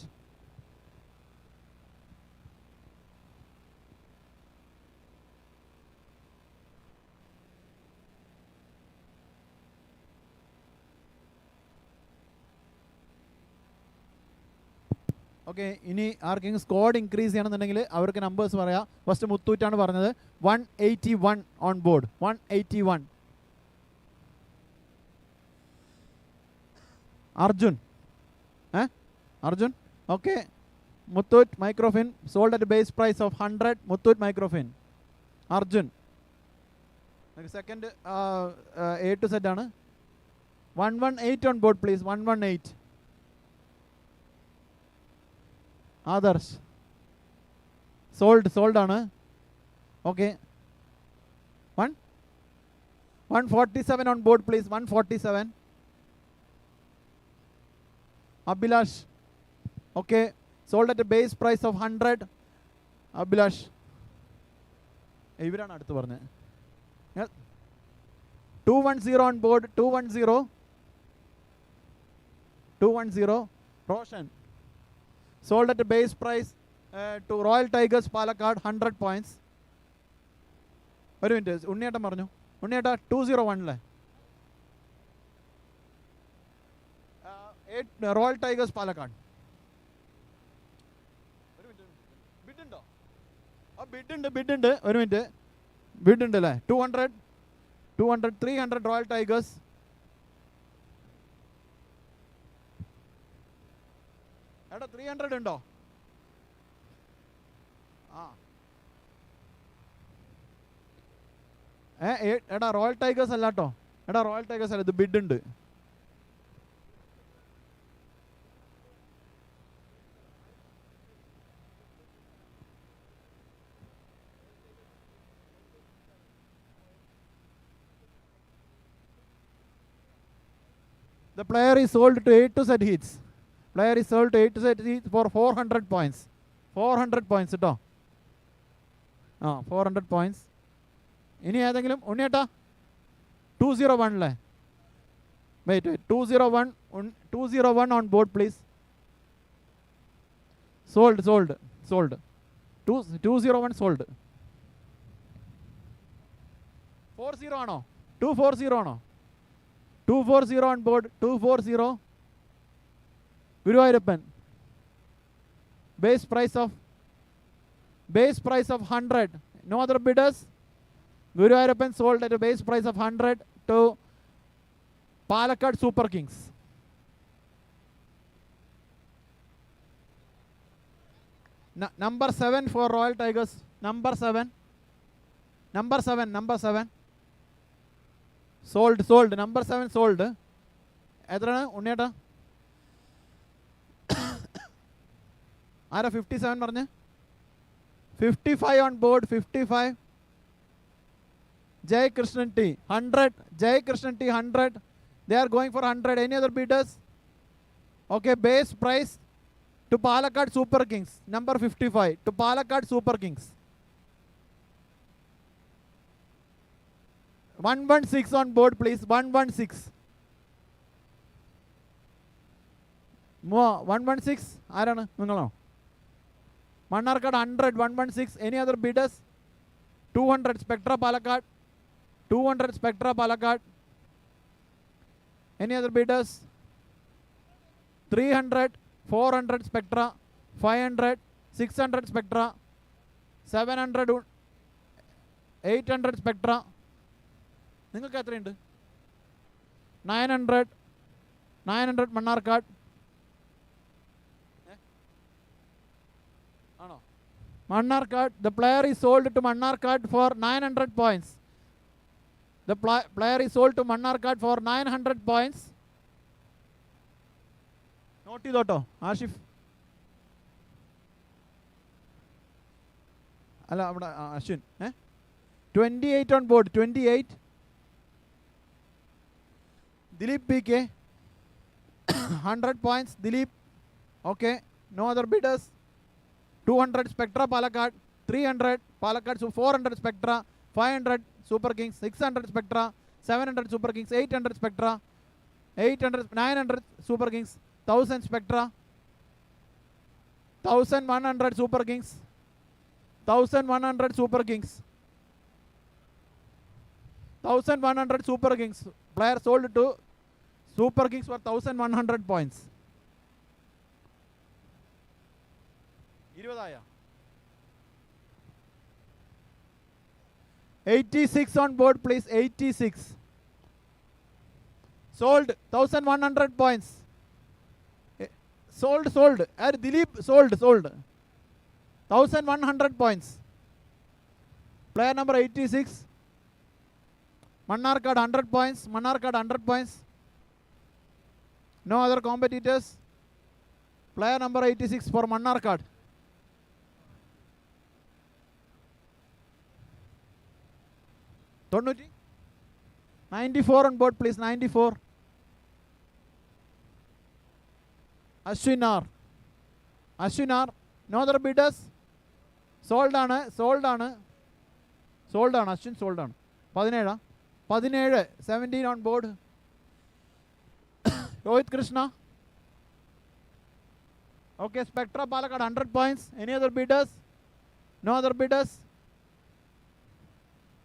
Okay, ഇനി ആർക്കെങ്കിലും squad increase ചെയ്യണമെന്നുണ്ടെങ്കിൽ അവർക്ക് numbers പറയാം. First മുത്തൂറ്റാണ് പറഞ്ഞത് 181 on board. 181. Arjun Arjun okay. Muthoot microfin sold at base price of 100. Muthoot microfin Arjun. Second A to Z ആണ്. 118 on board please. 118. Adarsh sold ആണ്. Okay, 147 on board please. 147. Abhilash okay, sold at base price of 100. Abhilash ഇവരാണ് അടുത്ത് പറഞ്ഞത്. 210 on board. 210. Roshan sold at a base price to Royal Tigers Palakkad 100 points. ഒരു minute, ഉണ്ണിയേട്ടൻ പറഞ്ഞു. ഉണ്ണിയേട്ടാ 201 അല്ലേ? Royal tigers Palakkad. ഒരു മിനിറ്റ്, ബിഡുണ്ടോ? ബിഡുണ്ട്. ഒരു മിനിറ്റ്, ബിഡുണ്ട് അല്ലേ? 200, 300 റോയൽ ടൈഗേഴ്സ്. എടാ 300 ഉണ്ടോ? ആ എടാ റോയൽ ടൈഗേഴ്സ് അല്ല കേട്ടോ. എടാ റോയൽ ടൈഗേഴ്സ് അല്ല, ഇത് ബിഡ് ഉണ്ട്. The player is sold to 8 to Z Heats. Player is sold to 8 to Z Heats for 400 points. 400 points കേട്ടോ. 400 points. ഇനി ഏതെങ്കിലും ഉണ്ണിയേട്ടാ 201 അല്ലേ? Wait 201 on board please. Sold 201 sold. 40 ആണോ? 240 ആണോ? 240 on board. 240. Guruvayurappan. Base price of 100. No other bidders. Guruvayurappan sold at a base price of 100 to Palakkad Super Kings. Number 7 for Royal Tigers. Number 7. Sold. Number 7 sold. എത്രയാണ് ഉണ്ണിയേട്ടാ? ആരാ 57 പറഞ്ഞ്? 55 on board. 55. Jay Krishnan T 100. 100. They are going for 100. Any other bidders? Okay, base price to Palakkad Super Kings. Number 55 to Palakkad Super Kings. 116 on board please. 116. 116 ആരാണ്? നിങ്ങളോ? Mannarkkad 100. 116. Any other bidders? 200 Spectra Palakkad. 200 Spectra Palakkad. Any other bidders? 300. 400 Spectra. 500. 600 Spectra. 700. 800 Spectra. നിങ്ങൾക്ക് എത്രയുണ്ട്? 900 മണ്ണാർക്കാട് ആണോ? Mannarkkad. The player is sold to Mannarkad for 900 points. The player is sold to Mannarkad for 900 points. Note ചെയ്തോട്ടോ ആഷിഫ്. അല്ല അവിടെ Ashwin. 28 on board. 28. Dilip PK 100 points. Dilip. Okay, no other bidders. 200 Spectra Palakkad. 300 Palakkad. So 400 Spectra. 500 Super Kings. 600 Spectra. 700 Super Kings. 800 Spectra. 900 Super Kings. 1000 Spectra. 1100 Super Kings. 1100 Super Kings. 1100 Super Kings. Player sold to Super Kings for 1100 points. 20 86 on board, please. 86. Sold. 1100 points. Sold. Dilip, sold. 1100 points. Player number 86. Mannarkad 100 points. Mannarkad 100 points. No other competitors. Player number 86 for Mannarkad. Tonnuti. 94 on board, please. 94. Ashwinar. No other bidders. Sold ആണ്. Ashwin sold ആണ്. 17. 17 on board. Rohit Krishna. Okay, Spectra Palakkad 100 points. Any other bidders? No other bidders.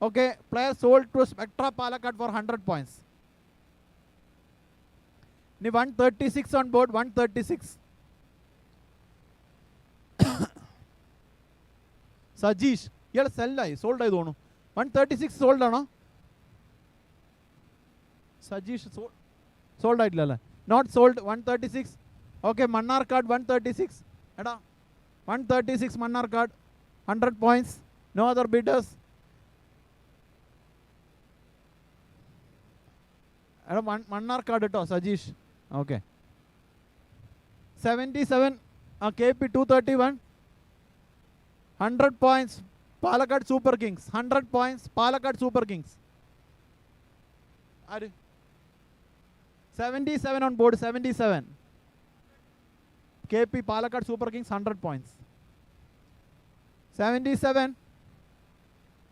Okay, player sold to Spectra Palakkad for 100 points. Ni 136 on board. 136. Sajesh, ഇയാൾ സെല്ലായി, sold ആയി തോന്നുന്നു. 136 sold ആണോ? Sajeesh sold ആയിട്ടില്ല അല്ലേ? Not sold. 136. Okay, Mannarkkad 136. എടാ 136 Mannarkkad 100 points. No other bidders. എടാ മണ്ണാർക്കാട് കേട്ടോ Sajeesh. Okay, 77 KP 231. 100 points Palakkad Super Kings. 100 points Palakkad Super Kings. 77 on board. 77 KP Palakkad Super Kings 100 points. 77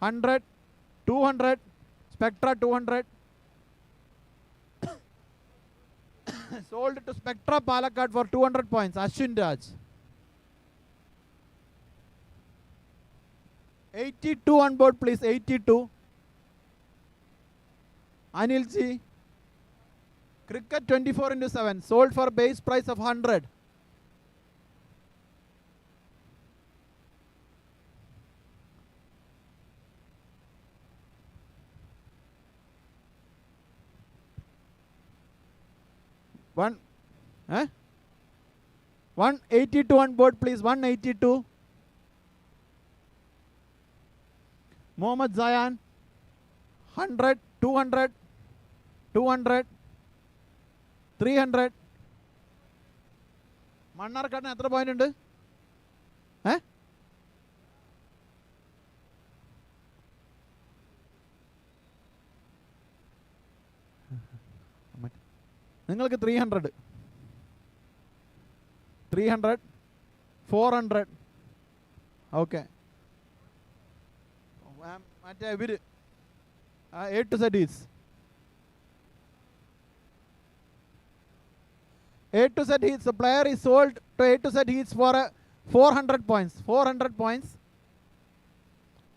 100 200 Spectra 200. Sold to Spectra Palakkad for 200 points. Ashwin Raj. 82 on board, please. 82. Anil G. Cricket 24/7. Sold for base price of 100. One, 182 on board, please. 182. Mohammad Zayan. 100, 200, 200, 300. മണ്ണാർക്കാടിന് എത്ര point ഉണ്ട്? നിങ്ങൾക്ക് 300, 400. Okay, മറ്റേ ഇവർ A to Z heats. A to Z heats. The player is sold to A to Z heats for 400 points. 400 points.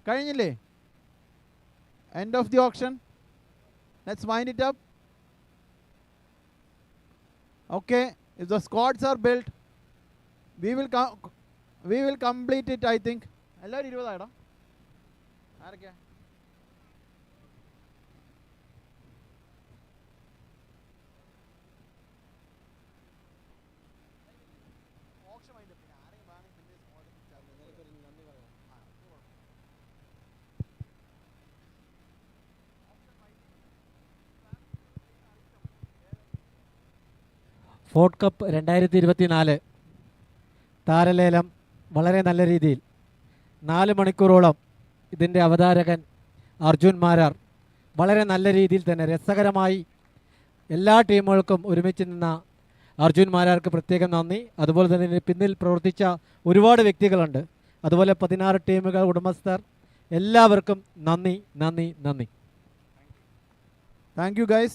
കഴിഞ്ഞില്ലേ? End of the auction. Let's wind it up. Okay, if the squads are built, we will complete it, I think. എല്ലാവരും 20 ആയിടാ. ആരൊക്കെയാ? Fort cup 2024 താരലേലം വളരെ നല്ല രീതിയിൽ 4 മണിക്കൂറോളം ഇതിൻ്റെ അവതാരകൻ അർജുൻ മാരാർ വളരെ നല്ല രീതിയിൽ തന്നെ രസകരമായി എല്ലാ ടീമുകൾക്കും ഒരുമിച്ച് നിന്ന അർജുൻ മാരാർക്ക് പ്രത്യേകം നന്ദി. അതുപോലെ തന്നെ ഇതിന് പിന്നിൽ പ്രവർത്തിച്ച ഒരുപാട് വ്യക്തികളുണ്ട്. അതുപോലെ 16 ടീമുകൾ ഉടമസ്ഥർ എല്ലാവർക്കും നന്ദി. Thank you guys.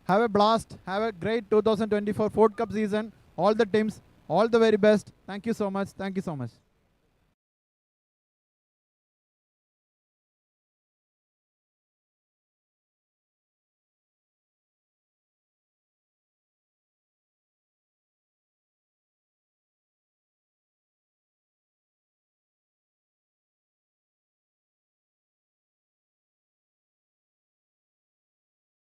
Have a blast. Have a great 2024 Ford Cup season. All the teams, all the very best. Thank you so much.